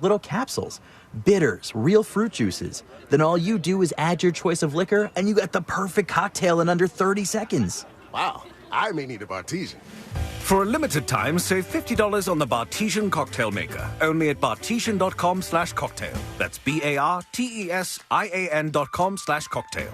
little capsules, bitters, real fruit juices. Then all you do is add your choice of liquor and you got the perfect cocktail in under 30 seconds. Wow, I may need a Bartesian. For a limited time, save $50 on the Bartesian Cocktail Maker. Only at bartesian.com/cocktail. That's BARTESIAN.com/cocktail.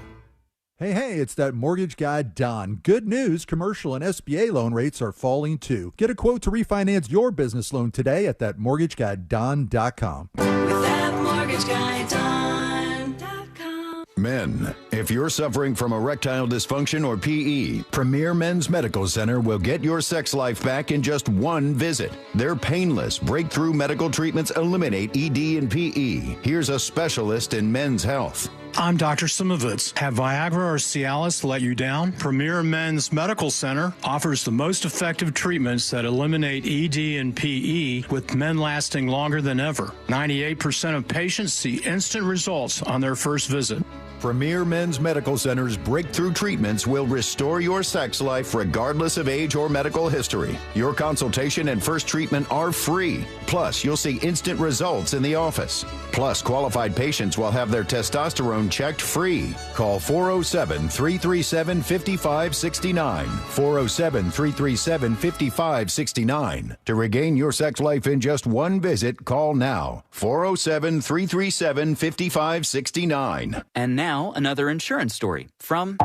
Hey, it's that mortgage guy, Don. Good news, commercial and SBA loan rates are falling too. Get a quote to refinance your business loan today at thatmortgageguyDon.com. With thatmortgageguyDon.com. Men, if you're suffering from erectile dysfunction or PE, Premier Men's Medical Center will get your sex life back in just one visit. Their painless, breakthrough medical treatments eliminate ED and PE. Here's a specialist in men's health. I'm Dr. Simovitz. Have Viagra or Cialis let you down? Premier Men's Medical Center offers the most effective treatments that eliminate ED and PE, with men lasting longer than ever. 98% of patients see instant results on their first visit. Premier Men's Medical Center's breakthrough treatments will restore your sex life regardless of age or medical history. Your consultation and first treatment are free. Plus, you'll see instant results in the office. Plus, qualified patients will have their testosterone checked free. Call 407-337-5569. 407-337-5569. To regain your sex life in just one visit, call now. 407-337-5569. And now, another insurance story from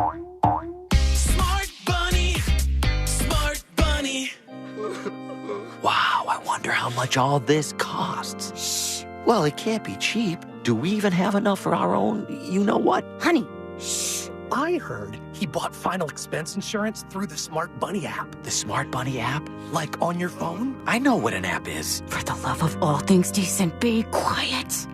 Smart Bunny. Smart Bunny. Wow, I wonder how much all this costs. Shh. Well, it can't be cheap. Do we even have enough for our own you-know-what? Honey, shh. I heard he bought final expense insurance through the Smart Bunny app. The Smart Bunny app? Like on your phone? I know what an app is. For the love of all things decent, be quiet.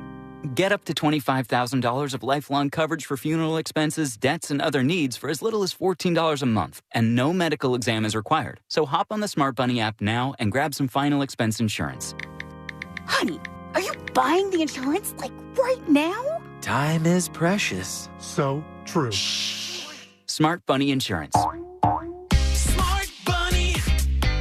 Get up to $25,000 of lifelong coverage for funeral expenses, debts, and other needs for as little as $14 a month. And no medical exam is required. So hop on the Smart Bunny app now and grab some final expense insurance. Honey, are you buying the insurance, like, right now? Time is precious. So true. Shh. Smart Bunny Insurance. Smart Bunny.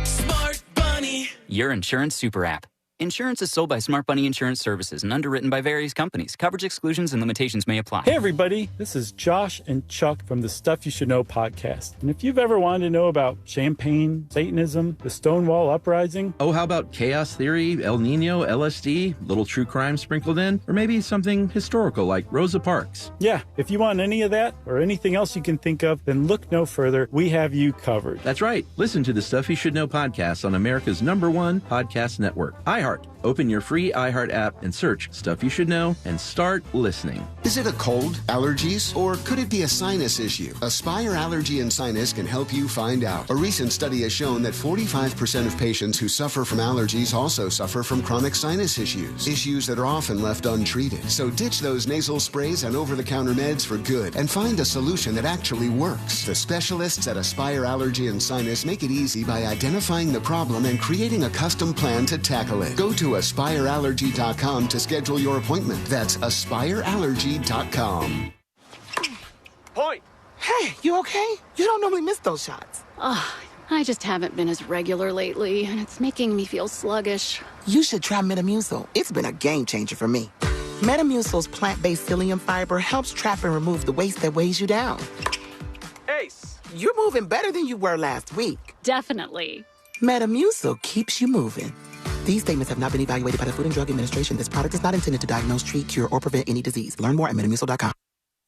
Smart Bunny. Your insurance super app. Insurance is sold by Smart Bunny Insurance Services and underwritten by various companies. Coverage exclusions and limitations may apply. Hey, everybody. This is Josh and Chuck from the Stuff You Should Know podcast. And if you've ever wanted to know about champagne, Satanism, the Stonewall Uprising... Oh, how about chaos theory, El Nino, LSD, little true crime sprinkled in? Or maybe something historical like Rosa Parks? Yeah, if you want any of that or anything else you can think of, then look no further. We have you covered. That's right. Listen to the Stuff You Should Know podcast on America's #1 podcast network, iHeart. Open your free iHeart app and search Stuff You Should Know and start listening. Is it a cold, allergies, or could it be a sinus issue? Aspire Allergy and Sinus can help you find out. A recent study has shown that 45% of patients who suffer from allergies also suffer from chronic sinus issues that are often left untreated. So ditch those nasal sprays and over-the-counter meds for good and find a solution that actually works. The specialists at Aspire Allergy and Sinus make it easy by identifying the problem and creating a custom plan to tackle it. Go to AspireAllergy.com to schedule your appointment. That's AspireAllergy.com. Point. Hey, you okay? You don't normally miss those shots. I just haven't been as regular lately, and it's making me feel sluggish. You should try Metamucil. It's been a game changer for me. Metamucil's plant-based psyllium fiber helps trap and remove the waste that weighs you down. Ace, you're moving better than you were last week. Definitely. Metamucil keeps you moving. These statements have not been evaluated by the Food and Drug Administration. This product is not intended to diagnose, treat, cure, or prevent any disease. Learn more at Metamucil.com.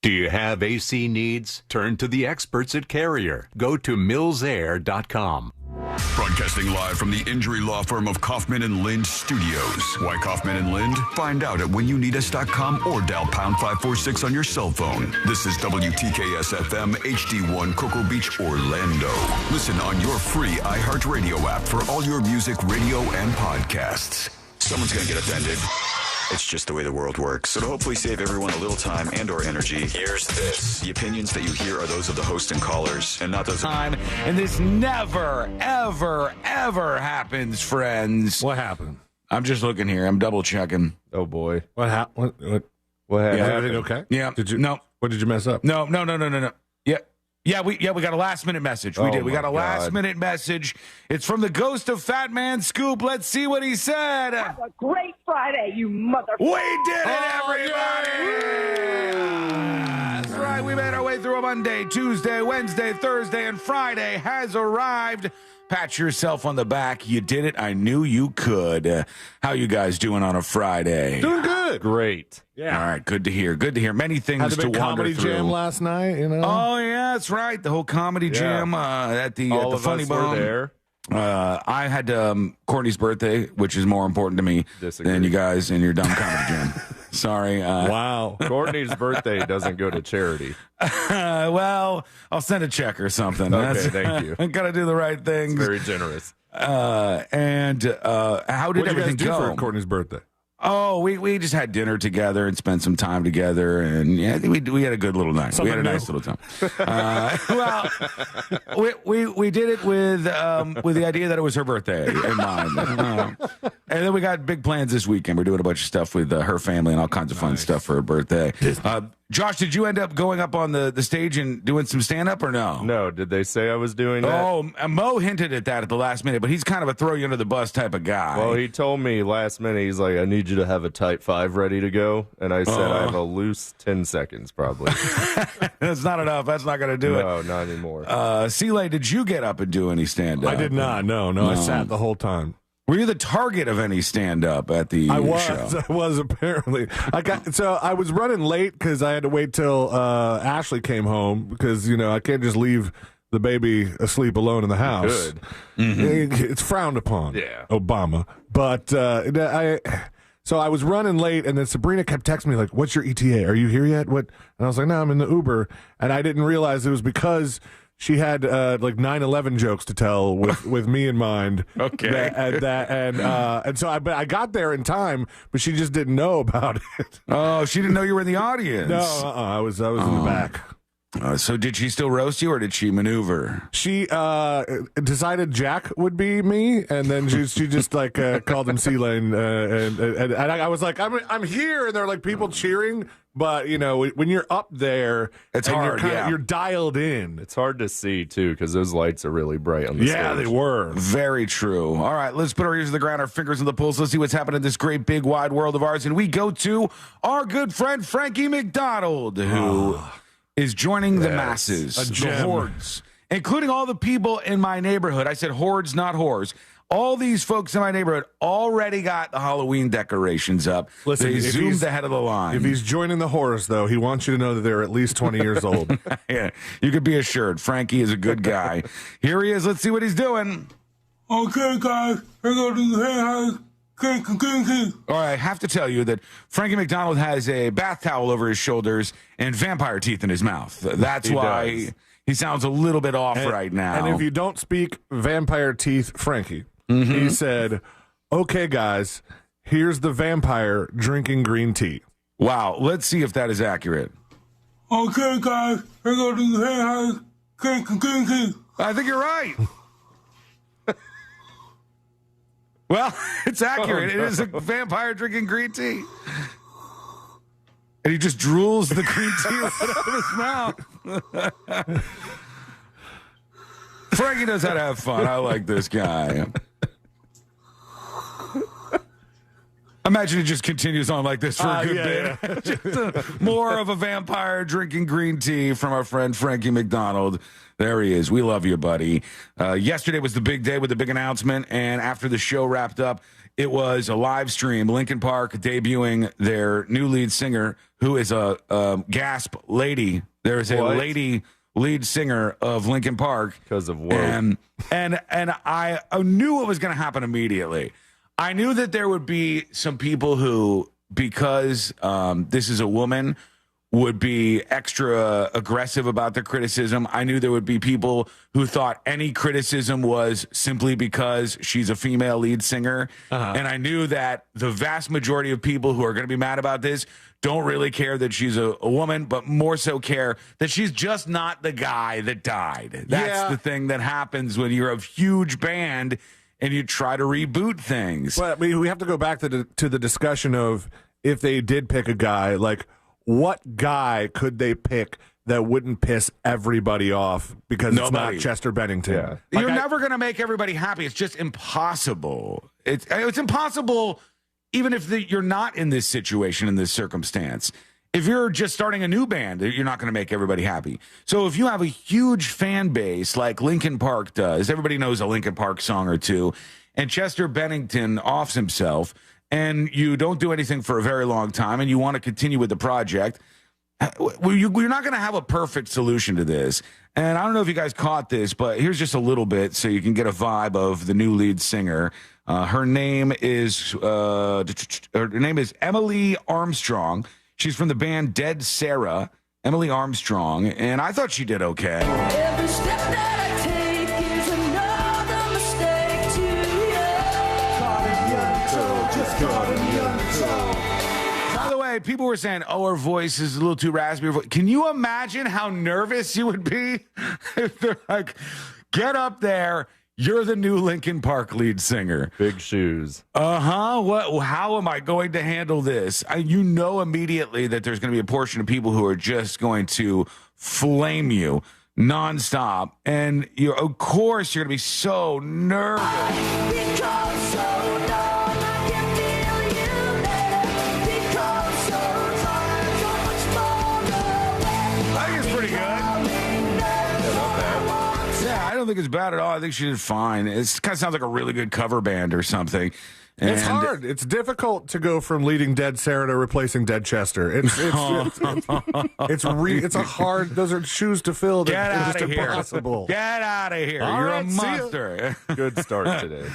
Do you have AC needs? Turn to the experts at Carrier. Go to millsair.com. Broadcasting live from the injury law firm of Kaufman and Lind Studios. Why Kaufman and Lind? Find out at whenyouneedus.com or dial pound 546 on your cell phone. This is WTKS-FM HD1 Cocoa Beach, Orlando. Listen on your free iHeartRadio app for all your music, radio, and podcasts. Someone's going to get offended. It's just the way the world works. So to hopefully save everyone a little time and or energy, here's this. The opinions that you hear are those of the host and callers, and not those of... And this never, ever, ever happens, friends. What happened? I'm just looking here. I'm double checking. Oh, boy. What happened? What happened? Yeah, Everything okay? Yeah. Did you? No. What did you mess up? No. Yeah. Yeah, we got a last-minute message. We did. We got a last-minute message. It's from the ghost of Fat Man Scoop. Let's see what he said. Have a great Friday, you motherfucker. We did it, everybody! That's right. We made our way through a Monday, Tuesday, Wednesday, Thursday, and Friday has arrived. Pat yourself on the back. You did it. I knew you could. How you guys doing on a Friday? Doing good. Great. Yeah. All right. Good to hear. Good to hear. Many things Had a to big wander comedy through. jam last night, you know? Oh, yeah, that's right. The whole comedy jam at the All of Funny us Bone. were there. I had Courtney's birthday, which is more important to me than you guys and your dumb comedy jam. Sorry. Wow. Courtney's birthday doesn't go to charity. Well, I'll send a check or something. Okay, thank you. I got to do the right things. It's very generous. How did What'd everything you guys do go? for Courtney's birthday? Oh, we just had dinner together and spent some time together, and yeah, we had a good little night. We had a nice little time. Well, we did it with the idea that it was her birthday in mind, and then we got big plans this weekend. We're doing a bunch of stuff with her family and all kinds of fun stuff for her birthday. Josh, did you end up going up on the stage and doing some stand-up or no? No, did they say I was doing that? Oh, Mo hinted at that at the last minute, but he's kind of a throw you under the bus type of guy. Well, he told me last minute, he's like, I need you to have a type 5 ready to go. And I said, I have a loose 10 seconds probably. That's not enough. That's not going to do it. No, not anymore. Celie, did you get up and do any stand-up? I did not. No, I sat the whole time. Were you the target of any stand-up at the show? I was apparently. I was running late because I had to wait till Ashley came home because I can't just leave the baby asleep alone in the house. Good. It's frowned upon. Yeah. Obama. But so I was running late, and then Sabrina kept texting me like, "What's your ETA? Are you here yet?" What? And I was like, "No, I'm in the Uber," and I didn't realize it was because she had like 9/11 jokes to tell with me in mind. Okay, and so I got there in time, but she just didn't know about it. Oh, she didn't know you were in the audience. No, I was in the back. So did she still roast you, or did she maneuver? She decided Jack would be me, and then she just like called him C-Lane, and I was like, I'm here, and there are like people cheering. But when you're up there, it's and hard. You're dialed in. It's hard to see too because those lights are really bright on the stage. Yeah, they were. Very true. All right, let's put our ears to the ground, our fingers on the pulse. Let's see what's happening in this great big wide world of ours, and we go to our good friend Frankie McDonald, who is joining the masses, the hordes, including all the people in my neighborhood. I said hordes, not whores. All these folks in my neighborhood already got the Halloween decorations up. Listen, they zoomed ahead of the line. If he's joining the horse, though, he wants you to know that they're at least 20 years old. Yeah, you could be assured. Frankie is a good guy. Here he is. Let's see what he's doing. Okay, guys, we're going to do All right, I have to tell you that Frankie McDonald has a bath towel over his shoulders and vampire teeth in his mouth. That's why he sounds a little bit off right now. And if you don't speak vampire teeth, Frankie, he said, okay, guys, here's the vampire drinking green tea. Wow, let's see if that is accurate. Okay, guys, we're going to do I think you're right. Well, it's accurate. It is a vampire drinking green tea. And he just drools the green tea out of his mouth. Frankie knows how to have fun. I like this guy. Imagine it just continues on like this for a good bit. Yeah. Just more of a vampire drinking green tea from our friend Frankie McDonald. There he is. We love you, buddy. Yesterday was the big day with the big announcement, and after the show wrapped up, it was a live stream. Linkin Park debuting their new lead singer, who is a gasp lady. There is a lady lead singer of Linkin Park because of work, and I knew what was going to happen immediately. I knew that there would be some people who, because this is a woman, would be extra aggressive about the criticism. I knew there would be people who thought any criticism was simply because she's a female lead singer. And I knew that the vast majority of people who are going to be mad about this don't really care that she's a woman, but more so care that she's just not the guy that died. That's the thing that happens when you're a huge band and you try to reboot things. But we have to go back to the discussion of if they did pick a guy, like what guy could they pick that wouldn't piss everybody off because Nobody. it's not Chester Bennington. Yeah. You're never going to make everybody happy. It's just impossible. It's impossible even if you're not in this situation, in this circumstance. If you're just starting a new band, you're not going to make everybody happy. So if you have a huge fan base like Linkin Park does, everybody knows a Linkin Park song or two, and Chester Bennington offs himself, and you don't do anything for a very long time, and you want to continue with the project, we're not going to have a perfect solution to this. And I don't know if you guys caught this, but here's just a little bit so you can get a vibe of the new lead singer. Her name is Emily Armstrong. She's from the band Dead Sarah, Emily Armstrong, and I thought she did okay. Every step that I take is another mistake to you. By the way, people were saying, oh, her voice is a little too raspy. Can you imagine how nervous you would be if they're like, get up there, you're the new Linkin Park lead singer. Big shoes. Uh-huh. How am I going to handle this? You know immediately that there's going to be a portion of people who are just going to flame you nonstop. And of course, you're going to be so nervous. I don't think it's bad at all. I think she did fine. It kind of sounds like a really good cover band or something. It's hard. It's difficult to go from leading Dead Sarah to replacing Dead Chester. It's a hard. Those are shoes to fill. Get out of here! Impossible. Get out of here! All You're right, a monster. Good start today.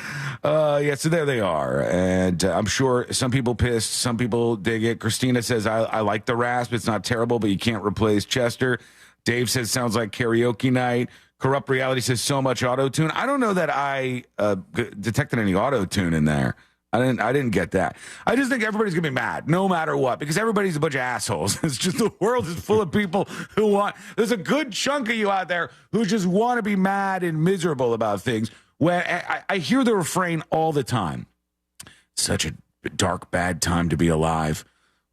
Yeah. So there they are, and I'm sure some people pissed, some people dig it. Christina says I like the rasp. It's not terrible, but you can't replace Chester. Dave says sounds like karaoke night. Corrupt Reality says so much auto-tune. I don't know that I detected any auto-tune in there. I didn't get that. I just think everybody's gonna be mad no matter what because everybody's a bunch of assholes. It's just the world is full of people who want. There's a good chunk of you out there who just want to be mad and miserable about things. When I hear the refrain all the time, such a dark, bad time to be alive.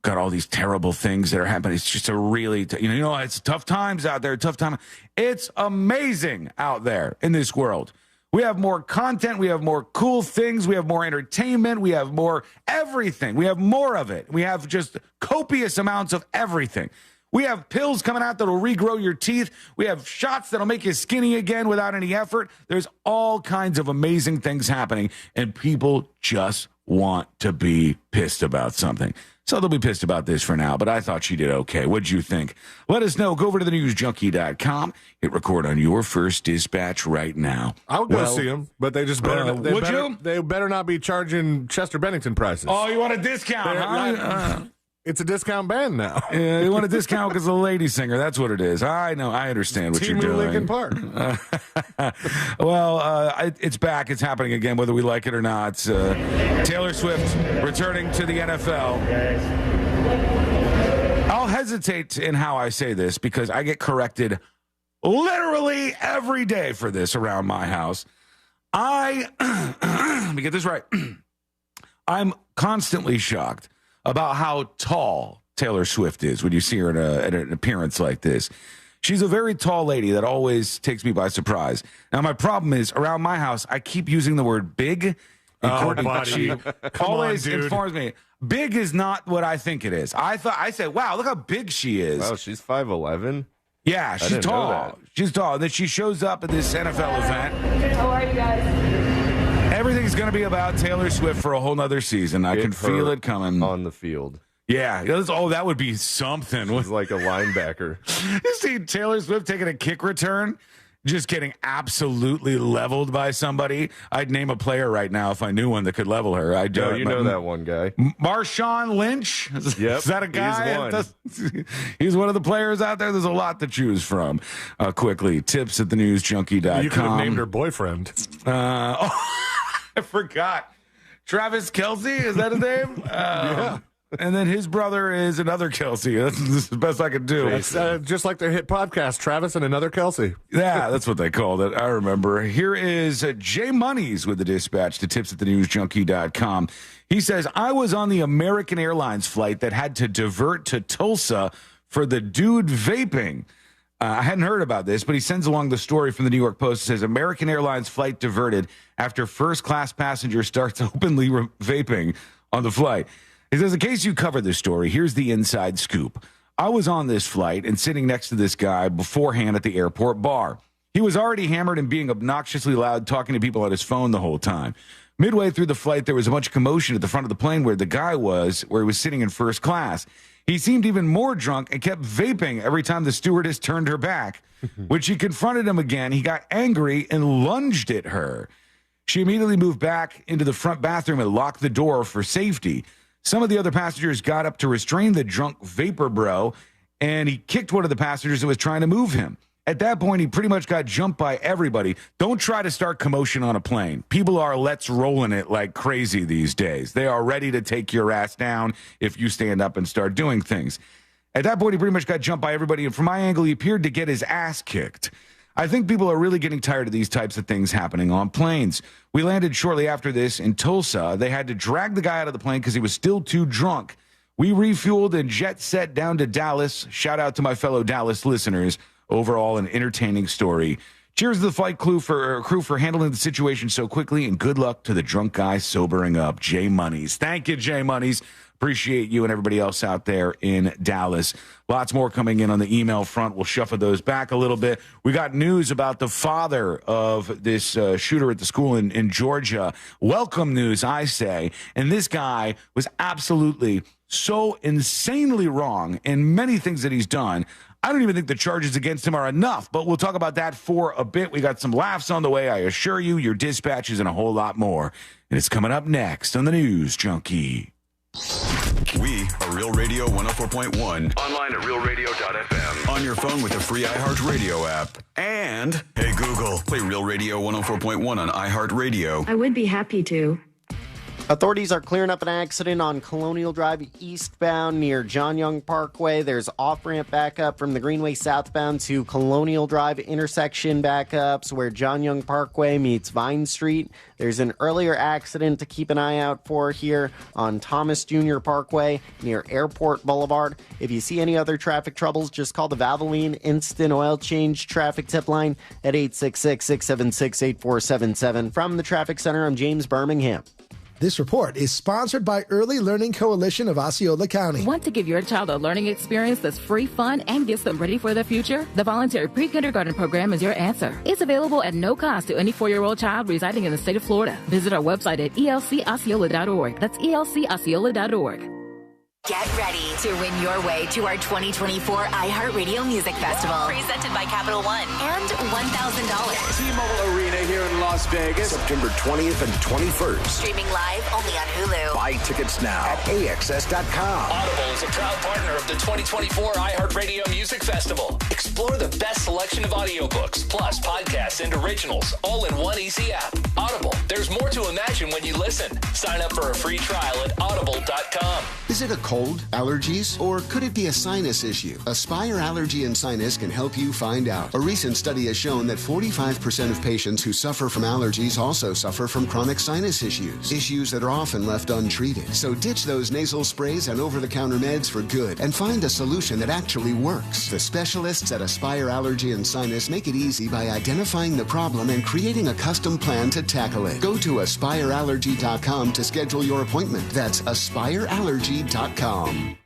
Got all these terrible things that are happening. It's just a really, it's tough times out there. Tough time. It's amazing out there in this world. We have more content. We have more cool things. We have more entertainment. We have more everything. We have more of it. We have just copious amounts of everything. We have pills coming out that'll regrow your teeth. We have shots that'll make you skinny again without any effort. There's all kinds of amazing things happening, and people just want to be pissed about something. So they'll be pissed about this for now, but I thought she did okay. What'd you think? Let us know. Go over to thenewsjunkie.com. Hit record on your first dispatch right now. I would go see them, but they just better. They better not be charging Chester Bennington prices. Oh, you want a discount, huh? It's a discount band now. Yeah, you want a discount because of the lady singer. That's what it is. I know. I understand what you're doing. Linkin Park. Well, it's back. It's happening again, whether we like it or not. Taylor Swift returning to the NFL. I'll hesitate in how I say this because I get corrected literally every day for this around my house. Let me get this right. I'm constantly shocked about how tall Taylor Swift is when you see her at an appearance like this. She's a very tall lady that always takes me by surprise. Now, my problem is, around my house, I keep using the word big. She always informs me, big is not what I think it is. I said, wow, look how big she is. Wow, she's 5'11". Yeah, she's tall. She's tall. And then she shows up at this NFL event. How are you guys? Everything's going to be about Taylor Swift for a whole nother season. I can feel it coming. On the field. Yeah. That would be something. She's like a linebacker. You see Taylor Swift taking a kick return, just getting absolutely leveled by somebody. I'd name a player right now if I knew one that could level her. I don't. No, you know that one guy. Marshawn Lynch? Yep. Is that a guy? He's one. He's one of the players out there. There's a lot to choose from. Quickly, tips at thenewsjunkie.com. You could have named her boyfriend. I forgot. Travis Kelce, is that his name? Yeah. And then his brother is another Kelce. That's the best I could do. It's just like their hit podcast, Travis and another Kelce. Yeah, that's what they called it. I remember. Here is Jay Monies with the dispatch to tips at thenewsjunkie.com. He says, I was on the American Airlines flight that had to divert to Tulsa for the dude vaping. I hadn't heard about this, but he sends along the story from the New York Post. It says, American Airlines flight diverted after first-class passenger starts openly vaping on the flight. He says, in case you covered this story, here's the inside scoop. I was on this flight and sitting next to this guy beforehand at the airport bar. He was already hammered and being obnoxiously loud, talking to people on his phone the whole time. Midway through the flight, there was a bunch of commotion at the front of the plane where the guy was, where he was sitting in first class. He seemed even more drunk and kept vaping every time the stewardess turned her back. When she confronted him again, he got angry and lunged at her. She immediately moved back into the front bathroom and locked the door for safety. Some of the other passengers got up to restrain the drunk vapor bro, and he kicked one of the passengers that was trying to move him. At that point, he pretty much got jumped by everybody. Don't try to start commotion on a plane. People are let's rolling it like crazy these days. They are ready to take your ass down if you stand up and start doing things. At that point, he pretty much got jumped by everybody, and from my angle, he appeared to get his ass kicked. I think people are really getting tired of these types of things happening on planes. We landed shortly after this in Tulsa. They had to drag the guy out of the plane because he was still too drunk. We refueled and jet set down to Dallas. Shout out to my fellow Dallas listeners. Overall, an entertaining story. Cheers to the flight crew for handling the situation so quickly, and good luck to the drunk guy sobering up. Jay Monies. Thank you, Jay Monies. Appreciate you and everybody else out there in Dallas. Lots more coming in on the email front. We'll shuffle those back a little bit. We got news about the father of this shooter at the school in Georgia. Welcome news, I say. And this guy was absolutely so insanely wrong in many things that he's done. I don't even think the charges against him are enough, but we'll talk about that for a bit. We got some laughs on the way, I assure you, your dispatches, and a whole lot more. And it's coming up next on the News Junkie. We are Real Radio 104.1. Online at realradio.fm. On your phone with the free iHeartRadio app. And, hey Google, play Real Radio 104.1 on iHeartRadio. I would be happy to. Authorities are clearing up an accident on Colonial Drive eastbound near John Young Parkway. There's off-ramp backup from the Greenway southbound to Colonial Drive intersection backups where John Young Parkway meets Vine Street. There's an earlier accident to keep an eye out for here on Thomas Jr. Parkway near Airport Boulevard. If you see any other traffic troubles, just call the Valvoline Instant Oil Change traffic tip line at 866-676-8477. From the Traffic Center, I'm James Birmingham. This report is sponsored by Early Learning Coalition of Osceola County. Want to give your child a learning experience that's free, fun, and gets them ready for the future? The voluntary pre-kindergarten program is your answer. It's available at no cost to any 4-year-old child residing in the state of Florida. Visit our website at elcosceola.org. That's elcosceola.org. Get ready to win your way to our 2024 iHeartRadio Music Festival. Presented by Capital One. And $1,000. T-Mobile Arena here in Las Vegas. September 20th and 21st. Streaming live only on Hulu. Buy tickets now at AXS.com. Audible is a proud partner of the 2024 iHeartRadio Music Festival. Explore the best selection of audiobooks, plus podcasts and originals, all in one easy app. Audible, there's more to imagine when you listen. Sign up for a free trial at audible.com. Is it a cold, allergies, or could it be a sinus issue? Aspire Allergy and Sinus can help you find out. A recent study has shown that 45% of patients who suffer from allergies also suffer from chronic sinus issues that are often left untreated. So ditch those nasal sprays and over-the-counter meds for good and find a solution that actually works. The specialists at Aspire Allergy and Sinus make it easy by identifying the problem and creating a custom plan to tackle it. Go to aspireallergy.com to schedule your appointment. That's aspireallergy.com.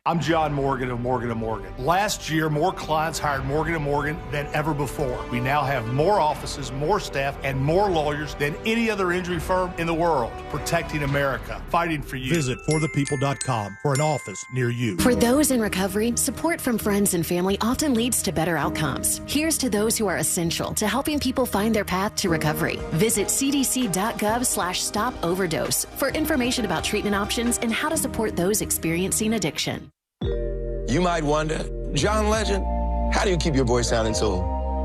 I'm John Morgan of Morgan & Morgan. Last year, more clients hired Morgan & Morgan than ever before. We now have more offices, more staff, and more lawyers than any other injury firm in the world. Protecting America, fighting for you. Visit forthepeople.com for an office near you. For those in recovery, support from friends and family often leads to better outcomes. Here's to those who are essential to helping people find their path to recovery. Visit cdc.gov/stop-overdose for information about treatment options and how to support those experiencing addiction. You might wonder, John Legend, how do you keep your voice sounding so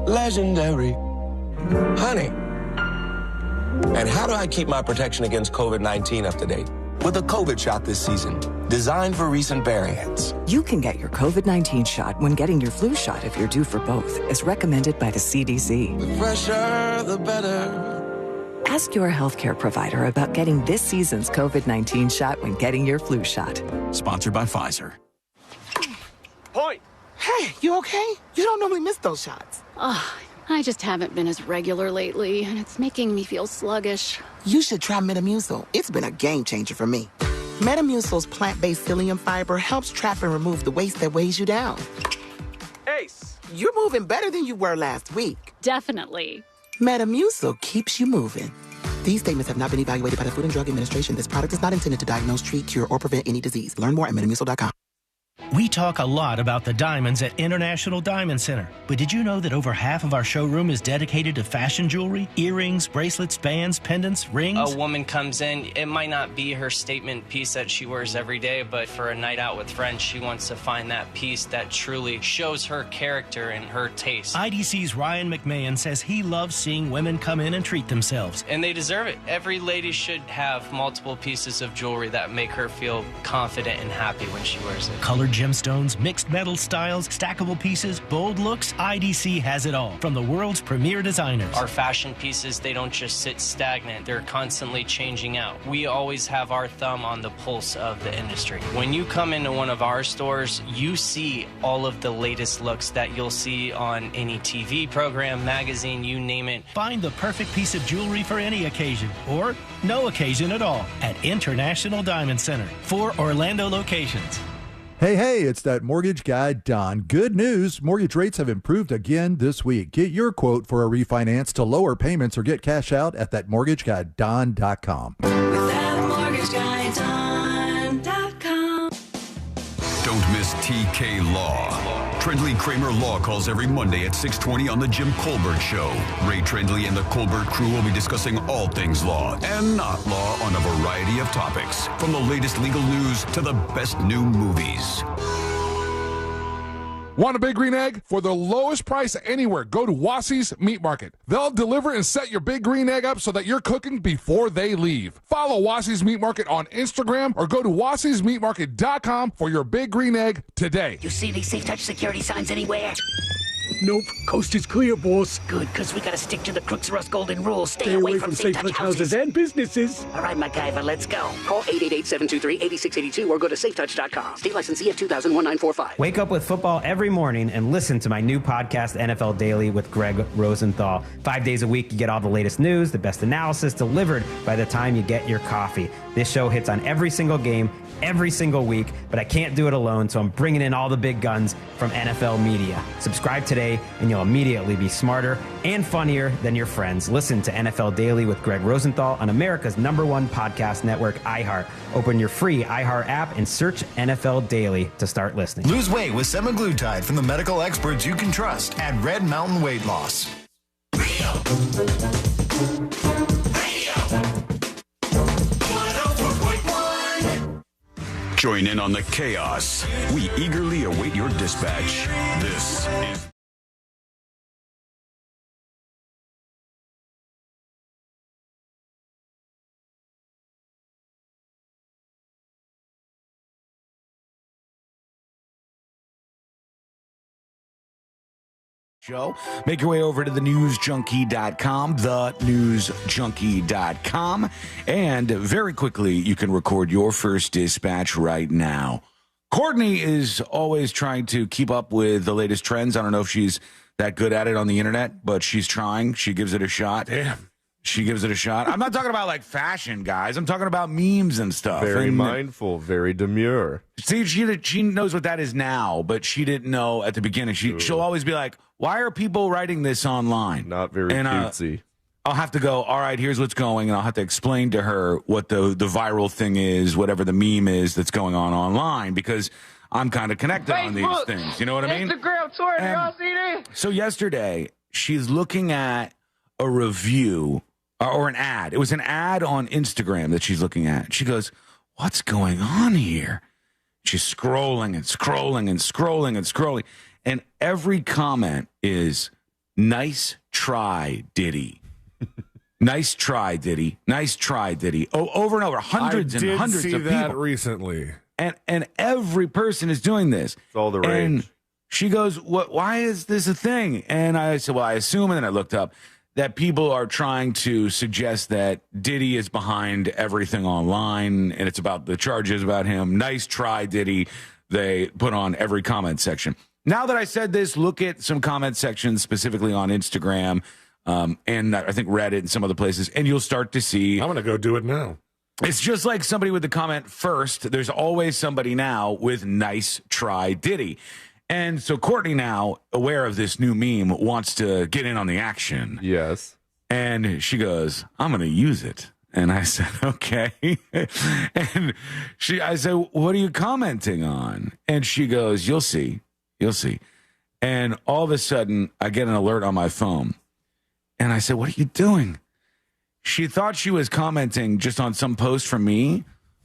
legendary? Honey. And how do I keep my protection against COVID-19 up to date? With a COVID shot this season, designed for recent variants. You can get your COVID-19 shot when getting your flu shot if you're due for both, as recommended by the CDC. The fresher, the better. Ask your healthcare provider about getting this season's COVID-19 shot when getting your flu shot. Sponsored by Pfizer. Point. Hey, you okay? You don't normally miss those shots. Ugh, I just haven't been as regular lately, and it's making me feel sluggish. You should try Metamucil. It's been a game changer for me. Metamucil's plant-based psyllium fiber helps trap and remove the waste that weighs you down. Ace, you're moving better than you were last week. Definitely. Metamucil keeps you moving. These statements have not been evaluated by the Food and Drug Administration. This product is not intended to diagnose, treat, cure, or prevent any disease. Learn more at metamucil.com. We talk a lot about the diamonds at International Diamond Center, but did you know that over half of our showroom is dedicated to fashion jewelry, earrings, bracelets, bands, pendants, rings? A woman comes in, it might not be her statement piece that she wears every day, but for a night out with friends, she wants to find that piece that truly shows her character and her taste. IDC's Ryan McMahon says he loves seeing women come in and treat themselves. And they deserve it. Every lady should have multiple pieces of jewelry that make her feel confident and happy when she wears it. Colored gemstones, mixed metal styles, stackable pieces, bold looks, IDC has it all from the world's premier designers. Our fashion pieces, they don't just sit stagnant. They're constantly changing out. We always have our thumb on the pulse of the industry. When you come into one of our stores, you see all of the latest looks that you'll see on any TV program, magazine, you name it. Find the perfect piece of jewelry for any occasion or no occasion at all at International Diamond Center. 4 Orlando locations. Hey, it's that mortgage guy, Don. Good news. Mortgage rates have improved again this week. Get your quote for a refinance to lower payments or get cash out at thatmortgageguyDon.com. ThatmortgageguyDon.com. Don't miss TK Law. Trendley Kramer Law calls every Monday at 6:20 on The Jim Colbert Show. Ray Trendley and the Colbert crew will be discussing all things law and not law on a variety of topics, from the latest legal news to the best new movies. Want a Big Green Egg? For the lowest price anywhere, go to Wassey's Meat Market. They'll deliver and set your Big Green Egg up so that you're cooking before they leave. Follow Wassey's Meat Market on Instagram or go to Wassey'sMeatMarket.com for your Big Green Egg today. You see these Safe Touch security signs anywhere? Nope. Coast is clear, boss. Good, because we got to stick to the Crooks Rust Golden Rule. Stay away from Safe Touch houses and businesses. All right, MacGyver, let's go. Call 888-723-8682 or go to safetouch.com. State license EF 2000-1945. Wake up with football every morning and listen to my new podcast, NFL Daily with Greg Rosenthal. 5 days a week, you get all the latest news, the best analysis delivered by the time you get your coffee. This show hits on every single game, every single week, but I can't do it alone, so I'm bringing in all the big guns from NFL media. Subscribe today, and you'll immediately be smarter and funnier than your friends. Listen to NFL Daily with Greg Rosenthal on America's #1 podcast network, iHeart. Open your free iHeart app and search NFL Daily to start listening. Lose weight with semaglutide from the medical experts you can trust at Red Mountain Weight Loss. Join in on the chaos. We eagerly await your dispatch. This is show. Make your way over to thenewsjunkie.com, thenewsjunkie.com, and very quickly, you can record your first dispatch right now. Courtney is always trying to keep up with the latest trends. I don't know if she's that good at it on the internet, but she's trying. She gives it a shot. Damn. She gives it a shot. I'm not talking about like fashion, guys. I'm talking about memes and stuff. Very and, mindful, very demure. See, she knows what that is now, but she didn't know at the beginning. She'll always be like, why are people writing this online? Not very cutesy. I'll have to go, all right, here's what's going, and I'll have to explain to her what the viral thing is, whatever the meme is that's going on online, because I'm kind of connected on these things. You know what I mean? Instagram, Twitter, y'all see this? So yesterday, she's looking at a review or an ad. It was an ad on Instagram that she's looking at. She goes, what's going on here? She's scrolling and scrolling and scrolling and scrolling. And every comment is, nice try, Diddy. Nice try, Diddy. Nice try, Diddy. Oh, over and over, hundreds and hundreds of people. I did see that recently. And every person is doing this. It's all the rage. And she goes, why is this a thing? And I said, well, I assume, and then I looked up, that people are trying to suggest that Diddy is behind everything online, and it's about the charges about him. Nice try, Diddy. They put on every comment section. Now that I said this, look at some comment sections specifically on Instagram and I think Reddit and some other places, and you'll start to see. I'm going to go do it now. It's just like somebody with the comment first. There's always somebody now with nice try Diddy. And so Courtney, now aware of this new meme, wants to get in on the action. Yes. And she goes, I'm going to use it. And I said, okay. And I said, what are you commenting on? And she goes, you'll see. You'll see. And all of a sudden, I get an alert on my phone. And I said, what are you doing? She thought she was commenting just on some post from me,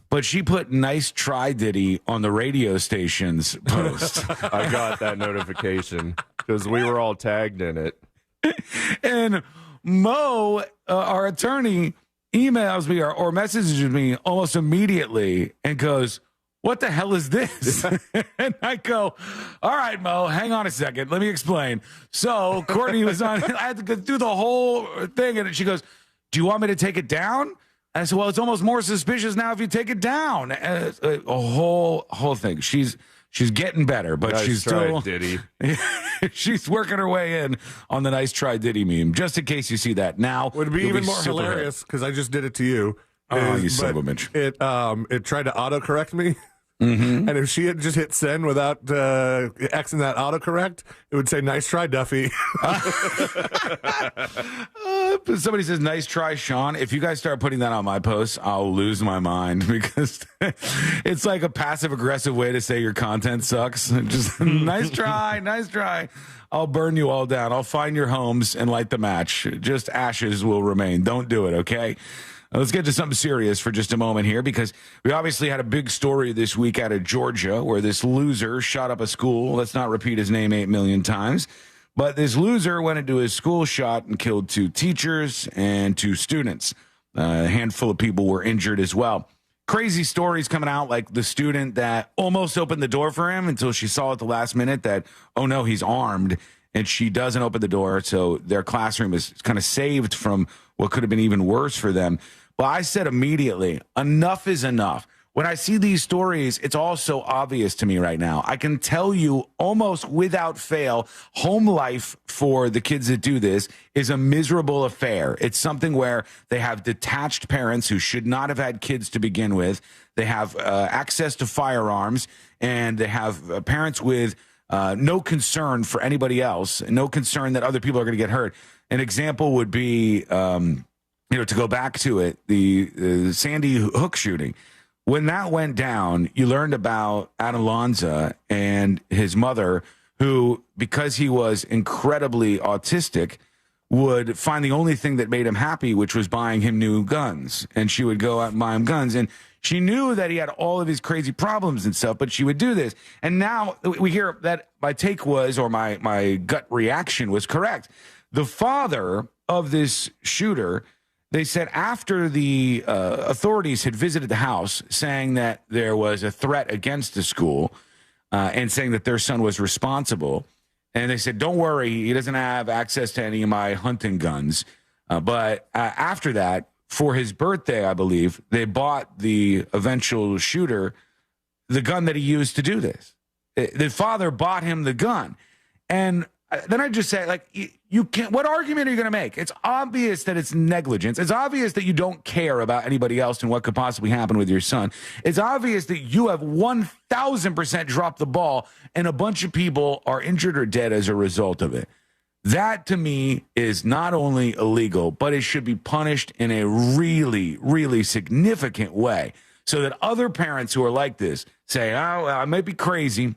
but she put nice try Diddy on the radio station's post. I got that notification because we were all tagged in it. And Mo, our attorney, emails me or messages me almost immediately and goes, what the hell is this? And I go, all right, Mo, hang on a second. Let me explain. So Courtney was on, I had to go through the whole thing. And she goes, do you want me to take it down? I said, well, it's almost more suspicious now if you take it down. A whole thing. She's getting better, but nice she's try, still Diddy. She's working her way in on the nice try Diddy meme. Just in case you see that now, would be even more hilarious because I just did it to you. Oh, you son of a bitch! It tried to autocorrect me. Mm-hmm. And if she had just hit send without X in that autocorrect, it would say, nice try, Duffy. Somebody says, nice try, Sean. If you guys start putting that on my posts, I'll lose my mind because it's like a passive-aggressive way to say your content sucks. Just nice try, nice try. I'll burn you all down. I'll find your homes and light the match. Just ashes will remain. Don't do it, okay? Let's get to something serious for just a moment here because we obviously had a big story this week out of Georgia where this loser shot up a school. Let's not repeat his name 8 million times. But this loser went into his school, shot and killed 2 teachers and 2 students. A handful of people were injured as well. Crazy stories coming out like the student that almost opened the door for him until she saw at the last minute that, oh no, he's armed. And she doesn't open the door. So their classroom is kind of saved from what could have been even worse for them. Well, I said immediately, enough is enough. When I see these stories, it's all so obvious to me right now. I can tell you almost without fail, home life for the kids that do this is a miserable affair. It's something where they have detached parents who should not have had kids to begin with. They have access to firearms, and they have parents with no concern for anybody else, no concern that other people are going to get hurt. An example would be... to go back to it, the Sandy Hook shooting. When that went down, you learned about Adam Lanza and his mother, who, because he was incredibly autistic, would find the only thing that made him happy, which was buying him new guns. And she would go out and buy him guns. And she knew that he had all of his crazy problems and stuff, but she would do this. And now we hear that my take was, or my gut reaction was correct. The father of this shooter... They said after the authorities had visited the house saying that there was a threat against the school and saying that their son was responsible, and they said, don't worry, he doesn't have access to any of my hunting guns. But after that, for his birthday, I believe, they bought the eventual shooter the gun that he used to do this. The father bought him the gun. And then I just say, like, you can't, what argument are you going to make? It's obvious that it's negligence. It's obvious that you don't care about anybody else and what could possibly happen with your son. It's obvious that you have 1,000% dropped the ball and a bunch of people are injured or dead as a result of it. That, to me, is not only illegal, but it should be punished in a really, really significant way so that other parents who are like this say, oh, well, I might be crazy,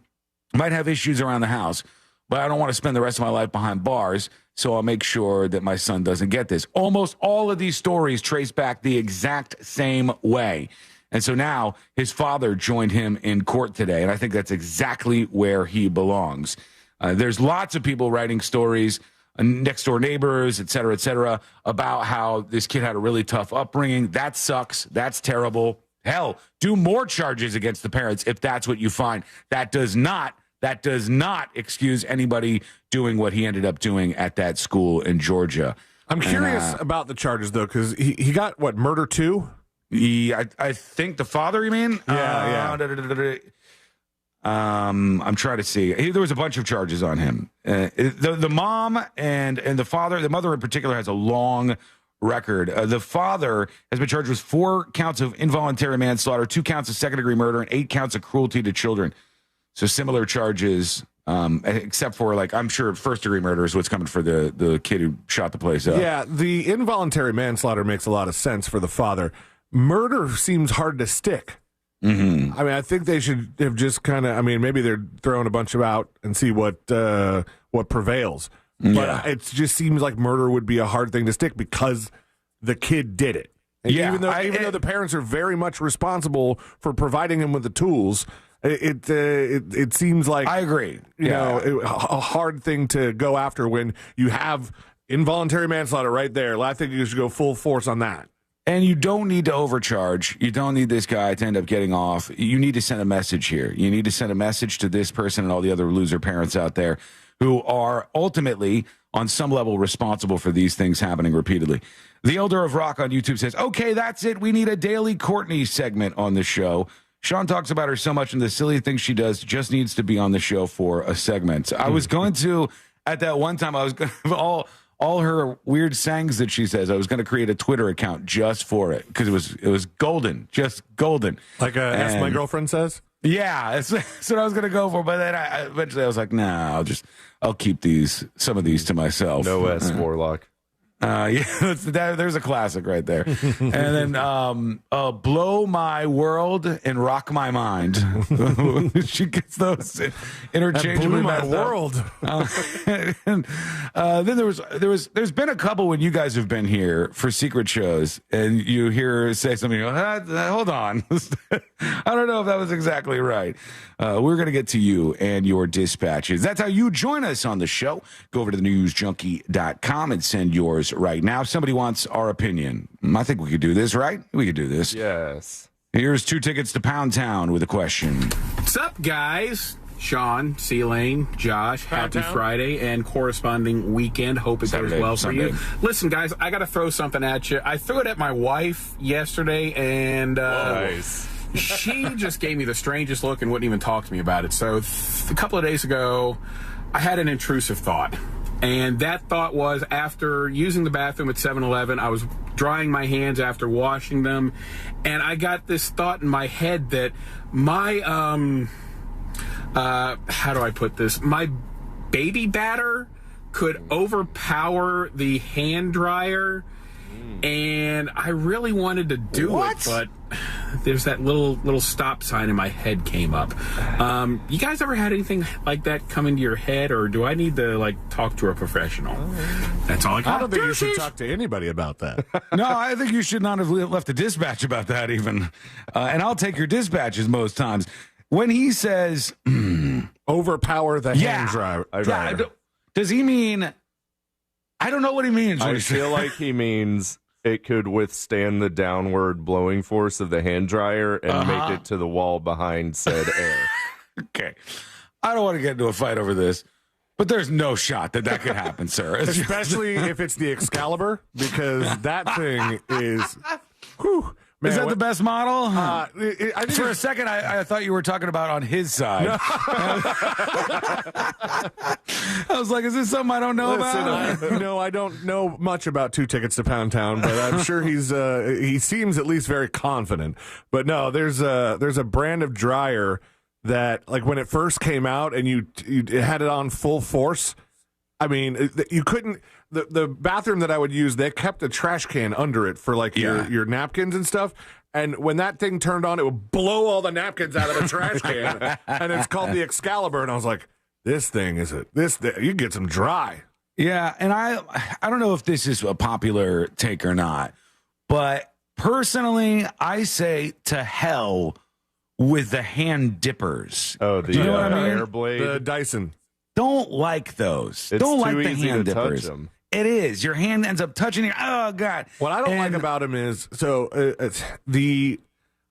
might have issues around the house, but I don't want to spend the rest of my life behind bars, so I'll make sure that my son doesn't get this. Almost all of these stories trace back the exact same way. And so now his father joined him in court today, and I think that's exactly where he belongs. There's lots of people writing stories, next door neighbors, et cetera, about how this kid had a really tough upbringing. That sucks. That's terrible. Hell, do more charges against the parents if that's what you find. That does not excuse anybody doing what he ended up doing at that school in Georgia. I'm curious about the charges, though, because he got, what, murder too? I think the father, you mean? Yeah. I'm trying to see. There was a bunch of charges on him. The mom and the father, the mother in particular, has a long record. The father has been charged with 4 counts of involuntary manslaughter, 2 counts of second-degree murder, and 8 counts of cruelty to children. So similar charges, except for, like, I'm sure first-degree murder is what's coming for the kid who shot the place up. Yeah, the involuntary manslaughter makes a lot of sense for the father. Murder seems hard to stick. Mm-hmm. I mean, I think they should have just kind of. I mean, maybe they're throwing a bunch of out and see what prevails. But it just seems like murder would be a hard thing to stick because the kid did it. And even though the parents are very much responsible for providing him with the tools, it seems like I agree. You know, a hard thing to go after when you have involuntary manslaughter right there. I think you should go full force on that. And you don't need to overcharge. You don't need this guy to end up getting off. You need to send a message here. You need to send a message to this person and all the other loser parents out there who are ultimately, on some level, responsible for these things happening repeatedly. The Elder of Rock on YouTube says, okay, that's it. We need a daily Courtney segment on the show. Sean talks about her so much and the silly things she does, just needs to be on the show for a segment. I was going to, at that one time, I was going to all her weird sayings that she says, I was going to create a Twitter account just for it because it was golden, just golden. Like as my girlfriend says? Yeah, that's what I was going to go for. But then eventually I was like, nah, I'll keep some of these to myself. No S, Morlock. Yeah, there's a classic right there. And then blow my world and rock my mind. She gets those interchangeably. That blew my world. And then there's been a couple when you guys have been here for secret shows, and you hear her say something. You go, hold on, I don't know if that was exactly right. We're going to get to you and your dispatches. That's how you join us on the show. Go over to thenewsjunkie.com and send yours right now. If somebody wants our opinion, I think we could do this, right? We could do this. Yes. Here's 2 tickets to Pound Town with a question. What's up, guys? Sean, C-Lane, Josh, happy Friday and corresponding weekend. Hope it goes well for you. Listen, guys, I got to throw something at you. I threw it at my wife yesterday, and nice. She just gave me the strangest look and wouldn't even talk to me about it. So a couple of days ago, I had an intrusive thought. And that thought was, after using the bathroom at 7-Eleven, I was drying my hands after washing them, and I got this thought in my head that my, how do I put this? My baby batter could overpower the hand dryer, and I really wanted to do it, but there's that little stop sign in my head came up. You guys ever had anything like that come into your head, or do I need to talk to a professional? That's all I got. I don't think you should talk to anybody about that. No, I think you should not have left a dispatch about that even. And I'll take your dispatches most times. When he says overpower the hand dryer. Does he mean? I don't know what he means. I feel like he means it could withstand the downward blowing force of the hand dryer and make it to the wall behind said air. Okay. I don't want to get into a fight over this, but there's no shot that could happen, sir. Especially if it's the Excalibur, because that thing is... Whew. Man, is that the best model? I think for a second, I thought you were talking about on his side. No. I was like, is this something I don't know about? I don't know much about 2 tickets to Pound Town, but I'm sure he seems at least very confident. But no, there's a brand of dryer that, like, when it first came out and you had it on full force, I mean, you couldn't... The bathroom that I would use, they kept a trash can under it for your napkins and stuff. And when that thing turned on, it would blow all the napkins out of the trash can. And it's called the Excalibur. And I was like, this thing you can get some dry. Yeah, and I don't know if this is a popular take or not, but personally, I say to hell with the hand dippers. Oh, the you know what I mean? air blade, the Dyson. Don't like those. It's don't too like the easy hand to dippers. touch them. It is. Your hand ends up touching your. Oh God. What I don't like about them is the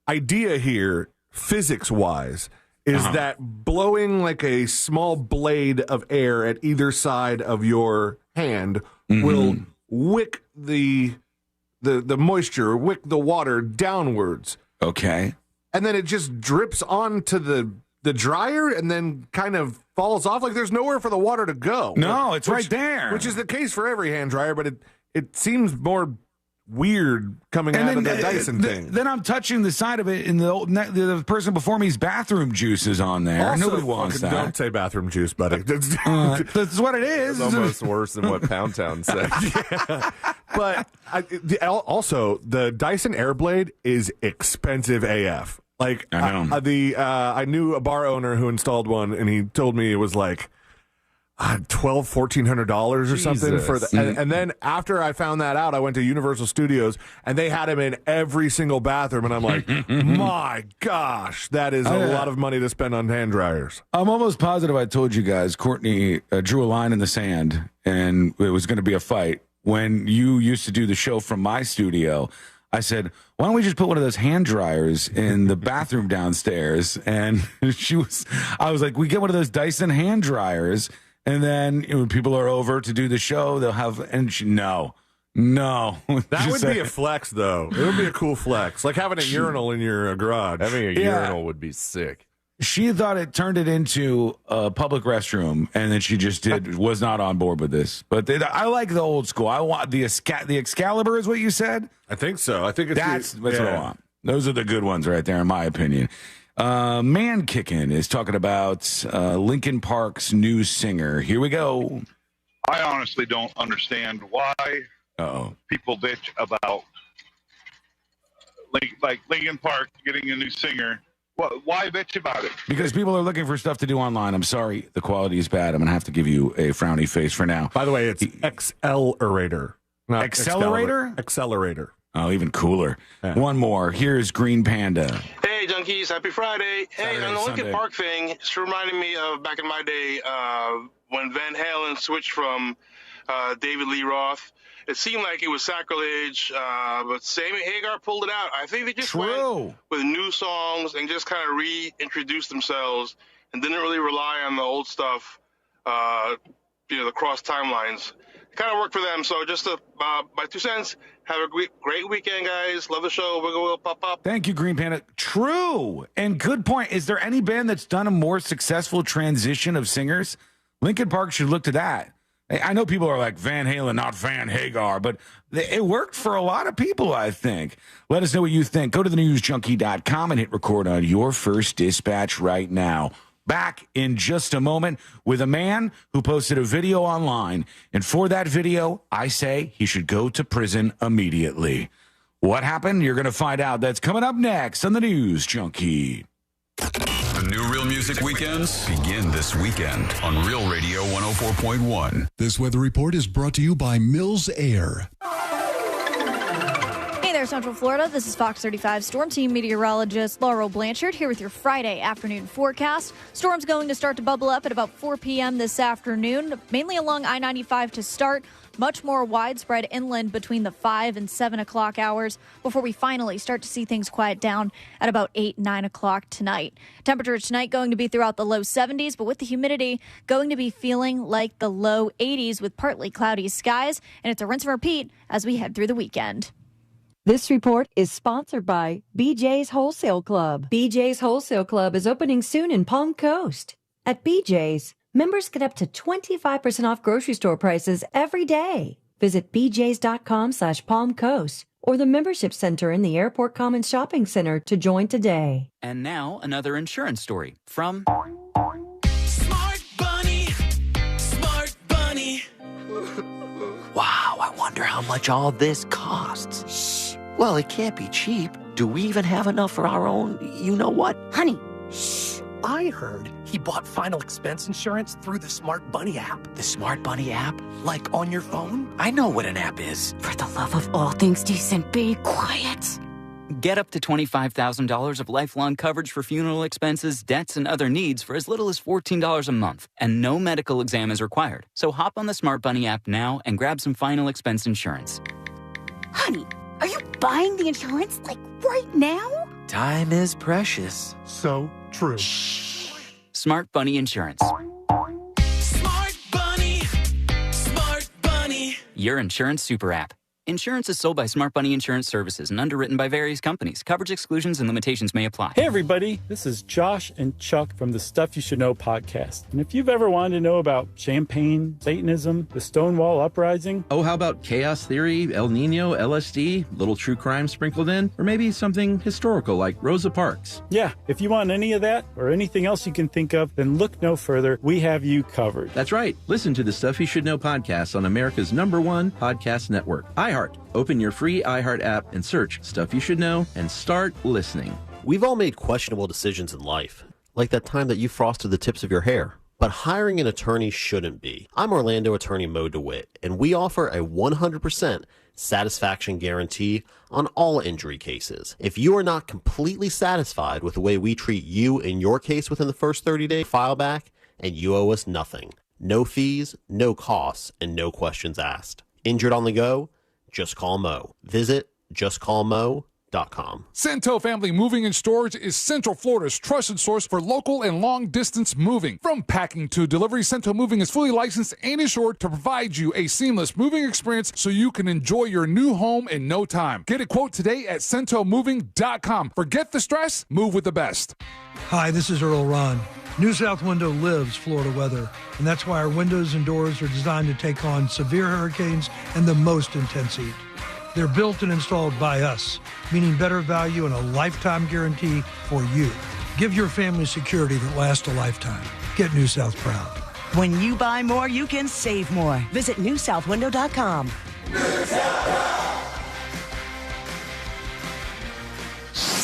idea here, physics wise, is that blowing like a small blade of air at either side of your hand will wick the moisture, wick the water downwards. Okay. And then it just drips onto the the dryer and then kind of falls off. Like there's nowhere for the water to go. No, it's right there. Which is the case for every hand dryer, but it seems more weird coming out of the Dyson thing. Then I'm touching the side of it, and the person before me's bathroom juice is on there. Also, Nobody wants that. Don't say bathroom juice, buddy. That's what it is. It's almost worse than what Pound Town said. Yeah. But also, the Dyson Airblade is expensive AF. Like I know. I knew a bar owner who installed one, and he told me it was like $1,400 or something for the, and then after I found that out, I went to Universal Studios and they had them in every single bathroom, and I'm like, my gosh, that is a lot of money to spend on hand dryers. I'm almost positive I told you guys Courtney drew a line in the sand and it was going to be a fight when you used to do the show from my studio. I said, why don't we just put one of those hand dryers in the bathroom downstairs? And I was like, we get one of those Dyson hand dryers. And then when people are over to do the show, they'll have, no. That would be a flex, though. It would be a cool flex. Like having a urinal in your garage. Having a urinal would be sick. She thought it turned it into a public restroom, and then she just was not on board with this. But I like the old school. I want the Excalibur is what you said? I think so. I think that's what I want. Those are the good ones right there, in my opinion. Man Kickin' is talking about Linkin Park's new singer. Here we go. I honestly don't understand why people bitch about like Linkin Park getting a new singer. Why bitch about it? Because people are looking for stuff to do online. I'm sorry, the quality is bad. I'm going to have to give you a frowny face for now. By the way, it's Accelerator. Not Accelerator? Accelerator. Oh, even cooler. Yeah. One more. Here's Green Panda. Hey, Junkies. Happy Friday. Hey, on the Linkin Park thing, it's reminding me of back in my day when Van Halen switched from David Lee Roth. It seemed like it was sacrilege, but Sammy Hagar pulled it out. I think they just went with new songs and just kind of reintroduced themselves and didn't really rely on the old stuff, the cross timelines. It kind of worked for them. So just my 2 cents. Have a great weekend, guys. Love the show. Wiggle, pop, pop. Thank you, Green Panda. True. And good point. Is there any band that's done a more successful transition of singers? Linkin Park should look to that. I know people are like Van Halen, not Van Hagar, but it worked for a lot of people, I think. Let us know what you think. Go to thenewsjunkie.com and hit record on your first dispatch right now. Back in just a moment with a man who posted a video online. And for that video, I say he should go to prison immediately. What happened? You're going to find out. That's coming up next on the News Junkie. The new Real Music Weekends begin this weekend on Real Radio 104.1. This weather report is brought to you by Mills Air. Hey there, Central Florida. This is Fox 35 Storm Team meteorologist Laurel Blanchard here with your Friday afternoon forecast. Storm's going to start to bubble up at about 4 p.m. this afternoon, mainly along I-95 to start. Much more widespread inland between the 5 and 7 o'clock hours before we finally start to see things quiet down at about 8, 9 o'clock tonight. Temperatures tonight going to be throughout the low 70s, but with the humidity going to be feeling like the low 80s with partly cloudy skies. And it's a rinse and repeat as we head through the weekend. This report is sponsored by BJ's Wholesale Club. BJ's Wholesale Club is opening soon in Palm Coast. At BJ's, members get up to 25% off grocery store prices every day. Visit bjs.com/Palm Coast or the membership center in the Airport Commons Shopping Center to join today. And now another insurance story from Smart Bunny. Smart Bunny. Wow, I wonder how much all this costs. Shh. Well, it can't be cheap. Do we even have enough for our own you-know-what? Honey, shh. I heard he bought final expense insurance through the Smart Bunny app. The Smart Bunny app? Like on your phone? I know what an app is. For the love of all things decent, be quiet. Get up to $25,000 of lifelong coverage for funeral expenses, debts, and other needs for as little as $14 a month. And no medical exam is required. So hop on the Smart Bunny app now and grab some final expense insurance. Honey, are you buying the insurance, like, right now? Time is precious. So true. Shh. Smart Bunny Insurance. Smart Bunny. Smart Bunny. Your insurance super app. Insurance is sold by Smart Bunny Insurance Services and underwritten by various companies. Coverage exclusions and limitations may apply. Hey, everybody. This is Josh and Chuck from the Stuff You Should Know podcast. And if you've ever wanted to know about champagne, Satanism, the Stonewall Uprising... Oh, how about chaos theory, El Nino, LSD, little true crime sprinkled in, or maybe something historical like Rosa Parks? Yeah, if you want any of that or anything else you can think of, then look no further. We have you covered. That's right. Listen to the Stuff You Should Know podcast on America's #1 podcast network, iHeart. Open your free iHeart app and search Stuff You Should Know and start listening. We've all made questionable decisions in life, like that time that you frosted the tips of your hair. But hiring an attorney shouldn't be. I'm Orlando attorney Mo DeWitt, and we offer a 100% satisfaction guarantee on all injury cases. If you are not completely satisfied with the way we treat you in your case within the first 30 days, file back and you owe us nothing. No fees, no costs, and no questions asked. Injured on the go? Just call Mo. Visit justcallmo.com. Cento Family Moving and Storage is Central Florida's trusted source for local and long-distance moving. From packing to delivery, Cento Moving is fully licensed and insured to provide you a seamless moving experience so you can enjoy your new home in no time. Get a quote today at centomoving.com. Forget the stress, move with the best. Hi, this is Earl Ron. New South Window lives Florida weather, and that's why our windows and doors are designed to take on severe hurricanes and the most intense heat. They're built and installed by us, meaning better value and a lifetime guarantee for you. Give your family security that lasts a lifetime. Get New South proud. When you buy more, you can save more. Visit newsouthwindow.com.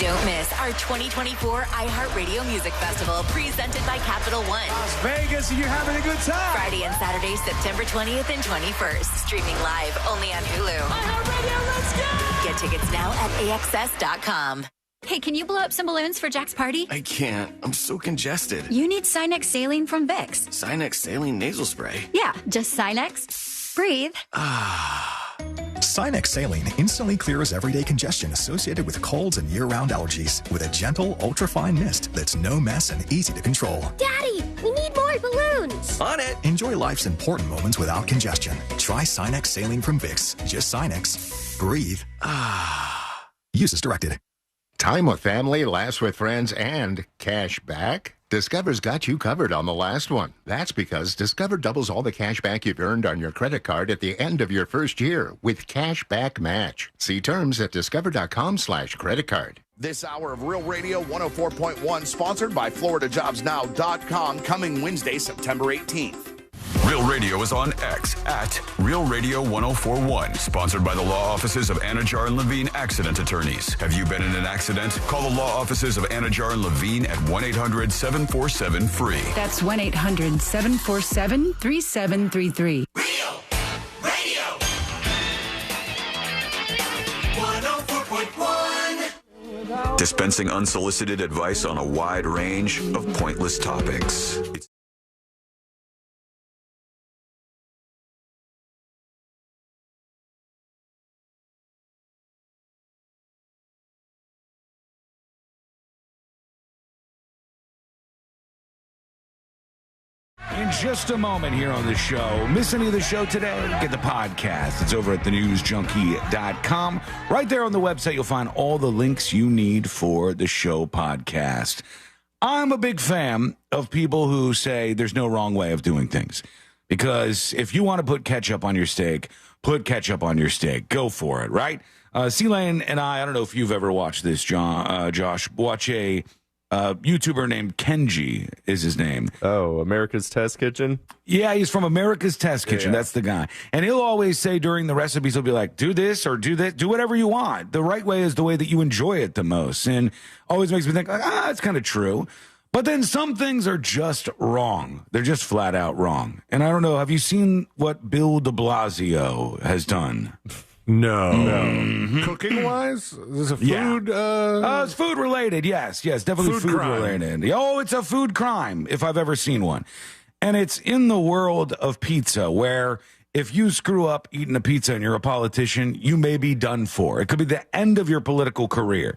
Don't miss our 2024 iHeartRadio Music Festival presented by Capital One. Las Vegas, and you're having a good time. Friday and Saturday, September 20th and 21st. Streaming live only on Hulu. iHeartRadio, let's go! Get tickets now at AXS.com. Hey, can you blow up some balloons for Jack's party? I can't. I'm so congested. You need Sinex Saline from Vicks. Sinex Saline Nasal Spray? Yeah, just Sinex. Breathe. Sinex Saline instantly clears everyday congestion associated with colds and year-round allergies with a gentle, ultra-fine mist that's no mess and easy to control. Daddy, we need more balloons. On it! Enjoy life's important moments without congestion. Try Sinex Saline from Vicks. Just Sinex. Breathe. Use as directed. Time with family, laughs with friends, and cash back? Discover's got you covered on the last one. That's because Discover doubles all the cash back you've earned on your credit card at the end of your first year with Cash Back Match. See terms at discover.com/credit card. This hour of Real Radio 104.1, sponsored by FloridaJobsNow.com, coming Wednesday, September 18th. Real Radio is on X at Real Radio 1041. Sponsored by the law offices of Anajar and Levine Accident Attorneys. Have you been in an accident? Call the law offices of Anajar and Levine at 1-800-747-FREE. That's 1-800-747-3733. Real Radio 104.1. Dispensing unsolicited advice on a wide range of pointless topics. In just a moment here on the show. Miss any of the show today? Get the podcast. It's over at thenewsjunkie.com. Right there on the website, you'll find all the links you need for the show podcast. I'm a big fan of people who say there's no wrong way of doing things. Because if you want to put ketchup on your steak, put ketchup on your steak. Go for it, right? C-Lane and I don't know if you've ever watched this, Josh, watch a YouTuber named Kenji is his name. Oh, America's Test Kitchen? Yeah, he's from America's Test Kitchen. Yeah. That's the guy. And he'll always say during the recipes, he'll be like, do this or do that. Do whatever you want. The right way is the way that you enjoy it the most. And always makes me think, like, it's kind of true. But then some things are just wrong. They're just flat out wrong. And I don't know, have you seen what Bill de Blasio has done? No. Mm-hmm. Cooking wise? Is this a food? Yeah. It's food related. Yes, definitely food related. Oh, it's a food crime if I've ever seen one. And it's in the world of pizza where if you screw up eating a pizza and you're a politician, you may be done for. It could be the end of your political career.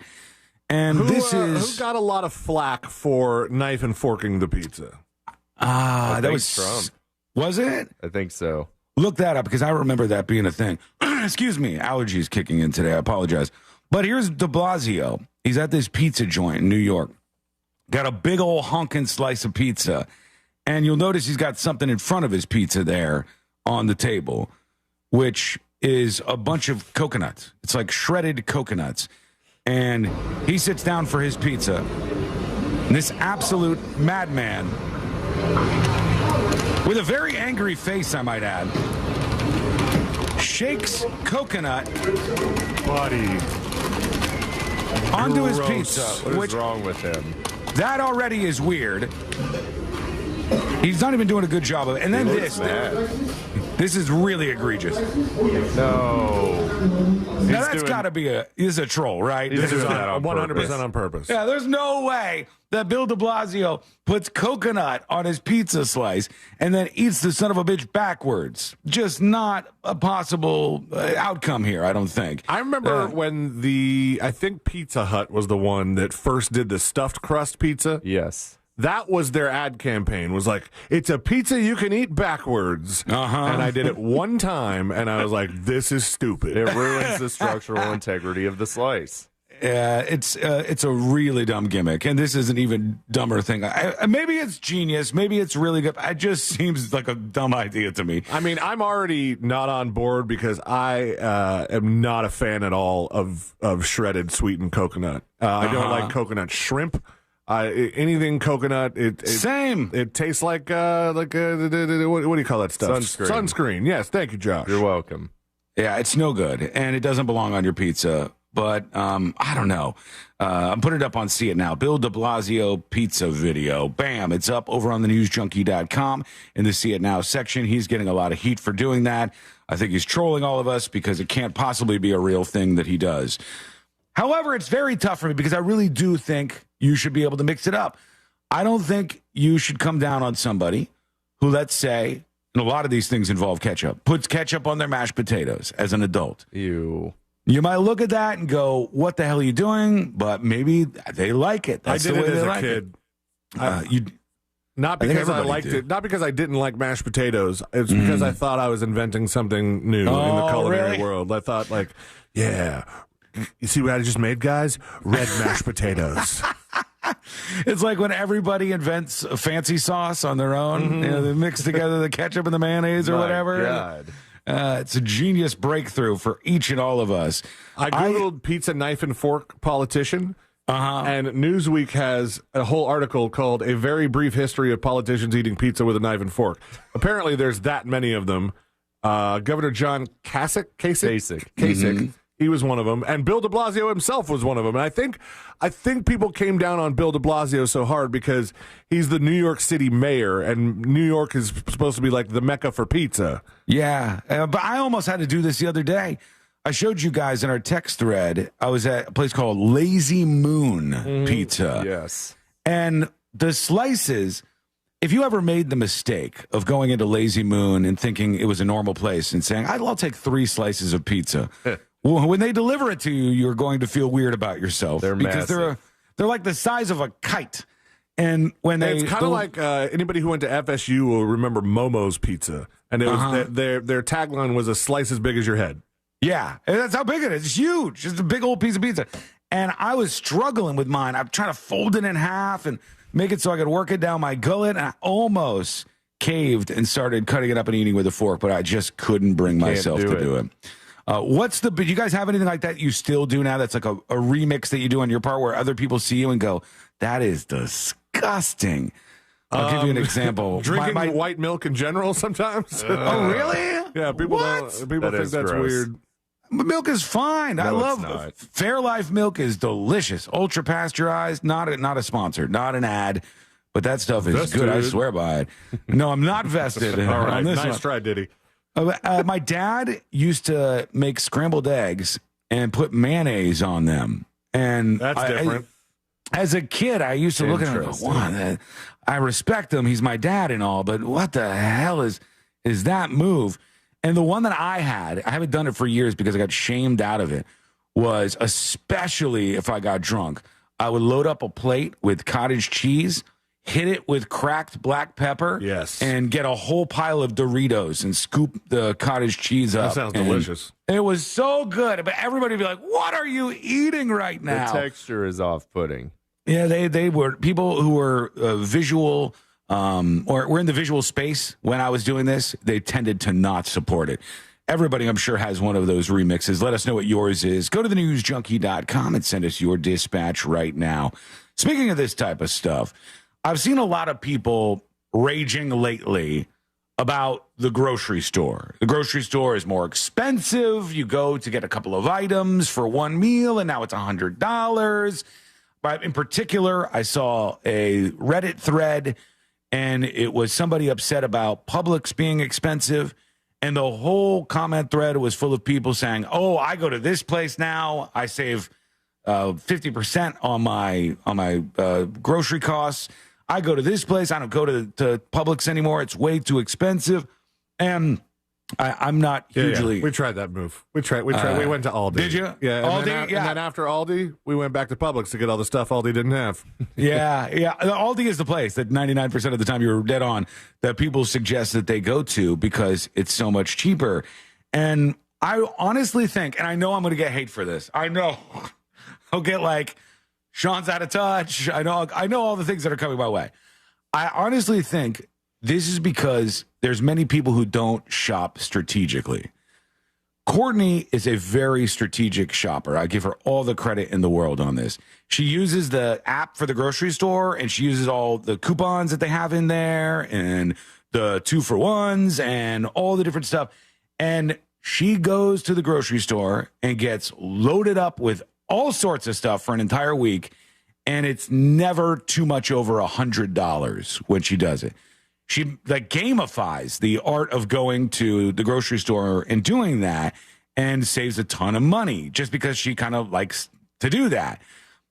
And who got a lot of flack for knife and forking the pizza? That was Trump. Was it? I think so. Look that up because I remember that being a thing. Excuse me, allergies kicking in today. I apologize. But here's de Blasio. He's at this pizza joint in New York. Got a big old honking slice of pizza. And you'll notice he's got something in front of his pizza there on the table, which is a bunch of coconuts. It's like shredded coconuts. And he sits down for his pizza. And this absolute madman, with a very angry face, I might add, shakes coconut onto his pizza. What is wrong with him? That already is weird. He's not even doing a good job of it. And then this is really egregious. No. Now that's got to be he's a troll, right? This is 100% on purpose. Yeah, there's no way that Bill de Blasio puts coconut on his pizza slice and then eats the son of a bitch backwards. Just not a possible outcome here, I don't think. I remember when I think Pizza Hut was the one that first did the stuffed crust pizza. Yes. That was their ad campaign, was like, it's a pizza you can eat backwards. And I did it one time, and I was like, this is stupid. It ruins the structural integrity of the slice. Yeah, it's a really dumb gimmick, and this is an even dumber thing. Maybe it's genius, maybe it's really good. It just seems like a dumb idea to me. I mean, I'm already not on board because I am not a fan at all of shredded sweetened coconut. I don't like coconut shrimp. Anything coconut, same. It tastes like what do you call that stuff? Sunscreen. Yes, thank you, Josh. You're welcome. Yeah, it's no good, and it doesn't belong on your pizza. But I don't know. I'm putting it up on See It Now. Bill de Blasio pizza video. Bam! It's up over on the newsjunkie.com in the See It Now section. He's getting a lot of heat for doing that. I think he's trolling all of us because it can't possibly be a real thing that he does. However, it's very tough for me because I really do think you should be able to mix it up. I don't think you should come down on somebody who, let's say, and a lot of these things involve ketchup, puts ketchup on their mashed potatoes as an adult. Ew. You might look at that and go, what the hell are you doing? But maybe they like it. That's I did the way it as they a like kid. Not because I liked it. Not because I didn't like mashed potatoes. It's because I thought I was inventing something new in the culinary world. I thought, like, yeah, you see what I just made, guys? Red mashed potatoes. It's like when everybody invents a fancy sauce on their own. You know, they mix together the ketchup and the mayonnaise or whatever. God. It's a genius breakthrough for each and all of us. I Googled pizza knife and fork politician, and Newsweek has a whole article called A Very Brief History of Politicians Eating Pizza with a Knife and Fork. Apparently there's that many of them. Governor John Kasich. He was one of them, and Bill de Blasio himself was one of them. And I think people came down on Bill de Blasio so hard because he's the New York City mayor, and New York is supposed to be like the Mecca for pizza. Yeah, but I almost had to do this the other day. I showed you guys in our text thread. I was at a place called Lazy Moon Pizza. Yes. And the slices, if you ever made the mistake of going into Lazy Moon and thinking it was a normal place and saying, I'll take 3 slices of pizza. Well, when they deliver it to you, you're going to feel weird about yourself. They're because massive. they're like the size of a kite. And when it's kind of like anybody who went to FSU will remember Momo's Pizza, and it was their tagline was a slice as big as your head. Yeah, and that's how big it is. It's huge. It's a big old piece of pizza. And I was struggling with mine. I'm trying to fold it in half and make it so I could work it down my gullet. And I almost caved and started cutting it up and eating with a fork, but I just couldn't bring myself to do it. Do you guys have anything like that you still do now that's like a remix that you do on your part where other people see you and go, that is disgusting? I'll give you an example. Drinking white milk in general sometimes. Oh, really? Yeah, people think that's gross. weird. But milk is fine. No, I love it's not. Fairlife milk is delicious. Ultra pasteurized, not a sponsor, not an ad, but that stuff is Vested. good. I swear by it. No, I'm not vested. All right, on this nice one. try, Diddy. My dad used to make scrambled eggs and put mayonnaise on them. And that's different. As a kid, I used to look at him and go, wow, I respect him. He's my dad and all, but what the hell is that move? And the one that I haven't done it for years because I got shamed out of it, was especially if I got drunk, I would load up a plate with cottage cheese, hit it with cracked black pepper, and get a whole pile of Doritos and scoop the cottage cheese up. That sounds delicious. It was so good, but everybody would be like, "What are you eating right now?" The texture is off-putting. Yeah, they were people who were visual or were in the visual space when I was doing this. They tended to not support it. Everybody, I'm sure, has one of those remixes. Let us know what yours is. Go to thenewsjunkie.com and send us your dispatch right now. Speaking of this type of stuff, I've seen a lot of people raging lately about the grocery store. The grocery store is more expensive. You go to get a couple of items for one meal, and now it's $100. But in particular, I saw a Reddit thread, and it was somebody upset about Publix being expensive. And the whole comment thread was full of people saying, "Oh, I go to this place now. I save 50% on my grocery costs. I go to this place. I don't go to Publix anymore. It's way too expensive." And I'm not hugely. Yeah. We tried that move. We went to Aldi. Did you? Yeah. Aldi. And then after Aldi, we went back to Publix to get all the stuff Aldi didn't have. Yeah. Aldi is the place that 99% of the time, you're dead on, that people suggest that they go to because it's so much cheaper. And I honestly think, and I know I'm going to get hate for this. I know I'll get like, Sean's out of touch. I know all the things that are coming my way. I honestly think this is because there's many people who don't shop strategically. Courtney is a very strategic shopper. I give her all the credit in the world on this. She uses the app for the grocery store, and she uses all the coupons that they have in there and the 2-for-1s and all the different stuff. And she goes to the grocery store and gets loaded up with all sorts of stuff for an entire week, and it's never too much over $100 when she does it. She like gamifies the art of going to the grocery store and doing that, and saves a ton of money just because she kind of likes to do that.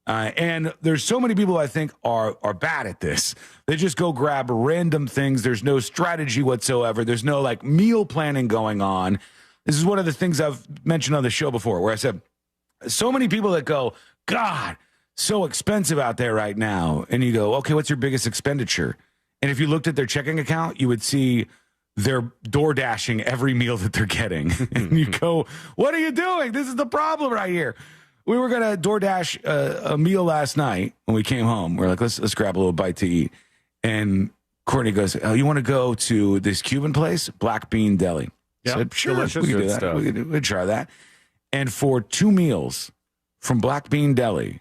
And there's so many people I think are bad at this. They just go grab random things. There's no strategy whatsoever. There's no like meal planning going on. This is one of the things I've mentioned on the show before, where I said, so many people that go, "God, so expensive out there right now." And you go, "Okay, what's your biggest expenditure?" And if you looked at their checking account, you would see they're door dashing every meal that they're getting. And you go, "What are you doing? This is the problem right here." We were going to DoorDash a meal last night when we came home. We're like, let's grab a little bite to eat. And Courtney goes, "Oh, you want to go to this Cuban place, Black Bean Deli?" Yeah, I said, "Sure, delicious. we can do that. Stuff. We'd try that." And for 2 meals from Black Bean Deli,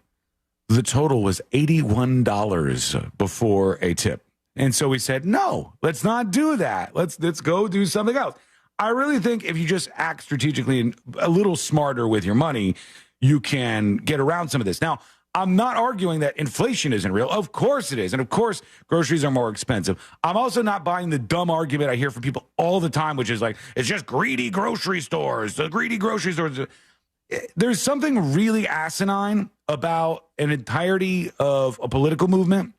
the total was $81 before a tip. And so we said, no, let's not do that. Let's go do something else. I really think if you just act strategically and a little smarter with your money, you can get around some of this. Now, I'm not arguing that inflation isn't real. Of course it is. And of course, groceries are more expensive. I'm also not buying the dumb argument I hear from people all the time, which is like, it's just greedy grocery stores, the greedy grocery stores. There's something really asinine about an entirety of a political movement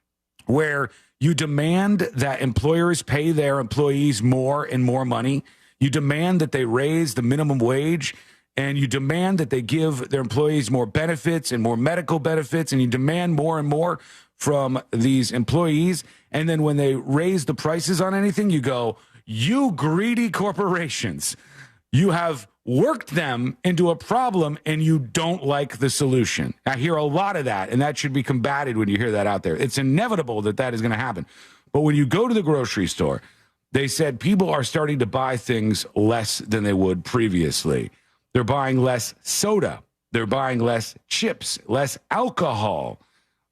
where you demand that employers pay their employees more and more money. You demand that they raise the minimum wage, and you demand that they give their employees more benefits and more medical benefits, and you demand more and more from these employees. And then when they raise the prices on anything, you go, "You greedy corporations, you have worked them into a problem and you don't like the solution." I hear a lot of that, and that should be combated when you hear that out there. It's inevitable that is going to happen. But when you go to the grocery store, they said people are starting to buy things less than they would previously. They're buying less soda. They're buying less chips, less alcohol,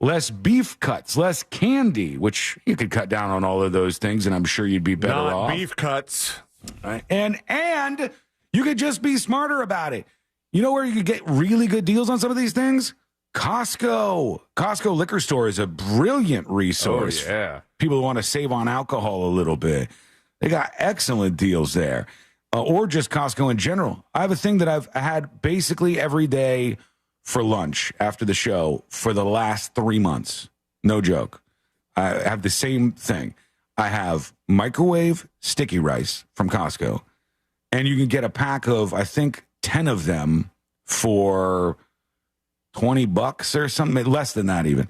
less beef cuts, less candy, which you could cut down on all of those things, and I'm sure you'd be better off. Not beef cuts. Right? And you could just be smarter about it. You know where you could get really good deals on some of these things? Costco. Costco liquor store is a brilliant resource. Oh, yeah. People who want to save on alcohol a little bit. They got excellent deals there. Or just Costco in general. I have a thing that I've had basically every day for lunch after the show for the last 3 months. No joke. I have the same thing. I have microwave sticky rice from Costco. And you can get a pack of, I think, 10 of them for $20 or something, less than that even.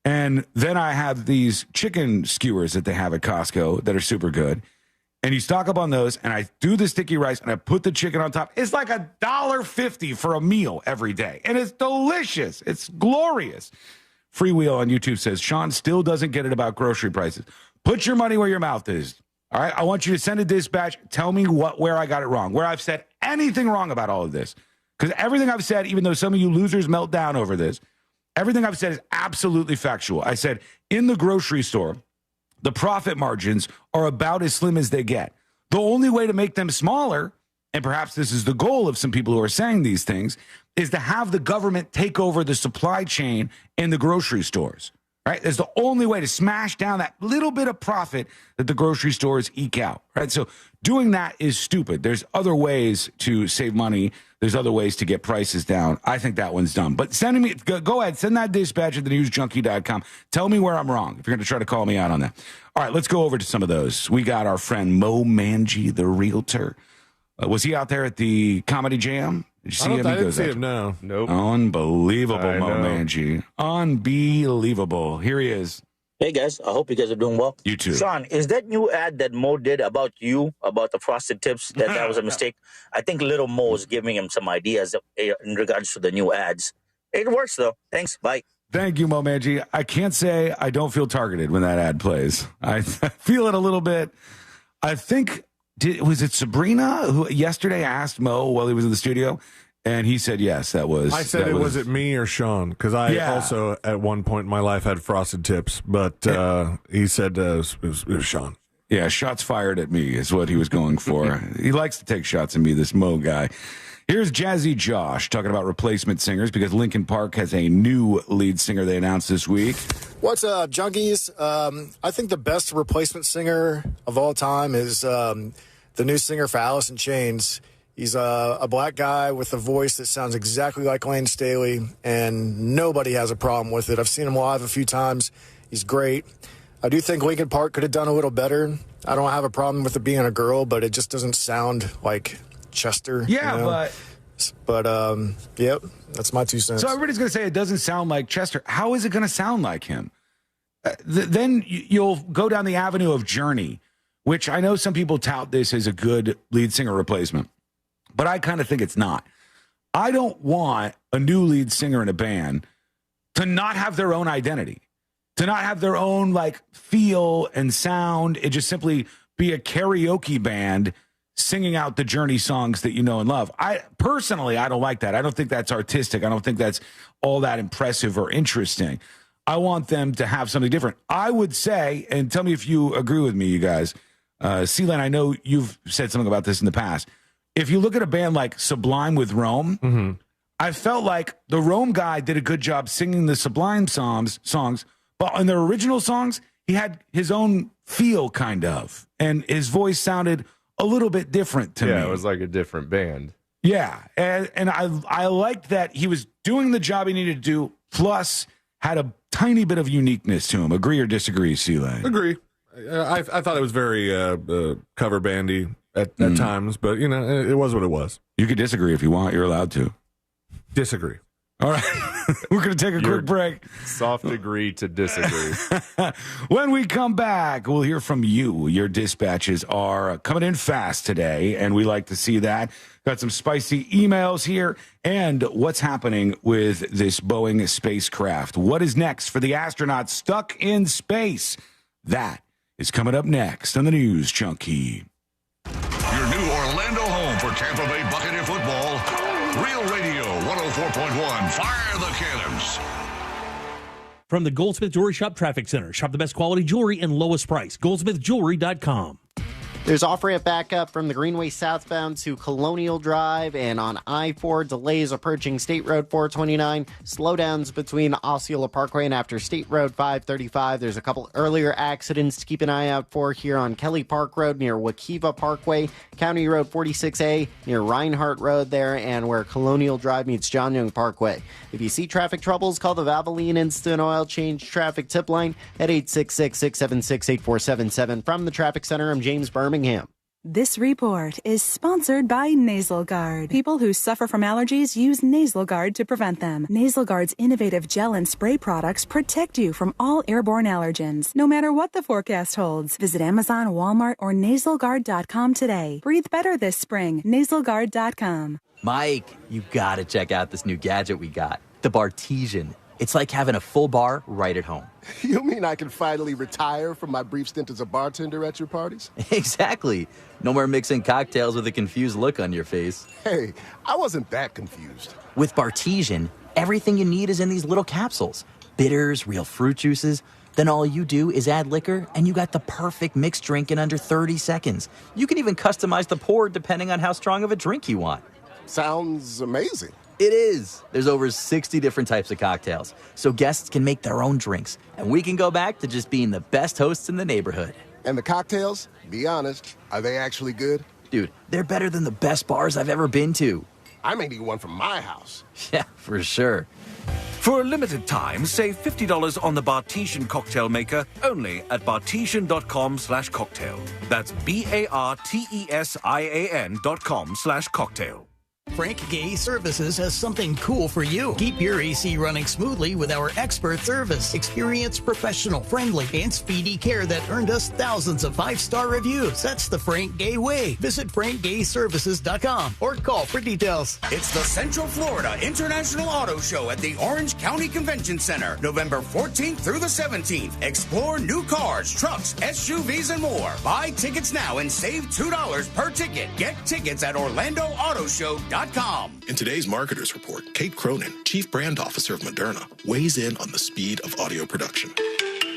And then I have these chicken skewers that they have at Costco that are super good. And you stock up on those, and I do the sticky rice, and I put the chicken on top. It's like $1.50 for a meal every day. And it's delicious. It's glorious. Freewheel on YouTube says, Sean still doesn't get it about grocery prices. Put your money where your mouth is. All right? I want you to send a dispatch. Tell me where I got it wrong, where I've said anything wrong about all of this. Because everything I've said, even though some of you losers melt down over this, everything I've said is absolutely factual. I said, in the grocery store, the profit margins are about as slim as they get. The only way to make them smaller, and perhaps this is the goal of some people who are saying these things, is to have the government take over the supply chain in the grocery stores. Right? That's the only way to smash down that little bit of profit that the grocery stores eke out. Right? So doing that is stupid. There's other ways to save money. There's other ways to get prices down. I think that one's dumb. But go ahead, send that dispatch at thenewsjunkie.com. Tell me where I'm wrong if you're going to try to call me out on that. All right, let's go over to some of those. We got our friend Mo Manji, the realtor. Was he out there at the Comedy Jam? Did you see him? I didn't see him, no. Nope. Unbelievable, Mo Manji. Unbelievable. Here he is. Hey, guys. I hope you guys are doing well. You too. Sean, is that new ad that Mo did about you, about the frosted tips, that was a mistake? I think little Mo is giving him some ideas in regards to the new ads. It works, though. Thanks. Bye. Thank you, Mo Manji. I can't say I don't feel targeted when that ad plays. I feel it a little bit. I think, was it Sabrina who yesterday asked Mo while he was in the studio? And he said, yes, that was. I said, was it me or Sean? Because I also, at one point in my life, had frosted tips. But he said it was Sean. Yeah, shots fired at me is what he was going for. He likes to take shots at me, this Mo guy. Here's Jazzy Josh talking about replacement singers because Linkin Park has a new lead singer they announced this week. What's up, junkies? I think the best replacement singer of all time is the new singer for Alice in Chains. He's a black guy with a voice that sounds exactly like Lane Staley, and nobody has a problem with it. I've seen him live a few times. He's great. I do think Linkin Park could have done a little better. I don't have a problem with it being a girl, but it just doesn't sound like Chester. Yeah, you know? But yep, that's my 2 cents. So everybody's going to say it doesn't sound like Chester. How is it going to sound like him? Then you'll go down the avenue of Journey, which I know some people tout this as a good lead singer replacement, but I kind of think it's not. I don't want a new lead singer in a band to not have their own identity, to not have their own like feel and sound. It just simply be a karaoke band singing out the Journey songs that you know and love. I don't like that. I don't think that's artistic. I don't think that's all that impressive or interesting. I want them to have something different. I would say, and tell me if you agree with me, you guys. Sealand, I know you've said something about this in the past. If you look at a band like Sublime with Rome, I felt like the Rome guy did a good job singing the Sublime songs, but in their original songs, he had his own feel, kind of, and his voice sounded a little bit different to me. Yeah, it was like a different band. Yeah, and I liked that he was doing the job he needed to do, plus had a tiny bit of uniqueness to him. Agree or disagree, Sealand? Agree. I thought it was very cover bandy at times, but, you know, it was what it was. You could disagree if you want. You're allowed to. Disagree. All right. We're going to take a quick break. Soft agree to disagree. When we come back, we'll hear from you. Your dispatches are coming in fast today, and we like to see that. Got some spicy emails here, and what's happening with this Boeing spacecraft. What is next for the astronauts stuck in space? That is coming up next on the News Junkie. Your new Orlando home for Tampa Bay Buccaneer football. Real Radio 104.1. Fire the cannons. From the Goldsmith Jewelry Shop Traffic Center. Shop the best quality jewelry and lowest price. GoldsmithJewelry.com. There's off-ramp backup from the Greenway southbound to Colonial Drive, and on I-4, delays approaching State Road 429, slowdowns between Osceola Parkway and after State Road 535. There's a couple earlier accidents to keep an eye out for here on Kelly Park Road near Wakiva Parkway, County Road 46A near Reinhardt Road there, and where Colonial Drive meets John Young Parkway. If you see traffic troubles, call the Valvoline Instant Oil Change Traffic Tip Line at 866-676-8477. From the Traffic Center, I'm James Birmingham. This report is sponsored by Nasal Guard. People who suffer from allergies use Nasal Guard to prevent them. Nasal Guard's innovative gel and spray products protect you from all airborne allergens, no matter what the forecast holds. Visit Amazon, Walmart, or nasalguard.com today. Breathe better this spring. Nasalguard.com. Mike, you gotta check out this new gadget we got, the Bartesian. It's like having a full bar right at home. You mean I can finally retire from my brief stint as a bartender at your parties? Exactly. No more mixing cocktails with a confused look on your face. Hey, I wasn't that confused. With Bartesian, everything you need is in these little capsules. Bitters, real fruit juices. Then all you do is add liquor, and you got the perfect mixed drink in under 30 seconds. You can even customize the pour depending on how strong of a drink you want. Sounds amazing. It is. There's over 60 different types of cocktails, so guests can make their own drinks, and we can go back to just being the best hosts in the neighborhood. And the cocktails, be honest, are they actually good? Dude, they're better than the best bars I've ever been to. I may need one from my house. Yeah, for sure. For a limited time, save $50 on the Bartesian cocktail maker only at bartesian.com/cocktail. That's BARTESIAN.com/cocktail. Frank Gay Services has something cool for you. Keep your AC running smoothly with our expert service. Experienced, professional, friendly, and speedy care that earned us thousands of 5-star reviews. That's the Frank Gay way. Visit frankgayservices.com or call for details. It's the Central Florida International Auto Show at the Orange County Convention Center, November 14th through the 17th. Explore new cars, trucks, SUVs, and more. Buy tickets now and save $2 per ticket. Get tickets at OrlandoAutoShow.com. In today's Marketers Report, Kate Cronin, Chief Brand Officer of Moderna, weighs in on the speed of audio production.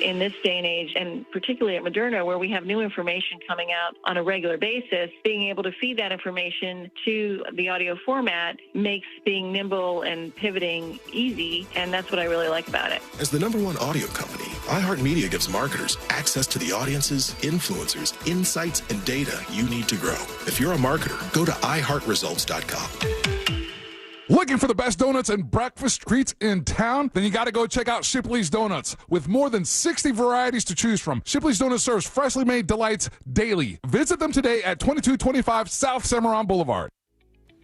In this day and age, and particularly at Moderna, where we have new information coming out on a regular basis, being able to feed that information to the audio format makes being nimble and pivoting easy, and that's what I really like about it. As the #1 audio company, iHeartMedia gives marketers access to the audiences, influencers, insights, and data you need to grow. If you're a marketer, go to iHeartResults.com. Looking for the best donuts and breakfast treats in town? Then you got to go check out Shipley's Donuts. With more than 60 varieties to choose from, Shipley's Donuts serves freshly made delights daily. Visit them today at 2225 South Cimarron Boulevard.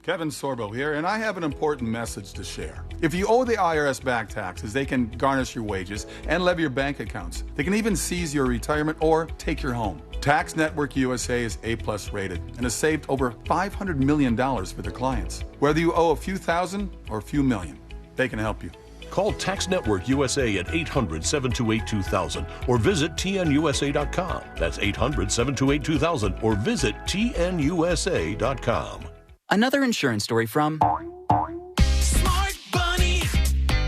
Kevin Sorbo here, and I have an important message to share. If you owe the IRS back taxes, they can garnish your wages and levy your bank accounts. They can even seize your retirement or take your home. Tax Network USA is A+ rated and has saved over $500 million for their clients. Whether you owe a few thousand or a few million, they can help you. Call Tax Network USA at 800-728-2000 or visit tnusa.com. That's 800-728-2000 or visit tnusa.com. Another insurance story from Smart Bunny.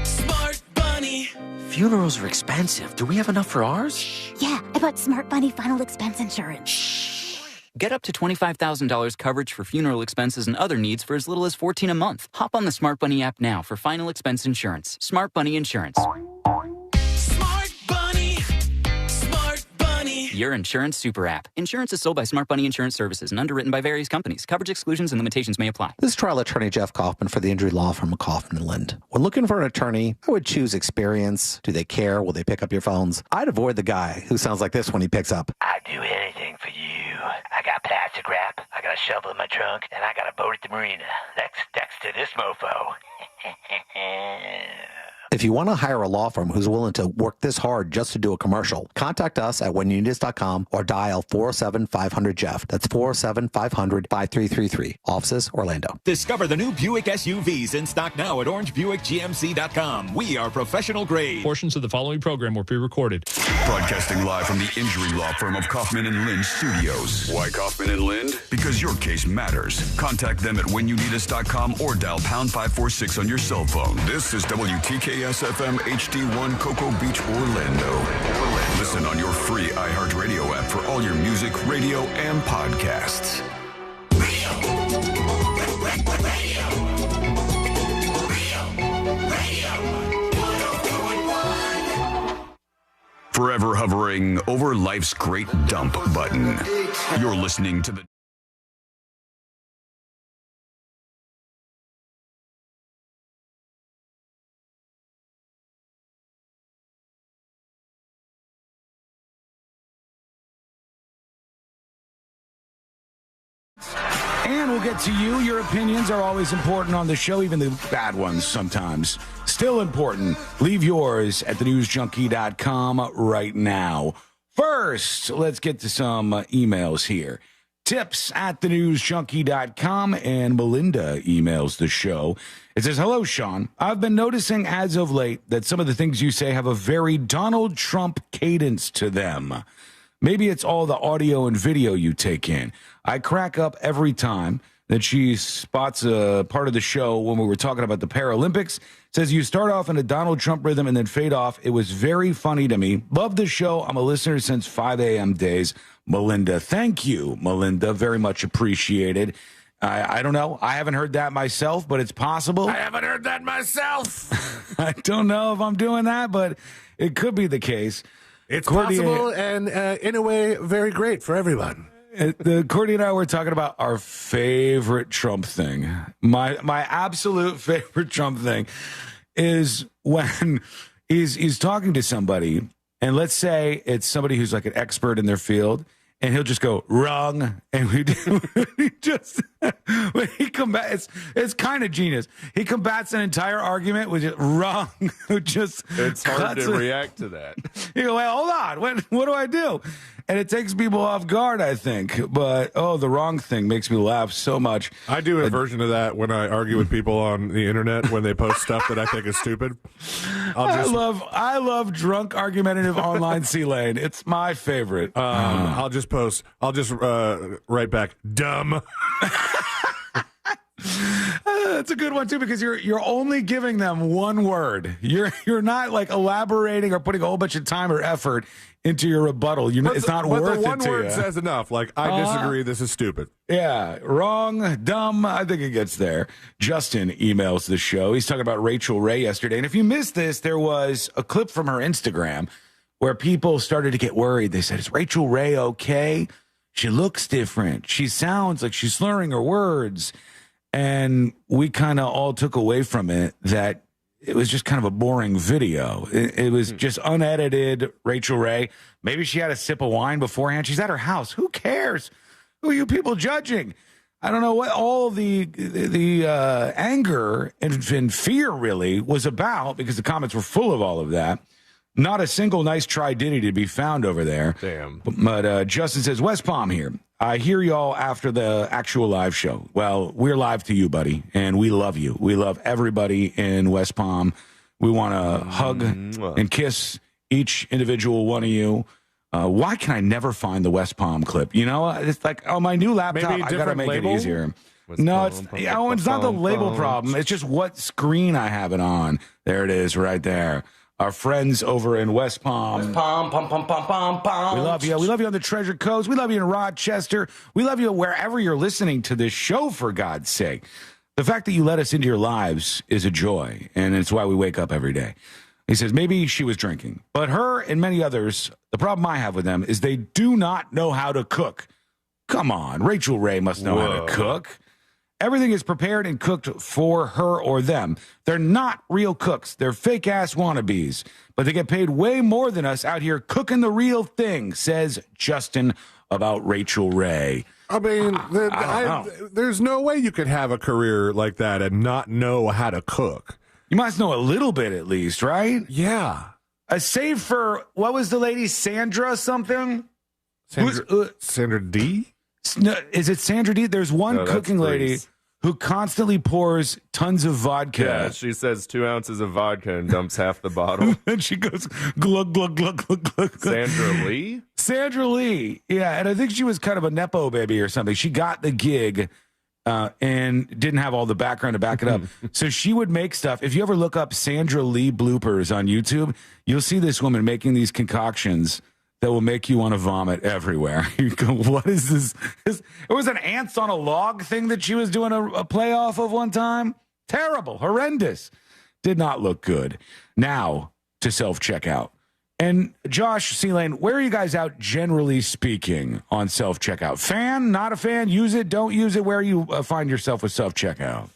Smart Bunny. Funerals are expensive. Do we have enough for ours? Yeah, I bought Smart Bunny final expense insurance. Get up to $25,000 coverage for funeral expenses and other needs for as little as $14 a month. Hop on the Smart Bunny app now for final expense insurance. Smart Bunny Insurance. Smart Bunny. Smart Bunny. Your insurance super app. Insurance is sold by Smart Bunny Insurance Services and underwritten by various companies. Coverage exclusions and limitations may apply. This is trial attorney Jeff Kaufman for the injury law firm of Kaufman & Lind. When looking for an attorney, I would choose experience. Do they care? Will they pick up your phones? I'd avoid the guy who sounds like this when he picks up. I'd do anything for you. I got plastic wrap, I got a shovel in my trunk, and I got a boat at the marina. That's to this mofo. If you want to hire a law firm who's willing to work this hard just to do a commercial, contact us at whenyouneedus.com or dial 407-500-JEFF. That's 407-500-5333. Offices, Orlando. Discover the new Buick SUVs in stock now at orangebuickgmc.com. We are professional grade. Portions of the following program were pre-recorded. Broadcasting live from the injury law firm of Kaufman & Lind Studios. Why Kaufman & Lind? Because your case matters. Contact them at whenyouneedus.com or dial pound 546 on your cell phone. This is WTKS-FM HD1 Cocoa Beach, Orlando. Listen on your free iHeartRadio app for all your music, radio, and podcasts. Forever hovering over life's great dump button. You're listening to the And we'll get to you. Your opinions are always important on the show, even the bad ones sometimes. Still important. Leave yours at thenewsjunkie.com right now. First, let's get to some emails here. Tips at thenewsjunkie.com, and Melinda emails the show. It says, hello, Sean. I've been noticing as of late that some of the things you say have a very Donald Trump cadence to them. Maybe it's all the audio and video you take in. I crack up every time that she spots a part of the show when we were talking about the Paralympics. Says you start off in a Donald Trump rhythm and then fade off. It was very funny to me. Love the show. I'm a listener since 5 a.m. days. Melinda. Thank you, Melinda. Very much appreciated. I don't know. I haven't heard that myself, but it's possible. I haven't heard that myself. I don't know if I'm doing that, but it could be the case. It's possible, and in a way, very great for everyone. Courtney and I were talking about our favorite Trump thing. My absolute favorite Trump thing is when he's talking to somebody, and let's say it's somebody who's like an expert in their field, and he'll just go, wrong. And he just, when he combats, it's kind of genius. He combats an entire argument with just wrong. It's hard to react to that. You go, well, hold on. What do I do? And it takes people off guard, I think. But, the wrong thing makes me laugh so much. I do a version of that when I argue with people on the internet when they post stuff that I think is stupid. I love drunk, argumentative online C-Lane. It's my favorite. I'll just write back, dumb. That's a good one too, because you're only giving them one word. You're not like elaborating or putting a whole bunch of time or effort into your rebuttal. It's not worth it to you. But the one word says enough. Like, I disagree. This is stupid. Yeah, wrong, dumb. I think it gets there. Justin emails the show. He's talking about Rachel Ray yesterday. And if you missed this, there was a clip from her Instagram where people started to get worried. They said, is Rachel Ray okay? She looks different. She sounds like she's slurring her words. And we kind of all took away from it that it was just kind of a boring video. It was just unedited Rachel Ray. Maybe she had a sip of wine beforehand. She's at her house. Who cares? Who are you people judging? I don't know what all the anger and fear really was about, because the comments were full of all of that. Not a single nice try Diddy to be found over there. Damn. But Justin says, West Palm here. I hear y'all after the actual live show. Well, we're live to you, buddy, and we love you. We love everybody in West Palm. We want to hug and kiss each individual one of you. Why can I never find the West Palm clip? You know, it's like, my new laptop, I got to make it easier. It's not the label problem. It's just what screen I have it on. There it is right there. Our friends over in West Palm. West Palm, pom, pom, pom, pom, pom. We love you. We love you on the Treasure Coast. We love you in Rochester. We love you wherever you're listening to this show, for God's sake. The fact that you let us into your lives is a joy, and it's why we wake up every day. He says, maybe she was drinking. But her and many others, the problem I have with them is they do not know how to cook. Come on, Rachel Ray must know how to cook. Everything is prepared and cooked for her or them. They're not real cooks. They're fake-ass wannabes. But they get paid way more than us out here cooking the real thing, says Justin about Rachel Ray. I mean, there's no way you could have a career like that and not know how to cook. You must know a little bit at least, right? Yeah. Save for, what was the lady, Sandra something? Sandra D? No, is it Sandra D? There's one cooking lady who constantly pours tons of vodka. Yeah, she says 2 ounces of vodka and dumps half the bottle. And she goes glug, glug, glug, glug, glug. Sandra Lee? Sandra Lee. Yeah, and I think she was kind of a Nepo baby or something. She got the gig and didn't have all the background to back it up. So she would make stuff. If you ever look up Sandra Lee bloopers on YouTube, you'll see this woman making these concoctions that will make you want to vomit everywhere. You go, what is this? It was an ants on a log thing that she was doing a play off of one time. Terrible, horrendous. Did not look good. Now to self-checkout. And Josh, C-Lane, where are you guys out generally speaking on self-checkout? Fan, not a fan, use it, don't use it? Where you find yourself with self-checkout?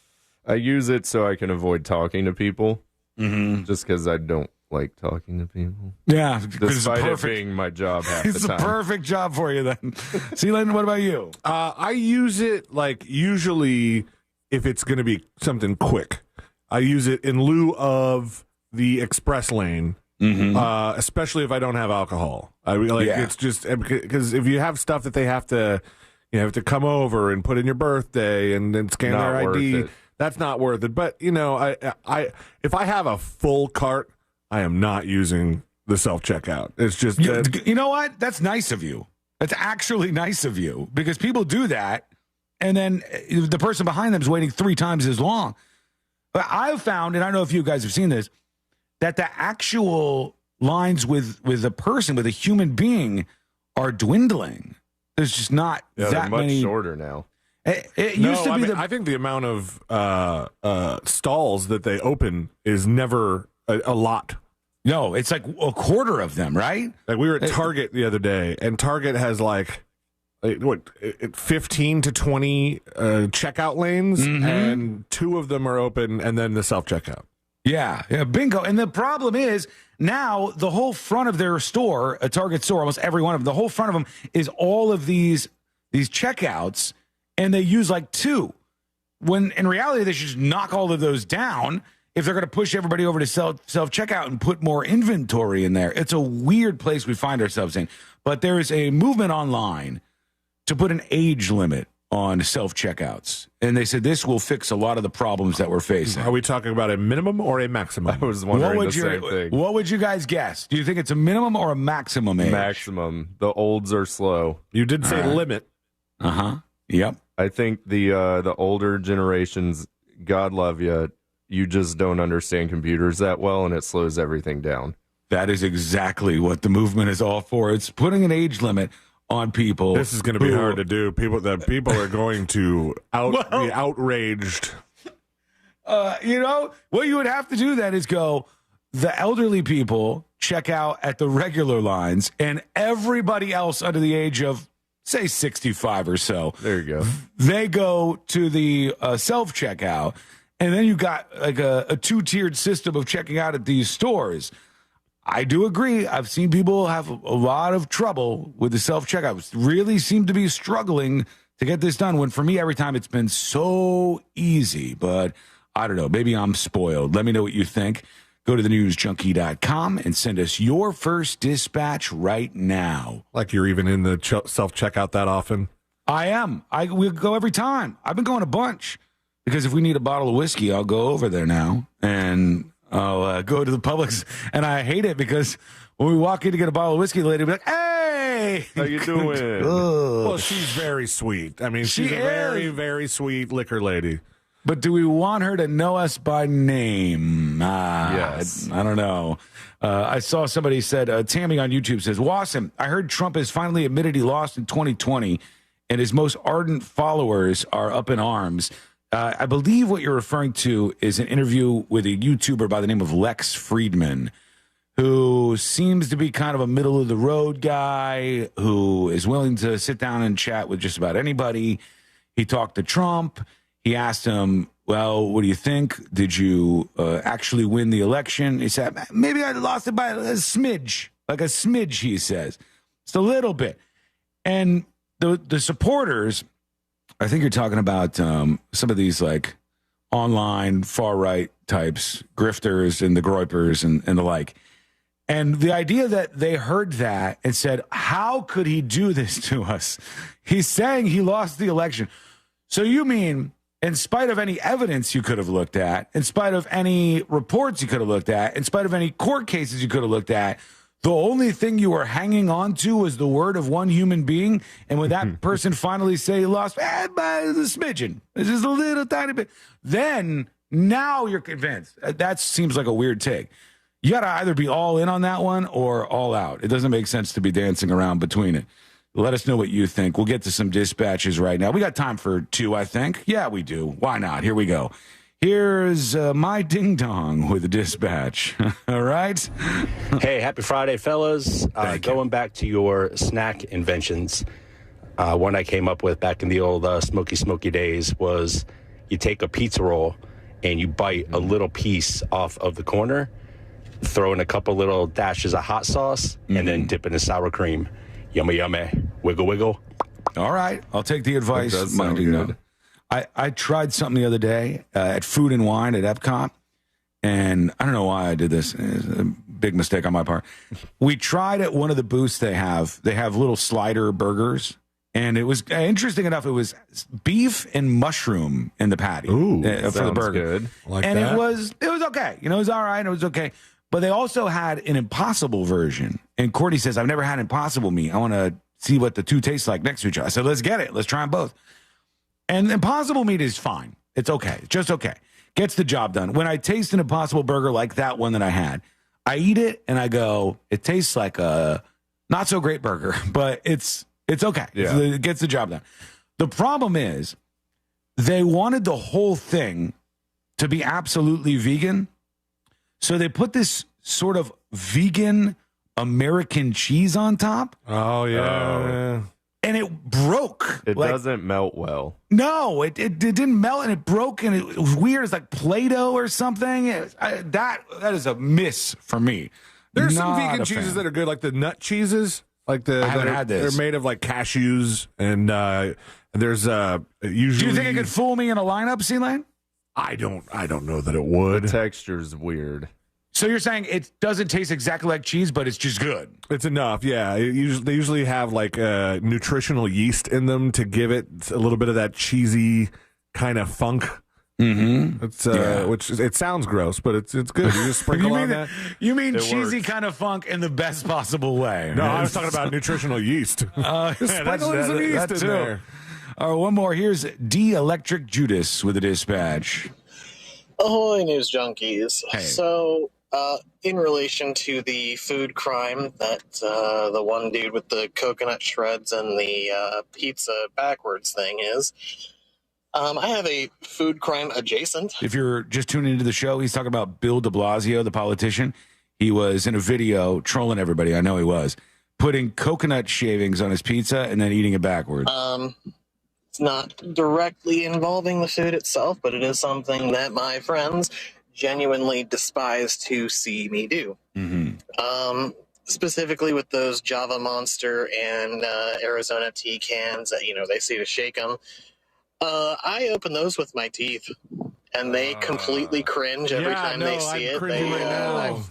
I use it so I can avoid talking to people, just because I don't like talking to people. Yeah, despite it being my job half the It's time. the perfect job for you then. See, Len, what about you? I use it like usually if it's going to be something quick. I use it in lieu of the express lane, especially if I don't have alcohol. It's just because if you have stuff that they have to, you have to come over and put in your birthday and then scan Not their worth ID. it. That's not worth it. But I if I have a full cart, I am not using the self checkout. It's just you know what? That's nice of you. That's actually nice of you because people do that, and then the person behind them is waiting 3 times as long. But I've found, and I don't know if you guys have seen this, that the actual lines with a person, with a human being, are dwindling. There's just not they're that much many. shorter now. It used to be I think the amount of stalls that they open is never a lot. No, it's like a quarter of them, right? Like we were at Target the other day, and Target has like 15 to 20 checkout lanes, and 2 of them are open, and then the self checkout. Yeah, bingo. And the problem is now the whole front of their store, a Target store, almost every one of them, the whole front of them is all of these checkouts, and they use like 2. When in reality they should just knock all of those down if they're going to push everybody over to self checkout and put more inventory in there. It's a weird place we find ourselves in. But there is a movement online to put an age limit on self-checkouts. And they said this will fix a lot of the problems that we're facing. Are we talking about a minimum or a maximum? I was wondering the same thing. What would you guys guess? Do you think it's a minimum or a maximum age? Maximum. The olds are slow. You did say limit. Yep. I think the older generations, God love you, you just don't understand computers that well, and it slows everything down. That is exactly what the movement is all for. It's putting an age limit on people. This is going to be hard to do. People are going to be outraged. What you would have to do then is go, the elderly people check out at the regular lines, and everybody else under the age of, say, 65 or so. There you go. They go to the self-checkout, and then you got like a 2-tiered system of checking out at these stores. I do agree. I've seen people have a lot of trouble with the self-checkout. Really seem to be struggling to get this done, when for me, every time it's been so easy. But I don't know. Maybe I'm spoiled. Let me know what you think. Go to thenewsjunkie.com and send us your first dispatch right now. Like you're even in the self-checkout that often? I am. We go every time. I've been going a bunch. Because if we need a bottle of whiskey, I'll go over there now. And I'll go to the Publix, and I hate it because when we walk in to get a bottle of whiskey, the lady will be like, "Hey, how you doing?" Well, she's very sweet. I mean, she's a very, very sweet liquor lady. But do we want her to know us by name? Yes. I don't know. I saw somebody said, Tammy on YouTube says, Wasson, I heard Trump has finally admitted he lost in 2020, and his most ardent followers are up in arms. I believe what you're referring to is an interview with a YouTuber by the name of Lex Friedman, who seems to be kind of a middle-of-the-road guy who is willing to sit down and chat with just about anybody. He talked to Trump. He asked him, well, what do you think? Did you actually win the election? He said, maybe I lost it by a smidge, like a smidge, he says. Just a little bit. And the supporters... I think you're talking about some of these like online far right types, grifters and the groypers and the like. And the idea that they heard that and said, how could he do this to us? He's saying he lost the election. So you mean in spite of any evidence you could have looked at, in spite of any reports you could have looked at, in spite of any court cases you could have looked at, the only thing you were hanging on to was the word of one human being. And when that person finally say he lost by the smidgen, it's just a little tiny bit, then now you're convinced. That seems like a weird take. You got to either be all in on that one or all out. It doesn't make sense to be dancing around between it. Let us know what you think. We'll get to some dispatches right now. We got time for 2, I think. Yeah, we do. Why not? Here we go. Here's my ding-dong with a dispatch. All right? Hey, happy Friday, fellas. Going back to your snack inventions, one I came up with back in the old smoky days was you take a pizza roll and you bite a little piece off of the corner, throw in a couple little dashes of hot sauce, and then dip in the sour cream. Yummy, yummy. Wiggle, wiggle. All right. I'll take the advice. That does sound good. I tried something the other day at Food and Wine at Epcot, and I don't know why I did this. It's a big mistake on my part. We tried at one of the booths they have little slider burgers, and it was interesting enough. It was beef and mushroom in the patty for the burger. Good. And it was okay. It was all right. It was okay. But they also had an Impossible version. And Courtney says, I've never had Impossible meat. I want to see what the two taste like next to each other. I said, let's get it. Let's try them both. And Impossible meat is fine. It's okay. It's just okay. Gets the job done. When I taste an Impossible burger like that one that I had, I eat it and I go, it tastes like a not so great burger, but it's okay. Yeah. It gets the job done. The problem is they wanted the whole thing to be absolutely vegan. So they put this sort of vegan American cheese on top. Oh, yeah. And it broke. It doesn't melt well. No, it didn't melt, and it broke, and it was weird. It's like Play-Doh or something. That is a miss for me. There's some vegan cheeses that are good, like the nut cheeses. Like I haven't had this. They're made of like cashews, and there's usually. Do you think it could fool me in a lineup, C-Lane? I don't know that it would. The texture's weird. So you're saying it doesn't taste exactly like cheese, but it's just good. It's enough, yeah. They usually have like nutritional yeast in them to give it a little bit of that cheesy kind of funk. Mm-hmm. It's which it sounds gross, but it's good. You just sprinkle on that. You mean It cheesy works. kind of funk in the best possible way? No, I was talking about nutritional yeast. Just sprinkle in some yeast in there. All right, one more. Here's D. Electric Judas with a dispatch. Ahoy, news junkies. Hey. So, in relation to the food crime that the one dude with the coconut shreds and the pizza backwards thing is, I have a food crime adjacent. If you're just tuning into the show, he's talking about Bill de Blasio, the politician. He was in a video trolling everybody. I know he was. Putting coconut shavings on his pizza and then eating it backwards. It's not directly involving the food itself, but it is something that my friends genuinely despise to see me do. Mm-hmm. Specifically with those Java Monster and Arizona tea cans that, they see to shake them. I open those with my teeth, and they completely cringe every time they see it.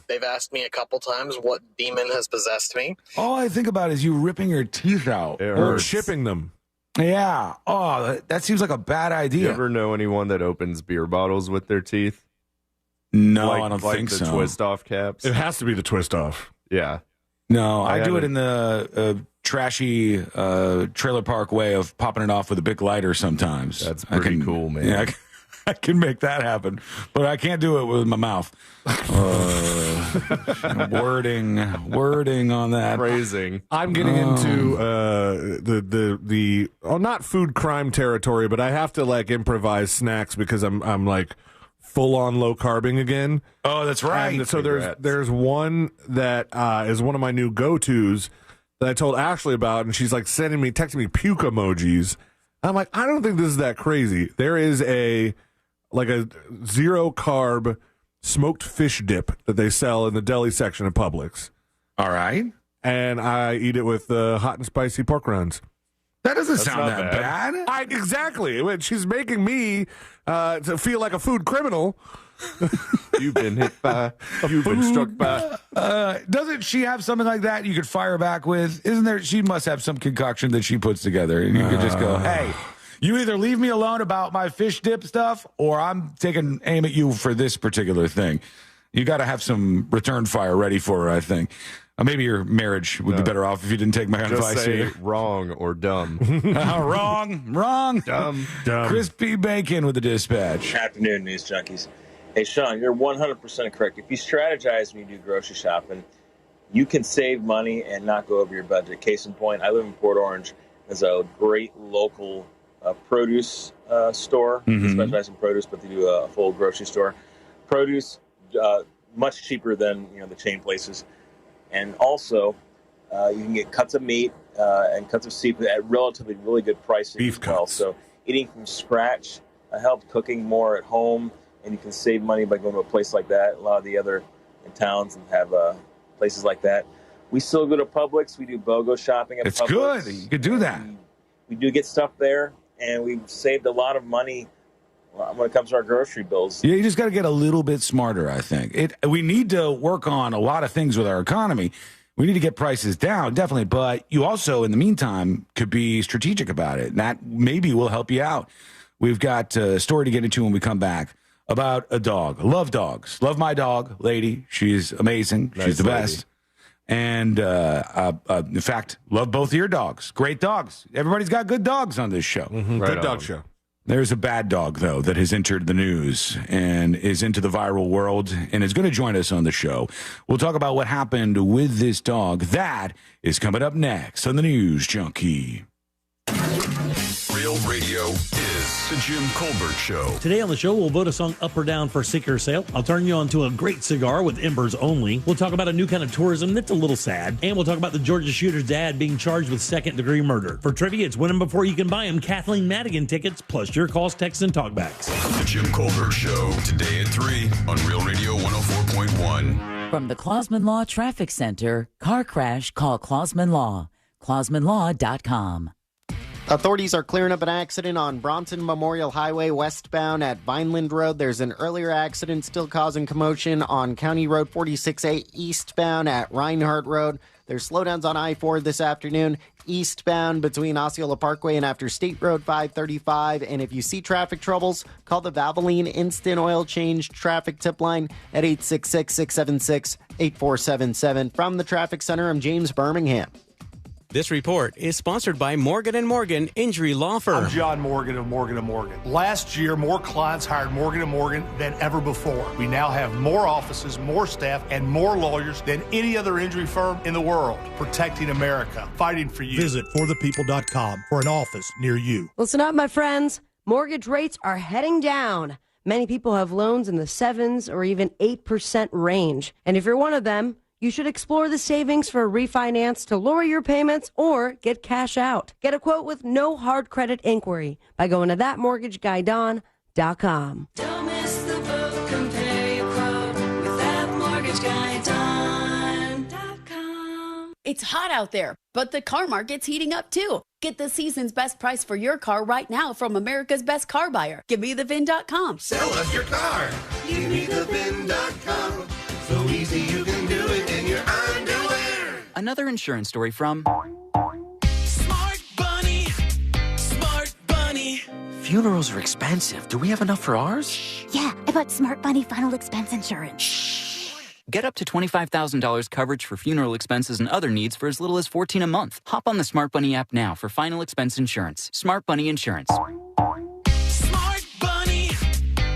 They've asked me a couple times what demon has possessed me. All I think about is you ripping your teeth out. Or shipping them. Yeah. Oh, that seems like a bad idea. You ever know anyone that opens beer bottles with their teeth? No, I don't think the so. Twist off caps. It has to be the twist off. Yeah. No, I do it in the trashy trailer park way of popping it off with a big lighter sometimes. That's pretty cool, man. Yeah, I can make that happen, but I can't do it with my mouth. Wording on that. Phrasing. I'm getting into the not food crime territory, but I have to like improvise snacks because I'm like full on low carbing again. Oh, that's right. And so there's one that is one of my new go-tos that I told Ashley about, and she's like texting me puke emojis. I'm like, I don't think this is that crazy. There is a zero carb smoked fish dip that they sell in the deli section of Publix. All right. And I eat it with hot and spicy pork rinds. That doesn't sound that bad. Exactly. She's making me to feel like a food criminal. You've been hit by. You've been struck by. Doesn't she have something like that you could fire back with? Isn't there? She must have some concoction that she puts together, and you could just go, "Hey, you either leave me alone about my fish dip stuff, or I'm taking aim at you for this particular thing." You got to have some return fire ready for her, I think. Maybe your marriage would be better off if you didn't take my advice Just say here. wrong or dumb. Wrong. Dumb. Crispy Bacon with the dispatch. Afternoon, news junkies. Hey, Sean, you're 100% correct. If you strategize when you do grocery shopping, you can save money and not go over your budget. Case in point, I live in Port Orange. There's a great local produce store. They specialize in produce, but they do a full grocery store. Produce, much cheaper than the chain places. And also, you can get cuts of meat and cuts of seafood at relatively really good pricing Beef as well. cuts. So eating from scratch helps cooking more at home, and you can save money by going to a place like that. A lot of the other in towns and have places like that. We still go to Publix. We do BOGO shopping at It's Publix. good. You could do that. We do get stuff there, and we've saved a lot of money when it comes to our grocery bills. Yeah, you just got to get a little bit smarter, I think. We need to work on a lot of things with our economy. We need to get prices down, definitely. But you also, in the meantime, could be strategic about it. And that maybe will help you out. We've got a story to get into when we come back about a dog. Love dogs. Love my dog, Lady. She's amazing. Nice She's the lady. best. And, in fact, love both of your dogs. Great dogs. Everybody's got good dogs on this show. Right Good dog on. show. There's a bad dog, though, that has entered the news and is into the viral world and is going to join us on the show. We'll talk about what happened with this dog. That is coming up next on the News Junkie. Real radio is the Jim Colbert Show. Today on the show, we'll vote a song up or down for Sick or Sale. I'll turn you on to a great cigar with embers only. We'll talk about a new kind of tourism that's a little sad. And we'll talk about the Georgia shooter's dad being charged with second-degree murder. For trivia, it's win them before you can buy them. Kathleen Madigan tickets, plus your calls, texts, and talkbacks. The Jim Colbert Show, today at 3 on Real Radio 104.1. From the Clausman Law Traffic Center, car crash, call Clausman Law. ClausmanLaw.com. Authorities are clearing up an accident on Bronson Memorial Highway westbound at Vineland Road. There's an earlier accident still causing commotion on County Road 46A eastbound at Reinhardt Road. There's slowdowns on I-4 this afternoon eastbound between Osceola Parkway and after State Road 535. And if you see traffic troubles, call the Valvoline Instant Oil Change traffic tip line at 866-676-8477. From the Traffic Center, I'm James Birmingham. This report is sponsored by Morgan & Morgan Injury Law Firm. I'm John Morgan of Morgan & Morgan. Last year, more clients hired Morgan & Morgan than ever before. We now have more offices, more staff, and more lawyers than any other injury firm in the world, protecting America, fighting for you. Visit forthepeople.com for an office near you. Listen up, my friends. Mortgage rates are heading down. Many people have loans in the 7s or even 8% range. And if you're one of them, you should explore the savings for a refinance to lower your payments or get cash out. Get a quote with no hard credit inquiry by going to thatmortgageguydon.com. Don't miss the boat. Compare your quote with thatmortgageguydon.com. It's hot out there, but the car market's heating up too. Get the season's best price for your car right now from America's Best Car Buyer. GiveMeTheVin.com. Sell us your car. GiveMeTheVin.com. So easy you can do it in your underwear. Another insurance story from Smart Bunny. Smart Bunny. Funerals are expensive. Do we have enough for ours? Yeah, I bought Smart Bunny Final Expense Insurance. Get up to $25,000 coverage for funeral expenses and other needs for as little as $14 a month. Hop on the Smart Bunny app now for final expense insurance. Smart Bunny Insurance. Smart Bunny.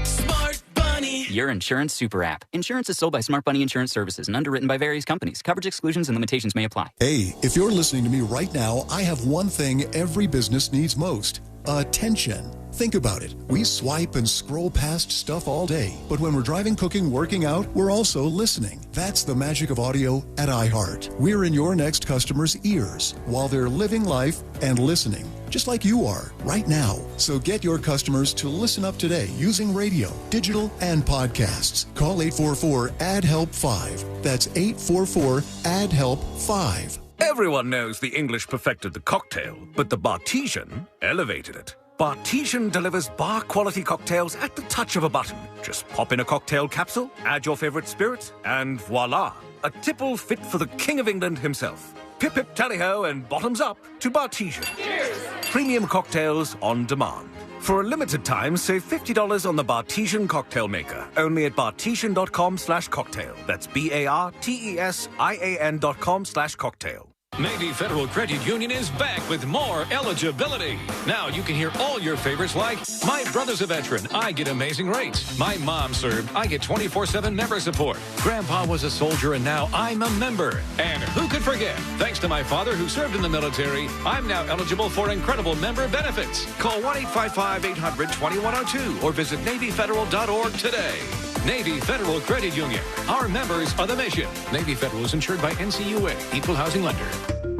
Smart Bunny. Your insurance super app. Insurance is sold by Smart Bunny Insurance Services and underwritten by various companies. Coverage exclusions and limitations may apply. Hey, if you're listening to me right now, I have one thing every business needs most: attention. Think about it. We swipe and scroll past stuff all day, but when we're driving, cooking, working out, we're also listening. That's the magic of audio at iHeart. We're in your next customer's ears while they're living life and listening, just like you are right now. So get your customers to listen up today using radio, digital, and podcasts. Call 844-ADD-HELP-5. That's 844-ADD-HELP-5. Everyone knows the English perfected the cocktail, but the Bartesian elevated it. Bartesian delivers bar-quality cocktails at the touch of a button. Just pop in a cocktail capsule, add your favorite spirit, and voila, a tipple fit for the King of England himself. Pip pip tally-ho and bottoms up to Bartesian. Cheers! Premium cocktails on demand. For a limited time, save $50 on the Bartesian cocktail maker. Only at bartesian.com/cocktail. That's BARTESIAN.com/cocktail. Navy Federal Credit Union is back with more eligibility. Now you can hear all your favorites like, my brother's a veteran, I get amazing rates. My mom served, I get 24/7 member support. Grandpa was a soldier and now I'm a member. And who could forget, thanks to my father who served in the military, I'm now eligible for incredible member benefits. Call 1-855-800-2102 or visit NavyFederal.org today. Navy Federal Credit Union. Our members are the mission. Navy Federal is insured by NCUA, Equal Housing Lender.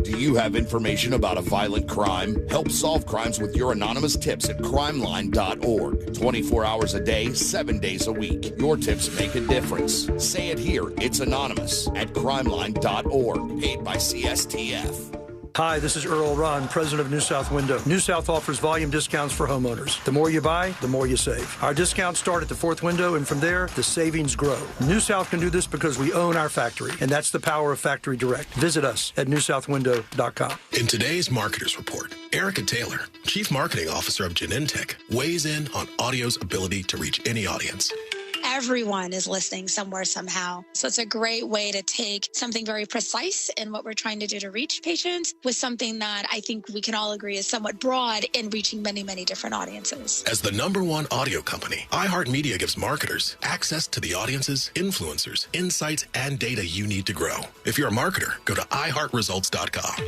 Do you have information about a violent crime? Help solve crimes with your anonymous tips at crimeline.org. 24 hours a day, 7 days a week. Your tips make a difference. Say it here. It's anonymous at crimeline.org. Paid by CSTF. Hi, this is Earl Ron, president of New South Window. New South offers volume discounts for homeowners. The more you buy, the more you save. Our discounts start at the fourth window, and from there, the savings grow. New South can do this because we own our factory, and that's the power of Factory Direct. Visit us at newsouthwindow.com. In today's Marketers Report, Erica Taylor, Chief Marketing Officer of Genentech, weighs in on audio's ability to reach any audience. Everyone is listening somewhere, somehow. So it's a great way to take something very precise in what we're trying to do to reach patients with something that I think we can all agree is somewhat broad in reaching many, many different audiences. As the #1 audio company, iHeartMedia gives marketers access to the audiences, influencers, insights, and data you need to grow. If you're a marketer, go to iHeartResults.com.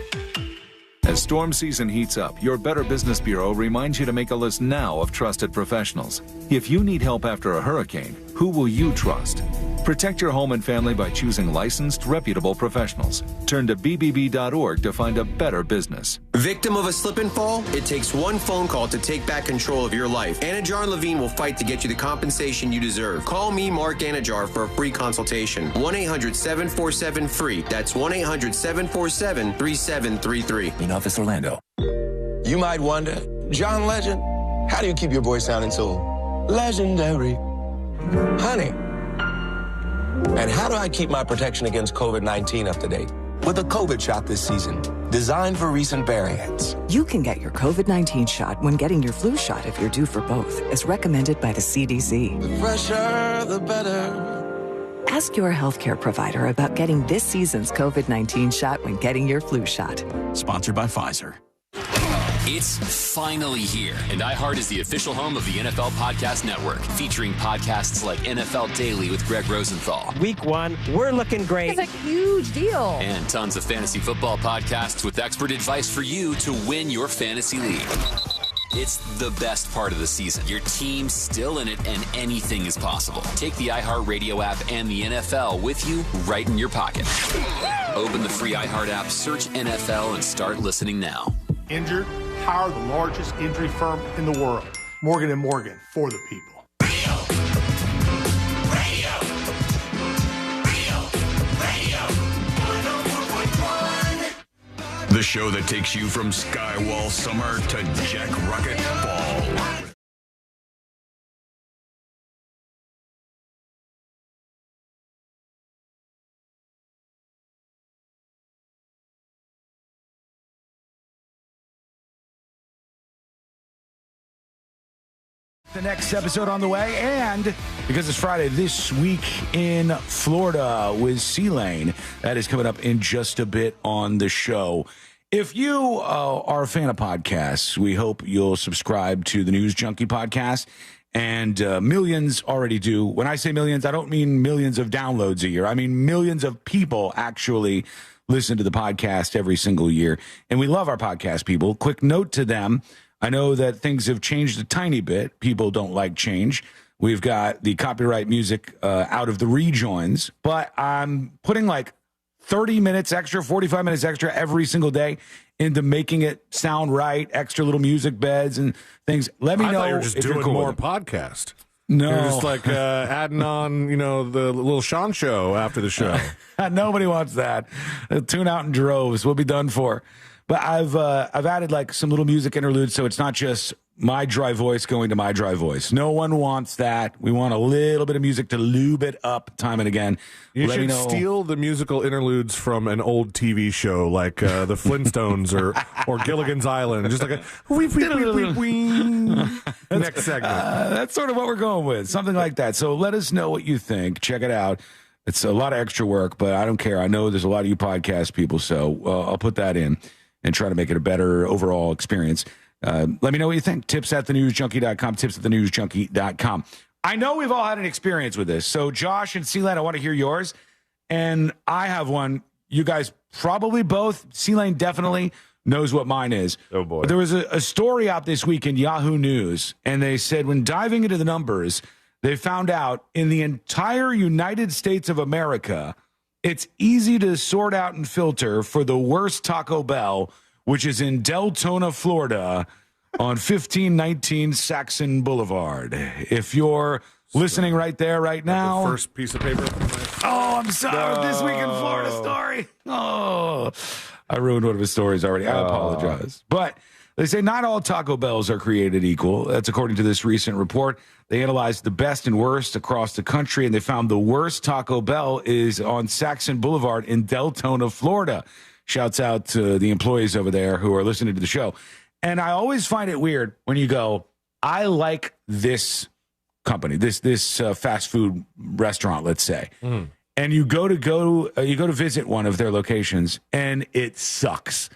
As storm season heats up, your Better Business Bureau reminds you to make a list now of trusted professionals. If you need help after a hurricane, who will you trust? Protect your home and family by choosing licensed, reputable professionals. Turn to bbb.org to find a better business. Victim of a slip and fall? It takes one phone call to take back control of your life. Anajar Levine will fight to get you the compensation you deserve. Call me, Mark Anajar, for a free consultation. 1-800-747-FREE. That's 1-800-747-3733. In Office Orlando. You might wonder, John Legend, how do you keep your voice sounding so legendary? Honey. And how do I keep my protection against COVID-19 up to date? With a COVID shot this season, designed for recent variants. You can get your COVID-19 shot when getting your flu shot if you're due for both, as recommended by the CDC. The fresher, the better. Ask your healthcare provider about getting this season's COVID-19 shot when getting your flu shot. Sponsored by Pfizer. It's finally here, and iHeart is the official home of the NFL Podcast Network, featuring podcasts like NFL Daily with Greg Rosenthal. Week 1, we're looking great. It's a huge deal. And tons of fantasy football podcasts with expert advice for you to win your fantasy league. It's the best part of the season. Your team's still in it, and anything is possible. Take the iHeart Radio app and the NFL with you right in your pocket. Open the free iHeart app, search NFL, and start listening now. Injured? Hire the largest injury firm in the world. Morgan & Morgan, for the people. The show that takes you from Skywall Summer to Jack Rocket Fall. The next episode on the way, and because it's Friday, this week in Florida with C-Lane. That is coming up in just a bit on the show. If you are a fan of podcasts, we hope you'll subscribe to the News Junkie podcast, and millions already do. When I say millions, I don't mean millions of downloads a year. I mean millions of people actually listen to the podcast every single year, and we love our podcast people. Quick note to them. I know that things have changed a tiny bit. People don't like change. We've got the copyright music out of the rejoins, but I'm putting like 30 minutes extra, 45 minutes extra every single day into making it sound right, extra little music beds and things. Let me know. I thought you were just doing cool more podcast. No. You're just like adding on, the little Sean show after the show. Nobody wants that. Tune out in droves. We'll be done for. But I've added like some little music interludes, so it's not just my dry voice going to my dry voice. No one wants that. We want a little bit of music to lube it up time and again. You should steal the musical interludes from an old TV show like the Flintstones or Gilligan's Island. Just like a next segment. That's sort of what we're going with, something like that. So let us know what you think. Check it out. It's a lot of extra work, but I don't care. I know there's a lot of you podcast people, so I'll put that in and try to make it a better overall experience. Let me know what you think. Tips@thenewsjunkie.com, tips@thenewsjunkie.com. I know we've all had an experience with this. So Josh and C-Lane, I want to hear yours. And I have one. You guys probably both. C-Lane definitely knows what mine is. Oh, boy. But there was a story out this week in Yahoo News, and they said when diving into the numbers, they found out in the entire United States of America, It's easy to sort out and filter for the worst Taco Bell, which is in Deltona, Florida, on 1519 Saxon Boulevard. If you're listening right there, right now. The first piece of paper. Oh, I'm sorry. This Week in Florida story. Oh, I ruined one of his stories already. I apologize. But they say not all Taco Bells are created equal. That's according to this recent report. They analyzed the best and worst across the country, and they found the worst Taco Bell is on Saxon Boulevard in Deltona, Florida. Shouts out to the employees over there who are listening to the show. And I always find it weird when you go, I like this company, this fast food restaurant, let's say, and you go to visit one of their locations, and it sucks.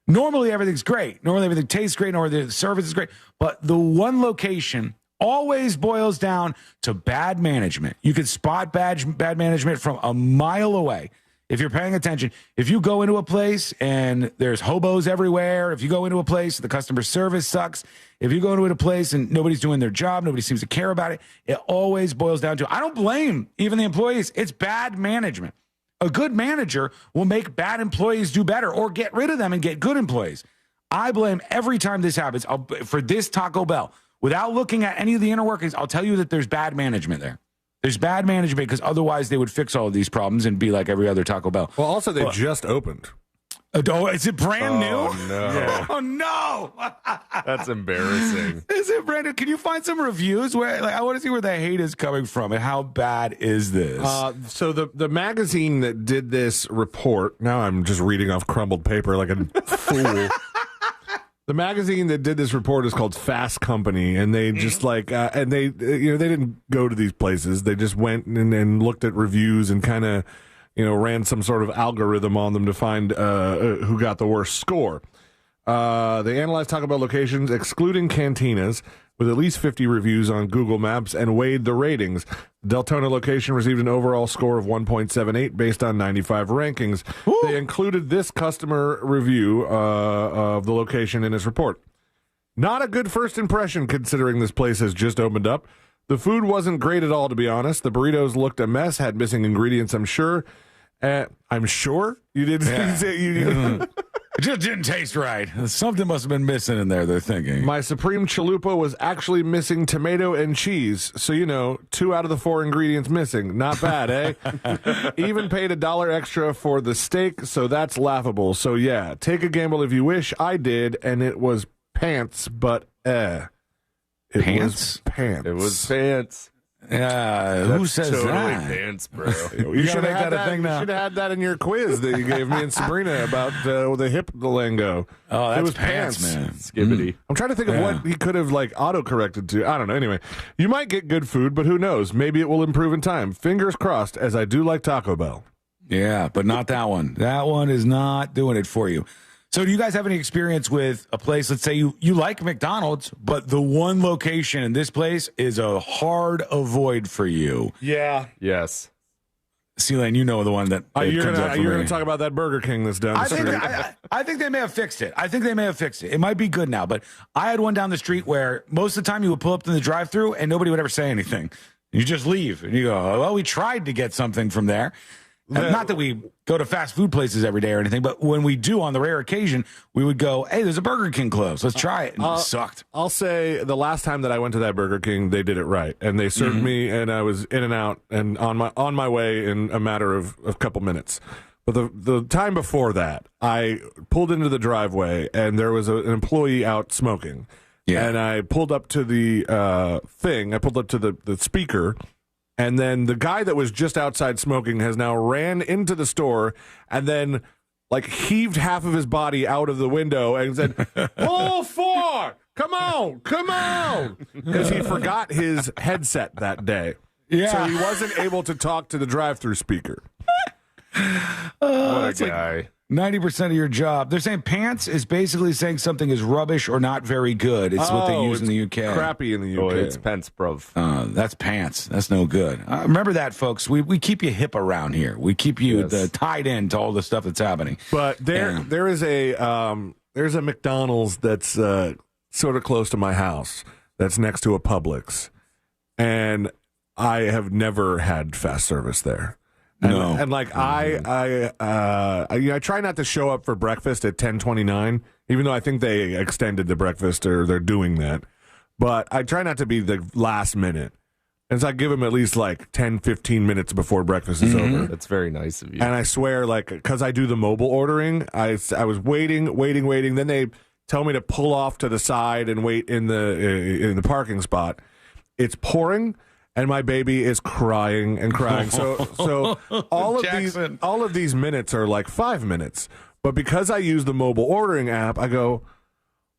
Normally everything's great. Normally everything tastes great. Normally the service is great. But the one location always boils down to bad management. You can spot bad management from a mile away. If you're paying attention, if you go into a place and there's hobos everywhere, if you go into a place, the customer service sucks. If you go into a place and nobody's doing their job, nobody seems to care about it, it always boils down to, I don't blame even the employees. It's bad management. A good manager will make bad employees do better or get rid of them and get good employees. I blame every time this happens for this Taco Bell. Without looking at any of the inner workings, I'll tell you that there's bad management there. There's bad management because otherwise they would fix all of these problems and be like every other Taco Bell. Well, also they just opened. Oh, is it brand new? Oh, no. Yeah. Oh, no. That's embarrassing. Is it brand new? Can you find some reviews? I want to see where the hate is coming from and how bad is this? So the magazine that did this report, now I'm just reading off crumbled paper like a fool. The magazine that did this report is called Fast Company, and they just and they they didn't go to these places. They just went and looked at reviews and kind of ran some sort of algorithm on them to find who got the worst score. They analyzed Taco Bell locations, excluding cantinas, with at least 50 reviews on Google Maps and weighed the ratings. The Deltona location received an overall score of 1.78 based on 95 rankings. Woo! They included this customer review of the location in his report. Not a good first impression considering this place has just opened up. The food wasn't great at all, to be honest. The burritos looked a mess, had missing ingredients, I'm sure. I'm sure? You didn't say you It just didn't taste right. Something must have been missing in there, they're thinking. My Supreme Chalupa was actually missing tomato and cheese. So, 2 out of the 4 ingredients missing. Not bad, eh? Even paid $1 extra for the steak, so that's laughable. So, yeah, take a gamble if you wish. I did, and it was pants, but It Pants? was pants. It was pants. Who says totally that? Pants, bro. You should have make that a thing now. You should have had that in your quiz that you gave me and Sabrina about the hip lingo. Oh, that's it was pants, man. Skibbity. I'm trying to think of what he could have auto-corrected to. I don't know. Anyway, you might get good food, but who knows? Maybe it will improve in time. Fingers crossed, as I do like Taco Bell. Yeah, but not that one. That one is not doing it for you. So do you guys have any experience with a place, let's say you like McDonald's, but the one location in this place is a hard avoid for you? Yeah. Yes. C-Lane, you know the one that you're going to talk about that Burger King that's down the street. I think they may have fixed it. It might be good now, but I had one down the street where most of the time you would pull up to the drive-thru and nobody would ever say anything. You just leave and you go, oh, well, we tried to get something from there. Not that we go to fast food places every day or anything, but when we do, on the rare occasion, we would go, hey, there's a Burger King closed. Let's try it. And it sucked. I'll say the last time that I went to that Burger King, they did it right. And they served me, and I was in and out and on my way in a matter of a couple minutes. But the time before that, I pulled into the driveway, and there was an employee out smoking. Yeah. And I pulled up to the thing. I pulled up to the speaker. And then the guy that was just outside smoking has now ran into the store and then heaved half of his body out of the window and said, "Pull 4! Come on!" Because he forgot his headset that day. Yeah. So he wasn't able to talk to the drive-through speaker. What a guy. 90% of your job. They're saying pants is basically saying something is rubbish or not very good. It's what they use in the UK. Crappy in the UK. Oh, it's pants, bruv. That's pants. That's no good. Remember that, folks. We keep you hip around here. We keep you tied in to all the stuff that's happening. But there is there's a McDonald's that's sort of close to my house that's next to a Publix. And I have never had fast service there. And like I try not to show up for breakfast at 10:29, even though I think they extended the breakfast or they're doing that. But I try not to be the last minute. And so I give them at least like 10, 15 minutes before breakfast is over. That's very nice of you. And I swear, like, because I do the mobile ordering, I was waiting. Then they tell me to pull off to the side and wait in the parking spot. It's pouring, and my baby is crying and crying. So all of these minutes are like 5 minutes. But because I use the mobile ordering app, I go,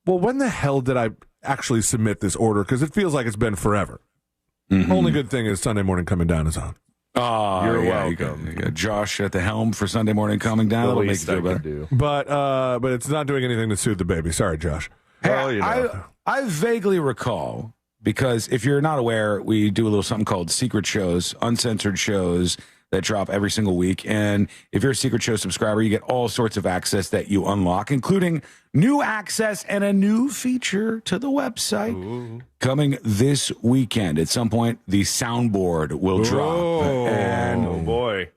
well, when the hell did I actually submit this order? Because it feels like it's been forever. Only good thing is Sunday Morning Coming Down is on. Oh, You're welcome. You got Josh at the helm for Sunday Morning Coming Down. That'll make you feel better. But it's not doing anything to soothe the baby. Sorry, Josh. Hey, I vaguely recall, because if you're not aware, we do a little something called Secret Shows, uncensored shows that drop every single week. And if you're a Secret Show subscriber, you get all sorts of access that you unlock, including new access and a new feature to the website coming this weekend. At some point, the soundboard will drop. And boy.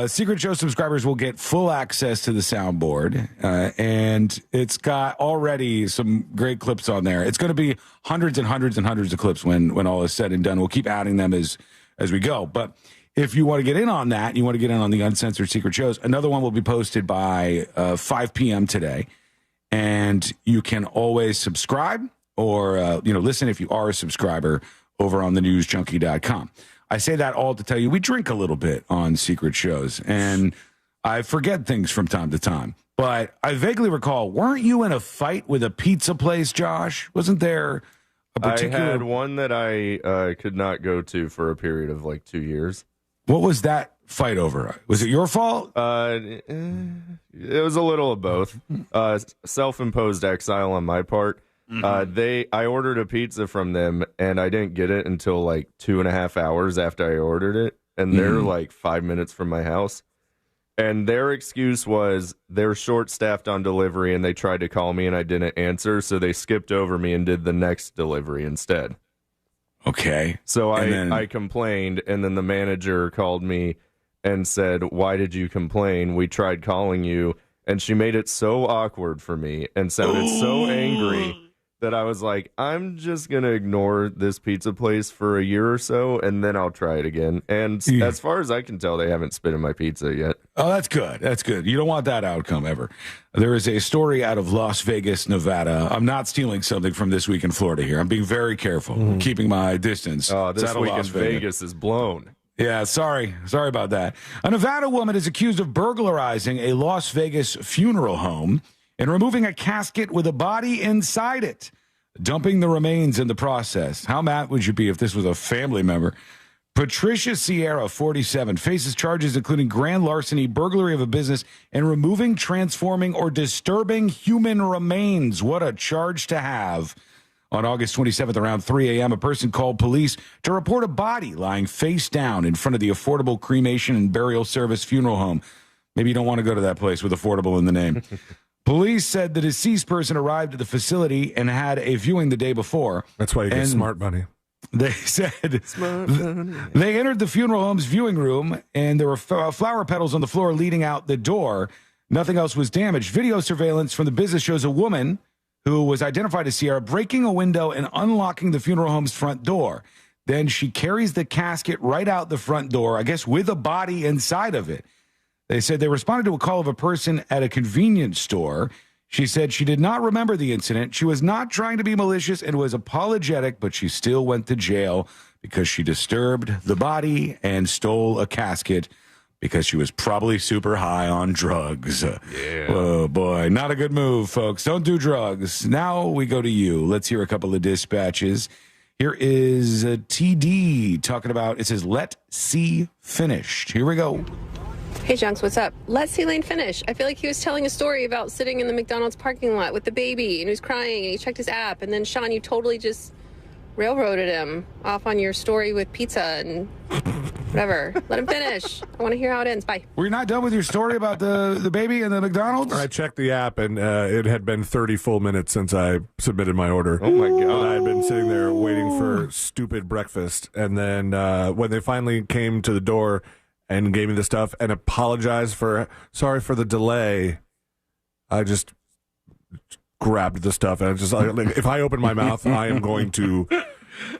Secret Show subscribers will get full access to the soundboard, and it's got already some great clips on there. It's going to be hundreds and hundreds and hundreds of clips when all is said and done. We'll keep adding them as we go. But if you want to get in on that, you want to get in on the uncensored Secret Shows, another one will be posted by 5 p.m. today, and you can always subscribe or listen if you are a subscriber over on thenewsjunkie.com. I say that all to tell you we drink a little bit on Secret Shows, and I forget things from time to time. But I vaguely recall, weren't you in a fight with a pizza place, Josh? Wasn't there a particular... I had one that I could not go to for a period of like 2 years. What was that fight over? Was it your fault? It was a little of both. Self-imposed exile on my part. I ordered a pizza from them, and I didn't get it until like 2.5 hours after I ordered it, and they're like 5 minutes from my house. And their excuse was they're short-staffed on delivery, and they tried to call me, and I didn't answer, so they skipped over me and did the next delivery instead. Okay. So I complained, and then the manager called me and said, "Why did you complain? We tried calling you." And she made it so awkward for me and sounded so angry that I was like, I'm just going to ignore this pizza place for a year or so, and then I'll try it again. And as far as I can tell, they haven't spit in my pizza yet. Oh, that's good. That's good. You don't want that outcome ever. There is a story out of Las Vegas, Nevada. I'm not stealing something from This Week in Florida here. I'm being very careful, keeping my distance. Oh, This Week in Vegas is blown. Yeah, sorry about that. A Nevada woman is accused of burglarizing a Las Vegas funeral home and removing a casket with a body inside it, dumping the remains in the process. How mad would you be if this was a family member? Patricia Sierra, 47, faces charges including grand larceny, burglary of a business, and removing, transforming, or disturbing human remains. What a charge to have. On August 27th, around 3 a.m., a person called police to report a body lying face down in front of the Affordable Cremation and Burial Service funeral home. Maybe you don't want to go to that place with affordable in the name. Police said the deceased person arrived at the facility and had a viewing the day before. That's why you get smart money. They said they entered the funeral home's viewing room, and there were flower petals on the floor leading out the door. Nothing else was damaged. Video surveillance from the business shows a woman who was identified as Sierra breaking a window and unlocking the funeral home's front door. Then she carries the casket right out the front door, I guess with a body inside of it. They said they responded to a call of a person at a convenience store. She said she did not remember the incident. She was not trying to be malicious and was apologetic, but she still went to jail because she disturbed the body and stole a casket because she was probably super high on drugs. Yeah. Oh, boy. Not a good move, folks. Don't do drugs. Now we go to you. Let's hear a couple of dispatches. Here is TD talking about, it says, let see finished. Here we go. Hey, Junks, what's up? Let's see Lane finish. I feel like he was telling a story about sitting in the McDonald's parking lot with the baby, and he was crying, and he checked his app, and then, Sean, you totally just railroaded him off on your story with pizza and whatever. Let him finish. I want to hear how it ends. Bye. Were you not done with your story about the baby and the McDonald's? I checked the app, and it had been 30 full minutes since I submitted my order. Oh, my God. I had been sitting there waiting for stupid breakfast, and then when they finally came to the door and gave me the stuff and apologized sorry for the delay. I just grabbed the stuff and just like if I open my mouth, I am going to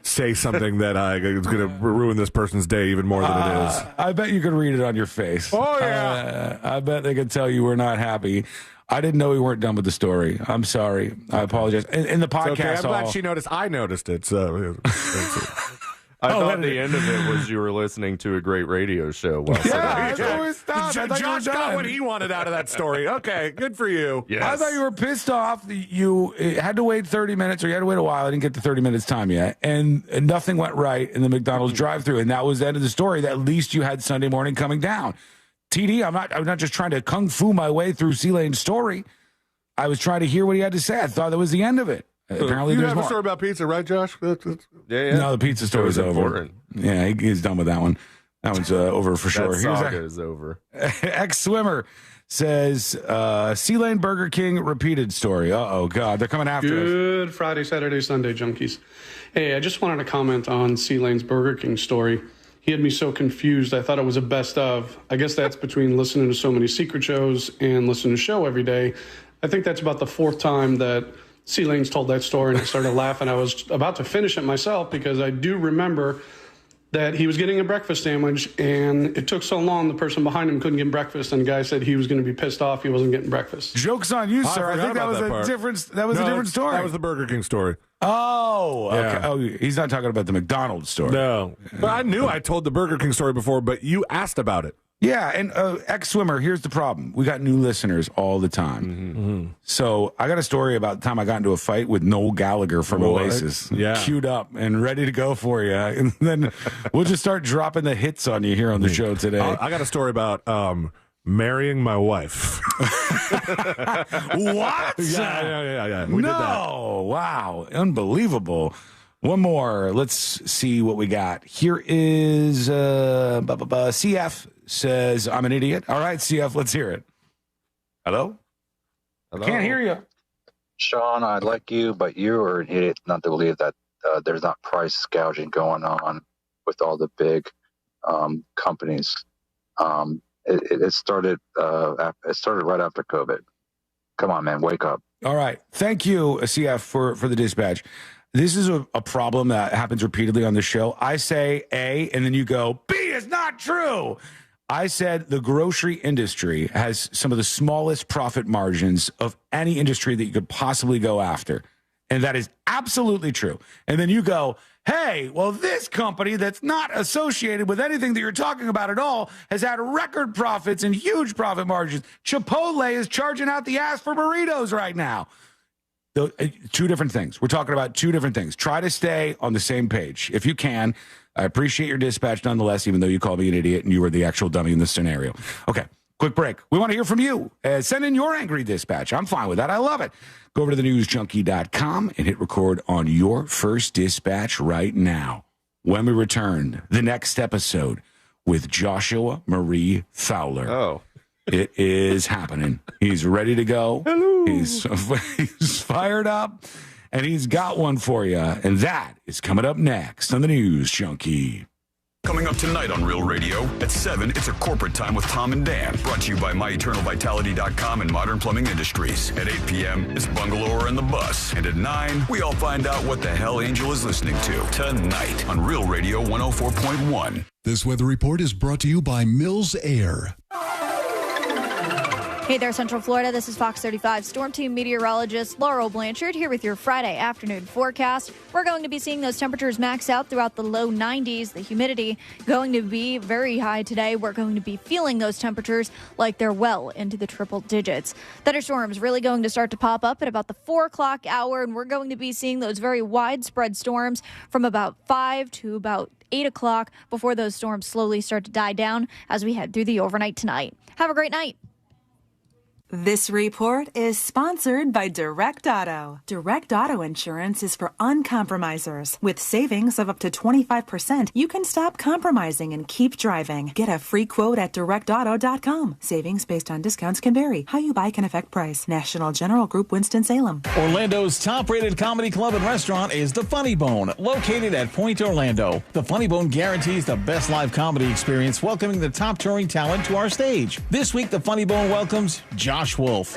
say something that is going to ruin this person's day even more than it is. I bet you could read it on your face. Oh, yeah. I bet they could tell you were not happy. I didn't know we weren't done with the story. I'm sorry. I apologize. In the podcast, okay. I'm glad she noticed. I noticed it. So I thought the end of it was you were listening to a great radio show. Well, Josh got what he wanted out of that story. Okay, good for you. Yes. I thought you were pissed off that you had to wait 30 minutes or you had to wait a while. I didn't get to 30 minutes time yet. And nothing went right in the McDonald's drive-thru. And that was the end of the story. That at least you had Sunday morning coming down. TD, I'm not just trying to kung fu my way through C-Lane's story. I was trying to hear what he had to say. I thought that was the end of it. Apparently, you there's have more. a story about pizza, right, Josh? Yeah. No, the pizza story is over. Important. Yeah, he's done with that one. That one's over for sure. That saga is over. Ex-swimmer says, C-Lane Burger King repeated story. Uh-oh, God, they're coming after us. Good Friday, Saturday, Sunday, junkies. Hey, I just wanted to comment on C-Lane's Burger King story. He had me so confused, I thought it was a best of. I guess that's between listening to so many secret shows and listening to show every day. I think that's about the fourth time that C-Lane's told that story, and I started laughing. I was about to finish it myself because I do remember that he was getting a breakfast sandwich, and it took so long the person behind him couldn't get breakfast, and the guy said he was going to be pissed off he wasn't getting breakfast. Joke's on you, sir. I think that was a different story. That was the Burger King story. Oh, okay. Yeah. Oh, he's not talking about the McDonald's story. No. But I knew I told the Burger King story before, but you asked about it. Yeah, and ex-swimmer, here's the problem. We got new listeners all the time. Mm-hmm. So I got a story about the time I got into a fight with Noel Gallagher from Oasis. Yeah. Queued up and ready to go for you. And then we'll just start dropping the hits on you here on the show today. I got a story about marrying my wife. What? Yeah. We did that. Wow. Unbelievable. One more. Let's see what we got. Here is CF says, I'm an idiot. All right, CF, let's hear it. Hello? I can't hear you. Sean, I like you, but you are an idiot not to believe that there's not price gouging going on with all the big companies. It started right after COVID. Come on, man, wake up. All right. Thank you, CF, for the dispatch. This is a problem that happens repeatedly on the show. I say A, and then you go, B is not true. I said the grocery industry has some of the smallest profit margins of any industry that you could possibly go after. And that is absolutely true. And then you go, hey, well, this company that's not associated with anything that you're talking about at all has had record profits and huge profit margins. Chipotle is charging out the ass for burritos right now. Two different things. We're talking about two different things. Try to stay on the same page if you can. I appreciate your dispatch nonetheless, even though you called me an idiot and you were the actual dummy in this scenario. Okay, quick break. We want to hear from you. Send in your angry dispatch. I'm fine with that. I love it. Go over to thenewsjunkie.com and hit record on your first dispatch right now. When we return, the next episode with Joshua Marie Fowler. Oh. It is happening. He's ready to go. Hello. He's fired up, and he's got one for you. And that is coming up next on the News Junkie. Coming up tonight on Real Radio at 7, it's a corporate time with Tom and Dan. Brought to you by MyEternalVitality.com and Modern Plumbing Industries. At 8 p.m., it's Bungalower and the Bus. And at 9, we all find out what the hell Angel is listening to tonight on Real Radio 104.1. This weather report is brought to you by Mills Air. Hey there, Central Florida. This is Fox 35 Storm Team meteorologist Laurel Blanchard here with your Friday afternoon forecast. We're going to be seeing those temperatures max out throughout the low 90s. The humidity going to be very high today. We're going to be feeling those temperatures like they're well into the triple digits. Thunderstorms really going to start to pop up at about the 4 o'clock hour, and we're going to be seeing those very widespread storms from about 5 to about 8 o'clock before those storms slowly start to die down as we head through the overnight tonight. Have a great night. This report is sponsored by Direct Auto. Direct Auto Insurance is for uncompromisers. With savings of up to 25%, you can stop compromising and keep driving. Get a free quote at directauto.com. Savings based on discounts can vary. How you buy can affect price. National General Group, Winston-Salem. Orlando's top-rated comedy club and restaurant is The Funny Bone, located at Point Orlando. The Funny Bone guarantees the best live comedy experience, welcoming the top touring talent to our stage. This week, The Funny Bone welcomes Josh Wolf.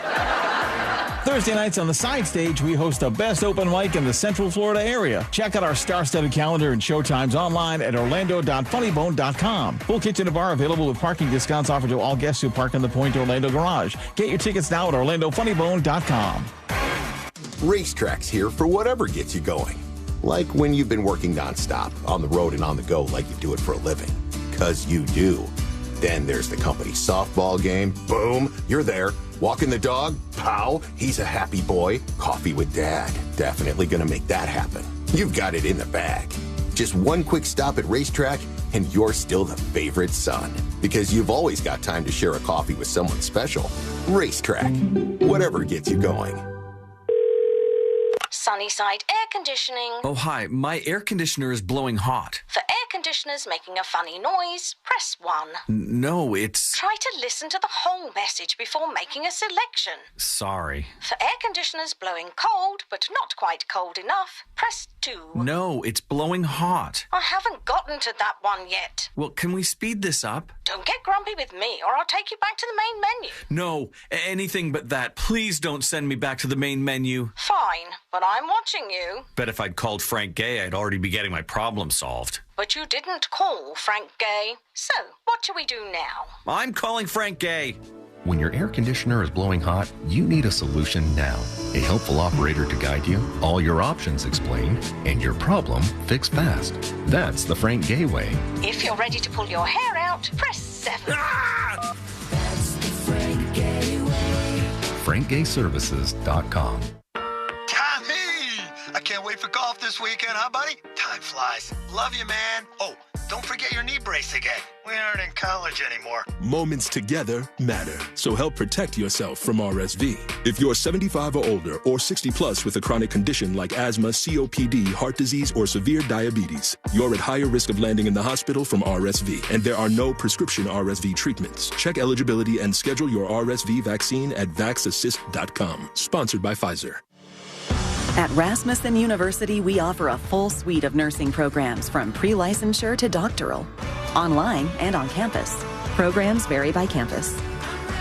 Thursday nights on the side stage, we host the best open mic in the Central Florida area. Check out our star-studded calendar and showtimes online at orlando.funnybone.com. Full kitchen and bar available with parking discounts offered to all guests who park in the Point Orlando garage. Get your tickets now at orlandofunnybone.com. Racetracks here for whatever gets you going. Like when you've been working nonstop, on the road and on the go like you do it for a living. 'Cause you do. Then there's the company softball game. Boom, you're there. Walking the dog. Pow, he's a happy boy. Coffee with dad. Definitely gonna make that happen. You've got it in the bag. Just one quick stop at Racetrack and you're still the favorite son. Because you've always got time to share a coffee with someone special. Racetrack. Whatever gets you going. Sunnyside Air Conditioning. Oh, hi. My air conditioner is blowing hot. For air conditioners making a funny noise, press 1. No, it's... Try to listen to the whole message before making a selection. Sorry. For air conditioners blowing cold, but not quite cold enough, press 2. No, it's blowing hot. I haven't gotten to that one yet. Well, can we speed this up? Don't get grumpy with me, or I'll take you back to the main menu. No, anything but that. Please don't send me back to the main menu. Fine, but I'm watching you. Bet if I'd called Frank Gay, I'd already be getting my problem solved. But you didn't call Frank Gay. So, what do we do now? I'm calling Frank Gay. When your air conditioner is blowing hot, you need a solution now. A helpful operator to guide you, all your options explained, and your problem fixed fast. That's the Frank Gay way. If you're ready to pull your hair out, press 7. Ah! That's the Frank Gay way. FrankGayServices.com. I can't wait for golf this weekend, huh, buddy? Time flies. Love you, man. Oh, don't forget your knee brace again. We aren't in college anymore. Moments together matter, so help protect yourself from RSV. If you're 75 or older or 60 plus with a chronic condition like asthma, COPD, heart disease, or severe diabetes, you're at higher risk of landing in the hospital from RSV, and there are no prescription RSV treatments. Check eligibility and schedule your RSV vaccine at vaxassist.com. Sponsored by Pfizer. At Rasmussen University, we offer a full suite of nursing programs from pre-licensure to doctoral, online and on campus. Programs vary by campus.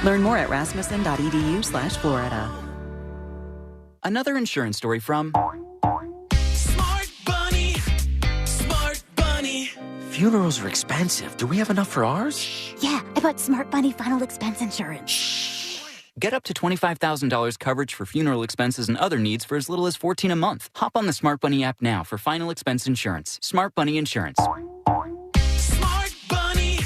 Learn more at rasmussen.edu/Florida. Another insurance story from Smart Bunny. Smart Bunny. Funerals are expensive. Do we have enough for ours? Yeah, I bought Smart Bunny final expense insurance. Get up to $25,000 coverage for funeral expenses and other needs for as little as $14 a month. Hop on the Smart Bunny app now for final expense insurance. Smart Bunny Insurance. Smart Bunny.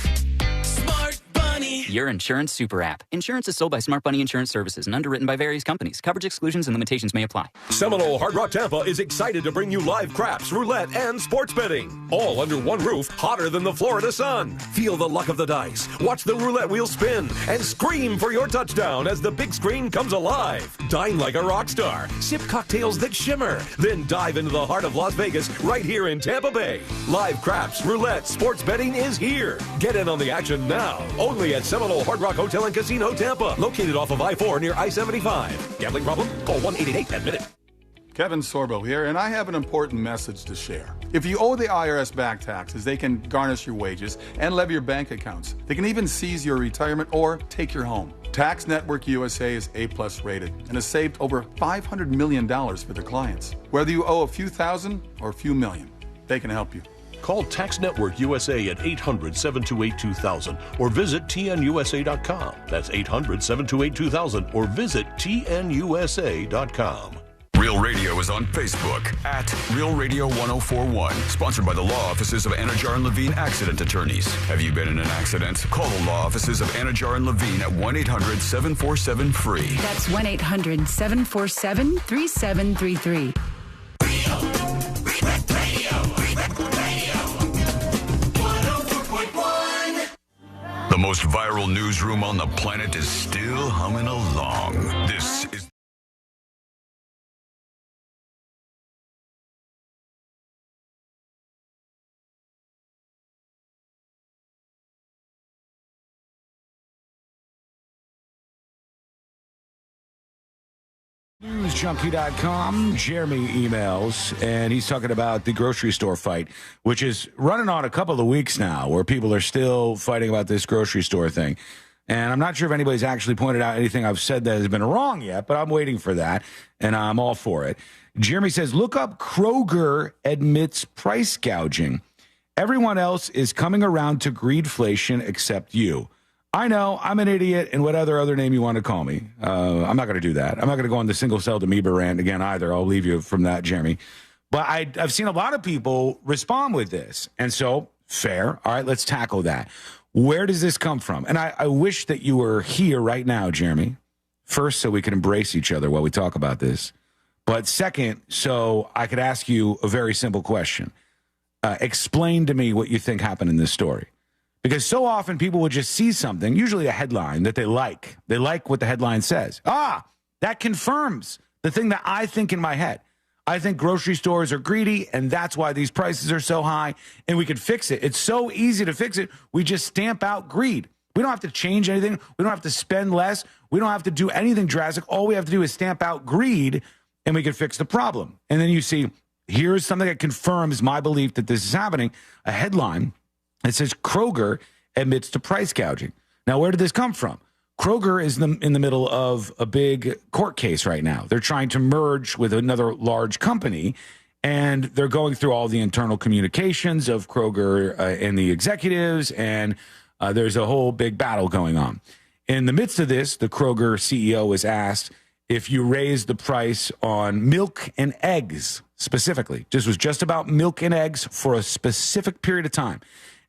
Smart Bunny. Your insurance super app. Insurance is sold by Smart Bunny Insurance Services and underwritten by various companies. Coverage exclusions and limitations may apply. Seminole Hard Rock Tampa is excited to bring you live craps, roulette, and sports betting. All under one roof, hotter than the Florida sun. Feel the luck of the dice. Watch the roulette wheel spin and scream for your touchdown as the big screen comes alive. Dine like a rock star. Sip cocktails that shimmer. Then dive into the heart of Las Vegas right here in Tampa Bay. Live craps, roulette, sports betting is here. Get in on the action now. Only at Seminole Hard Rock Hotel and Casino Tampa. Located off of I-4 near I-75. Gambling problem? Call 1-888-10-MINUTE. Kevin Sorbo here, and I have an important message to share. If you owe the IRS back taxes, they can garnish your wages and levy your bank accounts. They can even seize your retirement or take your home. Tax Network USA is A+ rated and has saved over $500 million for their clients. Whether you owe a few thousand or a few million, they can help you. Call Tax Network USA at 800-728-2000 or visit tnusa.com. That's 800-728-2000 or visit tnusa.com. Real Radio is on Facebook at Real Radio 1041. Sponsored by the law offices of Anajar and Levine Accident Attorneys. Have you been in an accident? Call the law offices of Anajar and Levine at 1-800-747-FREE. That's 1-800-747-3733. The most most viral newsroom on the planet is still humming along. This is NewsJunkie.com. Jeremy emails, and he's talking about the grocery store fight, which is running on a couple of weeks now, where people are still fighting about this grocery store thing. And I'm not sure if anybody's actually pointed out anything I've said that has been wrong yet, but I'm waiting for that, and I'm all for it. Jeremy says, look up Kroger admits price gouging. Everyone else is coming around to greedflation except you. I know, I'm an idiot, and what other name you want to call me. I'm not going to do that. I'm not going to go on the single-celled amoeba rant again either. I'll leave you from that, Jeremy. But I've seen a lot of people respond with this. And so, fair. All right, let's tackle that. Where does this come from? And I wish that you were here right now, Jeremy. First, so we could embrace each other while we talk about this. But second, so I could ask you a very simple question. Explain to me what you think happened in this story. Because so often people will just see something, usually a headline that they like. They like what the headline says. That confirms the thing that I think in my head. I think grocery stores are greedy, and that's why these prices are so high, and we could fix it. It's so easy to fix it. We just stamp out greed. We don't have to change anything. We don't have to spend less. We don't have to do anything drastic. All we have to do is stamp out greed, and we can fix the problem. And then you see, here's something that confirms my belief that this is happening, a headline. It says Kroger admits to price gouging. Now, where did this come from? Kroger is in the middle of a big court case right now. They're trying to merge with another large company, and they're going through all the internal communications of Kroger and the executives, and there's a whole big battle going on. In the midst of this, the Kroger CEO was asked if you raise the price on milk and eggs specifically. This was just about milk and eggs for a specific period of time.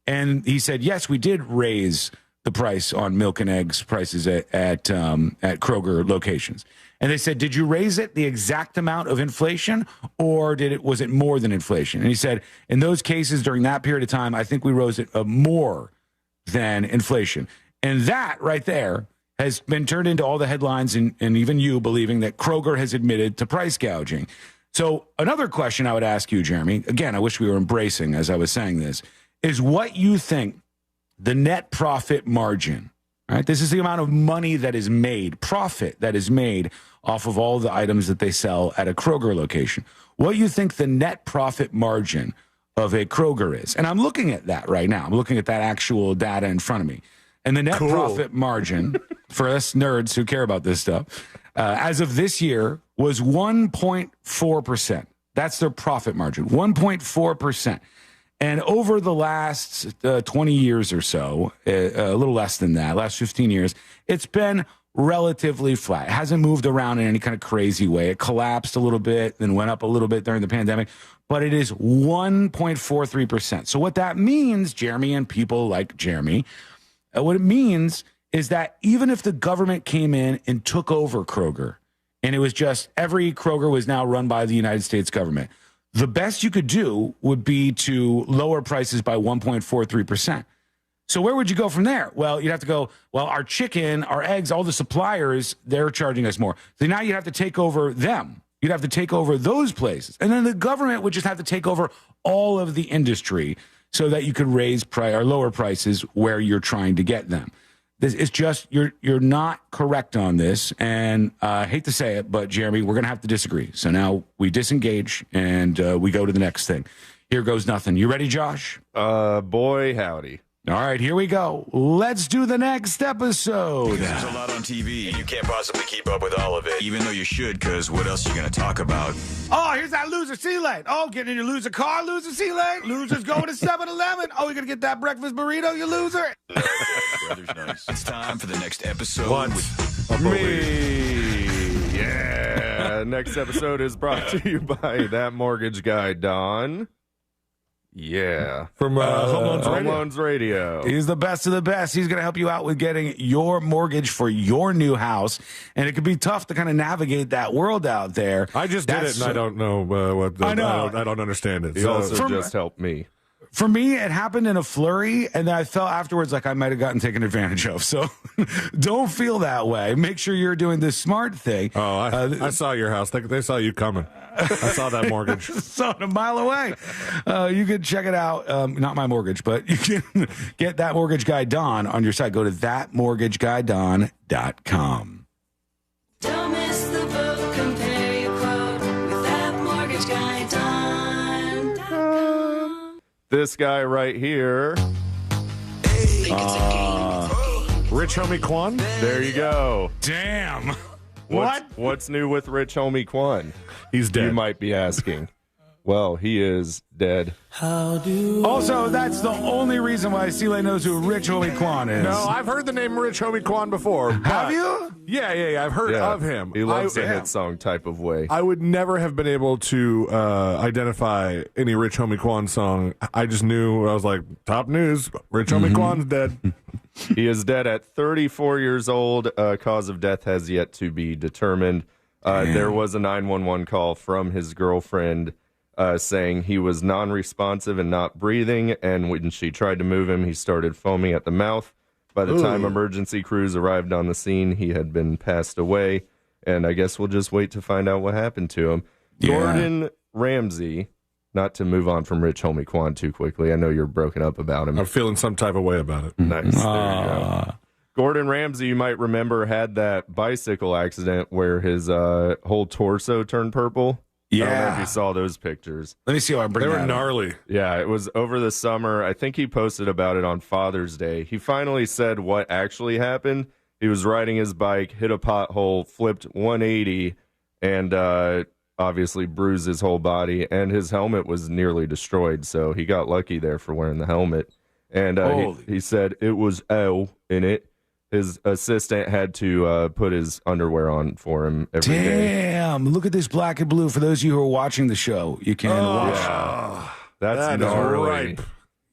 And he said, yes, we did raise the price on milk and eggs prices at Kroger locations. And they said, did you raise it the exact amount of inflation, or was it more than inflation? And he said, in those cases during that period of time, I think we rose it more than inflation. And that right there has been turned into all the headlines and even you believing that Kroger has admitted to price gouging. So another question I would ask you, Jeremy, again, I wish we were embracing as I was saying this, is what you think the net profit margin, right? This is the amount of money that is made, profit that is made off of all the items that they sell at a Kroger location. What you think the net profit margin of a Kroger is. And I'm looking at that right now. I'm looking at that actual data in front of me. And the net profit margin, for us nerds who care about this stuff, as of this year was 1.4%. That's their profit margin, 1.4%. And over the last 20 years or so, a little less than that, last 15 years, it's been relatively flat. It hasn't moved around in any kind of crazy way. It collapsed a little bit, then went up a little bit during the pandemic, but it is 1.43%. So what that means, Jeremy and people like Jeremy, what it means is that even if the government came in and took over Kroger, and it was just every Kroger was now run by the United States government, the best you could do would be to lower prices by 1.43%. So where would you go from there? Well, you'd have to go, well, our chicken, our eggs, all the suppliers, they're charging us more. So now you'd have to take over them. You'd have to take over those places. And then the government would just have to take over all of the industry so that you could raise or lower prices where you're trying to get them. This is just, you're not correct on this. And I hate to say it, but Jeremy, we're going to have to disagree. So now we disengage and we go to the next thing. Here goes nothing. You ready, Josh? Boy, howdy. All right, here we go. Let's do the next episode. There's a lot on TV, and you can't possibly keep up with all of it, even though you should, because what else are you going to talk about? Oh, here's that loser C-Lane. Oh, getting in your loser car, loser C-Lane. Losers going to 7-Eleven. Oh, you're going to get that breakfast burrito, you loser. Brother's nice. It's time for the next episode with me. Yeah. Next episode is brought to you by that mortgage guy, Don. Yeah. From Home Loans Radio. He's the best of the best. He's going to help you out with getting your mortgage for your new house. And it could be tough to kind of navigate that world out there. I just did it, and I don't know what. I know. I don't understand it. He also just helped me. For me, it happened in a flurry, and then I felt afterwards like I might have gotten taken advantage of. So don't feel that way. Make sure you're doing the smart thing. Oh, I saw your house. They saw you coming. I saw that mortgage. Saw it a mile away. You can check it out. Not my mortgage, but you can get That Mortgage Guy Don on your site. Go to thatmortgageguydon.com. Don't miss the boat. Compare your quote with That Mortgage Guy Don. This guy right here. Rich Homie Quan? There you go. Damn. What's new with Rich Homie Quan? He's dead. You might be asking. Well, he is dead. Also, that's the only reason why Sile knows who Rich Homie Quan is. No, I've heard the name Rich Homie Quan before. Have you? Yeah. I've heard of him. He loves a hit song type of way. I would never have been able to identify any Rich Homie Quan song. I just knew, I was like, top news, Rich Homie Quan's dead. He is dead at 34 years old. Cause of death has yet to be determined. There was a 911 call from his girlfriend saying he was non-responsive and not breathing, and when she tried to move him, he started foaming at the mouth. By the time emergency crews arrived on the scene, he had been passed away, and I guess we'll just wait to find out what happened to him. Yeah. Gordon Ramsay, not to move on from Rich Homie Quan too quickly, I know you're broken up about him. I'm feeling some type of way about it. Nice. There you go. Gordon Ramsay, you might remember, had that bicycle accident where his whole torso turned purple. Yeah. I don't know if you saw those pictures. Let me see how I bring They that were up. gnarly. Yeah, it was over the summer. I think he posted about it on Father's Day. He finally said what actually happened. He was riding his bike, hit a pothole, flipped 180, and obviously bruised his whole body, and his helmet was nearly destroyed, so he got lucky there for wearing the helmet. And he said it was L in it. His assistant had to put his underwear on for him every day. Damn, look at this black and blue. For those of you who are watching the show, you can watch. Yeah. That's gnarly. Ripe.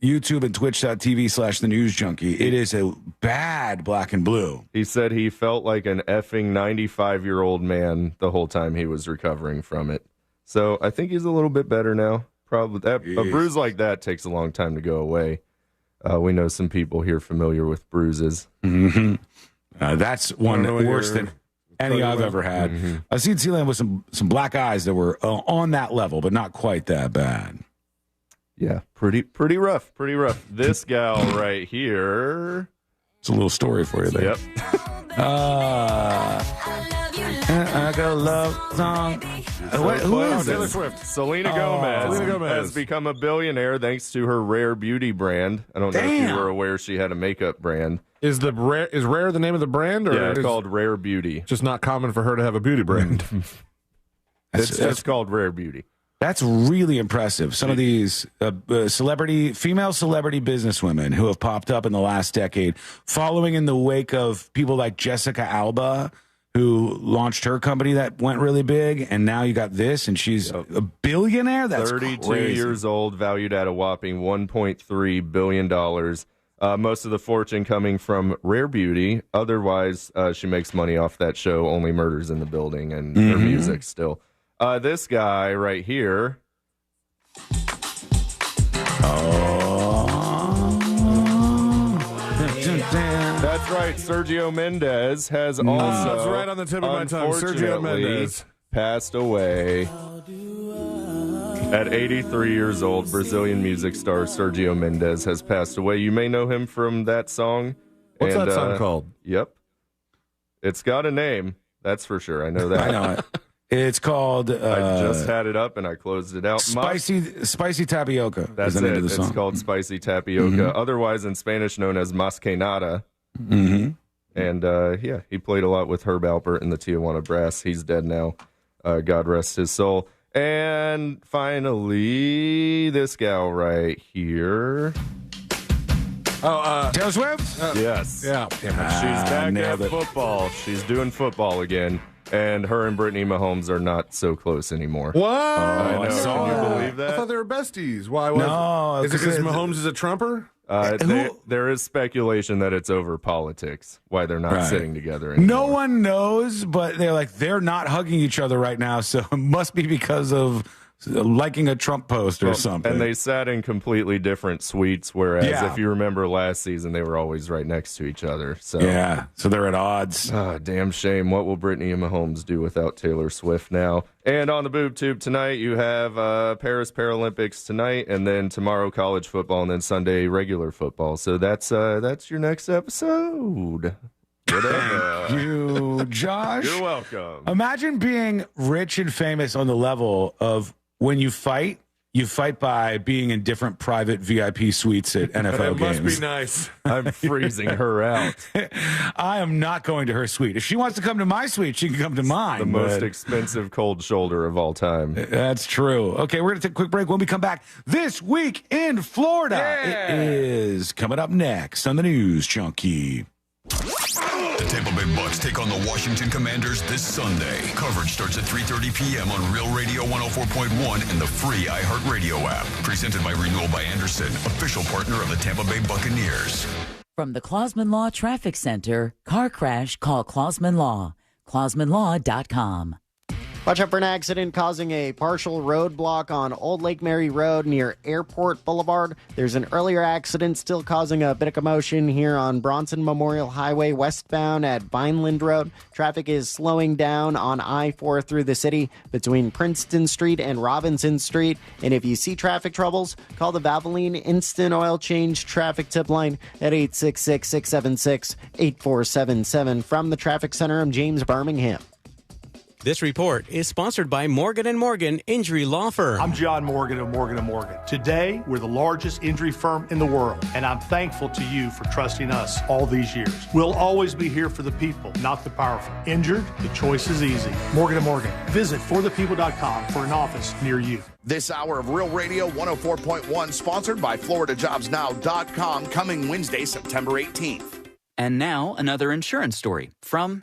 YouTube and twitch.tv/The News Junkie. It is a bad black and blue. He said he felt like an effing 95-year-old man the whole time he was recovering from it. So I think he's a little bit better now. Probably a bruise like that takes a long time to go away. We know some people here familiar with bruises. Mm-hmm. That's one worse than any I've ever had. Mm-hmm. I've seen Sealand with some black eyes that were on that level, but not quite that bad. Yeah, pretty rough. Pretty rough. This gal right here. It's a little story for you there. Yep. I got a love song. Who is Taylor this? Swift. Selena Gomez has become a billionaire thanks to her Rare beauty brand. I don't know if you were aware she had a makeup brand. Is Rare the name of the brand? Or yeah, it's called Rare Beauty. Just not common for her to have a beauty brand. It's just called Rare Beauty. That's really impressive. Some of these female celebrity businesswomen who have popped up in the last decade, following in the wake of people like Jessica Alba, who launched her company that went really big, and now you got this, and she's a billionaire? That's 32 crazy. years old, valued at a whopping $1.3 billion. Most of the fortune coming from Rare Beauty. Otherwise, she makes money off that show, Only Murders in the Building, and her music still. This guy right here. That's right. Sergio Mendes has also it's right on the tip of my tongue. Sergio Mendes passed away at 83 years old. Brazilian music star Sergio Mendes has passed away. You may know him from that song. What's that song called? Yep. It's got a name. That's for sure. I know that. I know it. It's called. I just had it up and I closed it out. Spicy tapioca. That's is the name it. of the song. It's called Spicy Tapioca, otherwise in Spanish known as Más que Nada. Mm-hmm. And he played a lot with Herb Alpert in the Tijuana Brass. He's dead now. God rest his soul. And finally, this gal right here. Taylor Swift? Yes. Yeah. She's back at football. She's doing football again. And her and Brittany Mahomes are not so close anymore. What? I know. Can you believe that? I thought they were besties. Why was No, is it because Mahomes is a Trumper? There is speculation that it's over politics, why they're not sitting together anymore. No one knows, but they're not hugging each other right now, so it must be because of liking a Trump post or something. And they sat in completely different suites, whereas if you remember last season, they were always right next to each other. So so they're at odds. Damn shame. What will Brittany and Mahomes do without Taylor Swift now? And on the boob tube tonight, you have Paris Paralympics tonight, and then tomorrow college football, and then Sunday regular football. So that's your next episode. Thank you, Josh. You're welcome. Imagine being rich and famous on the level of when you fight by being in different private VIP suites at NFL games. It must be nice. I'm freezing her out. I am not going to her suite. If she wants to come to my suite, she can come to mine. The most expensive cold shoulder of all time. That's true. Okay, we're going to take a quick break. When we come back, This Week in Florida. It is coming up next on the News Junkie. The Tampa Bay Bucks take on the Washington Commanders this Sunday. Coverage starts at 3:30 p.m. on Real Radio 104.1 and the free iHeartRadio app. Presented by Renewal by Anderson, official partner of the Tampa Bay Buccaneers. From the Clausman Law Traffic Center, car crash, call Clausman Law. ClausmanLaw.com. Watch out for an accident causing a partial roadblock on Old Lake Mary Road near Airport Boulevard. There's an earlier accident still causing a bit of commotion here on Bronson Memorial Highway westbound at Vineland Road. Traffic is slowing down on I-4 through the city between Princeton Street and Robinson Street. And if you see traffic troubles, call the Valvoline Instant Oil Change traffic tip line at 866-676-8477. From the Traffic Center, I'm James Birmingham. This report is sponsored by Morgan & Morgan Injury Law Firm. I'm John Morgan of Morgan & Morgan. Today, we're the largest injury firm in the world, and I'm thankful to you for trusting us all these years. We'll always be here for the people, not the powerful. Injured? The choice is easy. Morgan & Morgan. Visit forthepeople.com for an office near you. This hour of Real Radio 104.1, sponsored by FloridaJobsNow.com, coming Wednesday, September 18th. And now, another insurance story from...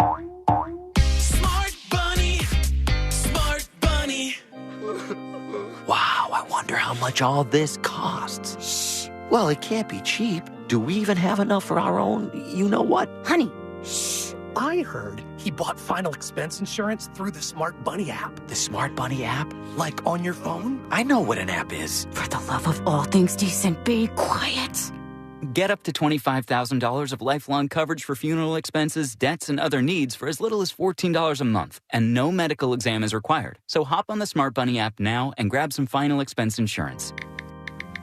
Wow, I wonder how much all this costs. Shh. Well, it can't be cheap. Do we even have enough for our own you-know-what? Honey. Shh. I heard he bought final expense insurance through the Smart Bunny app. The Smart Bunny app? Like on your phone? I know what an app is. For the love of all things decent, be quiet. Get up to $25,000 of lifelong coverage for funeral expenses, debts, and other needs for as little as $14 a month. And no medical exam is required. So hop on the Smart Bunny app now and grab some final expense insurance.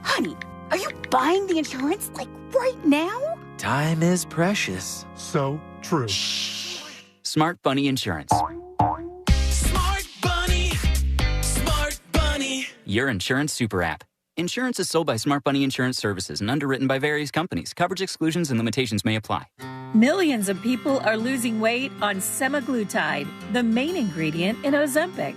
Honey, are you buying the insurance, like, right now? Time is precious. So true. Shh. Smart Bunny Insurance. Smart Bunny. Smart Bunny. Your insurance super app. Insurance is sold by Smart Bunny Insurance Services and underwritten by various companies. Coverage exclusions and limitations may apply. Millions of people are losing weight on semaglutide, the main ingredient in Ozempic.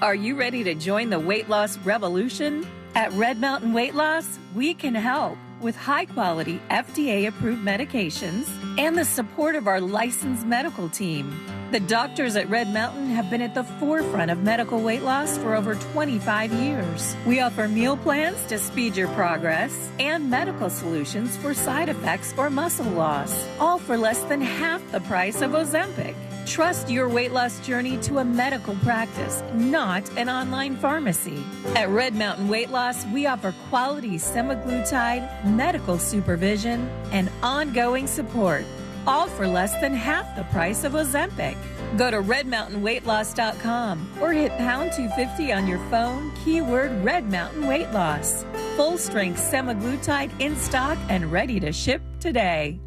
Are you ready to join the weight loss revolution? At Red Mountain Weight Loss, we can help with high-quality FDA-approved medications and the support of our licensed medical team. The doctors at Red Mountain have been at the forefront of medical weight loss for over 25 years. We offer meal plans to speed your progress and medical solutions for side effects or muscle loss, all for less than half the price of Ozempic. Trust your weight loss journey to a medical practice, not an online pharmacy. At Red Mountain Weight Loss, we offer quality semaglutide, medical supervision, and ongoing support, all for less than half the price of Ozempic. Go to redmountainweightloss.com or hit pound 250 on your phone, keyword Red Mountain Weight Loss. Full strength semaglutide in stock and ready to ship today.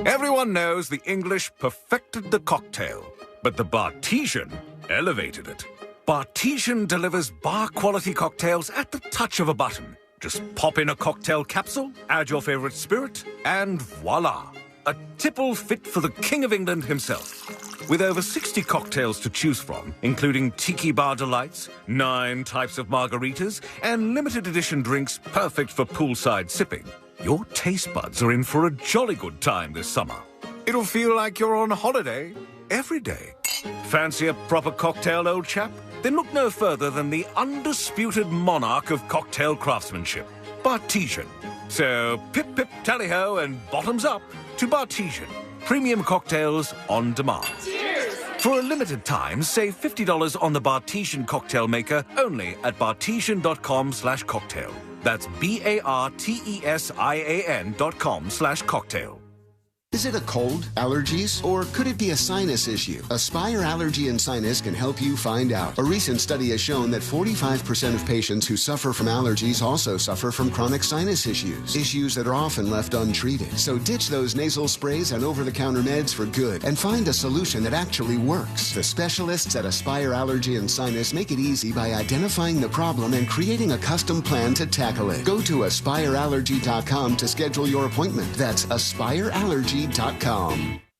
Everyone knows the English perfected the cocktail, but the Bartesian elevated it. Bartesian delivers bar-quality cocktails at the touch of a button. Just pop in a cocktail capsule, add your favorite spirit, and voila! A tipple fit for the King of England himself. With over 60 cocktails to choose from, including Tiki Bar Delights, 9 types of margaritas, and limited edition drinks perfect for poolside sipping, your taste buds are in for a jolly good time this summer. It'll feel like you're on holiday every day. Fancy a proper cocktail, old chap? Then look no further than the undisputed monarch of cocktail craftsmanship, Bartesian. So pip pip tally ho and bottoms up to Bartesian. Premium cocktails on demand. Cheers! For a limited time, save $50 on the Bartesian cocktail maker only at bartesian.com/cocktail. That's BARTESIAN.com/cocktail. Is it a cold, allergies, or could it be a sinus issue? Aspire Allergy and Sinus can help you find out. A recent study has shown that 45% of patients who suffer from allergies also suffer from chronic sinus issues that are often left untreated. So ditch those nasal sprays and over-the-counter meds for good and find a solution that actually works. The specialists at Aspire Allergy and Sinus make it easy by identifying the problem and creating a custom plan to tackle it. Go to aspireallergy.com to schedule your appointment. That's aspireallergy.com.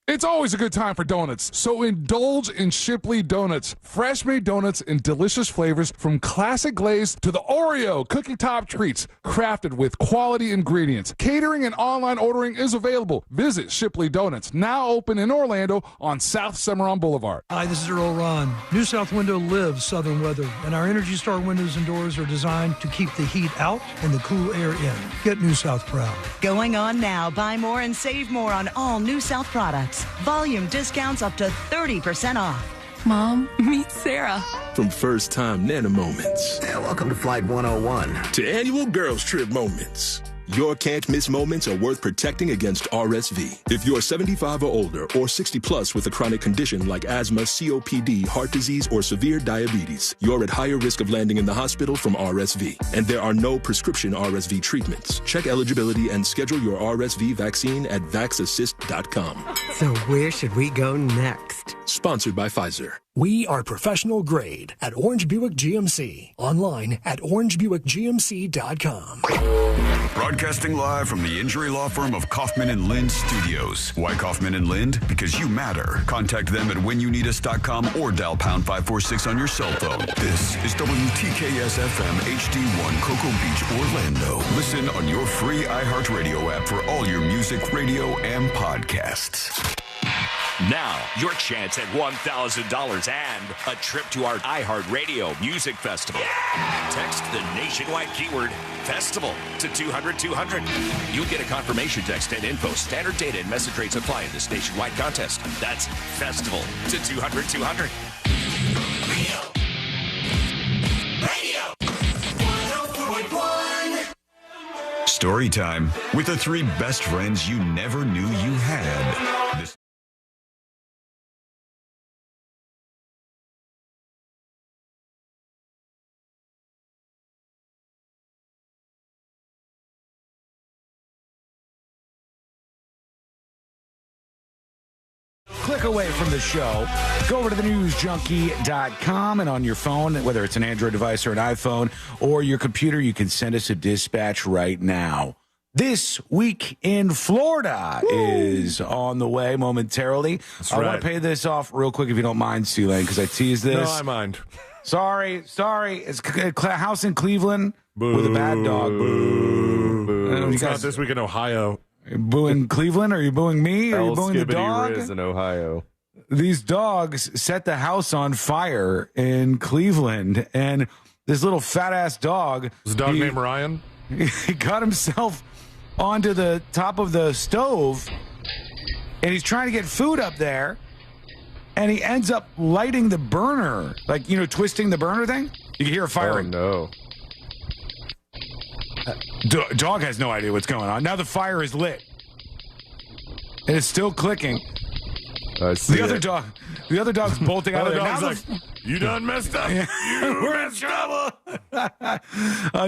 It's always a good time for donuts, so indulge in Shipley Donuts. Fresh-made donuts in delicious flavors from classic glaze to the Oreo cookie top treats, crafted with quality ingredients. Catering and online ordering is available. Visit Shipley Donuts, now open in Orlando on South Cimarron Boulevard. Hi, this is Earl Ron. New South Window lives southern weather, and our Energy Star windows and doors are designed to keep the heat out and the cool air in. Get New South proud. Going on now. Buy more and save more on all New South products. Volume discounts up to 30% off. Mom, meet Sarah. From first-time Nana moments. Welcome to Flight 101. To annual girls trip moments. Your can't miss moments are worth protecting against RSV. If you're 75 or older or 60 plus with a chronic condition like asthma, COPD, heart disease, or severe diabetes, you're at higher risk of landing in the hospital from RSV. And there are no prescription RSV treatments. Check eligibility and schedule your RSV vaccine at vaxassist.com. So where should we go next? Sponsored by Pfizer. We are professional grade at Orange Buick GMC. Online at orangebuickgmc.com. Broadcasting live from the injury law firm of Kaufman and Lind Studios. Why Kaufman and Lind? Because you matter. Contact them at whenyouneedus.com or dial pound 546 on your cell phone. This is WTKS FM HD1 Cocoa Beach, Orlando. Listen on your free iHeartRadio app for all your music, radio, and podcasts. Now, your chance at $1,000 and a trip to our iHeartRadio Music Festival. Yeah! Text the nationwide keyword FESTIVAL to 200-200. You'll get a confirmation text and info. Standard data and message rates apply in this nationwide contest. That's FESTIVAL to 200-200. Radio 104.1. Story time with the three best friends you never knew you had. This Click away from the show. Go over to thenewsjunkie.com, and on your phone, whether it's an Android device or an iPhone or your computer, you can send us a dispatch right now. This Week in Florida is on the way momentarily. I want to pay this off real quick if you don't mind, C-Lane, because I teased this. No, I mind. Sorry. It's a house in Cleveland with a bad dog. Boo. It's not This Week in Ohio. Are you booing Cleveland? Are you booing me? Are you booing the dog? Riz in Ohio. These dogs set the house on fire in Cleveland, and this little fat-ass dog... Was the dog named Ryan? He got himself onto the top of the stove, and he's trying to get food up there, and he ends up lighting the burner, like, twisting the burner thing. You can hear it firing. Oh, no. Dog has no idea what's going on. Now the fire is lit. And it's still clicking. The other dog's bolting out of there. Like, you done messed up. We're in trouble.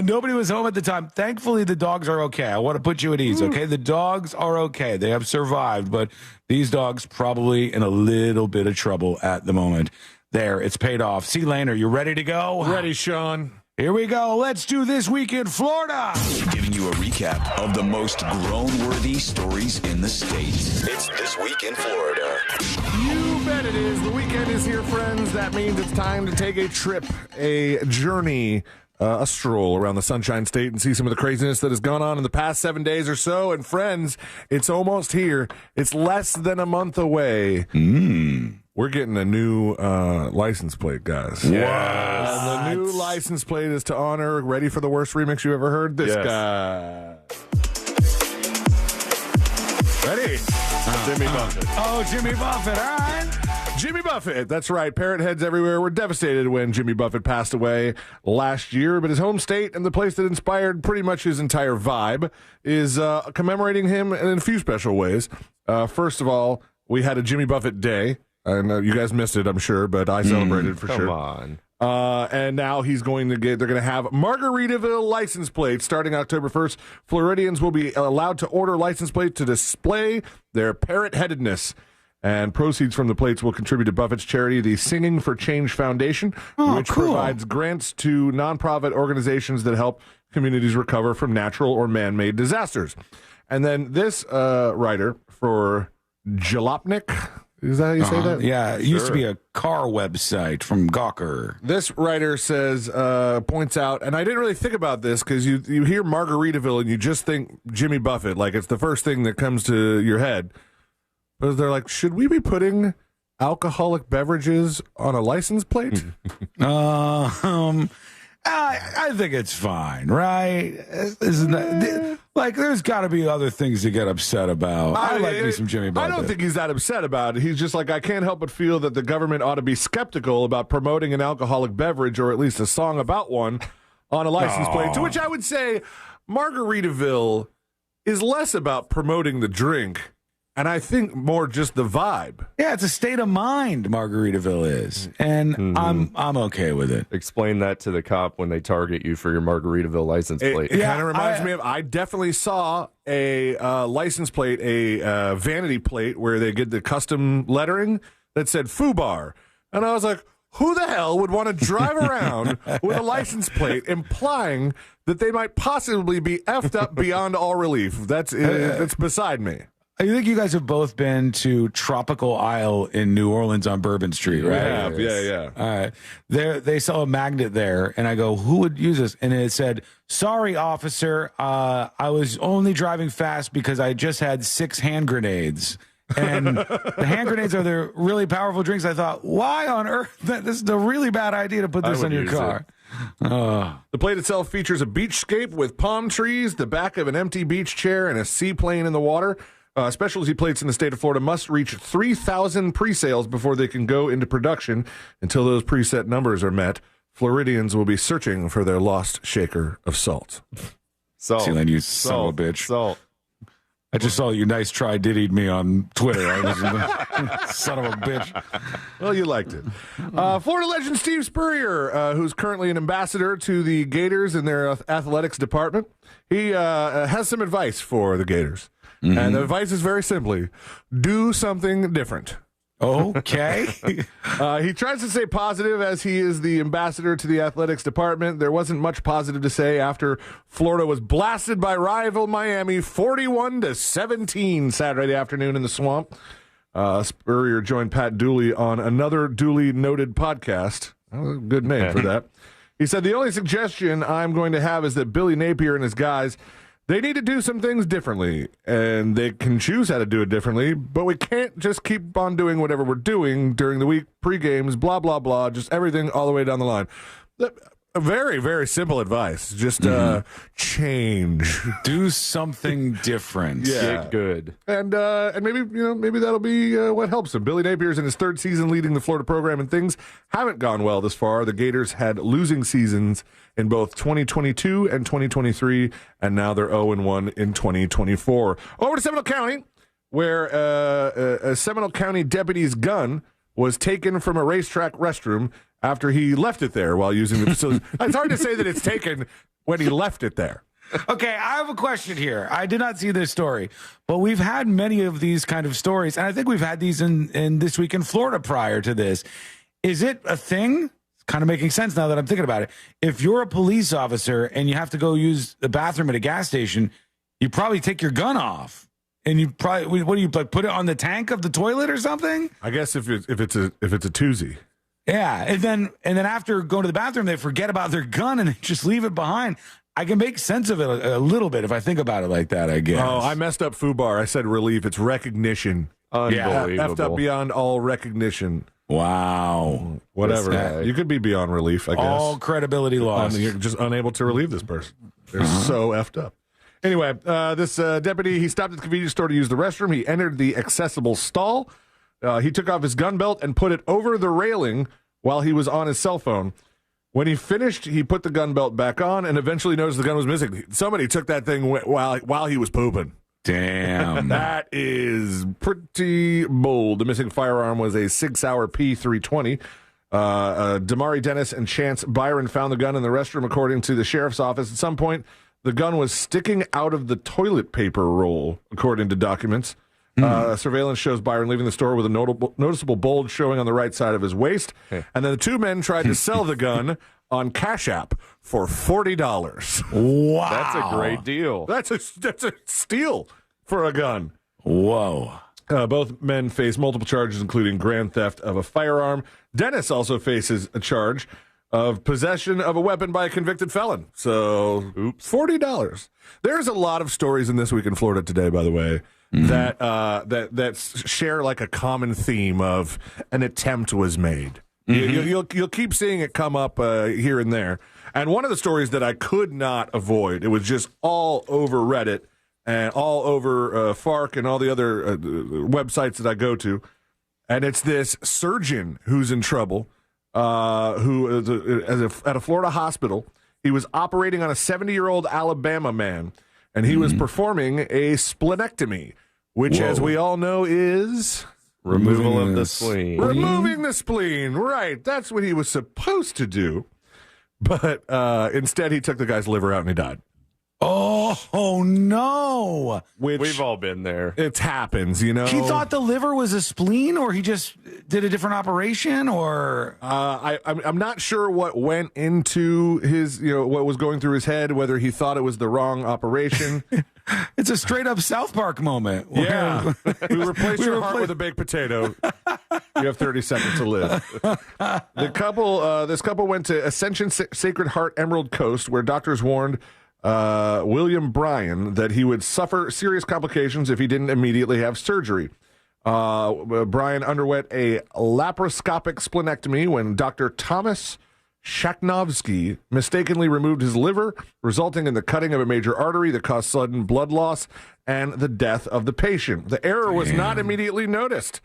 Nobody was home at the time. Thankfully, the dogs are okay. I want to put you at ease, okay? The dogs are okay. They have survived, but these dogs probably in a little bit of trouble at the moment. There, it's paid off. C-Lane, are you ready to go? Ready, Sean. Here we go. Let's do This Week in Florida. Giving you a recap of the most groan-worthy stories in the state. It's This Week in Florida. You bet it is. The weekend is here, friends. That means it's time to take a trip, a journey, a stroll around the Sunshine State and see some of the craziness that has gone on in the past 7 days or so. And friends, it's almost here. It's less than a month away. We're getting a new license plate, guys. Yes. The new license plate is to honor Ready for the Worst remix you ever heard? This guy. Ready? Jimmy Buffett. Oh, Jimmy Buffett. All right. Jimmy Buffett. That's right. Parrot heads everywhere were devastated when Jimmy Buffett passed away last year, but his home state and the place that inspired pretty much his entire vibe is commemorating him in a few special ways. First of all, we had a Jimmy Buffett Day. I know you guys missed it, I'm sure, but I celebrated for sure. Come on. And now they're going to have Margaritaville license plates starting October 1st. Floridians will be allowed to order license plates to display their parrot-headedness. And proceeds from the plates will contribute to Buffett's charity, the Singing for Change Foundation, which provides grants to nonprofit organizations that help communities recover from natural or man-made disasters. And then this writer for Jalopnik, is that how you say that? Yeah, it used to be a car website from Gawker. This writer says, points out, and I didn't really think about this because you hear Margaritaville and you just think Jimmy Buffett, like it's the first thing that comes to your head. But they're like, should we be putting alcoholic beverages on a license plate? I think it's fine, right? Isn't that like? There's got to be other things to get upset about. I like me some Jimmy Buffett. I don't think he's that upset about it. He's just like, I can't help but feel that the government ought to be skeptical about promoting an alcoholic beverage or at least a song about one on a license plate. To which I would say, Margaritaville is less about promoting the drink. And I think more just the vibe. Yeah, it's a state of mind, Margaritaville is. And I'm okay with it. Explain that to the cop when they target you for your Margaritaville license plate. It kind of reminds me of, I definitely saw a license plate, a vanity plate, where they get the custom lettering that said FUBAR. And I was like, who the hell would want to drive around with a license plate implying that they might possibly be effed up beyond all relief? That's beside me. I think you guys have both been to Tropical Isle in New Orleans on Bourbon Street, right? Yeah. All right. They saw a magnet there, and I go, who would use this? And it said, sorry, officer, I was only driving fast because I just had 6 hand grenades. And the hand grenades are the really powerful drinks. I thought, why on earth? This is a really bad idea to put this on your car. The plate itself features a beachscape with palm trees, the back of an empty beach chair, and a seaplane in the water. Specialty plates in the state of Florida must reach 3,000 pre-sales before they can go into production. Until those preset numbers are met, Floridians will be searching for their lost shaker of salt. See, Len, you son of a bitch. Salt. I just saw you nice try diddied me on Twitter. I was son of a bitch. Well, you liked it. Florida legend Steve Spurrier, who's currently an ambassador to the Gators in their athletics department, he has some advice for the Gators. Mm-hmm. And the advice is very simply, do something different. Okay. He tries to stay positive as he is the ambassador to the athletics department. There wasn't much positive to say after Florida was blasted by rival Miami 41-17 Saturday afternoon in the Swamp. Spurrier joined Pat Dooley on another duly noted podcast. Oh, good name for that. He said, the only suggestion I'm going to have is that Billy Napier and his guys, they need to do some things differently, and they can choose how to do it differently, but we can't just keep on doing whatever we're doing during the week, pre-games, blah, blah, blah, just everything all the way down the line. Very, very simple advice. Just change. Do something different. Yeah. Get good. And maybe that'll be what helps him. Billy Napier's in his 3rd season leading the Florida program, and things haven't gone well this far. The Gators had losing seasons in both 2022 and 2023, and now they're 0-1 in 2024. Over to Seminole County, where a Seminole County deputy's gun was taken from a racetrack restroom after he left it there while using the facility. It's hard to say that it's taken when he left it there. Okay, I have a question here. I did not see this story, but we've had many of these kind of stories, and I think we've had these in This Week in Florida prior to this. Is it a thing? It's kind of making sense now that I'm thinking about it. If you're a police officer and you have to go use the bathroom at a gas station, you probably take your gun off. And you probably, what do you like, put it on the tank of the toilet or something? I guess if it's a toozy. Yeah, and then after going to the bathroom, they forget about their gun and they just leave it behind. I can make sense of it a little bit if I think about it like that, I guess. Oh, I messed up FUBAR. I said relief. It's recognition. Unbelievable. Yeah, effed up beyond all recognition. Wow. Whatever. You could be beyond relief, I guess. All credibility lost. You're just unable to relieve this person. They're so effed up. Anyway, this deputy, he stopped at the convenience store to use the restroom. He entered the accessible stall. He took off his gun belt and put it over the railing while he was on his cell phone. When he finished, he put the gun belt back on and eventually noticed the gun was missing. Somebody took that thing while he was pooping. Damn. That is pretty bold. The missing firearm was a 6-hour P320. Damari Dennis and Chance Byron found the gun in the restroom, according to the sheriff's office. At some point, the gun was sticking out of the toilet paper roll, according to documents. Surveillance shows Byron leaving the store with a noticeable bulge showing on the right side of his waist. And then the two men tried to sell the gun on Cash App for $40. Wow. That's a great deal. That's a steal for a gun. Whoa. Both men face multiple charges, including grand theft of a firearm. Dennis also faces a charge of possession of a weapon by a convicted felon. So, $40. There's a lot of stories in This Week in Florida today, by the way, that share like a common theme of an attempt was made. You'll keep seeing it come up here and there. And one of the stories that I could not avoid, it was just all over Reddit and all over FARC and all the other websites that I go to. And it's this surgeon who's in trouble, who is at a Florida hospital. He was operating on a 70-year-old Alabama man, and he was performing a splenectomy, which, as we all know, is... Removal of the spleen. Removing the spleen, right. That's what he was supposed to do. But instead, he took the guy's liver out and he died. Oh no. Which we've all been there. It happens, you know. He thought the liver was a spleen, or he just did a different operation, or I'm not sure what went into his, what was going through his head, whether he thought it was the wrong operation. It's a straight up South Park moment. Yeah. We replaced your heart with a baked potato. You have 30 seconds to live. This couple went to Ascension Sacred Heart Emerald Coast, where doctors warned William Bryan that he would suffer serious complications if he didn't immediately have surgery. Bryan underwent a laparoscopic splenectomy when Dr. Thomas Shaknovsky mistakenly removed his liver, resulting in the cutting of a major artery that caused sudden blood loss and the death of the patient. The error was not immediately noticed.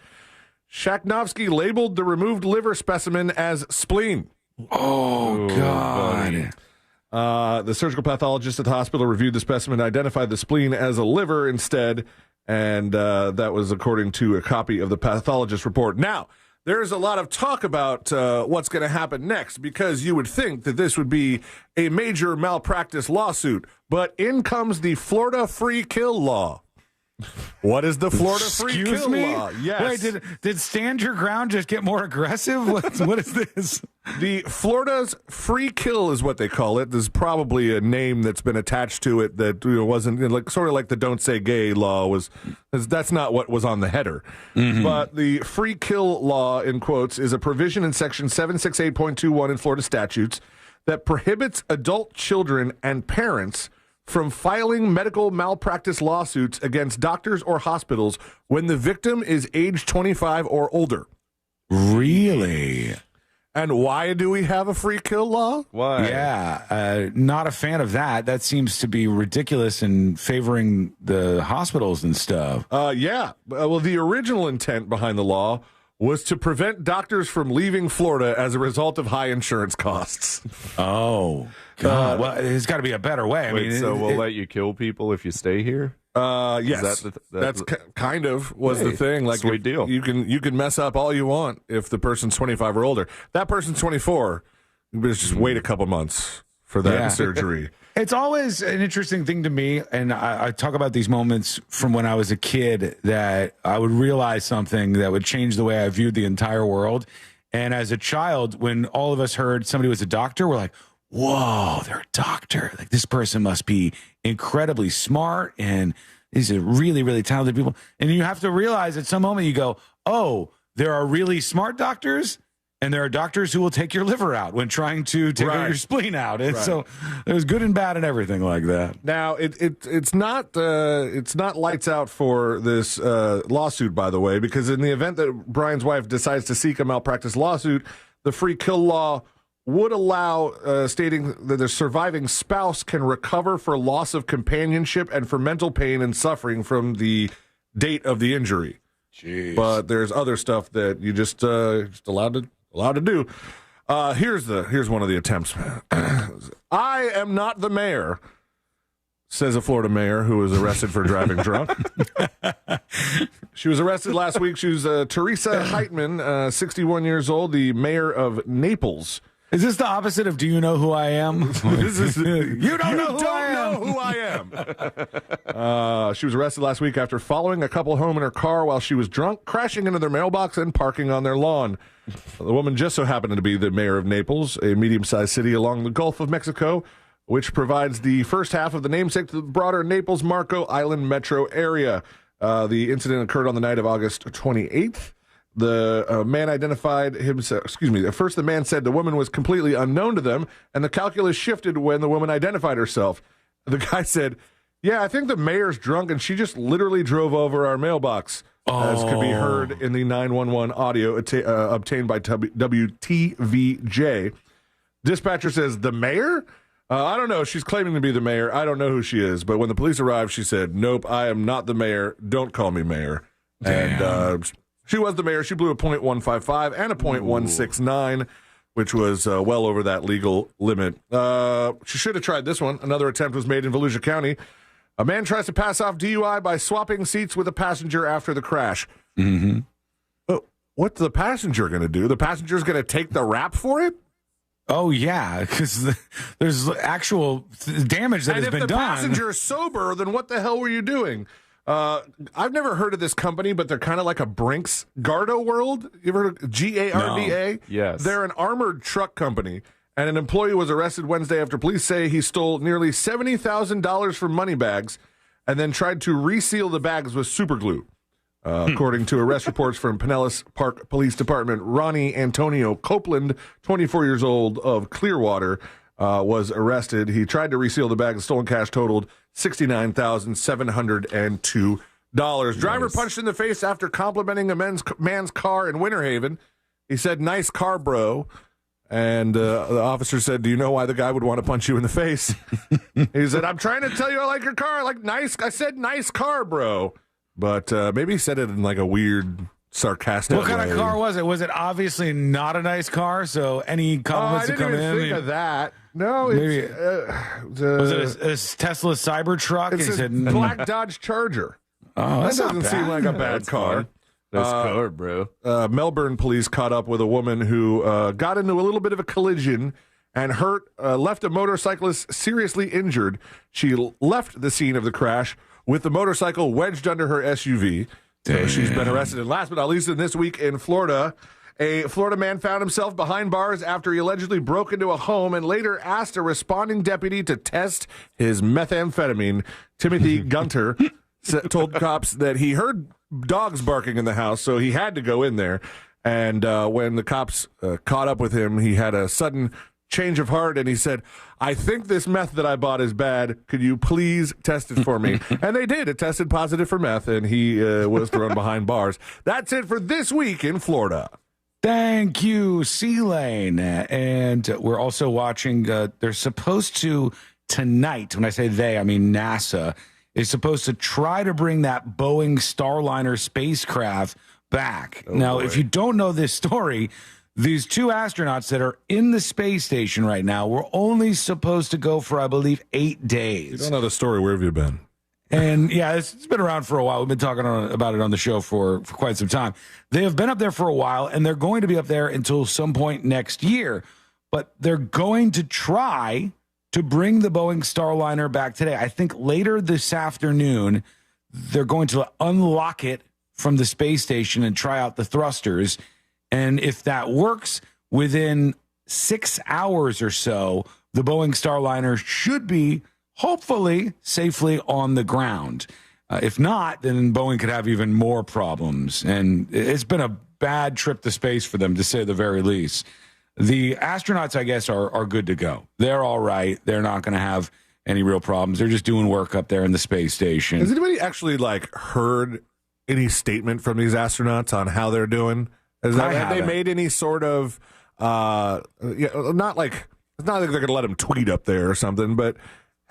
Shaknovsky labeled the removed liver specimen as spleen. Oh, God. The surgical pathologist at the hospital reviewed the specimen, identified the spleen as a liver instead, and that was according to a copy of the pathologist's report. Now, there's a lot of talk about what's going to happen next, because you would think that this would be a major malpractice lawsuit, but in comes the Florida free kill law. What is the Florida free kill law? Yes. Wait, did Stand Your Ground just get more aggressive? What is this? The Florida's free kill is what they call it. There's probably a name that's been attached to it that wasn't sort of like the Don't Say Gay law was. That's not what was on the header. But the free kill law, in quotes, is a provision in Section 768.21 in Florida statutes that prohibits adult children and parents from filing medical malpractice lawsuits against doctors or hospitals when the victim is age 25 or older. Really? And why do we have a free kill law? Why? Yeah, not a fan of that. That seems to be ridiculous and favoring the hospitals and stuff. Yeah. Well, the original intent behind the law was to prevent doctors from leaving Florida as a result of high insurance costs. Oh, God. Well, there's got to be a better way. We'll let you kill people if you stay here? Yes, that's kind of was the thing. Like, sweet deal. You can mess up all you want if the person's 25 or older. That person's 24. Just wait a couple months for that surgery. It's always an interesting thing to me, and I talk about these moments from when I was a kid that I would realize something that would change the way I viewed the entire world. And as a child, when all of us heard somebody was a doctor, we're like, whoa, they're a doctor. Like, this person must be incredibly smart, and these are really, really talented people. And you have to realize at some moment you go, oh, there are really smart doctors, and there are doctors who will take your liver out when trying to take your spleen out. And so there's good and bad and everything like that. Now, it's not lights out for this lawsuit, by the way, because in the event that Brian's wife decides to seek a malpractice lawsuit, the free kill law would allow stating that the surviving spouse can recover for loss of companionship and for mental pain and suffering from the date of the injury. Jeez. But there's other stuff that you just allowed to do. Here's one of the attempts. I am not the mayor, says a Florida mayor who was arrested for driving drunk. She was arrested last week. She was Teresa Heitman, 61 years old, the mayor of Naples. Is this the opposite of "Do you know who I am"? You don't know who I am. She was arrested last week after following a couple home in her car while she was drunk, crashing into their mailbox, and parking on their lawn. The woman just so happened to be the mayor of Naples, a medium-sized city along the Gulf of Mexico, which provides the first half of the namesake to the broader Naples-Marco Island metro area. The incident occurred on the night of August 28th. The man identified himself, first the man said the woman was completely unknown to them, and the calculus shifted when the woman identified herself. The guy said, yeah, I think the mayor's drunk, and she just literally drove over our mailbox, as could be heard in the 911 audio obtained by WTVJ. Dispatcher says, the mayor? I don't know. She's claiming to be the mayor. I don't know who she is. But when the police arrived, she said, nope, I am not the mayor. Don't call me mayor. Damn. And she was the mayor. She blew a .155 and a .169, which was well over that legal limit. She should have tried this one. Another attempt was made in Volusia County. A man tries to pass off DUI by swapping seats with a passenger after the crash. Mm-hmm. What's the passenger going to do? The passenger's going to take the rap for it? Oh, yeah, because there's actual damage that has been done. And if the passenger is sober, then what the hell were you doing? I've never heard of this company, but they're kind of like a Brinks. Garda World? You ever heard of GARDA? No. Yes. They're an armored truck company, and an employee was arrested Wednesday after police say he stole nearly $70,000 from money bags and then tried to reseal the bags with super glue. According to arrest reports from Pinellas Park Police Department, Ronnie Antonio Copeland, 24 years old, of Clearwater, was arrested. He tried to reseal the bag. The stolen cash totaled $69,702. Driver punched in the face after complimenting a man's car in Winter Haven. He said, "Nice car, bro." And the officer said, "Do you know why the guy would want to punch you in the face?" He said, "I'm trying to tell you I like your car. I said, nice car, bro." But maybe he said it in like a weird, sarcastic way. What kind of car was it? Was it obviously not a nice car? So any compliments that come in? I didn't even think of that. No, maybe was it a Tesla Cybertruck? It's a black Dodge Charger. Oh, that doesn't seem like a bad car. Nice car, bro. Melbourne police caught up with a woman who got into a little bit of a collision and left a motorcyclist seriously injured. She left the scene of the crash with the motorcycle wedged under her SUV. So she's been arrested. And last but not least, this week in Florida, a Florida man found himself behind bars after he allegedly broke into a home and later asked a responding deputy to test his methamphetamine. Timothy Gunter told cops that he heard dogs barking in the house, so he had to go in there. And when the cops caught up with him, he had a sudden change of heart, and he said, "I think this meth that I bought is bad. Could you please test it for me?" And they did. It tested positive for meth, and he was thrown behind bars. That's it for this week in Florida. Thank you, C-Lane. And we're also watching, they're supposed to, tonight, when I say they, I mean NASA, is supposed to try to bring that Boeing Starliner spacecraft back. Now, if you don't know this story, these two astronauts that are in the space station right now were only supposed to go for, I believe, 8 days. You don't know the story. Where have you been? And yeah, it's been around for a while. We've been talking about it on the show for quite some time. They have been up there for a while, and they're going to be up there until some point next year. But they're going to try to bring the Boeing Starliner back today. I think later this afternoon, they're going to unlock it from the space station and try out the thrusters. And if that works, within 6 hours or so, the Boeing Starliner should be hopefully safely on the ground. If not, then Boeing could have even more problems. And it's been a bad trip to space for them, to say the very least. The astronauts, I guess, are good to go. They're all right. They're not going to have any real problems. They're just doing work up there in the space station. Has anybody actually heard any statement from these astronauts on how they're doing? Have they made any sort of not like it's not like they're going to let them tweet up there or something, but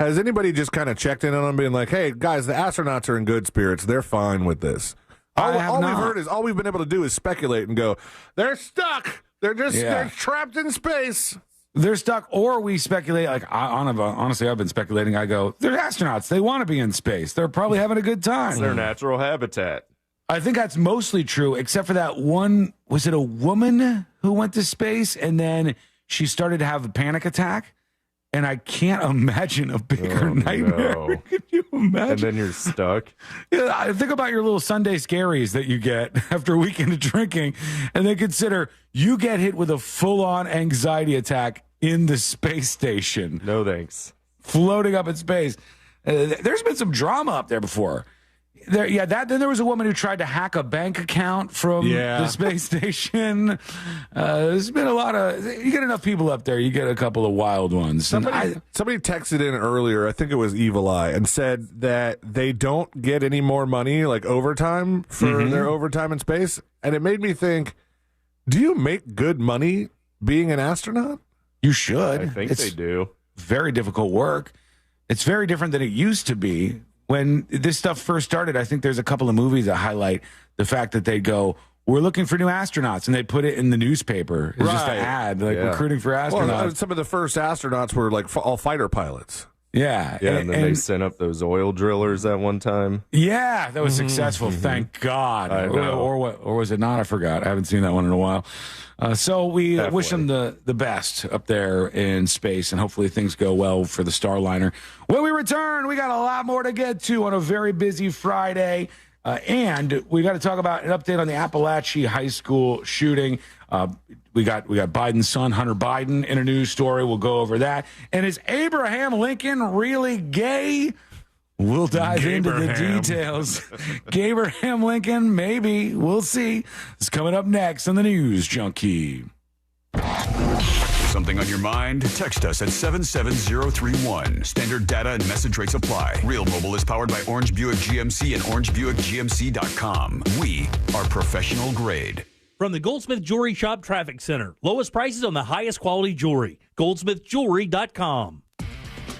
has anybody just kind of checked in on them, being like, "Hey guys, the astronauts are in good spirits. They're fine with this." All we've been able to do is speculate and go, they're stuck. They're trapped in space. They're stuck, or we speculate. Like, honestly, I've been speculating. I go, they're astronauts. They want to be in space. They're probably having a good time. It's their natural habitat. I think that's mostly true, except for that one. Was it a woman who went to space and then she started to have a panic attack? And I can't imagine a bigger nightmare. No. Can you imagine? And then you're stuck. Yeah, think about your little Sunday scaries that you get after a weekend of drinking, and then consider you get hit with a full-on anxiety attack in the space station. No thanks. Floating up in space. There's been some drama up there before. Then there was a woman who tried to hack a bank account from the space station. There's been a lot of. You get enough people up there, you get a couple of wild ones. Somebody texted in earlier, I think it was Evil Eye, and said that they don't get any more money, like overtime, for their overtime in space. And it made me think, do you make good money being an astronaut? You should. I think they do. Very difficult work. It's very different than it used to be. When this stuff first started, I think there's a couple of movies that highlight the fact that they go, we're looking for new astronauts, and they put it in the newspaper. It's just an ad, recruiting for astronauts. Well, some of the first astronauts were like all fighter pilots. Yeah. And then they sent up those oil drillers at one time. Yeah, that was successful. Thank God. Or was it not? I forgot. I haven't seen that one in a while. So we wish them the best up there in space, and hopefully things go well for the Starliner. When we return, we got a lot more to get to on a very busy Friday. And we got to talk about an update on the Appalachia High School shooting. We got Biden's son, Hunter Biden, in a news story. We'll go over that. And is Abraham Lincoln really gay? We'll dive into the details. Abraham Lincoln, maybe. We'll see. It's coming up next on the News Junkie. Something on your mind? Text us at 77031. Standard data and message rates apply. Real Mobile is powered by Orange Buick GMC and OrangeBuickGMC.com. We are professional grade. From the Goldsmith Jewelry Shop Traffic Center. Lowest prices on the highest quality jewelry. GoldsmithJewelry.com.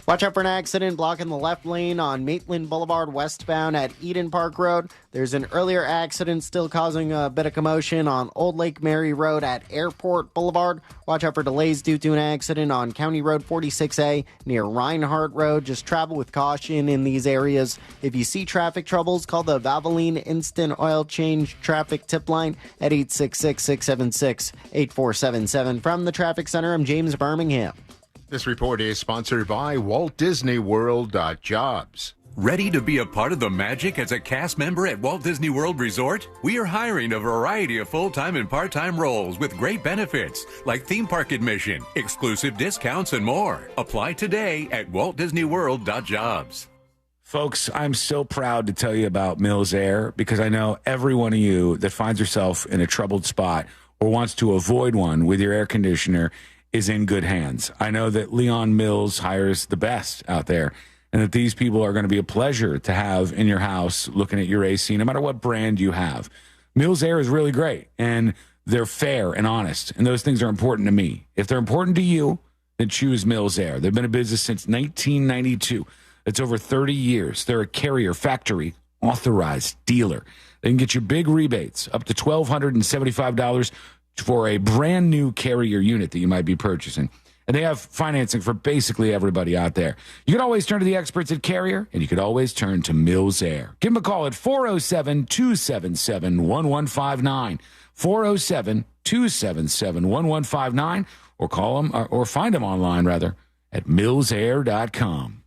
Watch out for an accident blocking the left lane on Maitland Boulevard westbound at Eden Park Road. There's an earlier accident still causing a bit of commotion on Old Lake Mary Road at Airport Boulevard. Watch out for delays due to an accident on County Road 46A near Reinhardt Road. Just travel with caution in these areas. If you see traffic troubles, call the Valvoline Instant Oil Change Traffic Tip Line at 866-676-8477. From the Traffic Center, I'm James Birmingham. This report is sponsored by Walt Disney World Jobs. Ready to be a part of the magic as a cast member at Walt Disney World Resort? We are hiring a variety of full-time and part-time roles with great benefits like theme park admission, exclusive discounts, and more. Apply today at waltdisneyworld.jobs. Folks, I'm so proud to tell you about Mills Air because I know every one of you that finds yourself in a troubled spot or wants to avoid one with your air conditioner is in good hands. I know that Leon Mills hires the best out there, and that these people are going to be a pleasure to have in your house looking at your AC, no matter what brand you have. Mills Air is really great, and they're fair and honest, and those things are important to me. If they're important to you, then choose Mills Air. They've been in business since 1992. That's over 30 years. They're a Carrier factory authorized dealer. They can get you big rebates, up to $1,275 for a brand new Carrier unit that you might be purchasing. And they have financing for basically everybody out there. You can always turn to the experts at Carrier, and you can always turn to Mills Air. Give them a call at 407-277-1159, 407-277-1159, or call them or find them online, rather, at millsair.com.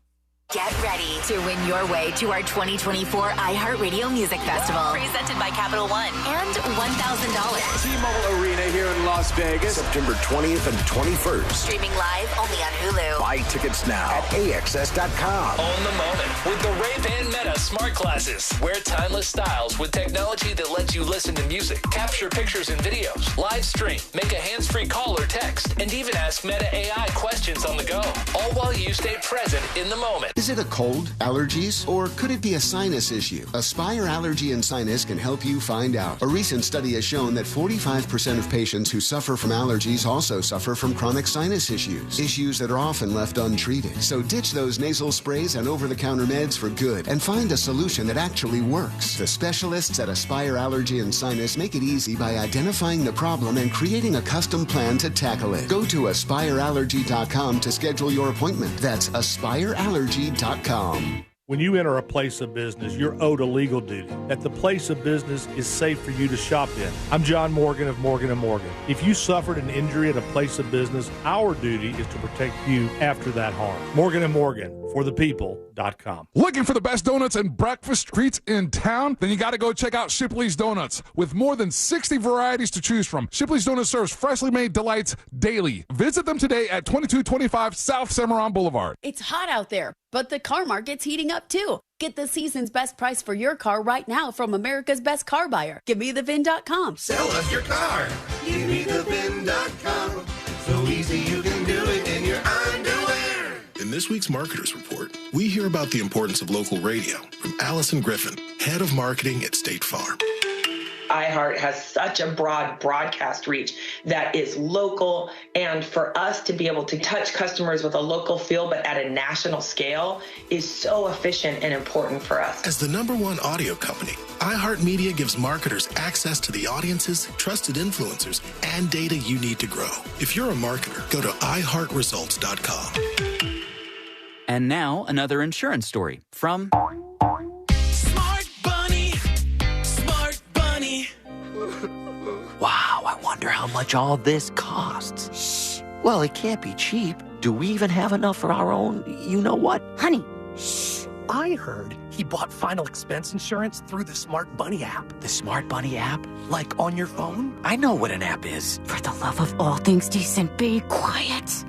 Get ready to win your way to our 2024 iHeartRadio Music Festival. Presented by Capital One. And $1,000. T-Mobile Arena here in Las Vegas. September 20th and 21st. Streaming live only on Hulu. Buy tickets now at AXS.com. Own the moment with the Ray-Ban Meta Smart Glasses. Wear timeless styles with technology that lets you listen to music, capture pictures and videos, live stream, make a hands-free call or text, and even ask Meta AI questions on the go. All while you stay present in the moment. Is it a cold, allergies, or could it be a sinus issue? Aspire Allergy and Sinus can help you find out. A recent study has shown that 45% of patients who suffer from allergies also suffer from chronic sinus issues that are often left untreated. So ditch those nasal sprays and over-the-counter meds for good and find a solution that actually works. The specialists at Aspire Allergy and Sinus make it easy by identifying the problem and creating a custom plan to tackle it. Go to aspireallergy.com to schedule your appointment. That's aspireallergy.com. When you enter a place of business, you're owed a legal duty that the place of business is safe for you to shop in. I'm John Morgan of Morgan & Morgan. If you suffered an injury at a place of business, our duty is to protect you after that harm. Morgan & Morgan, for the people.com. Looking for the best donuts and breakfast treats in town? Then you got to go check out Shipley's Donuts. With more than 60 varieties to choose from, Shipley's Donuts serves freshly made delights daily. Visit them today at 2225 South Cimarron Boulevard. It's hot out there, but the car market's heating up too. Get the season's best price for your car right now from America's Best Car Buyer. GiveMeTheVin.com. Sell us your car. GiveMeTheVin.com. So easy you can do it in your underwear. In this week's Marketers Report, we hear about the importance of local radio from Allison Griffin, head of marketing at State Farm. iHeart has such a broad broadcast reach that is local, and for us to be able to touch customers with a local feel but at a national scale is so efficient and important for us. As the #1 audio company, iHeartMedia gives marketers access to the audiences, trusted influencers, and data you need to grow. If you're a marketer, go to iHeartResults.com. And now, another insurance story from Smart Bunny. Smart Bunny. Wow, I wonder how much all this costs. Shh. Well, it can't be cheap. Do we even have enough for our own you-know-what? Honey, shh. I heard he bought final expense insurance through the Smart Bunny app. The Smart Bunny app? Like on your phone? I know what an app is. For the love of all things decent, be quiet.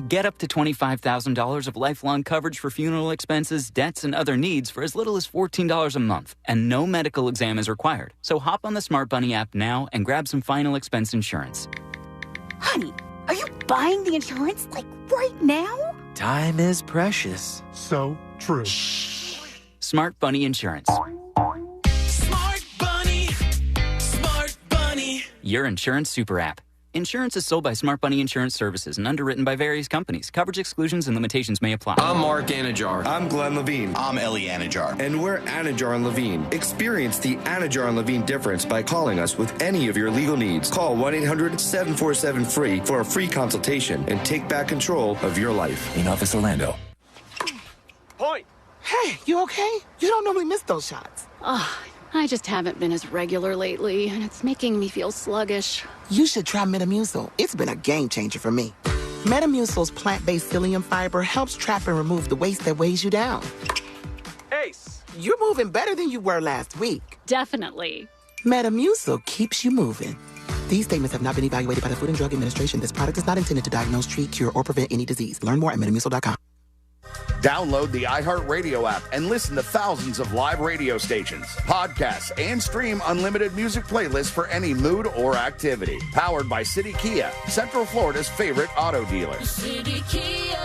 Get up to $25,000 of lifelong coverage for funeral expenses, debts, and other needs for as little as $14 a month. And no medical exam is required. So hop on the Smart Bunny app now and grab some final expense insurance. Honey, are you buying the insurance, like, right now? Time is precious. So true. Smart Bunny Insurance. Smart Bunny. Smart Bunny. Your insurance super app. Insurance is sold by Smart Bunny Insurance Services and underwritten by various companies. Coverage exclusions and limitations may apply. I'm Mark Anajar. I'm Glenn Levine. I'm Ellie Anajar. And we're Anajar and Levine. Experience the Anajar and Levine difference by calling us with any of your legal needs. Call 1-800-747-FREE for a free consultation and take back control of your life. In Office Orlando. Point. Hey, you okay? You don't normally miss those shots. I just haven't been as regular lately, and it's making me feel sluggish. You should try Metamucil. It's been a game changer for me. Metamucil's plant-based psyllium fiber helps trap and remove the waste that weighs you down. Ace, you're moving better than you were last week. Definitely. Metamucil keeps you moving. These statements have not been evaluated by the Food and Drug Administration. This product is not intended to diagnose, treat, cure, or prevent any disease. Learn more at metamucil.com. Download the iHeartRadio app and listen to thousands of live radio stations, podcasts, and stream unlimited music playlists for any mood or activity. Powered by City Kia, Central Florida's favorite auto dealer. City Kia.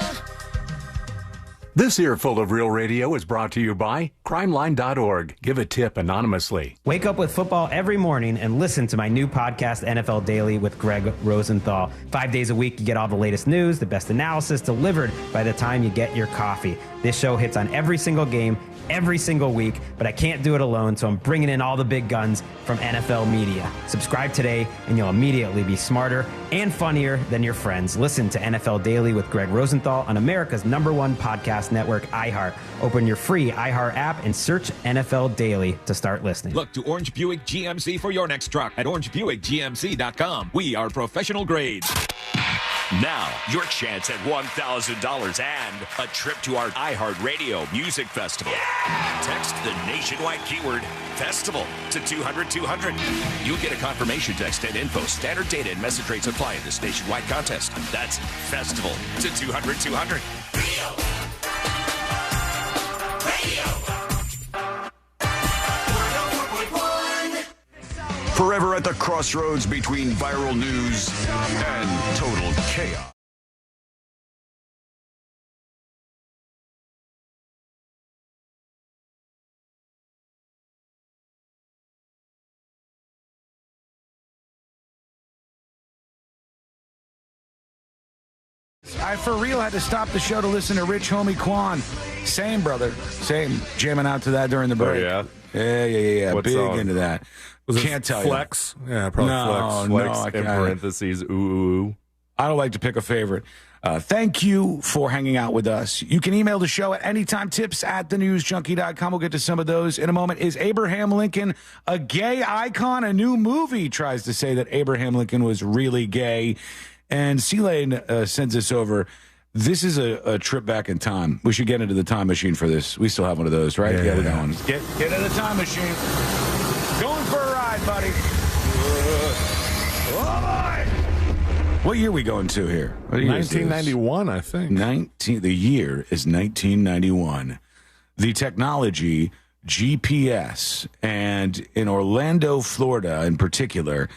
This Earful of Real Radio is brought to you by crimeline.org. Give a tip anonymously. Wake up with football every morning and listen to my new podcast, NFL Daily, with Greg Rosenthal. 5 days a week, you get all the latest news, the best analysis delivered by the time you get your coffee. This show hits on every single game, every single week, but I can't do it alone, so I'm bringing in all the big guns from NFL Media. Subscribe today, and you'll immediately be smarter and funnier than your friends. Listen to NFL Daily with Greg Rosenthal on America's #1 podcast network, iHeart. Open your free iHeart app and search NFL Daily to start listening. Look to Orange Buick GMC for your next truck at orangebuickgmc.com. We are professional grade. Now, your chance at $1,000 and a trip to our iHeartRadio Music Festival. Text the nationwide keyword FESTIVAL to 200-200. You'll get a confirmation text and info. Standard data and message rates apply in this nationwide contest. That's FESTIVAL to 200-200. Forever at the crossroads between viral news and total chaos. I for real had to stop the show to listen to Rich Homie Quan. Same, brother. Same. Jamming out to that during the break. Oh, yeah? Yeah. What Big song? into that. Can't tell Flex? you. Yeah, probably Flex. I In can't. parentheses, ooh. I don't like to pick a favorite. Thank you for hanging out with us. You can email the show at anytime, tips@thenewsjunkie.com. We'll get to some of those in a moment. Is Abraham Lincoln a gay icon? A new movie tries to say that Abraham Lincoln was really gay. And C-Lane sends us over. This is a trip back in time. We should get into the time machine for this. We still have one of those, right? Yeah, we're going. Get in the time machine. Going for a ride, buddy. What year are we going to here? 1991, I think. The year is 1991. The technology, GPS, and in Orlando, Florida in particular,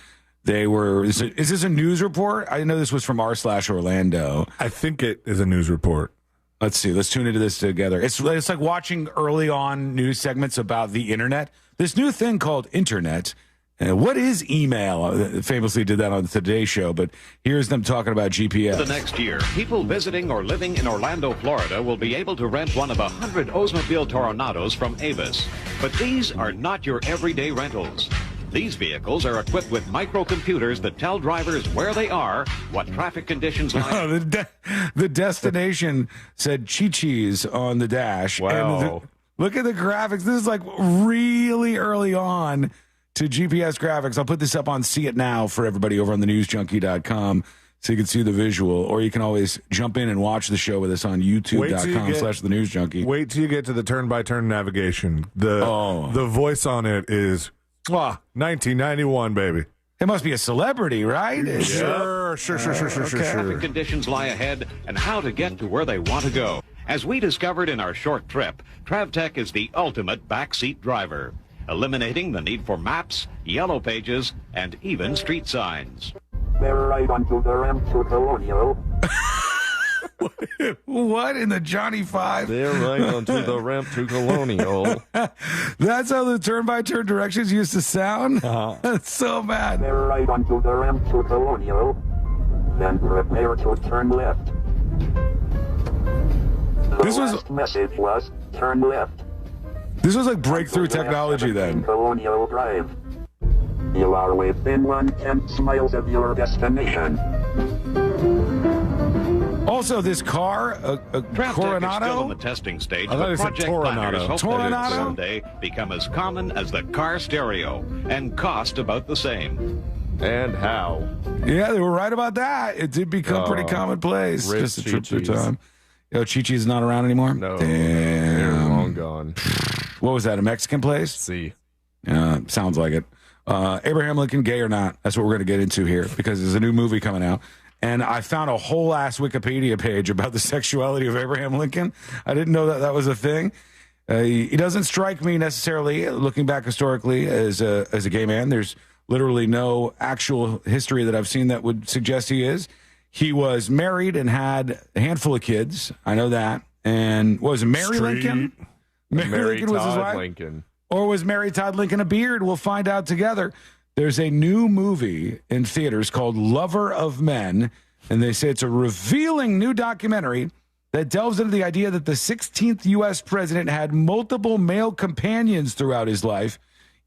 they were... Is this a news report? I know this was from r/Orlando. I think it is a news report. Let's see. Let's tune into this together. It's like watching early on news segments about the internet. This new thing called internet. What is email? Famously did that on the Today Show, but here's them talking about GPS. The next year, people visiting or living in Orlando, Florida will be able to rent one of 100 Oldsmobile Toronados from Avis. But these are not your everyday rentals. These vehicles are equipped with microcomputers that tell drivers where they are, what traffic conditions like. The destination said Chi-Chi's on the dash. Wow. And look at the graphics. This is like really early on to GPS graphics. I'll put this up on See It Now for everybody over on thenewsjunkie.com so you can see the visual, or you can always jump in and watch the show with us on youtube.com/thenewsjunkie. Wait till you get to the turn-by-turn navigation. The voice on it is 1991, baby. It must be a celebrity, right? Sure. Traffic conditions lie ahead and how to get to where they want to go. As we discovered in our short trip, TravTech is the ultimate backseat driver, eliminating the need for maps, yellow pages, and even street signs. They're right onto the ramp to Colonial. What in the Johnny 5? They're right onto the ramp to Colonial. That's how the turn-by-turn directions used to sound? That's so bad. They're right onto the ramp to Colonial. Then prepare to turn left. The last message was turn left. This was like breakthrough technology then. Colonial Drive. You are within 1/10 miles of your destination. Also, this car, a Coronado. Is still in the testing stage. I thought it said Project planners Toronado. hope that Toronado? it'll someday become as common as the car stereo and cost about the same. And how? Yeah, they were right about that. It did become pretty commonplace. Just a trip through time. Chi-Chi's not around anymore? No. Damn. They're long gone. What was that, a Mexican place? See. Sounds like it. Abraham Lincoln, gay or not? That's what we're going to get into here because there's a new movie coming out. And I found a whole ass Wikipedia page about the sexuality of Abraham Lincoln. I didn't know that was a thing. He doesn't strike me necessarily, looking back historically, as a gay man. There's literally no actual history that I've seen that would suggest he is. He was married and had a handful of kids. I know that. And was it Mary Lincoln? Mary Lincoln was his wife? Lincoln. Or was Mary Todd Lincoln a beard? We'll find out together. There's a new movie in theaters called Lover of Men, and they say it's a revealing new documentary that delves into the idea that the 16th U.S. president had multiple male companions throughout his life,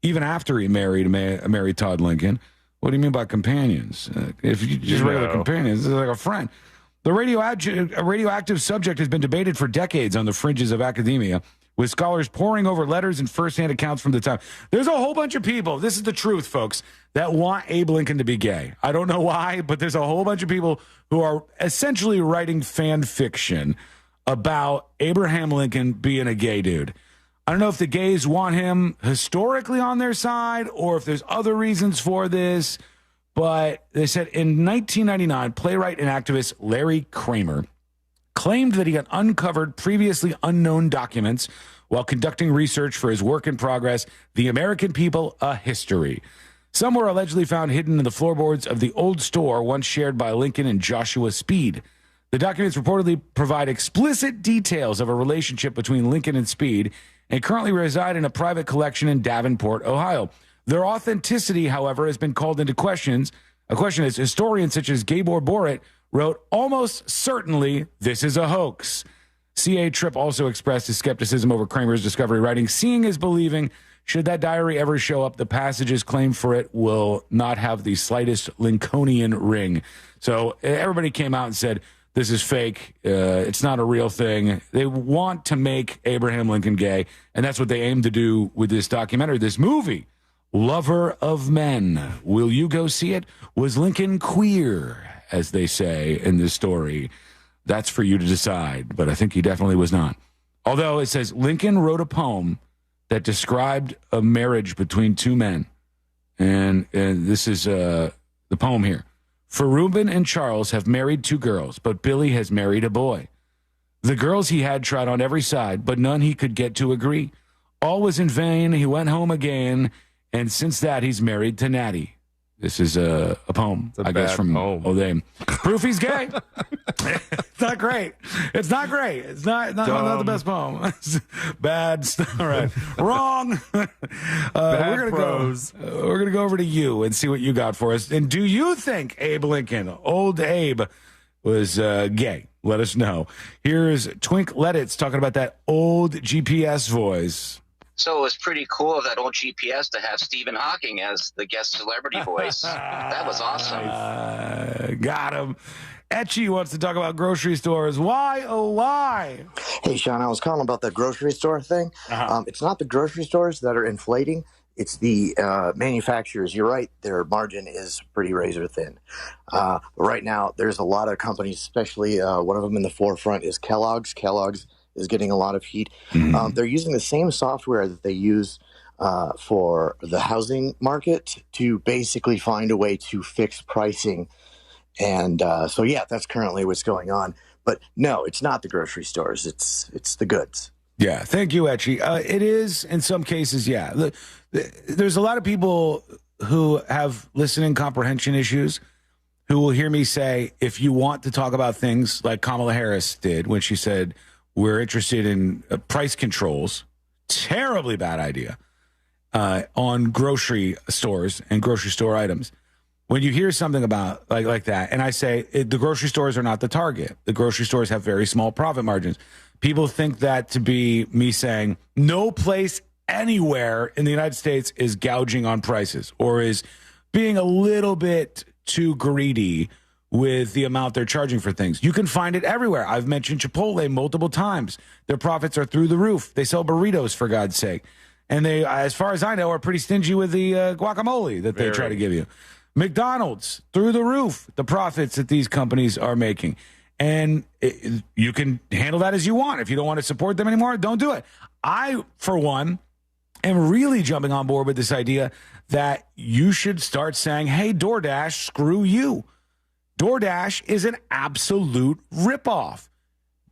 even after he married Mary Todd Lincoln. What do you mean by companions? If you just regular companions, it's like a friend. The radioactive subject has been debated for decades on the fringes of academia, with scholars poring over letters and firsthand accounts from the time. There's a whole bunch of people, this is the truth, folks, that want Abe Lincoln to be gay. I don't know why, but there's a whole bunch of people who are essentially writing fan fiction about Abraham Lincoln being a gay dude. I don't know if the gays want him historically on their side or if there's other reasons for this, but they said in 1999, playwright and activist Larry Kramer claimed that he had uncovered previously unknown documents while conducting research for his work in progress, The American People, A History. Some were allegedly found hidden in the floorboards of the old store once shared by Lincoln and Joshua Speed. The documents reportedly provide explicit details of a relationship between Lincoln and Speed and currently reside in a private collection in Davenport, Ohio. Their authenticity, however, has been called into question as historians such as Gabor Borit wrote, almost certainly this is a hoax. C.A. Tripp also expressed his skepticism over Kramer's discovery, writing, seeing is believing. Should that diary ever show up, the passages claimed for it will not have the slightest Lincolnian ring. So everybody came out and said, this is fake. It's not a real thing. They want to make Abraham Lincoln gay, and that's what they aim to do with this documentary, this movie, Lover of Men. Will you go see it? Was Lincoln queer, as they say in this story? That's for you to decide, but I think he definitely was not. Although it says Lincoln wrote a poem that described a marriage between two men. And this is the poem here. For Reuben and Charles have married two girls, but Billy has married a boy. The girls he had tried on every side, but none he could get to agree. All was in vain. He went home again, and since that he's married to Natty. This is a poem, I guess, from O'Dame. Proof he's gay. It's not great. It's not great. It's not the best poem. Bad. All right. Wrong. We're gonna go over to you and see what you got for us. And do you think Abe Lincoln, old Abe, was gay? Let us know. Here's Twink Lettitz talking about that old GPS voice. So it was pretty cool of that old GPS to have Stephen Hawking as the guest celebrity voice. That was awesome. Got him. Etchy wants to talk about grocery stores. Why, oh, why? Hey, Sean, I was calling about the grocery store thing. It's not the grocery stores that are inflating. It's the manufacturers. You're right. Their margin is pretty razor thin. But right now, there's a lot of companies, especially one of them in the forefront is Kellogg's. Kellogg's is getting a lot of heat. They're using the same software that they use for the housing market to basically find a way to fix pricing. And so, yeah, that's currently what's going on. But no, it's not the grocery stores. It's the goods. Yeah, thank you, Etchy. It is in some cases, yeah. There's a lot of people who have listening comprehension issues who will hear me say, if you want to talk about things like Kamala Harris did when she said, we're interested in price controls, terribly bad idea, on grocery stores and grocery store items. When you hear something about like that, and I say the grocery stores are not the target. The grocery stores have very small profit margins. People think that to be me saying no place anywhere in the United States is gouging on prices or is being a little bit too greedy with the amount they're charging for things. You can find it everywhere. I've mentioned Chipotle multiple times. Their profits are through the roof. They sell burritos, for God's sake. And they, as far as I know, are pretty stingy with the guacamole that they try to give you. McDonald's, through the roof, the profits that these companies are making. And you can handle that as you want. If you don't want to support them anymore, don't do it. I, for one, am really jumping on board with this idea that you should start saying, hey, DoorDash, screw you. DoorDash is an absolute ripoff.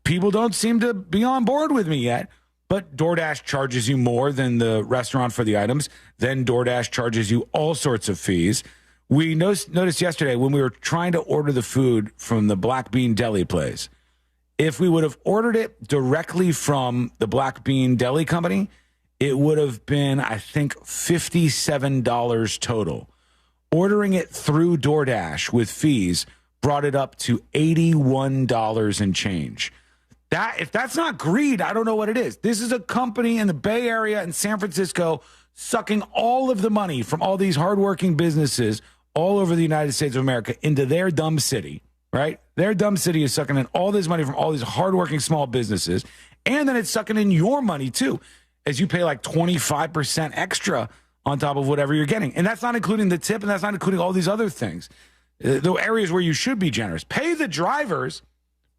People don't seem to be on board with me yet, but DoorDash charges you more than the restaurant for the items. Then DoorDash charges you all sorts of fees. We noticed yesterday when we were trying to order the food from the Black Bean Deli place, if we would have ordered it directly from the Black Bean Deli company, it would have been, I think, $57 total. Ordering it through DoorDash with fees brought it up to $81 and change. If that's not greed, I don't know what it is. This is a company in the Bay Area in San Francisco sucking all of the money from all these hardworking businesses all over the United States of America into their dumb city, right? Their dumb city is sucking in all this money from all these hardworking small businesses, and then it's sucking in your money too, as you pay like 25% extra on top of whatever you're getting. And that's not including the tip, and that's not including all these other things. The areas where you should be generous. Pay the drivers,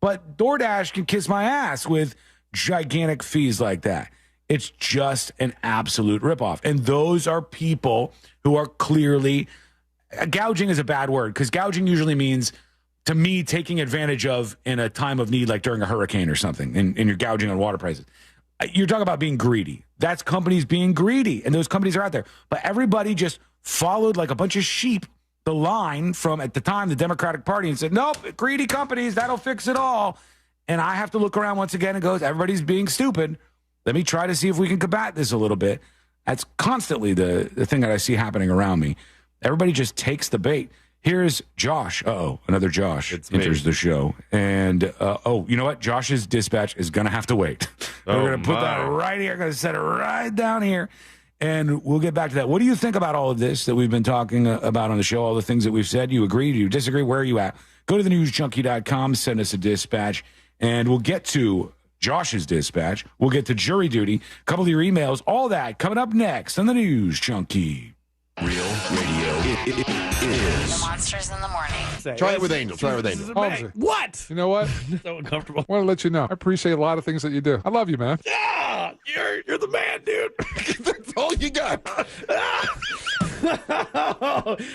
but DoorDash can kiss my ass with gigantic fees like that. It's just an absolute ripoff. And those are people who are clearly... Gouging is a bad word, because gouging usually means, to me, taking advantage of in a time of need, like during a hurricane or something, and you're gouging on water prices. You're talking about being greedy. That's companies being greedy, and those companies are out there. But everybody just followed like a bunch of sheep the line from, at the time, the Democratic Party and said, nope, greedy companies, that'll fix it all. And I have to look around once again and go, everybody's being stupid. Let me try to see if we can combat this a little bit. That's constantly the thing that I see happening around me. Everybody just takes the bait. Here's Josh. Another Josh me. enters the show. And, you know what? Josh's dispatch is going to have to wait. We're going to put that right here. Going to set it right down here. And we'll get back to that. What do you think about all of this that we've been talking about on the show, all the things that we've said? You agree? Do you disagree? Where are you at? Go to thenewsjunkie.com, send us a dispatch, and we'll get to Josh's dispatch. We'll get to jury duty, a couple of your emails, all that coming up next on the News Junkie. Real radio is The Monsters in the Morning. Try it with Angel. Try it with Angel. Holmesy. What? You know what? So uncomfortable. I want to let you know. I appreciate a lot of things that you do. I love you, man. Yeah, you're the man, dude. That's all you got.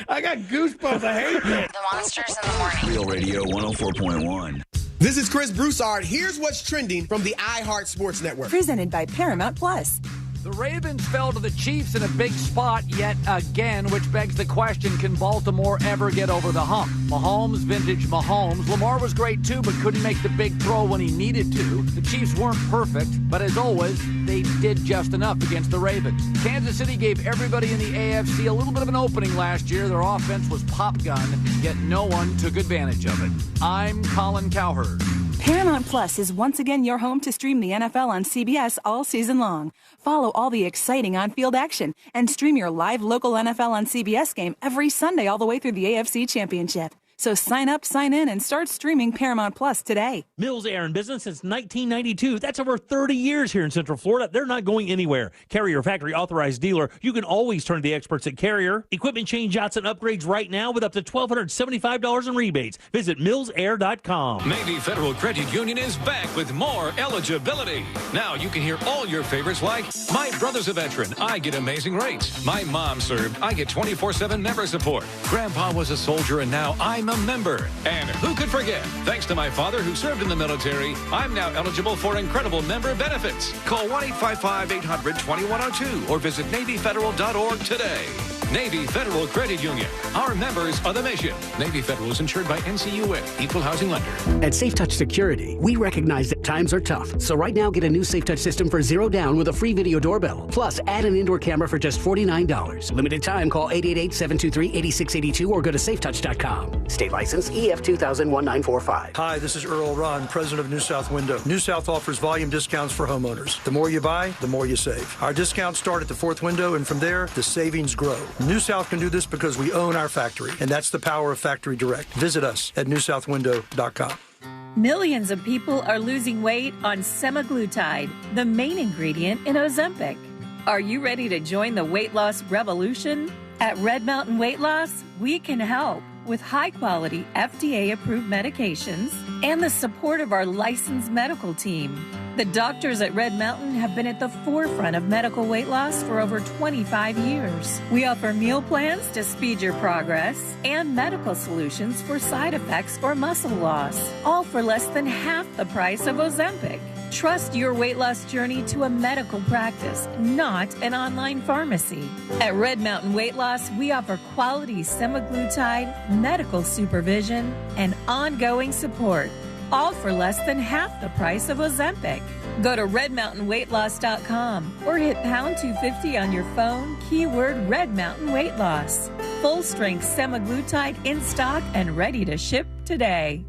I got goosebumps. I hate it. The Monsters in the Morning. Real Radio 104.1. This is Chris Broussard. Here's what's trending from the iHeart Sports Network. Presented by Paramount Plus. The Ravens fell to the Chiefs in a big spot yet again, which begs the question, can Baltimore ever get over the hump? Mahomes, vintage Mahomes. Lamar was great too, but couldn't make the big throw when he needed to. The Chiefs weren't perfect, but as always, they did just enough against the Ravens. Kansas City gave everybody in the AFC a little bit of an opening last year. Their offense was pop gun, yet no one took advantage of it. I'm Colin Cowherd. Paramount Plus is once again your home to stream the NFL on CBS all season long. Follow all the exciting on-field action and stream your live local NFL on CBS game every Sunday all the way through the AFC Championship. So sign up, sign in, and start streaming Paramount Plus today. Mills Air in business since 1992. That's over 30 years here in Central Florida. They're not going anywhere. Carrier factory authorized dealer. You can always turn to the experts at Carrier. Equipment change-outs and upgrades right now with up to $1,275 in rebates. Visit millsair.com. Navy Federal Credit Union is back with more eligibility. Now you can hear all your favorites like, my brother's a veteran, I get amazing rates. My mom served, I get 24/7 member support. Grandpa was a soldier and now I'm a member. And who could forget? Thanks to my father who served in the military, I'm now eligible for incredible member benefits. Call 1-855-800-2102 or visit NavyFederal.org today. Navy Federal Credit Union. Our members are the mission. Navy Federal is insured by NCUA, Equal Housing Lender. At SafeTouch Security, we recognize that times are tough. So right now, get a new SafeTouch system for $0 down with a free video doorbell. Plus, add an indoor camera for just $49. Limited time, call 888-723-8682 or go to safetouch.com. State license EF 2000-1945. Hi, this is Earl Ron, president of New South Window. New South offers volume discounts for homeowners. The more you buy, the more you save. Our discounts start at the fourth window, and from there, the savings grow. New South can do this because we own our factory, and that's the power of Factory Direct. Visit us at newsouthwindow.com. Millions of people are losing weight on semaglutide, the main ingredient in Ozempic. Are you ready to join the weight loss revolution? At Red Mountain Weight Loss, we can help with high-quality FDA-approved medications and the support of our licensed medical team. The doctors at Red Mountain have been at the forefront of medical weight loss for over 25 years. We offer meal plans to speed your progress and medical solutions for side effects or muscle loss, all for less than half the price of Ozempic. Trust your weight loss journey to a medical practice, not an online pharmacy. At Red Mountain Weight Loss, we offer quality semaglutide, medical supervision, and ongoing support, all for less than half the price of Ozempic. Go to redmountainweightloss.com or hit pound 250 on your phone, keyword Red Mountain Weight Loss. Full strength semaglutide in stock and ready to ship today.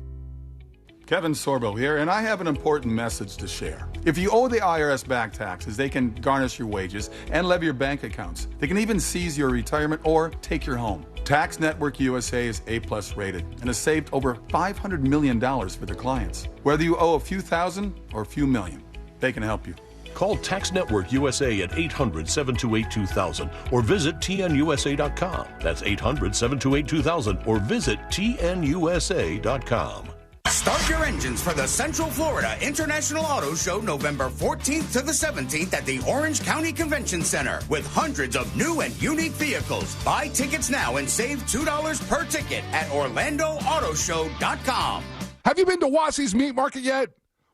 Kevin Sorbo here, and I have an important message to share. If you owe the IRS back taxes, they can garnish your wages and levy your bank accounts. They can even seize your retirement or take your home. Tax Network USA is A+ rated and has saved over $500 million for their clients. Whether you owe a few thousand or a few million, they can help you. Call Tax Network USA at 800-728-2000 or visit tnusa.com. That's 800-728-2000 or visit tnusa.com. Start your engines for the Central Florida International Auto Show November 14th to the 17th at the Orange County Convention Center with hundreds of new and unique vehicles. Buy tickets now and save $2 per ticket at OrlandoAutoShow.com. Have you been to Wassy's Meat Market yet?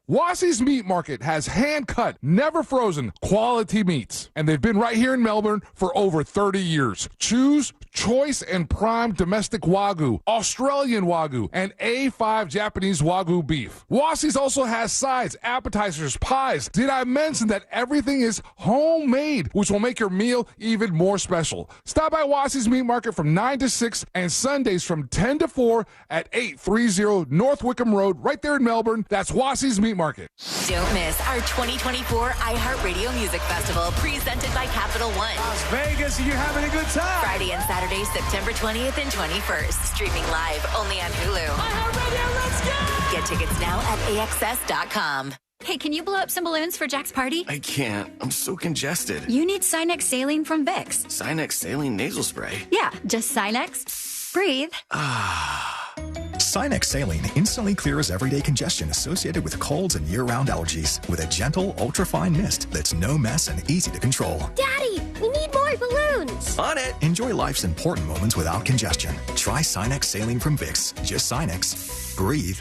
Wassey's Meat Market has hand-cut, never frozen, quality meats. And they've been right here in Melbourne for over 30 years. Choose choice and prime domestic Wagyu, Australian Wagyu, and A5 Japanese Wagyu beef. Wassey's also has sides, appetizers, pies. Did I mention that everything is homemade, which will make your meal even more special? Stop by Wassey's Meat Market from 9 to 6 and Sundays from 10 to 4 at 830 North Wickham Road, right there in Melbourne. That's Wassey's Meat Market. Don't miss our 2024 iHeartRadio Music Festival presented by Capital One. Las Vegas, and you're having a good time. Friday and Saturday, September 20th and 21st. Streaming live only on Hulu. iHeartRadio, let's go! Get tickets now at AXS.com. Hey, can you blow up some balloons for Jack's party? I can't. I'm so congested. You need Sinex Saline from Vicks. Sinex Saline Nasal Spray. Yeah, just Sinex. Breathe. Sinex Saline instantly clears everyday congestion associated with colds and year-round allergies with a gentle, ultra-fine mist that's no mess and easy to control. Daddy, we need more balloons. On it. Enjoy life's important moments without congestion. Try Sinex Saline from Vicks. Just Sinex. Breathe.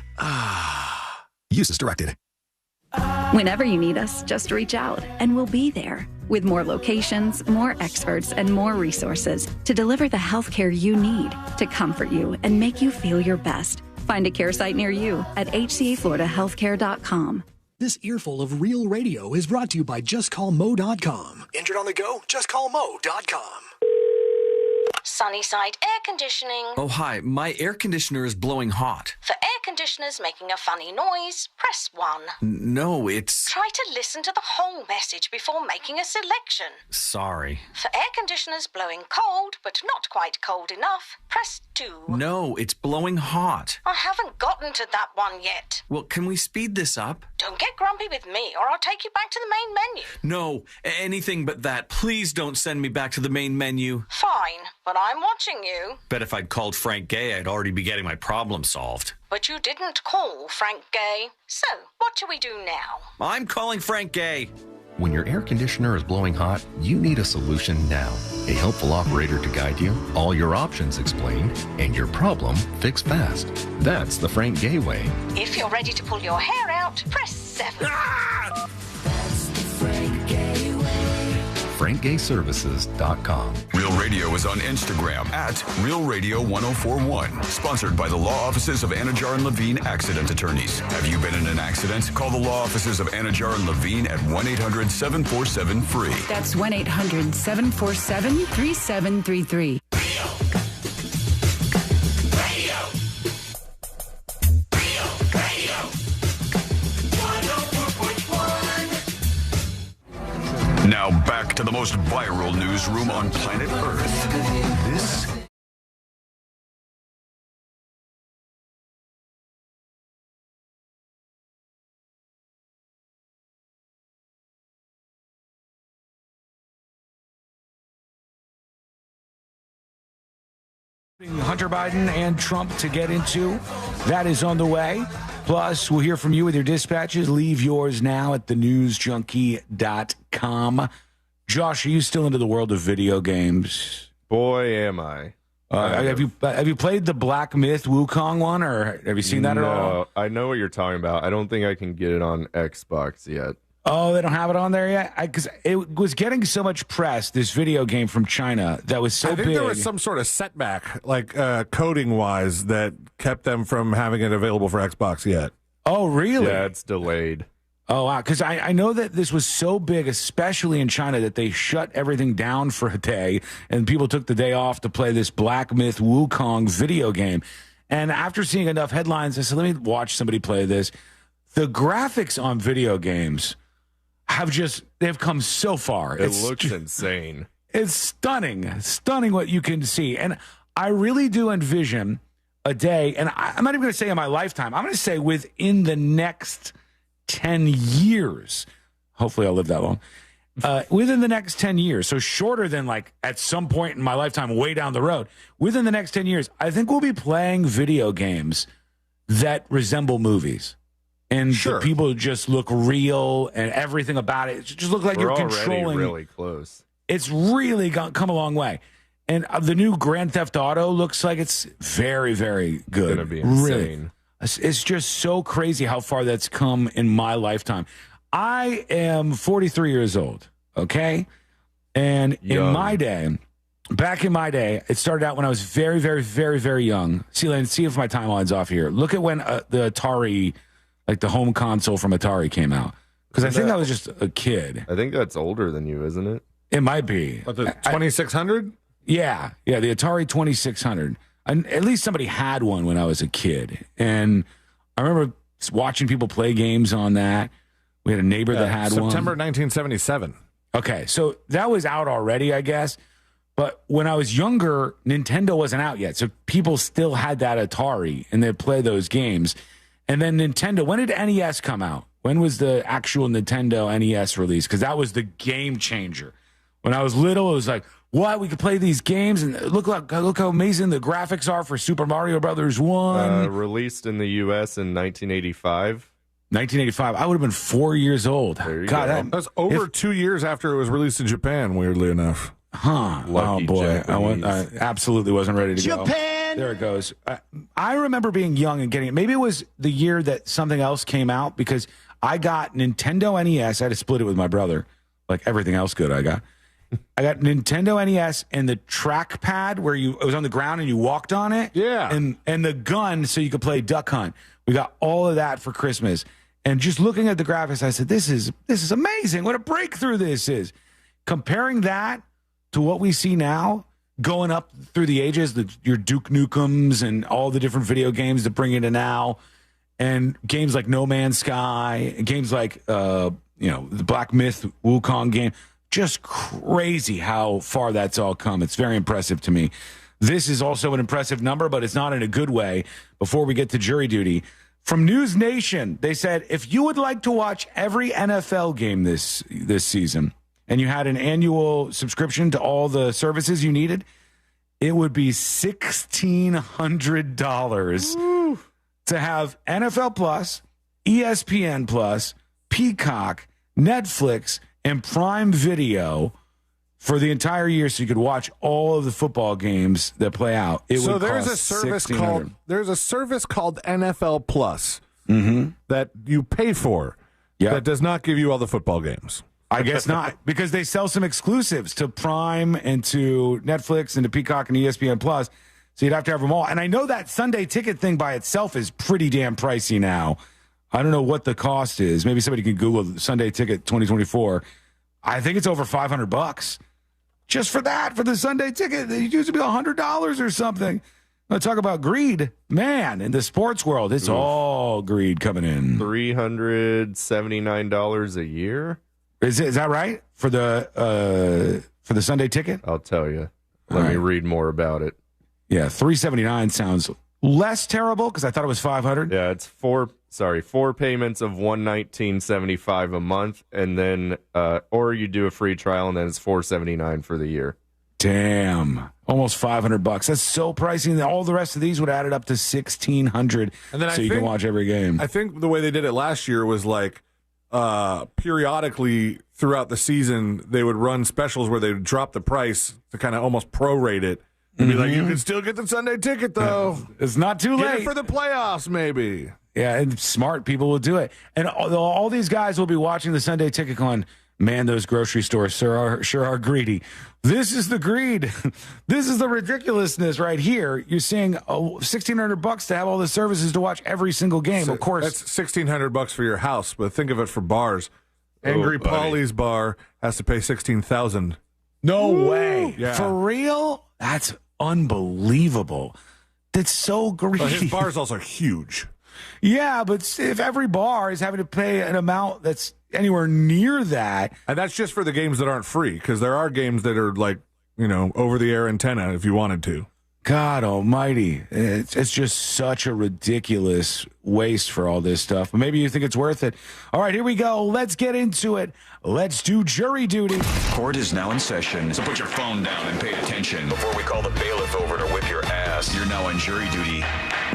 Use as directed. Whenever you need us, just reach out and we'll be there with more locations, more experts, and more resources to deliver the healthcare you need to comfort you and make you feel your best. Find a care site near you at hcafloridahealthcare.com. This earful of real radio is brought to you by JustCallMo.com. Injured on the go? JustCallMo.com. Sunnyside Air Conditioning. Oh, hi. My air conditioner is blowing hot. For air conditioners making a funny noise, press 1. No, it's... Try to listen to the whole message before making a selection. Sorry. For air conditioners blowing cold, but not quite cold enough, press 2. No, it's blowing hot. I haven't gotten to that one yet. Well, can we speed this up? Don't get grumpy with me, or I'll take you back to the main menu. No, anything but that. Please don't send me back to the main menu. Fine, but I'm watching you. Bet if I'd called Frank Gay, I'd already be getting my problem solved. But you didn't call Frank Gay. So, what do we do now? I'm calling Frank Gay. When your air conditioner is blowing hot, you need a solution now. A helpful operator to guide you, all your options explained, and your problem fixed fast. That's the Frank Gay way. If you're ready to pull your hair out, press 7. That's the Frank Gay way. FrankGayServices.com. Real Radio is on Instagram at RealRadio1041. Sponsored by the law offices of Anajar and Levine Accident Attorneys. Have you been in an accident? Call the law offices of Anajar and Levine at 1-800-747-FREE. That's 1-800-747-3733. Now back to the most viral newsroom on planet Earth. This Hunter Biden and Trump to get into. That is on the way. Plus, we'll hear from you with your dispatches. Leave yours now at thenewsjunkie.com. Josh, are you still into the world of video games? Boy, am I. Have you played the Black Myth Wukong one, or have you seen that at all? No, I know what you're talking about. I don't think I can get it on Xbox yet. Oh, they don't have it on there yet? Because it was getting so much press, this video game from China that was so big. I think there was some sort of setback, like coding-wise, that kept them from having it available for Xbox yet. Oh, really? Yeah, it's delayed. Oh, wow. Because I know that this was so big, especially in China, that they shut everything down for a day, and people took the day off to play this Black Myth Wukong video game. And after seeing enough headlines, I said, let me watch somebody play this. The graphics on video games they've come so far. It looks insane. It's stunning what you can see. And I really do envision a day, and I'm not even going to say in my lifetime, I'm going to say within the next 10 years, hopefully I'll live that long, within the next 10 years, so shorter than like at some point in my lifetime way down the road, within the next 10 years, I think we'll be playing video games that resemble movies. And the people just look real, and everything about it just look like you're controlling. Already really close. It's really come a long way. And the new Grand Theft Auto looks like it's very, very good. It's going to be insane. Really. It's just so crazy how far that's come in my lifetime. I am 43 years old, okay? And Young. in my day, back in my day, it started out when I was very, very, very, very young. See if my timeline's off here. Look at when the Atari, like the home console from Atari came out. Because I think I was just a kid. I think that's older than you, isn't it? It might be. But the 2600? Yeah, the Atari 2600. At least somebody had one when I was a kid. And I remember watching people play games on that. We had a neighbor that had one. September 1977. Okay, so that was out already, I guess. But when I was younger, Nintendo wasn't out yet. So people still had that Atari, and they'd play those games. And then Nintendo, when did NES come out? When was the actual Nintendo NES release? Because that was the game changer. When I was little, it was like, what? We could play these games, and look how amazing the graphics are for Super Mario Brothers 1. Released in the U.S. in 1985. 1985. I would have been 4 years old. There you God, go. That was over 2 years after it was released in Japan, weirdly enough. Huh. Lucky oh, boy. Japanese. I absolutely wasn't ready to go. Japan! There it goes. I remember being young and getting it. Maybe it was the year that something else came out because I got Nintendo NES. I had to split it with my brother, like everything else good I got. I got Nintendo NES and the trackpad where it was on the ground and you walked on it. Yeah. And the gun so you could play Duck Hunt. We got all of that for Christmas. And just looking at the graphics, I said, this is amazing. What a breakthrough this is. Comparing that to what we see now, going up through the ages, your Duke Nukems and all the different video games that bring it to now, and games like No Man's Sky, and games like the Black Myth Wukong game, just crazy how far that's all come. It's very impressive to me. This is also an impressive number, but it's not in a good way. Before we get to jury duty, from News Nation, they said, if you would like to watch every NFL game this season, and you had an annual subscription to all the services you needed, it would be $1,600 to have NFL Plus, ESPN Plus, Peacock, Netflix, and Prime Video for the entire year, so you could watch all of the football games that play out. There's a service called NFL Plus that you pay for that does not give you all the football games. I guess not, because they sell some exclusives to Prime and to Netflix and to Peacock and ESPN Plus, so you'd have to have them all. And I know that Sunday ticket thing by itself is pretty damn pricey now. I don't know what the cost is. Maybe somebody can Google Sunday ticket 2024. I think it's over $500 just for that, for the Sunday ticket. It used to be $100 or something. Let's talk about greed. Man, in the sports world, it's all greed coming in. $379 a year? Is that right? For the Sunday ticket? I'll tell you. Let me read more about it. Yeah, $379 sounds less terrible because I thought it was $500. Yeah, it's four payments of $119.75 a month, and then or you do a free trial and then it's $479 for the year. Damn, almost $500. That's so pricey. And all the rest of these would add it up to $1,600. And then you can watch every game. I think the way they did it last year was like periodically throughout the season they would run specials where they would drop the price to kind of almost prorate it. And be like, you can still get the Sunday ticket, though. It's not too late. Get it for the playoffs, maybe. Yeah, and smart people will do it. And all these guys will be watching the Sunday ticket going, man, those grocery stores sure are greedy. This is the greed. This is the ridiculousness right here. You're seeing $1,600 to have all the services to watch every single game. So of course. That's $1,600 for your house, but think of it for bars. Angry Polly's bar has to pay $16,000. No way. Yeah. For real? That's unbelievable. That's so greedy. Well, his bar's also huge. Yeah, but if every bar is having to pay an amount that's anywhere near that. And that's just for the games that aren't free, because there are games that are like, over-the-air antenna if you wanted to. God almighty. It's just such a ridiculous waste for all this stuff. But maybe you think it's worth it. All right, here we go. Let's get into it. Let's do jury duty. Court is now in session, so put your phone down and pay attention. Before we call the bailiff over to whip your ass, you're now on jury duty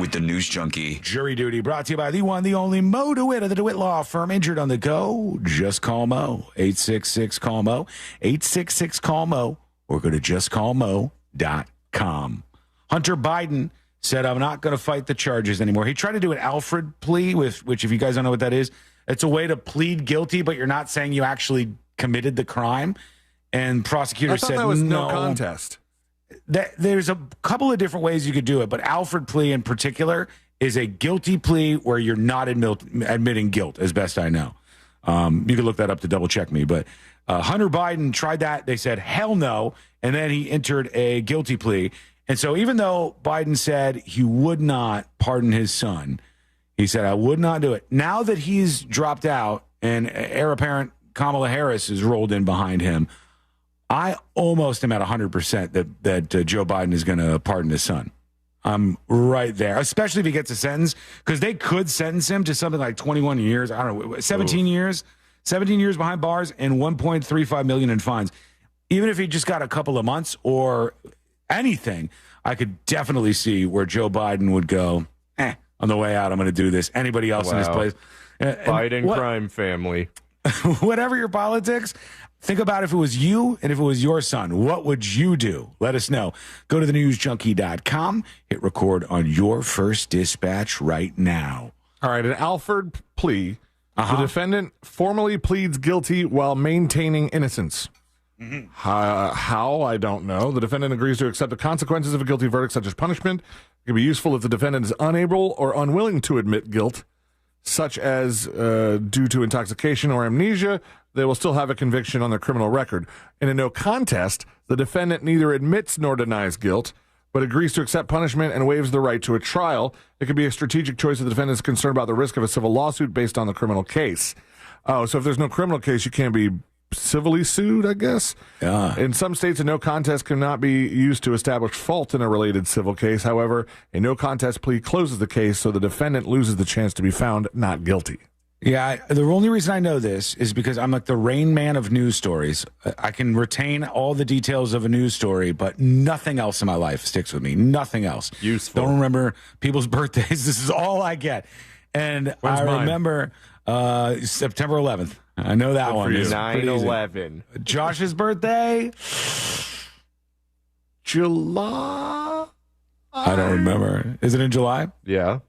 with the News Junkie. Jury duty brought to you by the one, the only Mo DeWitt of the DeWitt Law Firm. Injured on the go? Just call Mo. 866-CALL-MO. 866-CALL-MO. Or go to justcallmo.com. Hunter Biden said, I'm not going to fight the charges anymore. He tried to do an Alfred plea, which, if you guys don't know what that is, it's a way to plead guilty, but you're not saying you actually committed the crime. And prosecutors said, that was no contest. There's a couple of different ways you could do it, but Alfred plea in particular is a guilty plea where you're not admitting guilt, as best I know. You can look that up to double check me, but Hunter Biden tried that. They said, hell no. And then he entered a guilty plea. And so even though Biden said he would not pardon his son, he said, I would not do it. Now that he's dropped out and heir apparent Kamala Harris is rolled in behind him, I almost am at 100% that Joe Biden is going to pardon his son. I'm right there, especially if he gets a sentence, because they could sentence him to something like 21 years. I don't know, 17 years behind bars and $1.35 million in fines. Even if he just got a couple of months or anything, I could definitely see where Joe Biden would go, on the way out, I'm going to do this. Anybody else in this place? Biden crime family. Whatever your politics, think about if it was you and if it was your son. What would you do? Let us know. Go to thenewsjunkie.com. Hit record on your first dispatch right now. All right, an Alfred plea. The defendant formally pleads guilty while maintaining innocence. How? I don't know. The defendant agrees to accept the consequences of a guilty verdict, such as punishment. It can be useful if the defendant is unable or unwilling to admit guilt, such as due to intoxication or amnesia. They will still have a conviction on their criminal record. In a no contest, the defendant neither admits nor denies guilt, but agrees to accept punishment and waives the right to a trial. It could be a strategic choice if the defendant is concerned about the risk of a civil lawsuit based on the criminal case. Oh, so if there's no criminal case, you can't be civilly sued, I guess. Yeah. In some states, a no contest cannot be used to establish fault in a related civil case. However, a no contest plea closes the case, so the defendant loses the chance to be found not guilty. Yeah, the only reason I know this is because I'm like the Rain Man of news stories. I can retain all the details of a news story, but nothing else in my life sticks with me. Nothing else. Useful. Don't remember people's birthdays. This is all I get. And When's I mine? remember September 11th. I know that one. 9/11. Josh's birthday? July? I don't remember. Is it in July? Yeah.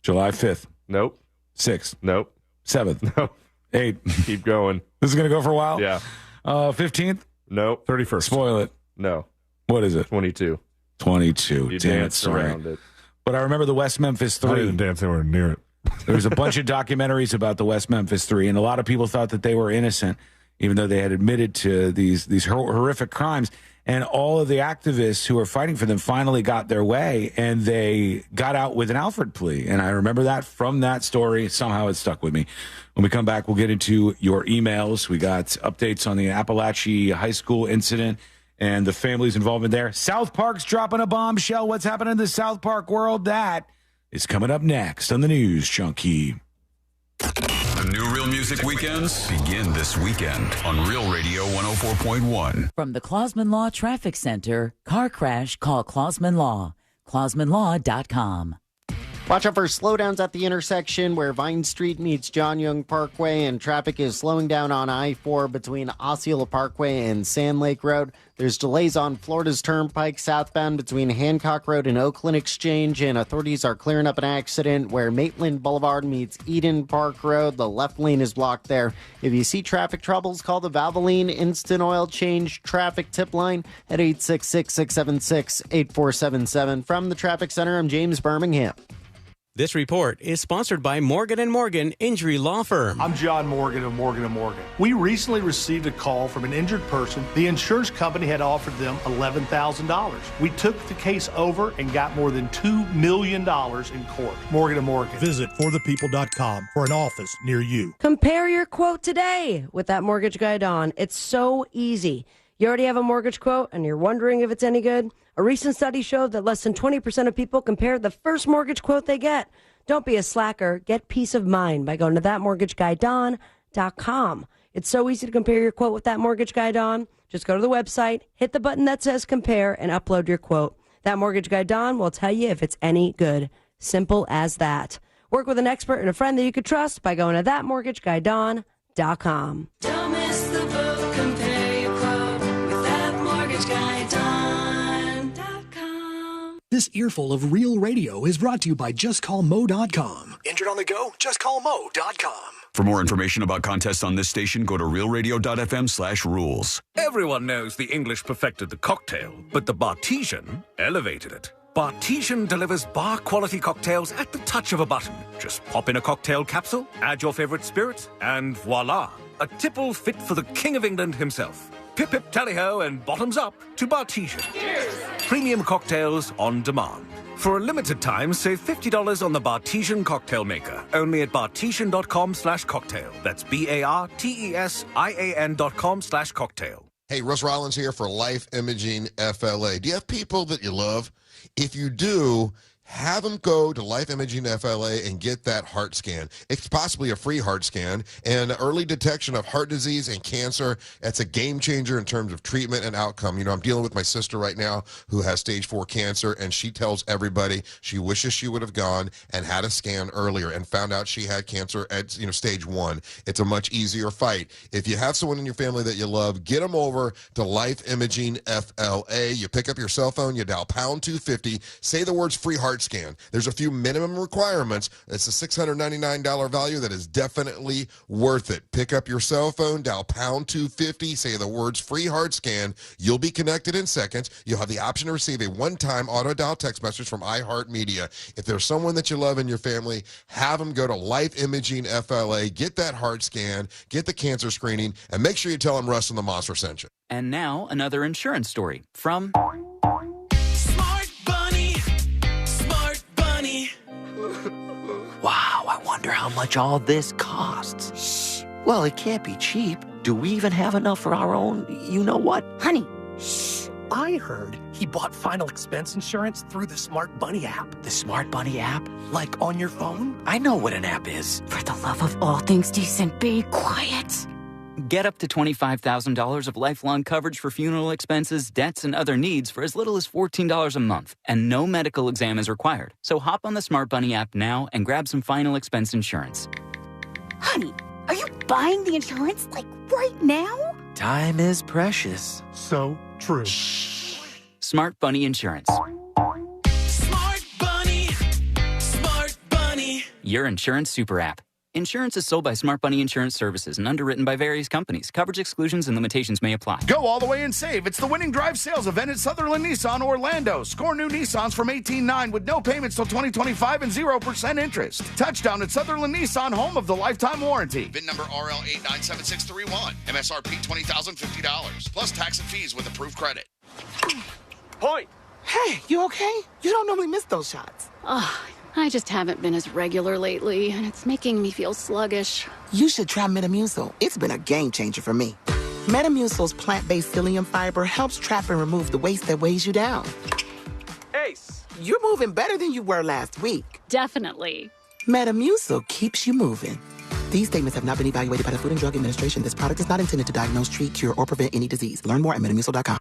July 5th. Nope. 6th. Nope. 7th. Nope. 8th. Keep going. This is going to go for a while? Yeah. 15th? Nope. 31st. Spoil it. No. What is it? 22. 22. You Damn it, danced sorry. around it. But I remember the West Memphis I 3. didn't dance anywhere near it. There was a bunch of documentaries about the West Memphis 3, and a lot of people thought that they were innocent, even though they had admitted to these horrific crimes. And all of the activists who were fighting for them finally got their way, and they got out with an Alfred plea. And I remember that from that story. Somehow it stuck with me. When we come back, we'll get into your emails. We got updates on the Appalachia High School incident and the family's involvement there. South Park's dropping a bombshell. What's happening in the South Park world? That is coming up next on the News Junkie. The new Real Music Weekends begin this weekend on Real Radio 104.1. From the Clausman Law Traffic Center, car crash, call Clausman Law. ClausmanLaw.com. Watch out for slowdowns at the intersection where Vine Street meets John Young Parkway, and traffic is slowing down on I-4 between Osceola Parkway and Sand Lake Road. There's delays on Florida's Turnpike southbound between Hancock Road and Oakland Exchange, and authorities are clearing up an accident where Maitland Boulevard meets Eden Park Road. The left lane is blocked there. If you see traffic troubles, call the Valvoline Instant Oil Change Traffic Tip Line at 866-676-8477. From the Traffic Center, I'm James Birmingham. This report is sponsored by Morgan & Morgan Injury Law Firm. I'm John Morgan of Morgan & Morgan. We recently received a call from an injured person. The insurance company had offered them $11,000. We took the case over and got more than $2 million in court. Morgan & Morgan. Visit forthepeople.com for an office near you. Compare your quote today with that mortgage guy, Don. It's so easy. You already have a mortgage quote and you're wondering if it's any good? A recent study showed that less than 20% of people compare the first mortgage quote they get. Don't be a slacker. Get peace of mind by going to thatmortgageguyDon.com. It's so easy to compare your quote with That Mortgage Guy Don. Just go to the website, hit the button that says compare, and upload your quote. That Mortgage Guy Don will tell you if it's any good. Simple as that. Work with an expert and a friend that you could trust by going to thatmortgageguyDon.com. Don't miss the boat. Compare your quote with thatmortgageguyDon.com. This earful of real radio is brought to you by JustCallMo.com. Injured on the go? JustCallMo.com. For more information about contests on this station, go to realradio.fm/rules. Everyone knows the English perfected the cocktail, but the Bartesian elevated it. Bartesian delivers bar-quality cocktails at the touch of a button. Just pop in a cocktail capsule, add your favorite spirit, and voila, a tipple fit for the King of England himself. Pip pip tally-ho and bottoms up to Bartesian. Cheers! Premium cocktails on demand. For a limited time, save $50 on the Bartesian cocktail maker. Only at bartesian.com/cocktail. That's BARTESIAN.com/cocktail. Hey, Russ Rollins here for Life Imaging FLA. Do you have people that you love? If you do, have them go to Life Imaging FLA and get that heart scan. It's possibly a free heart scan, and early detection of heart disease and cancer, that's a game changer in terms of treatment and outcome. You know, I'm dealing with my sister right now who has stage 4 cancer, and she tells everybody she wishes she would have gone and had a scan earlier and found out she had cancer at, stage 1. It's a much easier fight. If you have someone in your family that you love, get them over to Life Imaging FLA. You pick up your cell phone, you dial pound 250, say the words free heart scan. There's a few minimum requirements. It's a $699 value that is definitely worth it. Pick up your cell phone, dial pound 250, say the words free heart scan. You'll be connected in seconds. You'll have the option to receive a one-time auto dial text message from iHeartMedia. If there's someone that you love in your family, have them go to Life Imaging FLA, get that heart scan, get the cancer screening, and make sure you tell them Russ and the Monster sent you. And now another insurance story from Wow, I wonder how much all this costs. Shh. Well, it can't be cheap. Do we even have enough for our own you-know-what? Honey, shh. I heard he bought final expense insurance through the Smart Bunny app. The Smart Bunny app? Like on your phone? I know what an app is. For the love of all things decent, be quiet. Get up to $25,000 of lifelong coverage for funeral expenses, debts, and other needs for as little as $14 a month, and no medical exam is required. So hop on the Smart Bunny app now and grab some final expense insurance. Honey, are you buying the insurance, like, right now? Time is precious. So true. Shh. Smart Bunny Insurance. Smart Bunny. Smart Bunny. Your insurance super app. Insurance is sold by Smart Bunny Insurance Services and underwritten by various companies. Coverage exclusions and limitations may apply. Go all the way and save. It's the Winning Drive sales event at Sutherland Nissan Orlando. Score new Nissans from 18.9 with no payments till 2025 and 0% interest. Touchdown at Sutherland Nissan, home of the lifetime warranty. VIN number RL897631. MSRP $20,050. Plus tax and fees with approved credit. Point. Hey, you okay? You don't normally miss those shots. I just haven't been as regular lately, and it's making me feel sluggish. You should try Metamucil. It's been a game changer for me. Metamucil's plant-based psyllium fiber helps trap and remove the waste that weighs you down. Ace. You're moving better than you were last week. Definitely. Metamucil keeps you moving. These statements have not been evaluated by the Food and Drug Administration. This product is not intended to diagnose, treat, cure, or prevent any disease. Learn more at metamucil.com.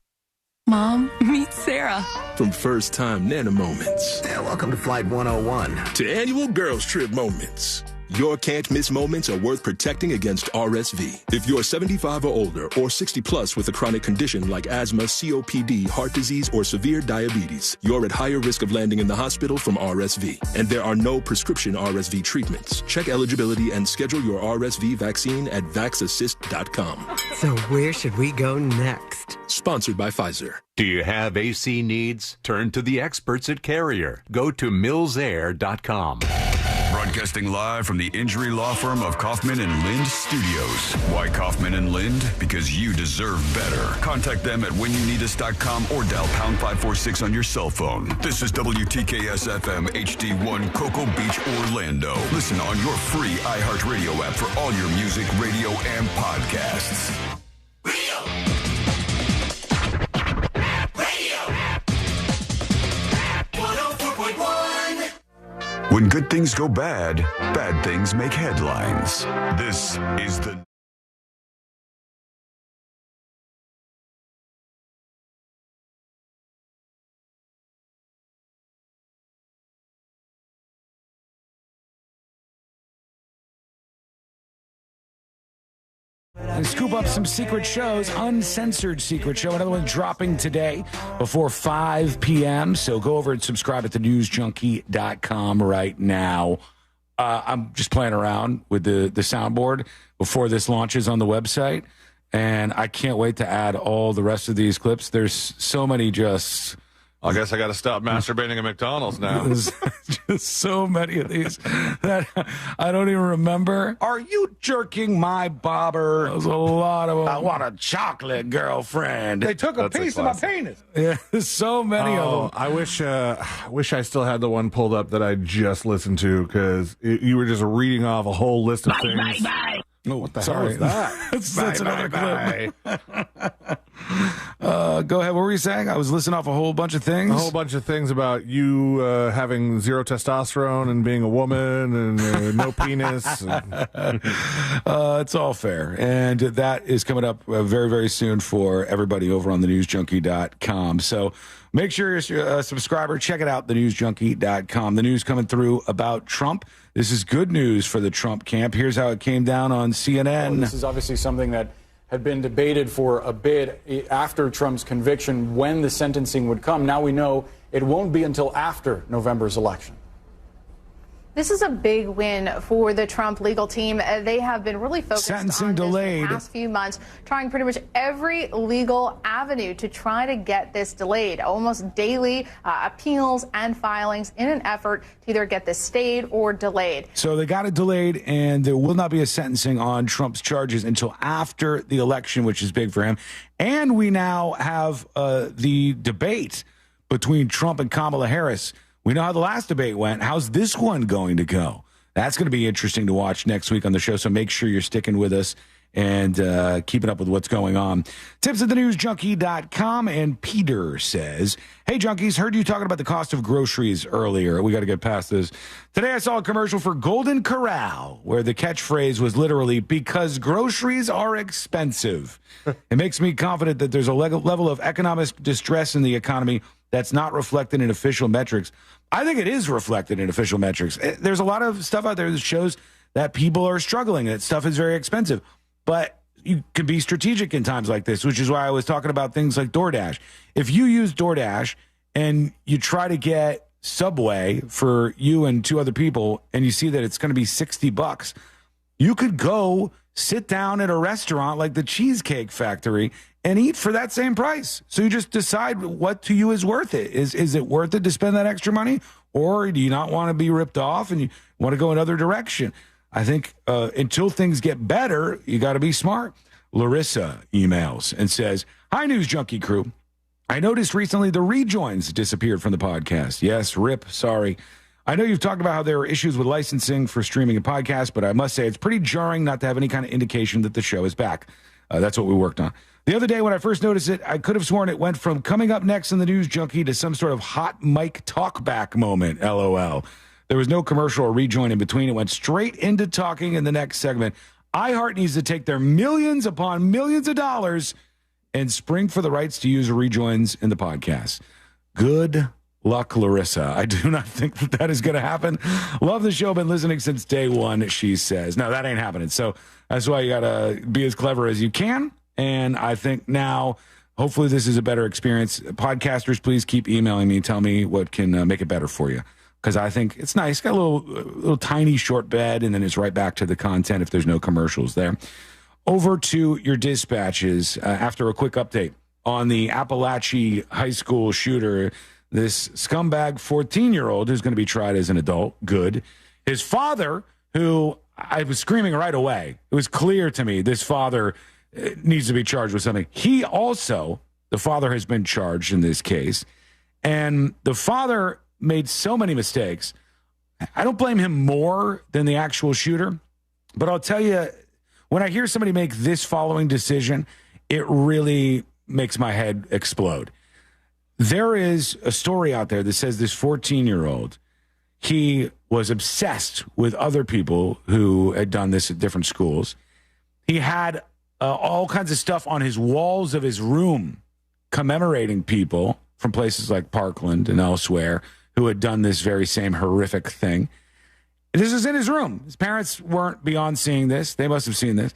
Mom, meet Sarah. From first-time Nana moments. Yeah, welcome to Flight 101. To annual girls trip moments. Your can't-miss moments are worth protecting against RSV. If you're 75 or older or 60 plus with a chronic condition like asthma, COPD, heart disease, or severe diabetes, you're at higher risk of landing in the hospital from RSV. And there are no prescription RSV treatments. Check eligibility and schedule your RSV vaccine at vaxassist.com. So where should we go next? Sponsored by Pfizer. Do you have AC needs? Turn to the experts at Carrier. Go to millsair.com. Broadcasting live from the injury law firm of Kaufman and Lind Studios. Why Kaufman and Lind? Because you deserve better. Contact them at whenyouneedus.com or dial pound 546 on your cell phone. This is WTKS FM HD1 Cocoa Beach, Orlando. Listen on your free iHeartRadio app for all your music, radio, and podcasts. When good things go bad, bad things make headlines. This is the... and scoop up some secret shows, uncensored secret show. Another one dropping today before 5 p.m. So go over and subscribe at thenewsjunkie.com right now. I'm just playing around with the soundboard before this launches on the website, and I can't wait to add all the rest of these clips. There's so many just... I guess I got to stop masturbating at McDonald's now. There's just so many of these that I don't even remember. Are you jerking my bobber? There's a lot of them. I want a chocolate girlfriend. They took a piece of my penis. Yeah, so many of them. I wish I still had the one pulled up that I just listened to, because you were just reading off a whole list of things. Bye. Oh, what the sorry. hell was that? That's another clip. Go ahead. What were you saying? I was listing off a whole bunch of things. A whole bunch of things about you having zero testosterone and being a woman and no penis. It's all fair. And that is coming up very, very soon for everybody over on thenewsjunkie.com. So make sure you're a subscriber. Check it out, thenewsjunkie.com. The news coming through about Trump. This is good news for the Trump camp. Here's how it came down on CNN. This is obviously something that had been debated for a bit after Trump's conviction, when the sentencing would come. Now we know it won't be until after November's election. This is a big win for the Trump legal team. They have been really focused on this delayed. the past few months, trying pretty much every legal avenue to try to get this delayed. Almost daily appeals and filings in an effort to either get this stayed or delayed. So they got it delayed, and there will not be a sentencing on Trump's charges until after the election, which is big for him. And we now have the debate between Trump and Kamala Harris. We know how the last debate went. How's this one going to go? That's going to be interesting to watch next week on the show, so make sure you're sticking with us and keeping up with what's going on. Tips at thenewsjunkie.com, and Peter says, hey, junkies, heard you talking about the cost of groceries earlier. We got to get past this. Today I saw a commercial for Golden Corral where the catchphrase was literally, because groceries are expensive. It makes me confident that there's a level of economic distress in the economy that's not reflected in official metrics. I think it is reflected in official metrics. There's a lot of stuff out there that shows that people are struggling, that stuff is very expensive. But you can be strategic in times like this, which is why I was talking about things like DoorDash. If you use DoorDash and you try to get Subway for you and two other people, and you see that it's going to be $60, you could go sit down at a restaurant like the Cheesecake Factory and eat for that same price. So you just decide what to you is worth it. Is it worth it to spend that extra money? Or do you not want to be ripped off and you want to go another direction? I think until things get better, you got to be smart. Larissa emails and says, hi, News Junkie crew. I noticed recently the rejoins disappeared from the podcast. Yes, rip, sorry. I know you've talked about how there are issues with licensing for streaming and podcasts, but I must say it's pretty jarring not to have any kind of indication that the show is back. That's what we worked on. The other day when I first noticed it, I could have sworn it went from coming up next in the News Junkie to some sort of hot mic talkback moment, LOL. There was no commercial or rejoin in between. It went straight into talking in the next segment. iHeart needs to take their millions upon millions of dollars and spring for the rights to use rejoins in the podcast. Good luck, Larissa. I do not think that is going to happen. Love the show. Been listening since day one, she says. No, that ain't happening. So that's why you got to be as clever as you can. And I think now, hopefully this is a better experience. Podcasters, please keep emailing me. Tell me what can make it better for you. Because I think it's nice. Got a little tiny short bed, and then it's right back to the content if there's no commercials there. Over to your dispatches after a quick update on the Appalachia high school shooter. This scumbag 14-year-old who's going to be tried as an adult. Good. His father, who I was screaming right away. It was clear to me this father needs to be charged with something. He also, the father has been charged in this case. And the father made so many mistakes. I don't blame him more than the actual shooter. But I'll tell you, when I hear somebody make this following decision, it really makes my head explode. There is a story out there that says this 14-year-old, he was obsessed with other people who had done this at different schools. He had all kinds of stuff on his walls of his room commemorating people from places like Parkland and elsewhere who had done this very same horrific thing. This is in his room. His parents weren't beyond seeing this. They must have seen this.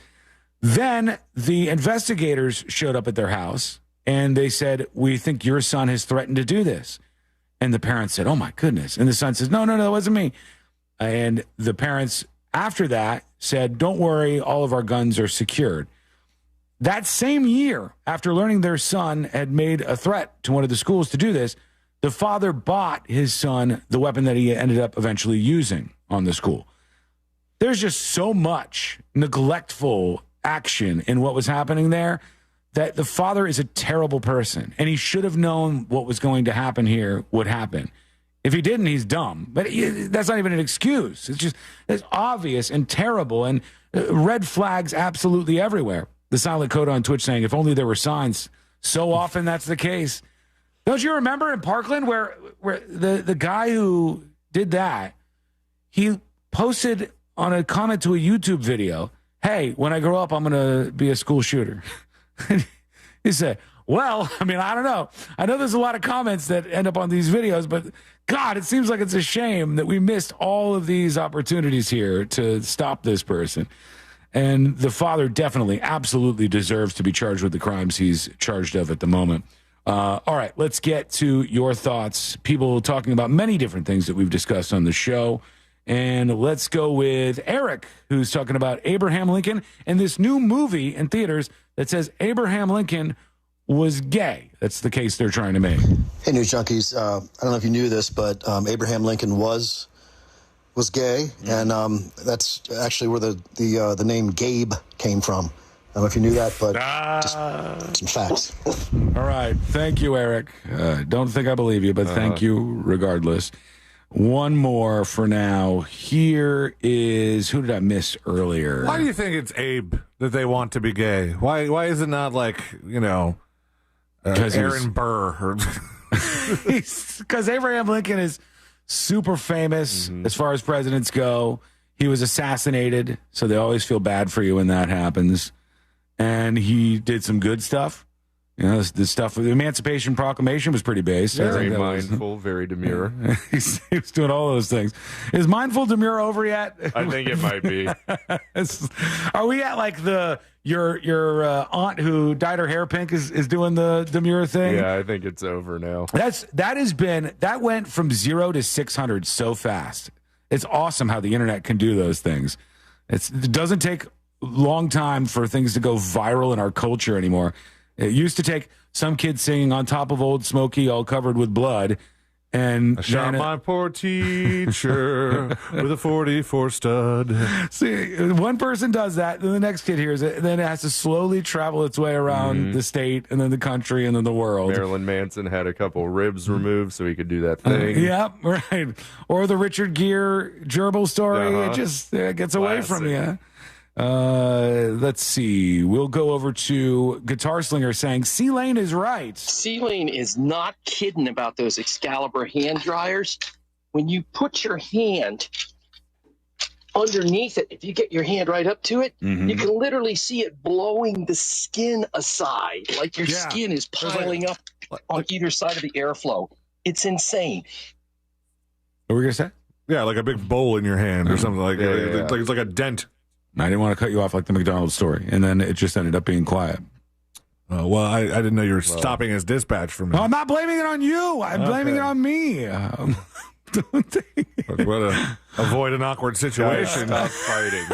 Then the investigators showed up at their house, and they said, we think your son has threatened to do this. And the parents said, oh, my goodness. And the son says, no, it wasn't me. And the parents, after that, said, don't worry, all of our guns are secured. That same year, after learning their son had made a threat to one of the schools to do this, the father bought his son the weapon that he ended up eventually using on the school. There's just so much neglectful action in what was happening there that the father is a terrible person, and he should have known what was going to happen here would happen. If he didn't, he's dumb. But that's not even an excuse. It's obvious and terrible, and red flags absolutely everywhere. The Silent Code on Twitch saying, if only there were signs. So often that's the case. Don't you remember in Parkland where the guy who did that, he posted on a comment to a YouTube video, hey, when I grow up, I'm going to be a school shooter. He said, well, I mean, I don't know. I know there's a lot of comments that end up on these videos, but God, it seems like it's a shame that we missed all of these opportunities here to stop this person. And the father definitely, absolutely deserves to be charged with the crimes he's charged of at the moment. All right, let's get to your thoughts. People talking about many different things that we've discussed on the show. And let's go with Eric, who's talking about Abraham Lincoln and this new movie in theaters that says Abraham Lincoln was gay. That's the case they're trying to make. Hey, News Junkies. I don't know if you knew this, but Abraham Lincoln was gay, and that's actually where the name Gabe came from. I don't know if you knew that, but just some facts. All right. Thank you, Eric. Don't think I believe you, but thank you regardless. One more for now. Here is, who did I miss earlier? Why do you think it's Abe that they want to be gay? Why is it not like, Aaron Burr? Because Abraham Lincoln is super famous as far as presidents go. He was assassinated, so they always feel bad for you when that happens. And he did some good stuff. The stuff with the Emancipation Proclamation was pretty base. Very mindful, very demure. He was doing all those things. Is mindful demure over yet? I think it might be. Are we at like your aunt who dyed her hair pink is doing the demure thing? Yeah, I think it's over now. That went from 0 to 600 so fast. It's awesome how the internet can do those things. It doesn't take a long time for things to go viral in our culture anymore. It used to take some kid singing on top of Old Smoky, all covered with blood. And I shot my poor teacher with a 44 stud. See, one person does that, then the next kid hears it, and then it has to slowly travel its way around the state, and then the country, and then the world. Marilyn Manson had a couple ribs removed so he could do that thing. Yep, right. Or the Richard Gere gerbil story. It just gets away from you. Let's see. We'll go over to Guitar Slinger saying C-Lane is right. C-Lane is not kidding about those Excalibur hand dryers. When you put your hand underneath it, if you get your hand right up to it, you can literally see it blowing the skin aside, like your skin is piling up on either side of the airflow. It's insane. What were we going to say? Yeah, like a big bowl in your hand or something like that. It's like a dent. I didn't want to cut you off like the McDonald's story, and then it just ended up being quiet. Well, I didn't know you were stopping his dispatch from me. No, I'm not blaming it on you. I'm blaming it on me. Avoid an awkward situation. Stop fighting.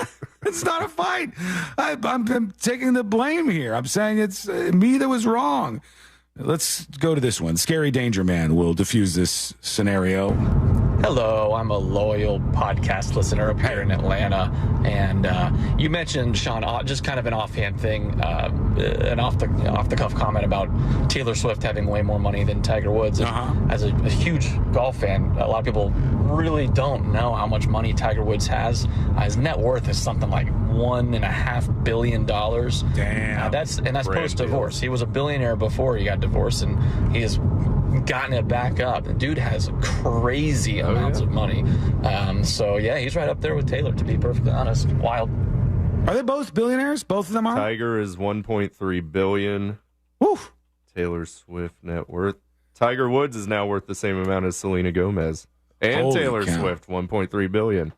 It's not a fight. I'm taking the blame here. I'm saying it's me that was wrong. Let's go to this one. Scary Danger Man will diffuse this scenario. Hello, I'm a loyal podcast listener up here in Atlanta, and you mentioned, Sean, just kind of an offhand thing, an off-the-cuff comment about Taylor Swift having way more money than Tiger Woods. As a huge golf fan, a lot of people really don't know how much money Tiger Woods has. His net worth is something like $1.5 billion. Damn. That's post-divorce. He was a billionaire before he got divorced, and he has gotten it back up. The dude has crazy amounts of money. So yeah, he's right up there with Taylor, to be perfectly honest. Wild. Are they both billionaires? Both of them are? Tiger is $1.3 billion. Woo. Taylor Swift net worth. Tiger Woods is now worth the same amount as Selena Gomez. And Holy Taylor cow. Swift, $1.3 billion.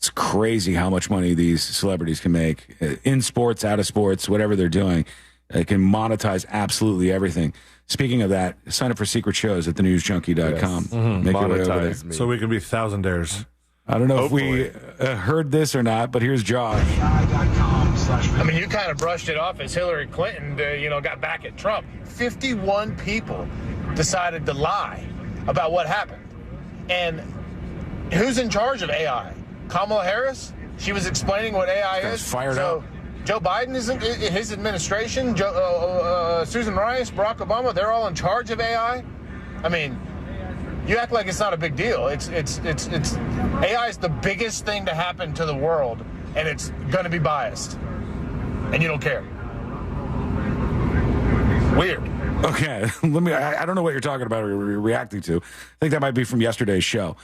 It's crazy how much money these celebrities can make in sports, out of sports, whatever they're doing. They can monetize absolutely everything. Speaking of that, sign up for secret shows at thenewsjunkie.com. Mhm. Make your way over Monetize there. me. So we can be thousandaires. I don't know Hopefully. if we heard this or not, but here's Josh. I mean, you kind of brushed it off as Hillary Clinton, got back at Trump. 51 people decided to lie about what happened. And who's in charge of AI? Kamala Harris? She was explaining what AI is. Fired up. Joe Biden isn't, his administration, Susan Rice, Barack Obama, they're all in charge of AI. I mean, you act like it's not a big deal. It's AI is the biggest thing to happen to the world, and it's going to be biased, and you don't care. Weird. Okay, I don't know what you're talking about or you're reacting to. I think that might be from yesterday's show.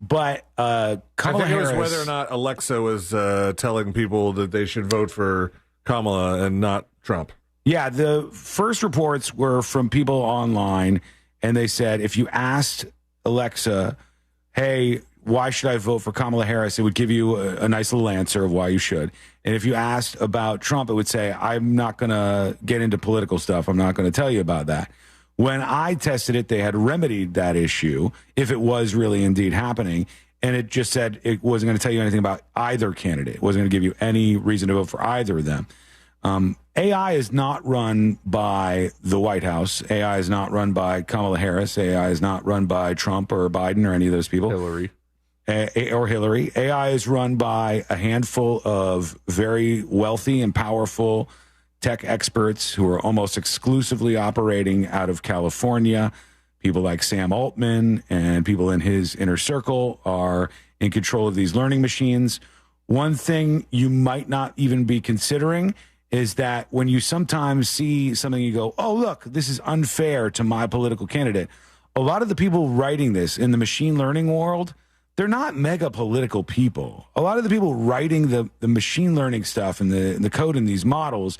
But Kamala I think Harris, it was whether or not Alexa was telling people that they should vote for Kamala and not Trump. Yeah, the first reports were from people online, and they said if you asked Alexa, hey, why should I vote for Kamala Harris, it would give you a nice little answer of why you should. And if you asked about Trump, it would say, I'm not going to get into political stuff. I'm not going to tell you about that. When I tested it, they had remedied that issue if it was really indeed happening. And it just said it wasn't going to tell you anything about either candidate. It wasn't going to give you any reason to vote for either of them. AI is not run by the White House. AI is not run by Kamala Harris. AI is not run by Trump or Biden or any of those people. Hillary. Or Hillary. AI is run by a handful of very wealthy and powerful tech experts who are almost exclusively operating out of California. People like Sam Altman and people in his inner circle are in control of these learning machines. One thing you might not even be considering is that when you sometimes see something, you go, oh, look, this is unfair to my political candidate. A lot of the people writing this in the machine learning world, they're not mega political people. A lot of the people writing the machine learning stuff and the code in these models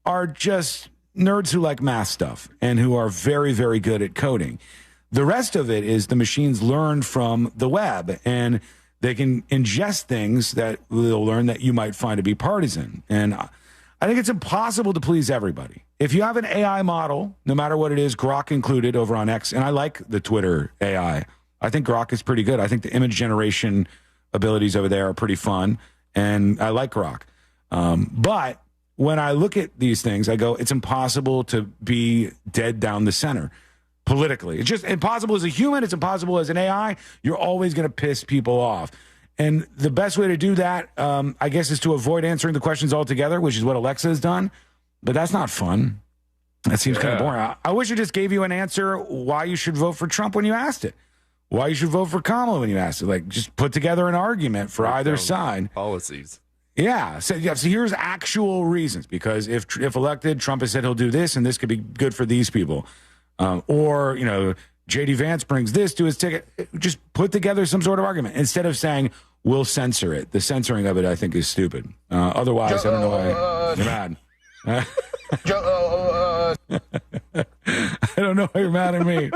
are just nerds who like math stuff and who are very, very good at coding. The rest of it is the machines learn from the web, and they can ingest things that they'll learn that you might find to be partisan. And I think it's impossible to please everybody. If you have an AI model, no matter what it is, Grok included over on X, and I like the Twitter AI. I think Grok is pretty good. I think the image generation abilities over there are pretty fun, and I like Grok. But when I look at these things, I go, it's impossible to be dead down the center politically. It's just impossible as a human. It's impossible as an AI. You're always going to piss people off. And the best way to do that, I guess, is to avoid answering the questions altogether, which is what Alexa has done. But that's not fun. That seems kind of boring. I wish it just gave you an answer why you should vote for Trump when you asked it. Why you should vote for Kamala when you asked it. Like, just put together an argument for either side. Policies. Yeah. So here's actual reasons. Because if elected, Trump has said he'll do this, and this could be good for these people. Or, J.D. Vance brings this to his ticket. Just put together some sort of argument instead of saying, we'll censor it. The censoring of it, I think, is stupid. Otherwise, I don't know why you're mad. I don't know why you're mad at me.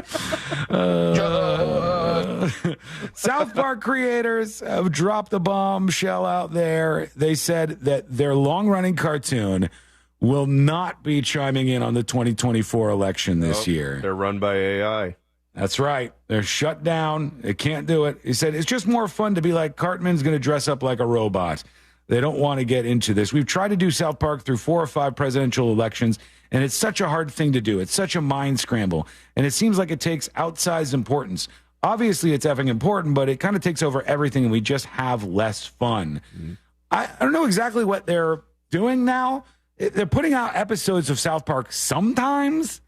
South Park creators have dropped a bombshell out there. They said that their long-running cartoon will not be chiming in on the 2024 election this year. They're run by AI. That's right. They're shut down. They can't do it. He said it's just more fun to be like Cartman's going to dress up like a robot. They don't want to get into this. We've tried to do South Park through 4 or 5 presidential elections, and it's such a hard thing to do. It's such a mind scramble, and it seems like it takes outsized importance. Obviously, it's effing important, but it kind of takes over everything, and we just have less fun. Mm-hmm. I don't know exactly what they're doing now. They're putting out episodes of South Park sometimes.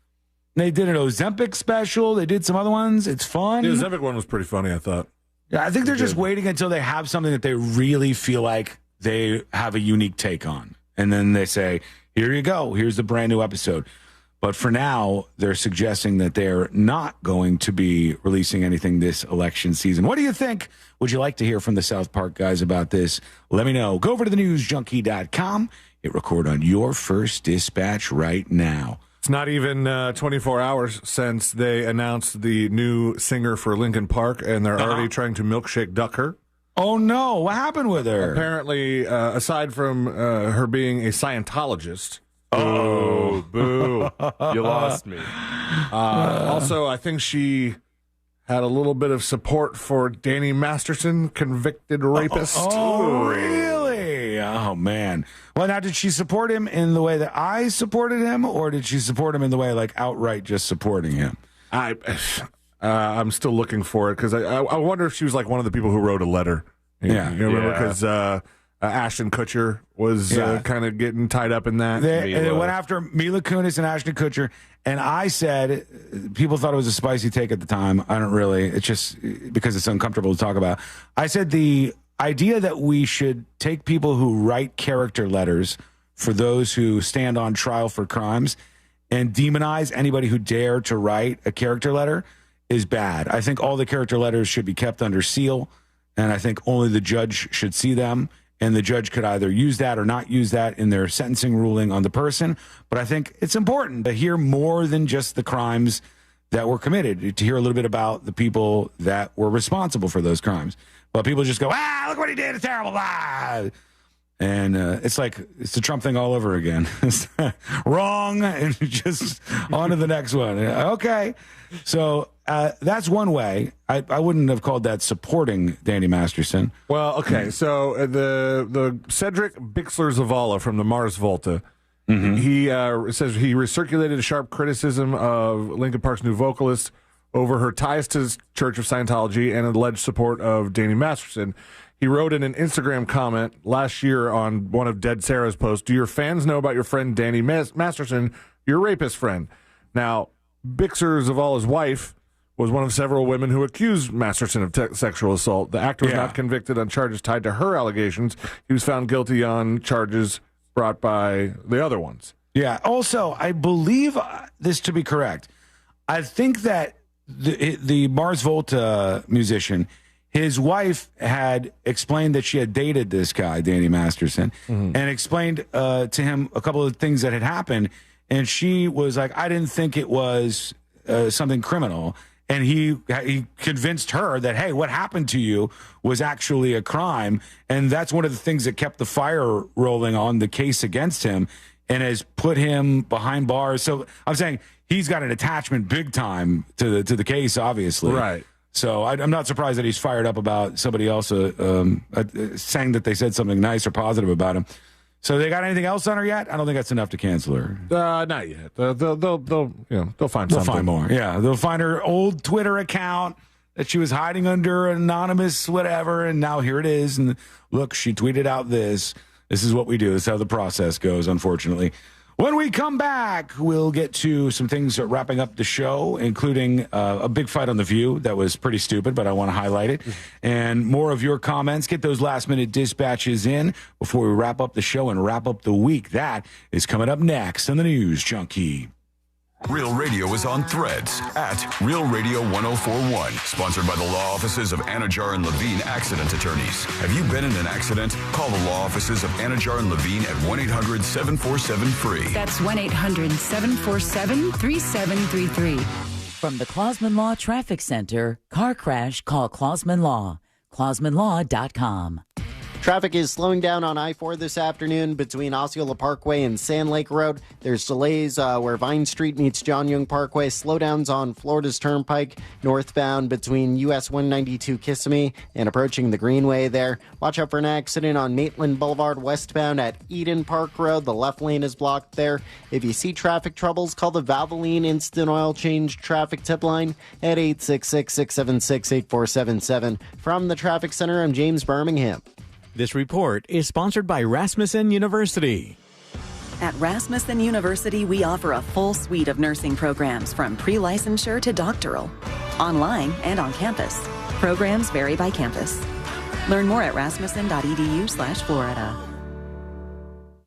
They did an Ozempic special. They did some other ones. It's fun. The Ozempic one was pretty funny, I thought. Yeah, I think they're just waiting until they have something that they really feel like they have a unique take on. And then they say, here you go. Here's the brand new episode. But for now, they're suggesting that they're not going to be releasing anything this election season. What do you think? Would you like to hear from the South Park guys about this? Let me know. Go over to thenewsjunkie.com. Hit record on your first dispatch right now. It's not even 24 hours since they announced the new singer for Linkin Park, and they're already trying to milkshake duck her. Oh, no. What happened with her? Apparently, aside from her being a Scientologist. Oh, boo. You lost me. Also, I think she had a little bit of support for Danny Masterson, convicted rapist. Oh, really? Oh, man. Well, now, did she support him in the way that I supported him, or did she support him in the way, like, outright just supporting him? I'm still looking for it, because I wonder if she was, like, one of the people who wrote a letter. You remember? Because Ashton Kutcher was kind of getting tied up in that. They went after Mila Kunis and Ashton Kutcher, and I said, people thought it was a spicy take at the time. I don't really. It's just because it's uncomfortable to talk about. I said the idea that we should take people who write character letters for those who stand on trial for crimes and demonize anybody who dare to write a character letter is bad. I think all the character letters should be kept under seal, and I think only the judge should see them. And the judge could either use that or not use that in their sentencing ruling on the person. But I think it's important to hear more than just the crimes that were committed, to hear a little bit about the people that were responsible for those crimes. But people just go, look what he did, it's terrible, And it's like, it's the Trump thing all over again. Wrong, and just on to the next one. Okay, so that's one way. I wouldn't have called that supporting Danny Masterson. Well, okay, so the Cedric Bixler-Zavala from the Mars Volta, he says he recirculated a sharp criticism of Linkin Park's new vocalist over her ties to the Church of Scientology and alleged support of Danny Masterson. He wrote in an Instagram comment last year on one of Dead Sarah's posts, "Do your fans know about your friend Danny Masterson, your rapist friend?" Now, Bixler-Zavala's wife was one of several women who accused Masterson of sexual assault. The actor was not convicted on charges tied to her allegations. He was found guilty on charges brought by the other ones. Yeah. Also, I believe this to be correct. I think that the Mars Volta musician, his wife had explained that she had dated this guy, Danny Masterson, and explained to him a couple of things that had happened. And she was like, I didn't think it was something criminal. And he convinced her that, hey, what happened to you was actually a crime. And that's one of the things that kept the fire rolling on the case against him and has put him behind bars. So I'm saying he's got an attachment big time to the case, obviously. Right. So I'm not surprised that he's fired up about somebody else saying that they said something nice or positive about him. So they got anything else on her yet? I don't think that's enough to cancel her. Not yet. They'll find something. They'll find more. Yeah, they'll find her old Twitter account that she was hiding under anonymous whatever, and now here it is. And look, she tweeted out this. This is what we do. This is how the process goes, unfortunately. When we come back, we'll get to some things wrapping up the show, including a big fight on The View that was pretty stupid, but I want to highlight it. And more of your comments. Get those last-minute dispatches in before we wrap up the show and wrap up the week. That is coming up next on the News Junkie. Real Radio is on Threads at Real Radio 1041. Sponsored by the law offices of Anajar and Levine Accident Attorneys. Have you been in an accident? Call the law offices of Anajar and Levine at 1-800-747-FREE. That's 1-800-747-3733. From the Clausman Law Traffic Center, car crash, call Clausman Law. ClausmanLaw.com. Traffic is slowing down on I-4 this afternoon between Osceola Parkway and Sand Lake Road. There's delays where Vine Street meets John Young Parkway. Slowdowns on Florida's Turnpike northbound between US 192 Kissimmee and approaching the Greenway there. Watch out for an accident on Maitland Boulevard westbound at Eden Park Road. The left lane is blocked there. If you see traffic troubles, call the Valvoline Instant Oil Change Traffic Tip Line at 866-676-8477. From the Traffic Center, I'm James Birmingham. This report is sponsored by Rasmussen University. At Rasmussen University, we offer a full suite of nursing programs from pre-licensure to doctoral, online and on campus. Programs vary by campus. Learn more at rasmussen.edu/Florida.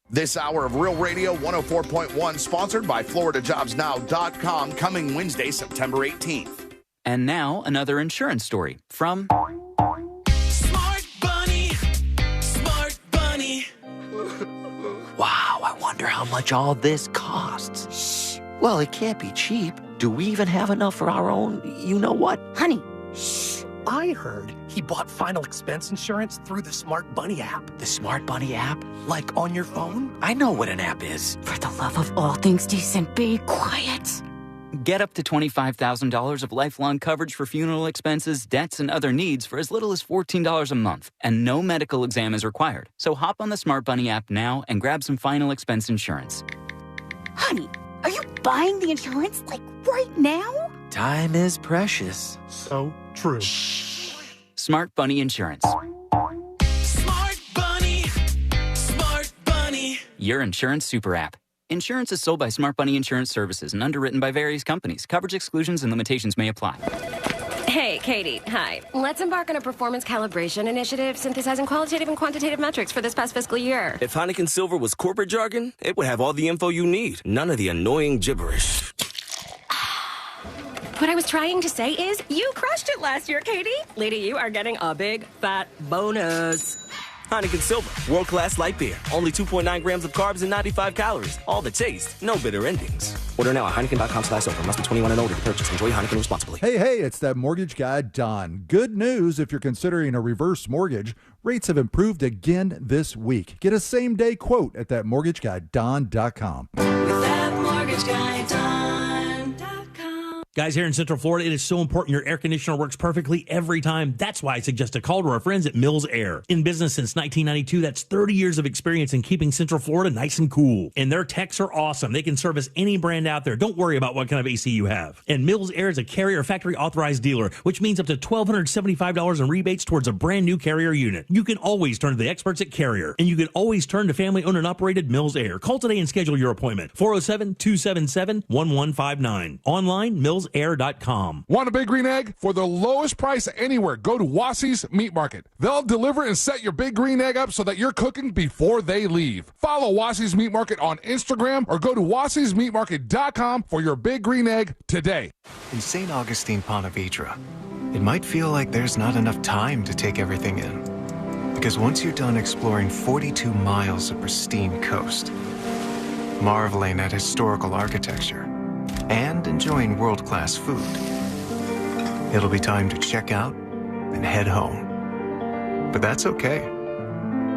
This hour of Real Radio 104.1, sponsored by FloridaJobsNow.com, coming Wednesday, September 18th. And now, another insurance story from... Wow, I wonder how much all this costs. Shh. Well, it can't be cheap. Do we even have enough for our own you-know-what? Honey, shh. I heard he bought final expense insurance through the Smart Bunny app. The Smart Bunny app? Like on your phone? I know what an app is. For the love of all things decent, be quiet. Get up to $25,000 of lifelong coverage for funeral expenses, debts, and other needs for as little as $14 a month, and no medical exam is required. So hop on the Smart Bunny app now and grab some final expense insurance. Honey, are you buying the insurance, like, right now? Time is precious. So true. Smart Bunny Insurance. Smart Bunny. Smart Bunny. Your insurance super app. Insurance is sold by Smart Bunny Insurance Services and underwritten by various companies. Coverage exclusions and limitations may apply. Hey, Katie. Hi. Let's embark on a performance calibration initiative synthesizing qualitative and quantitative metrics for this past fiscal year. If Heineken Silver was corporate jargon, it would have all the info you need. None of the annoying gibberish. What I was trying to say is, you crushed it last year, Katie. Lady, you are getting a big, fat bonus. Heineken Silver, world-class light beer. Only 2.9 grams of carbs and 95 calories. All the taste, no bitter endings. Order now at Heineken.com/silver. Must be 21 and older to purchase. Enjoy Heineken responsibly. Hey, it's that mortgage guy, Don. Good news if you're considering a reverse mortgage. Rates have improved again this week. Get a same-day quote at thatmortgageguyDon.com. With that mortgage guy, Don.com. Guys, here in Central Florida, it is so important your air conditioner works perfectly every time. That's why I suggest a call to our friends at Mills Air. In business since 1992, that's 30 years of experience in keeping Central Florida nice and cool. And their techs are awesome. They can service any brand out there. Don't worry about what kind of AC you have. And Mills Air is a Carrier factory authorized dealer, which means up to $1,275 in rebates towards a brand new Carrier unit. You can always turn to the experts at Carrier, and you can always turn to family-owned and operated Mills Air. Call today and schedule your appointment. 407-277-1159. Online, millsair.com. Want a Big Green Egg? For the lowest price anywhere, go to Wassie's Meat Market. They'll deliver and set your Big Green Egg up so that you're cooking before they leave. Follow Wassie's Meat Market on Instagram or go to wassiesmeatmarket.com for your Big Green Egg today. In St. Augustine, Ponte Vedra, it might feel like there's not enough time to take everything in. Because once you're done exploring 42 miles of pristine coast, marveling at historical architecture, and enjoying world-class food, it'll be time to check out and head home. But that's okay.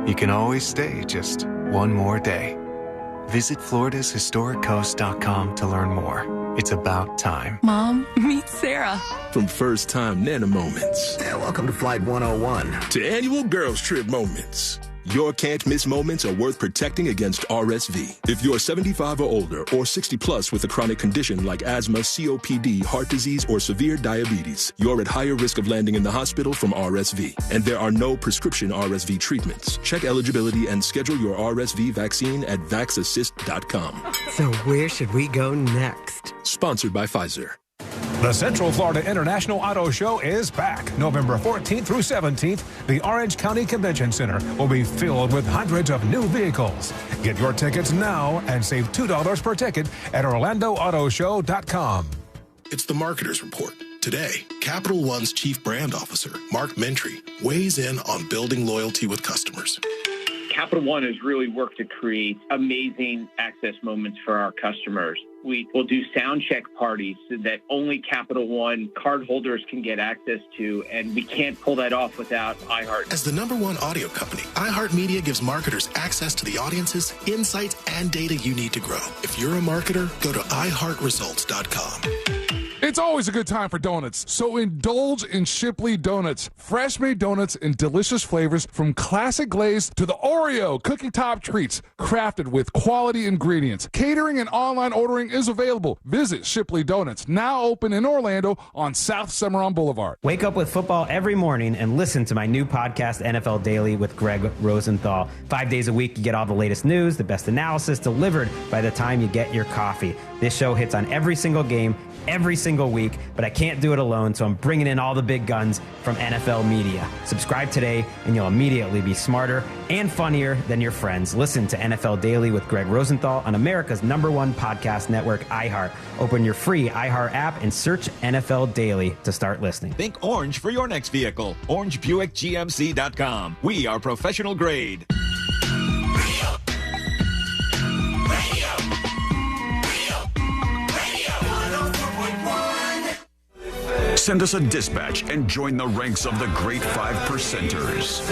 You can always stay just one more day. Visit FloridasHistoricCoast.com to learn more. It's about time. Mom, meet Sarah. From first-time Nana moments. Yeah, welcome to Flight 101. To annual girls trip moments. Your can't miss moments are worth protecting against RSV. If you're 75 or older or 60 plus with a chronic condition like asthma, COPD, heart disease, or severe diabetes, you're at higher risk of landing in the hospital from RSV. And there are no prescription RSV treatments. Check eligibility and schedule your RSV vaccine at vaxassist.com. So where should we go next? Sponsored by Pfizer. The Central Florida International Auto Show is back. November 14th through 17th, the Orange County Convention Center will be filled with hundreds of new vehicles. Get your tickets now and save $2 per ticket at OrlandoAutoShow.com. It's the Marketer's Report. Today, Capital One's Chief Brand Officer, Mark Mentry, weighs in on building loyalty with customers. Capital One has really worked to create amazing access moments for our customers. We will do sound check parties that only Capital One cardholders can get access to, and we can't pull that off without iHeart. As the #1 audio company, iHeartMedia gives marketers access to the audiences, insights, and data you need to grow. If you're a marketer, go to iHeartResults.com. It's always a good time for donuts, so indulge in Shipley Donuts. Fresh-made donuts in delicious flavors from classic glaze to the Oreo cookie top treats, crafted with quality ingredients. Catering and online ordering is available. Visit Shipley Donuts, now open in Orlando on South Cimarron Boulevard. Wake up with football every morning and listen to my new podcast, NFL Daily with Greg Rosenthal. 5 days a week, you get all the latest news, the best analysis delivered by the time you get your coffee. This show hits on every single game, every single week, but I can't do it alone, so I'm bringing in all the big guns from NFL Media. Subscribe today, and you'll immediately be smarter and funnier than your friends. Listen to NFL Daily with Greg Rosenthal on America's #1 podcast network, iHeart. Open your free iHeart app and search NFL Daily to start listening. Think orange for your next vehicle. OrangeBuickGMC.com. We are professional grade. Send us a dispatch and join the ranks of the great 5%ers.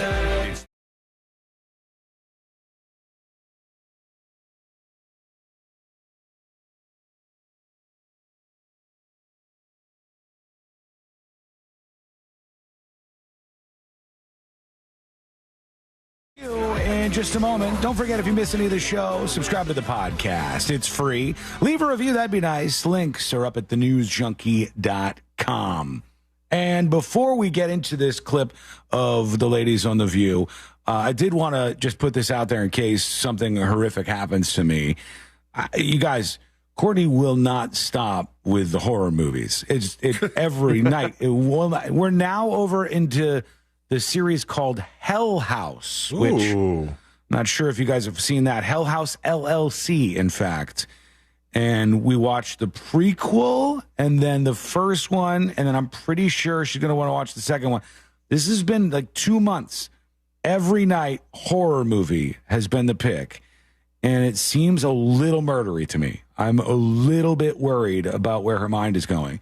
In just a moment. Don't forget, if you miss any of the show, subscribe to the podcast. It's free. Leave a review. That'd be nice. Links are up at thenewsjunkie.com. And before we get into this clip of the ladies on The View, I did want to just put this out there in case something horrific happens to me. You guys, Courtney will not stop with the horror movies. It's every night. We're now over into the series called Hell House, which I'm not sure if you guys have seen that. Hell House LLC, in fact. And we watched the prequel and then the first one, and then I'm pretty sure she's going to want to watch the second one. This has been like 2 months. Every night, horror movie has been the pick. And it seems a little murdery to me. I'm a little bit worried about where her mind is going.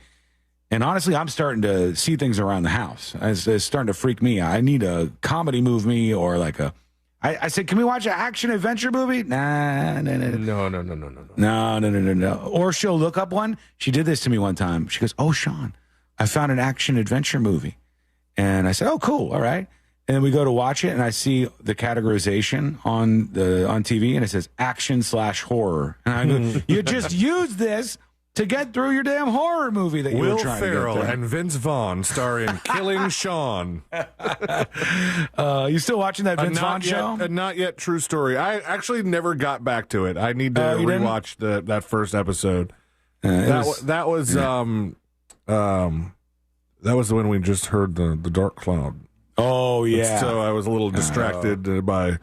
And honestly, I'm starting to see things around the house. It's starting to freak me out. I need a comedy movie or like a... I said, can we watch an action-adventure movie? Nah. No. Or she'll look up one. She did this to me one time. She goes, oh, Sean, I found an action-adventure movie. And I said, oh, cool, all right. And then we go to watch it, and I see the categorization on TV, and it says action/horror. And I go, you just used this to get through your damn horror movie that you were trying to get through. Will Ferrell and Vince Vaughn starring Killing Sean. You still watching that Vince Vaughn show? Not yet. True story. I actually never got back to it. I need to rewatch that first episode. That was when we just heard the Dark Cloud. Oh yeah. So I was a little distracted by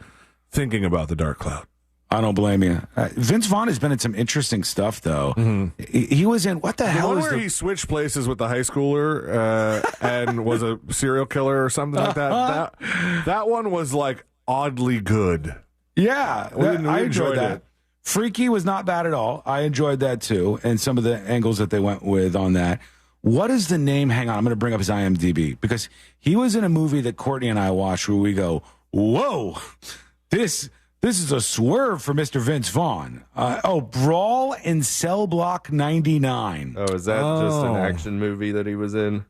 thinking about the Dark Cloud. I don't blame you. Vince Vaughn has been in some interesting stuff, though. Mm-hmm. He was in what the hell? One where he switched places with the high schooler and was a serial killer or something like that. That one was like oddly good. Yeah, I enjoyed that. Freaky was not bad at all. I enjoyed that too, and some of the angles that they went with on that. What is the name? Hang on, I'm going to bring up his IMDb because he was in a movie that Courtney and I watched where we go, "Whoa, this is a swerve for Mr. Vince Vaughn." Brawl in Cell Block 99. Oh, is that just an action movie that he was in?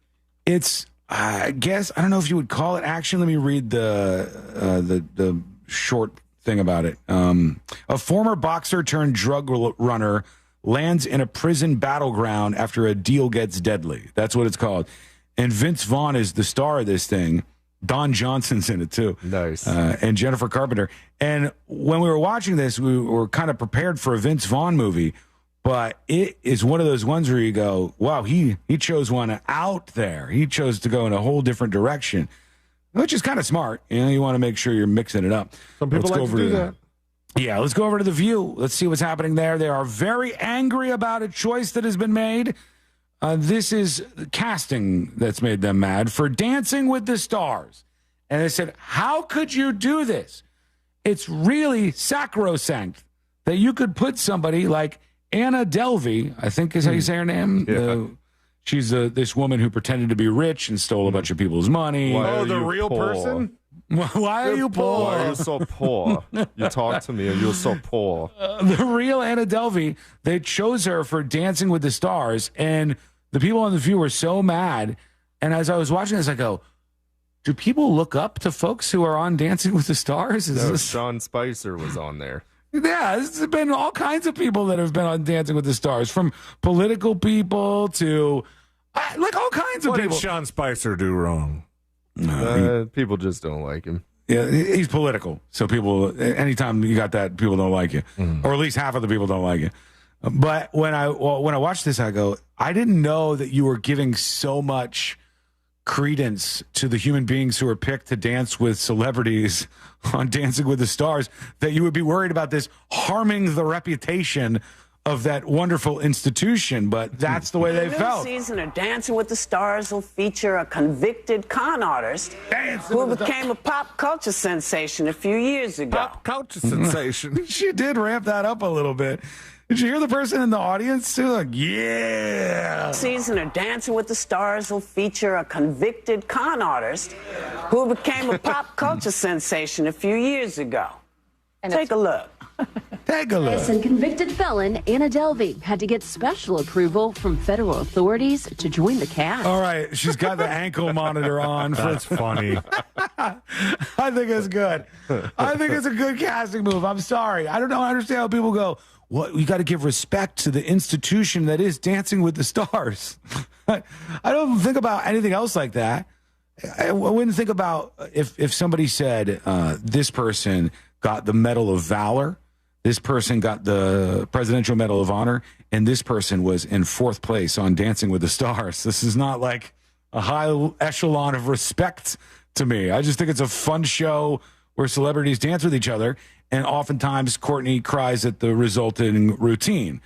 It's, I guess, I don't know if you would call it action. Let me read the short thing about it. A former boxer turned drug runner lands in a prison battleground after a deal gets deadly. That's what it's called. And Vince Vaughn is the star of this thing. Don Johnson's in it too. Nice. And Jennifer Carpenter. And when we were watching this, we were kind of prepared for a Vince Vaughn movie, but it is one of those ones where you go, wow, he chose one out there. He chose to go in a whole different direction, which is kind of smart. You know, you want to make sure you're mixing it up. Some people like to do that. Yeah, let's go over to The View. Let's see what's happening there. They are very angry about a choice that has been made. This is casting that's made them mad for Dancing with the Stars. And they said, how could you do this? It's really sacrosanct that you could put somebody like Anna Delvey, I think is how you say her name. Yeah. She's this woman who pretended to be rich and stole a bunch of people's money. The real person? Why are you poor? Why are you so poor? You talk to me and you're so poor. The real Anna Delvey, they chose her for Dancing with the Stars, and the people on The View were so mad. And as I was watching this, I go, do people look up to folks who are on Dancing with the Stars? Sean Spicer was on there. Yeah, there's been all kinds of people that have been on Dancing with the Stars, from political people to like all kinds of people. What did Sean Spicer do wrong? People just don't like him. Yeah, he's political. So people, anytime you got that, people don't like you. Or at least half of the people don't like you. But when I watched this, I go, I didn't know that you were giving so much credence to the human beings who are picked to dance with celebrities on Dancing with the Stars, that you would be worried about this harming the reputation of that wonderful institution. But that's the way they felt. The new season of Dancing with the Stars will feature a convicted con artist who became a pop culture sensation a few years ago. Pop culture sensation. She did ramp that up a little bit. Did you hear the person in the audience? They're like, yeah. Season of Dancing with the Stars will feature a convicted con artist who became a pop culture sensation a few years ago. Take a look. Take a look. And convicted felon Anna Delvey had to get special approval from federal authorities to join the cast. All right, she's got the ankle monitor on. That's funny. I think it's good. I think it's a good casting move. I'm sorry. I don't understand how people go, what, you got to give respect to the institution that is Dancing with the Stars. I don't think about anything else like that. I wouldn't think about if somebody said this person got the Medal of Valor, this person got the Presidential Medal of Honor, and this person was in 4th place on Dancing with the Stars. This is not like a high echelon of respect to me. I just think it's a fun show where celebrities dance with each other, and oftentimes Courtney cries at the resulting routine.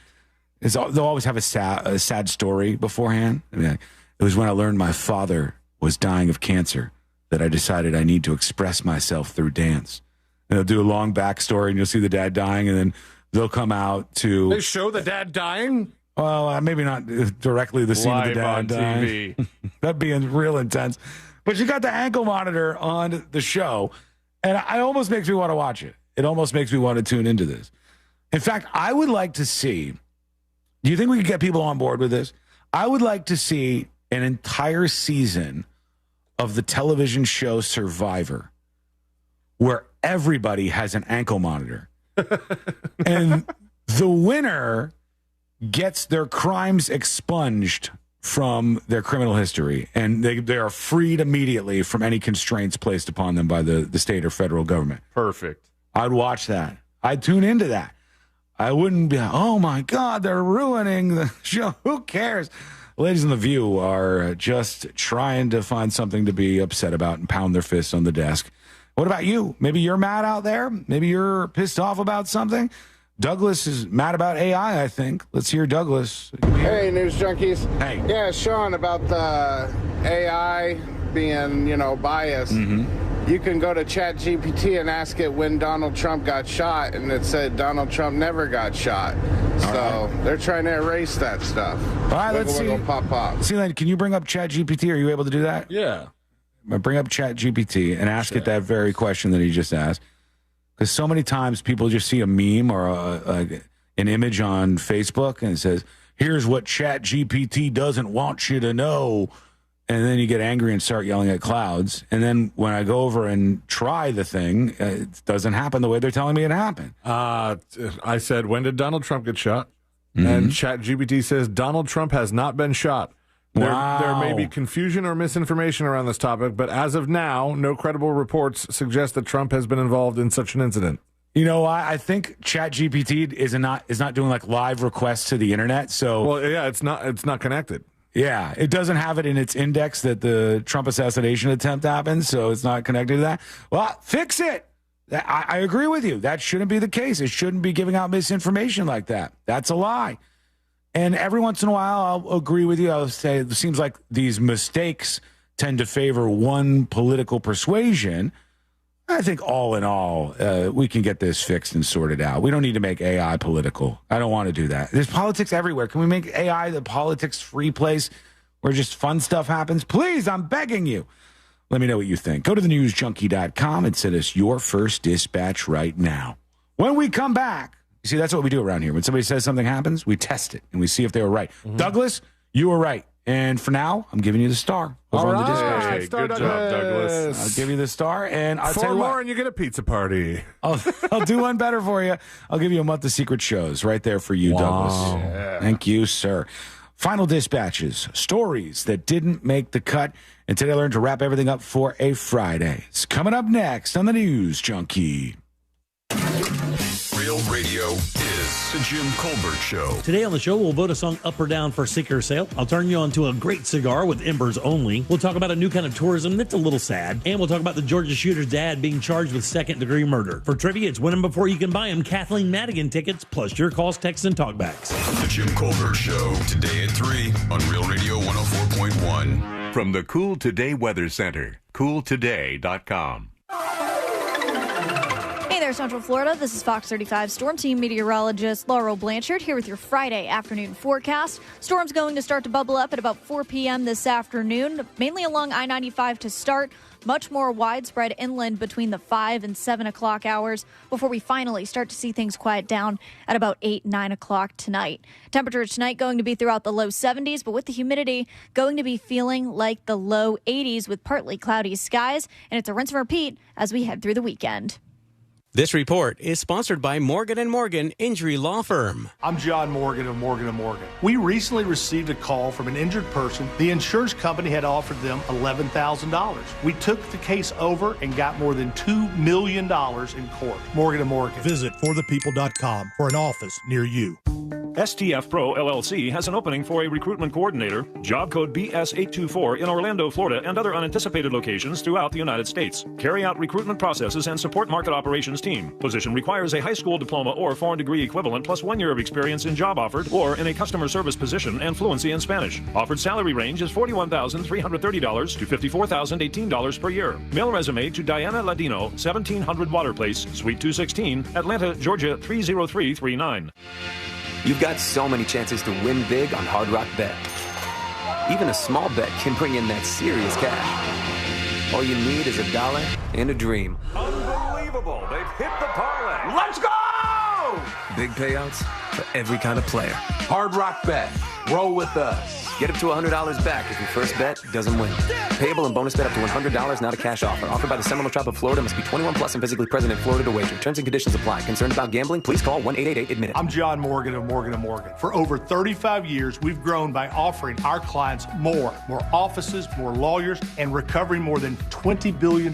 They'll always have a sad story beforehand. I mean, it was when I learned my father was dying of cancer that I decided I need to express myself through dance. And they'll do a long backstory, and you'll see the dad dying, and then they'll come out to... They show the dad dying? Well, maybe not directly the scene of the dad dying. TV. That'd be real intense. But you got the ankle monitor on the show, and it almost makes me want to watch it. It almost makes me want to tune into this. In fact, I would like to see... Do you think we could get people on board with this? I would like to see an entire season of the television show Survivor where everybody has an ankle monitor. And the winner gets their crimes expunged from their criminal history, and they are freed immediately from any constraints placed upon them by the state or federal government. Perfect. I'd watch that. I'd tune into that. I wouldn't be, oh my God, they're ruining the show. Who cares? Ladies on The View are just trying to find something to be upset about and pound their fists on the desk. What about you? Maybe you're mad out there. Maybe you're pissed off about something. Douglas is mad about AI, I think. Let's hear Douglas. Hey, News Junkies. Hey. Yeah, Sean, about the AI being, biased. You can go to ChatGPT and ask it when Donald Trump got shot, and it said Donald Trump never got shot. So they're trying to erase that stuff. All right, let's see. Pop. See, can you bring up ChatGPT? Are you able to do that? Yeah. Bring up ChatGPT and ask it that very question that he just asked. Because so many times people just see a meme or an image on Facebook and it says, here's what ChatGPT doesn't want you to know. And then you get angry and start yelling at clouds. And then when I go over and try the thing, it doesn't happen the way they're telling me it happened. I said, when did Donald Trump get shot? And ChatGPT says, Donald Trump has not been shot. There may be confusion or misinformation around this topic, but as of now, no credible reports suggest that Trump has been involved in such an incident. You know, I think ChatGPT is not doing like live requests to the internet. So, well, yeah, it's not connected. Yeah, it doesn't have it in its index that the Trump assassination attempt happened, so it's not connected to that. Well, fix it. I agree with you. That shouldn't be the case. It shouldn't be giving out misinformation like that. That's a lie. And every once in a while, I'll agree with you. I'll say it seems like these mistakes tend to favor one political persuasion. I think all in all, we can get this fixed and sorted out. We don't need to make AI political. I don't want to do that. There's politics everywhere. Can we make AI the politics-free place where just fun stuff happens? Please, I'm begging you. Let me know what you think. Go to thenewsjunkie.com and send us your first dispatch right now. When we come back, you see, that's what we do around here. When somebody says something happens, we test it, and we see if they were right. Douglas, you were right. And for now, I'm giving you the star over on the dispatch. Good job, Douglas. I'll give you the star, and I'll tell you what. 4 more and you get a pizza party. I'll do one better for you. I'll give you a month of secret shows right there for you, Douglas. Yeah. Thank you, sir. Final dispatches, stories that didn't make the cut. And today I learned to wrap everything up for a Friday. It's coming up next on the News Junkie. Real radio is the Jim Colbert Show. Today on the show, we'll vote a song up or down for Seeker Sale. I'll turn you on to a great cigar with embers only. We'll talk about a new kind of tourism that's a little sad. And we'll talk about the Georgia shooter's dad being charged with second-degree murder. For trivia, it's win them before you can buy them. Kathleen Madigan tickets, plus your calls, texts, and talkbacks. The Jim Colbert Show, today at 3 on Real Radio 104.1. From the Cool Today Weather Center, cooltoday.com. there, Central Florida. This is Fox 35 Storm Team meteorologist Laurel Blanchard here with your Friday afternoon forecast. Storm's going to start to bubble up at about 4 p.m. this afternoon, mainly along I-95 to start. Much more widespread inland between the 5 and 7 o'clock hours before we finally start to see things quiet down at about 8, 9 o'clock tonight. Temperatures tonight going to be throughout the low 70s, but with the humidity going to be feeling like the low 80s with partly cloudy skies. And it's a rinse and repeat as we head through the weekend. This report is sponsored by Morgan & Morgan Injury Law Firm. I'm John Morgan of Morgan & Morgan. We recently received a call from an injured person. The insurance company had offered them $11,000. We took the case over and got more than $2 million in court. Morgan & Morgan. Visit forthepeople.com for an office near you. STF Pro LLC has an opening for a recruitment coordinator, job code BS824 in Orlando, Florida, and other unanticipated locations throughout the United States. Carry out recruitment processes and support market operations team. Position requires a high school diploma or foreign degree equivalent plus 1 year of experience in job offered or in a customer service position and fluency in Spanish. Offered salary range is $41,330 to $54,018 per year. Mail resume to Diana Ladino, 1700 Water Place, Suite 216, Atlanta, Georgia 30339. You've got so many chances to win big on Hard Rock Bet. Even a small bet can bring in that serious cash. All you need is $1 and a dream. Unbelievable. They've hit the parlay. Let's go! Big payouts for every kind of player. Hard Rock Bet. Roll with us. Get up to $100 back if your first bet doesn't win. Payable and bonus bet up to $100, not a cash offer. Offered by the Seminole Tribe of Florida. Must be 21 plus and physically present in Florida to wager. Terms and conditions apply. Concerned about gambling? Please call 1-888-ADMIT-IT. I'm John Morgan of Morgan & Morgan. For over 35 years, we've grown by offering our clients more offices, more lawyers, and recovering more than $20 billion.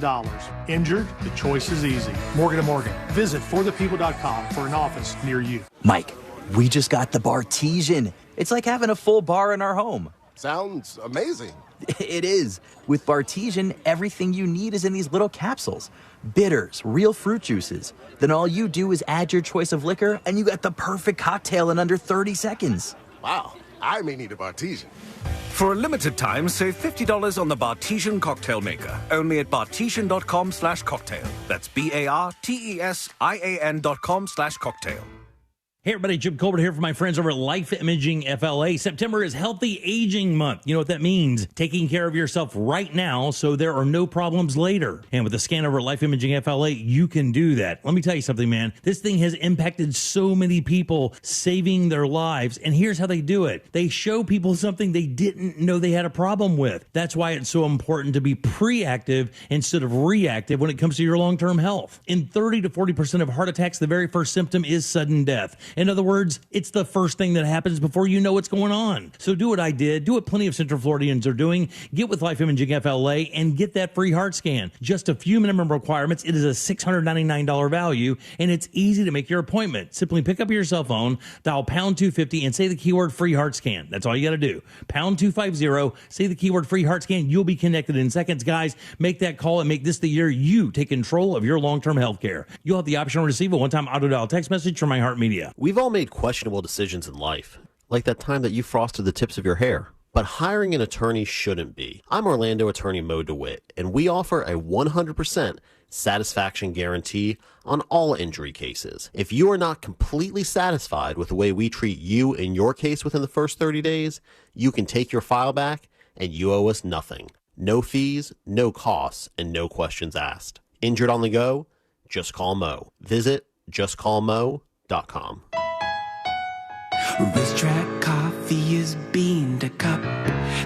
Injured? The choice is easy. Morgan & Morgan. Visit forthepeople.com for an office near you. Mike, we just got the Bartesian. It's like having a full bar in our home. Sounds amazing. It is. With Bartesian, everything you need is in these little capsules. Bitters, real fruit juices. Then all you do is add your choice of liquor, and you got the perfect cocktail in under 30 seconds. Wow, I may need a Bartesian. For a limited time, save $50 on the Bartesian Cocktail Maker. Only at bartesian.com/cocktail. That's BARTESIAN.com/cocktail. Hey everybody, Jim Colbert here for my friends over at Life Imaging FLA. September is Healthy Aging Month. You know what that means? Taking care of yourself right now so there are no problems later. And with a scan over at Life Imaging FLA, you can do that. Let me tell you something, man. This thing has impacted so many people, saving their lives. And here's how they do it. They show people something they didn't know they had a problem with. That's why it's so important to be proactive instead of reactive when it comes to your long-term health. In 30 to 40% of heart attacks, the very first symptom is sudden death. In other words, it's the first thing that happens before you know what's going on. So do what I did, do what plenty of Central Floridians are doing, get with Life Imaging FLA and get that free heart scan. Just a few minimum requirements. It is a $699 value, and it's easy to make your appointment. Simply pick up your cell phone, dial pound 250, and say the keyword free heart scan. That's all you got to do. Pound 250, say the keyword free heart scan. You'll be connected in seconds, guys. Make that call and make this the year you take control of your long-term health care. You'll have the option to receive a one-time auto-dial text message from iHeartMedia. We've all made questionable decisions in life, like that time that you frosted the tips of your hair. But hiring an attorney shouldn't be. I'm Orlando attorney Mo DeWitt, and we offer a 100% satisfaction guarantee on all injury cases. If you are not completely satisfied with the way we treat you in your case within the first 30 days, you can take your file back and you owe us nothing. No fees, no costs, and no questions asked. Injured on the go? Just call Mo. Visit justcallmo.com. Racetrack coffee is bean to cup.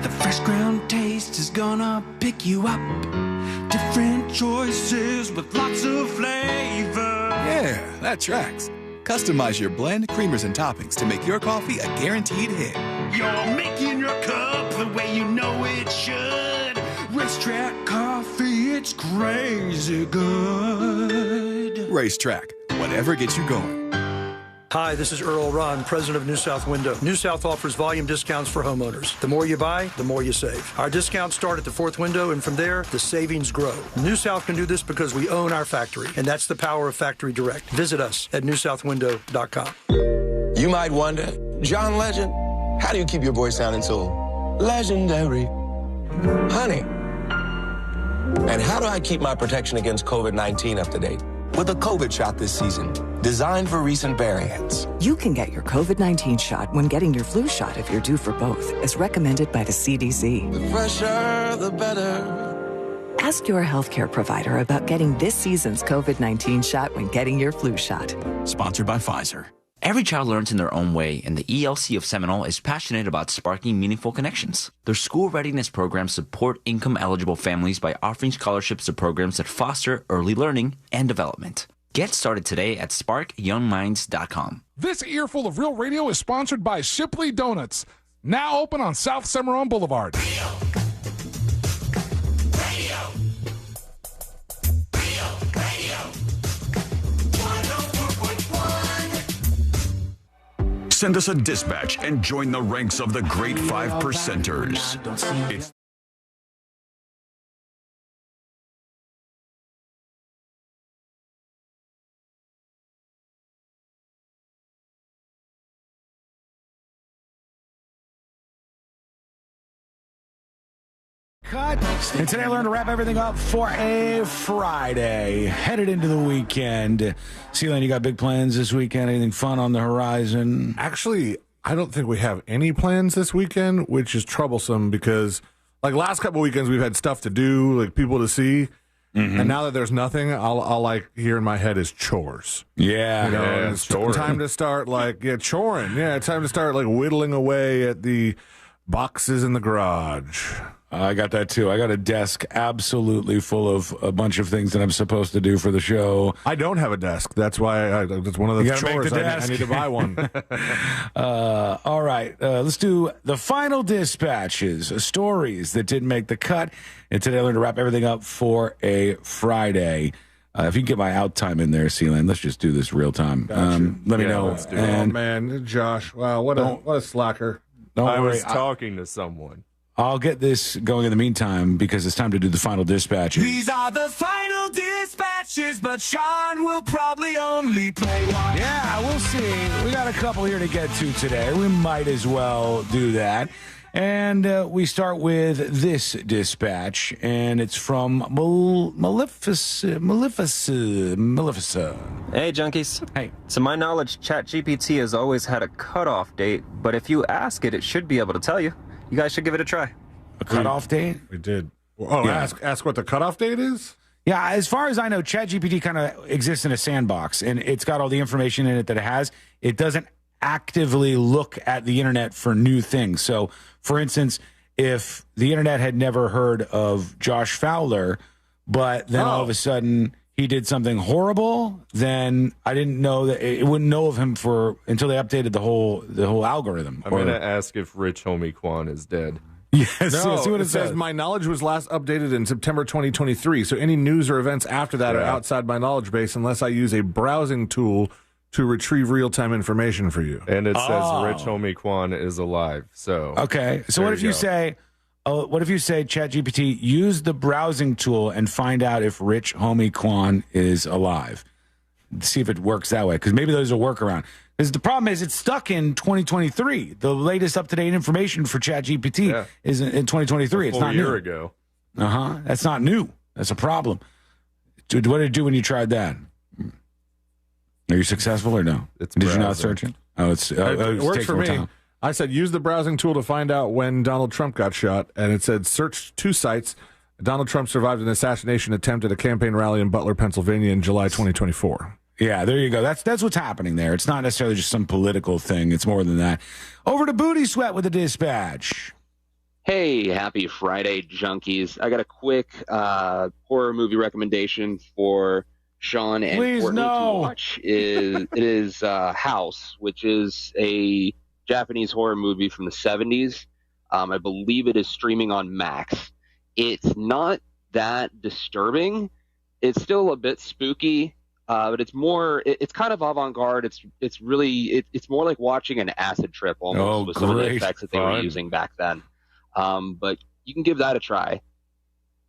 The fresh ground taste is gonna pick you up. Different choices with lots of flavor. Yeah, that tracks. Customize your blend, creamers, and toppings to make your coffee a guaranteed hit. You're making your cup the way you know it should. Racetrack coffee, it's crazy good. Racetrack, whatever gets you going. Hi, this is Earl Ron, president of New South Window. New South offers volume discounts for homeowners. The more you buy, the more you save. Our discounts start at the fourth window, and from there, the savings grow. New South can do this because we own our factory, and that's the power of Factory Direct. Visit us at newsouthwindow.com. You might wonder, John Legend, how do you keep your voice sounding so legendary? Honey. And how do I keep my protection against COVID-19 up to date? with a COVID shot this season, designed for recent variants. You can get your COVID-19 shot when getting your flu shot if you're due for both, as recommended by the CDC. The fresher, the better. Ask your healthcare provider about getting this season's COVID-19 shot when getting your flu shot. Sponsored by Pfizer. Every child learns in their own way, and the ELC of Seminole is passionate about sparking meaningful connections. Their school readiness programs support income-eligible families by offering scholarships to programs that foster early learning and development. Get started today at sparkyoungminds.com. This earful of Real Radio is sponsored by Shipley Donuts, now open on South Cimarron Boulevard. Send us a dispatch and join the ranks of the great 5%ers. It's Cut. And today I learned to wrap everything up for a Friday. Headed into the weekend. Sealand, you got big plans this weekend? Anything fun on the horizon? Actually, I don't think we have any plans this weekend, which is troublesome because, like, last couple weekends we've had stuff to do, like people to see. And now that there's nothing, I'll like hear in my head is chores. Yeah. You know, it's time to start choring. Yeah, it's time to start like whittling away at the boxes in the garage. I got that too. I got a desk absolutely full of a bunch of things that I'm supposed to do for the show. I don't have a desk. That's why that's one of the chores. I need to buy one. All right. Let's do the final dispatches, stories that didn't make the cut. And today I learned to wrap everything up for a Friday. If you can get my out time in there, Sealand, let's just do this real time. Let me know. Oh, man, Josh. Wow, what a slacker. I was talking to someone. I'll get this going in the meantime because it's time to do the final dispatches. These are the final dispatches, but Sean will probably only play one. Yeah, we'll see. We got a couple here to get to today. We might as well do that. And we start with this dispatch, and it's from Maleficent. Hey, junkies. Hey. To my knowledge, ChatGPT has always had a cutoff date, but if you ask it, it should be able to tell you. You guys should give it a try. A cutoff date? We did. Oh, yeah. Ask what the cutoff date is? Yeah, as far as I know, ChatGPT kind of exists in a sandbox, and it's got all the information in it that it has. It doesn't actively look at the internet for new things. So, for instance, if the internet had never heard of Josh Fowler, but then all of a sudden he did something horrible, then I didn't know that it wouldn't know of him until they updated the whole algorithm. I'm going to ask if Rich Homie Quan is dead. Yes, no, see what it says. My knowledge was last updated in September 2023. So any news or events after that are outside my knowledge base unless I use a browsing tool to retrieve real-time information for you. And it says Rich Homie Quan is alive. So okay. So what if you say, ChatGPT, use the browsing tool and find out if Rich Homie Quan is alive? See if it works that way, because maybe there's a workaround. Because the problem is it's stuck in 2023. The latest up-to-date information for ChatGPT is in 2023. It's not new. A year ago. That's not new. That's a problem. Dude, what did it do when you tried that? Are you successful or no? Did you not search it? Oh, it works for me. Time. I said use the browsing tool to find out when Donald Trump got shot, and it said search 2 sites. Donald Trump survived an assassination attempt at a campaign rally in Butler, Pennsylvania in July 2024. Yeah, there you go. That's what's happening there. It's not necessarily just some political thing. It's more than that. Over to Booty Sweat with the dispatch. Hey, happy Friday, junkies. I got a quick horror movie recommendation for Sean and Courtney to watch. It is House, which is a Japanese horror movie from the 70s. I believe it is streaming on Max. It's not that disturbing. It's still a bit spooky, but it's more. It's kind of avant-garde. It's really. It's more like watching an acid trip almost with some of the effects that they were using back then. But you can give that a try.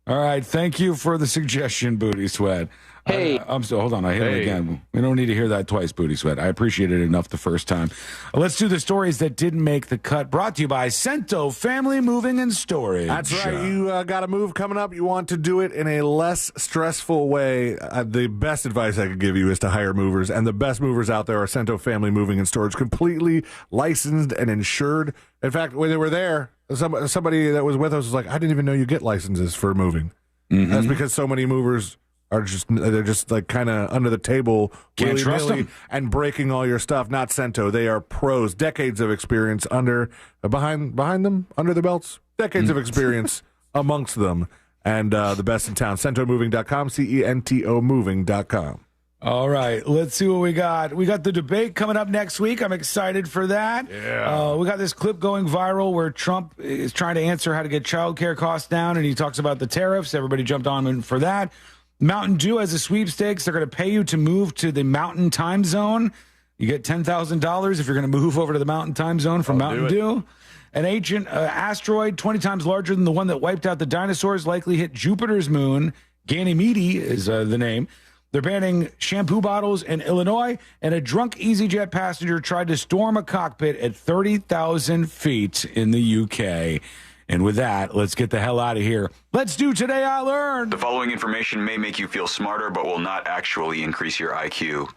All right, thank you for the suggestion, Booty Sweat. Hey. Hold on. I hit it again. We don't need to hear that twice, Booty Sweat. I appreciated it enough the first time. Let's do the stories that didn't make the cut. Brought to you by Cento Family Moving and Storage. That's right. You got a move coming up. You want to do it in a less stressful way. The best advice I could give you is to hire movers. And the best movers out there are Cento Family Moving and Storage, completely licensed and insured. In fact, when they were there, somebody that was with us was like, I didn't even know you get licenses for moving. Mm-hmm. That's because so many movers they're just like kind of under the table, can't trust them, and breaking all your stuff. Not Cento. They are pros, decades of experience behind them, under their belts, decades of experience amongst them, and the best in town. CentoMoving.com, CENTO moving.com. All right, let's see what we got. We got the debate coming up next week. I'm excited for that. Yeah. We got this clip going viral where Trump is trying to answer how to get child care costs down, and he talks about the tariffs. Everybody jumped on for that. Mountain Dew has a sweepstakes. They're going to pay you to move to the Mountain Time Zone. You get $10,000 if you're going to move over to the Mountain Time Zone from Mountain Dew. An ancient asteroid 20 times larger than the one that wiped out the dinosaurs likely hit Jupiter's moon. Ganymede is the name. They're banning shampoo bottles in Illinois, and a drunk EasyJet passenger tried to storm a cockpit at 30,000 feet in the UK. And with that, let's get the hell out of here. Let's do Today I Learned. The following information may make you feel smarter, but will not actually increase your IQ.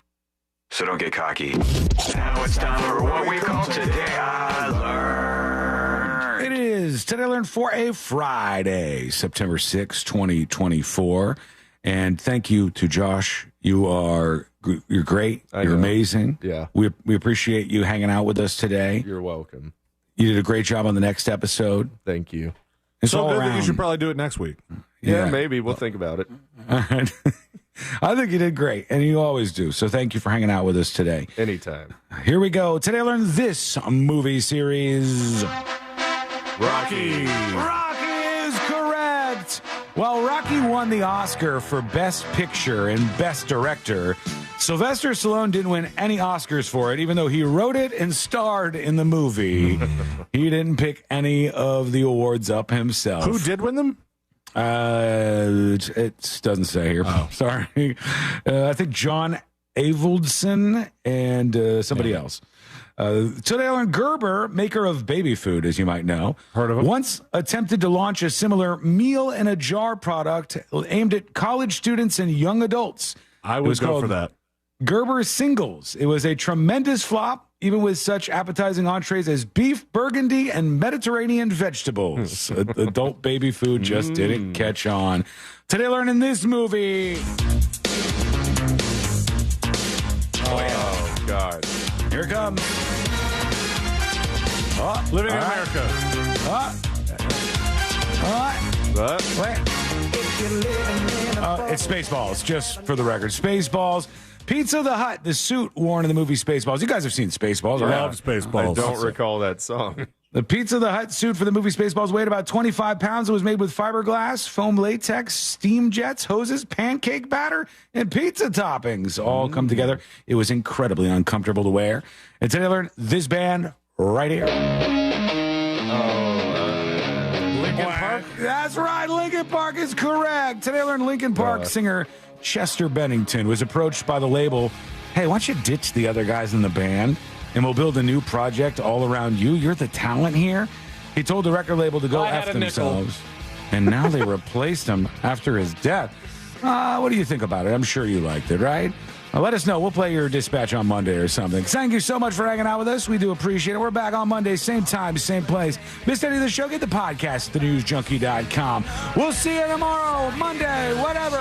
So don't get cocky. Now it's time for what we call Today I Learned. It is Today I Learned for a Friday, September 6, 2024. And thank you to Josh. You're great. You're amazing. Yeah. We appreciate you hanging out with us today. You're welcome. You did a great job on the next episode. Thank you. It's so all good around. that you should probably do it next week. Yeah, maybe. We'll think about it. All right. I think you did great, and you always do. So thank you for hanging out with us today. Anytime. Here we go. Today I learned this movie series. Rocky. Rocky is correct. While Rocky won the Oscar for Best Picture and Best Director, Sylvester Stallone didn't win any Oscars for it, even though he wrote it and starred in the movie. He didn't pick any of the awards up himself. Who did win them? It doesn't say here. Oh. Sorry. I think John Avildsen and somebody else. Today I learned Gerber, maker of baby food, as you might know, heard of it, once attempted to launch a similar meal in a jar product aimed at college students and young adults. I would go for that. Gerber Singles. It was a tremendous flop, even with such appetizing entrees as beef, burgundy, and Mediterranean vegetables. Adult baby food just didn't catch on. Today, learning this movie. Oh, God. Here it comes. Oh, Living in America. It's Spaceballs, just for the record. Spaceballs. Pizza the Hut, the suit worn in the movie Spaceballs. You guys have seen Spaceballs, right? I love Spaceballs. I don't recall that song. The Pizza the Hut suit for the movie Spaceballs weighed about 25 pounds. It was made with fiberglass, foam latex, steam jets, hoses, pancake batter, and pizza toppings all come together. It was incredibly uncomfortable to wear. And today I learned this band right here. Linkin Park? That's right. Linkin Park is correct. Today I learned Linkin Park singer Chester Bennington was approached by the label. Hey, why don't you ditch the other guys in the band and we'll build a new project all around you? You're the talent here. He told the record label to go F themselves. And now they replaced him after his death. What do you think about it? I'm sure you liked it, right? Let us know. We'll play your dispatch on Monday or something. Thank you so much for hanging out with us. We do appreciate it. We're back on Monday, same time, same place. Missed any of the show? Get the podcast at thenewsjunkie.com. We'll see you tomorrow, Monday, whatever.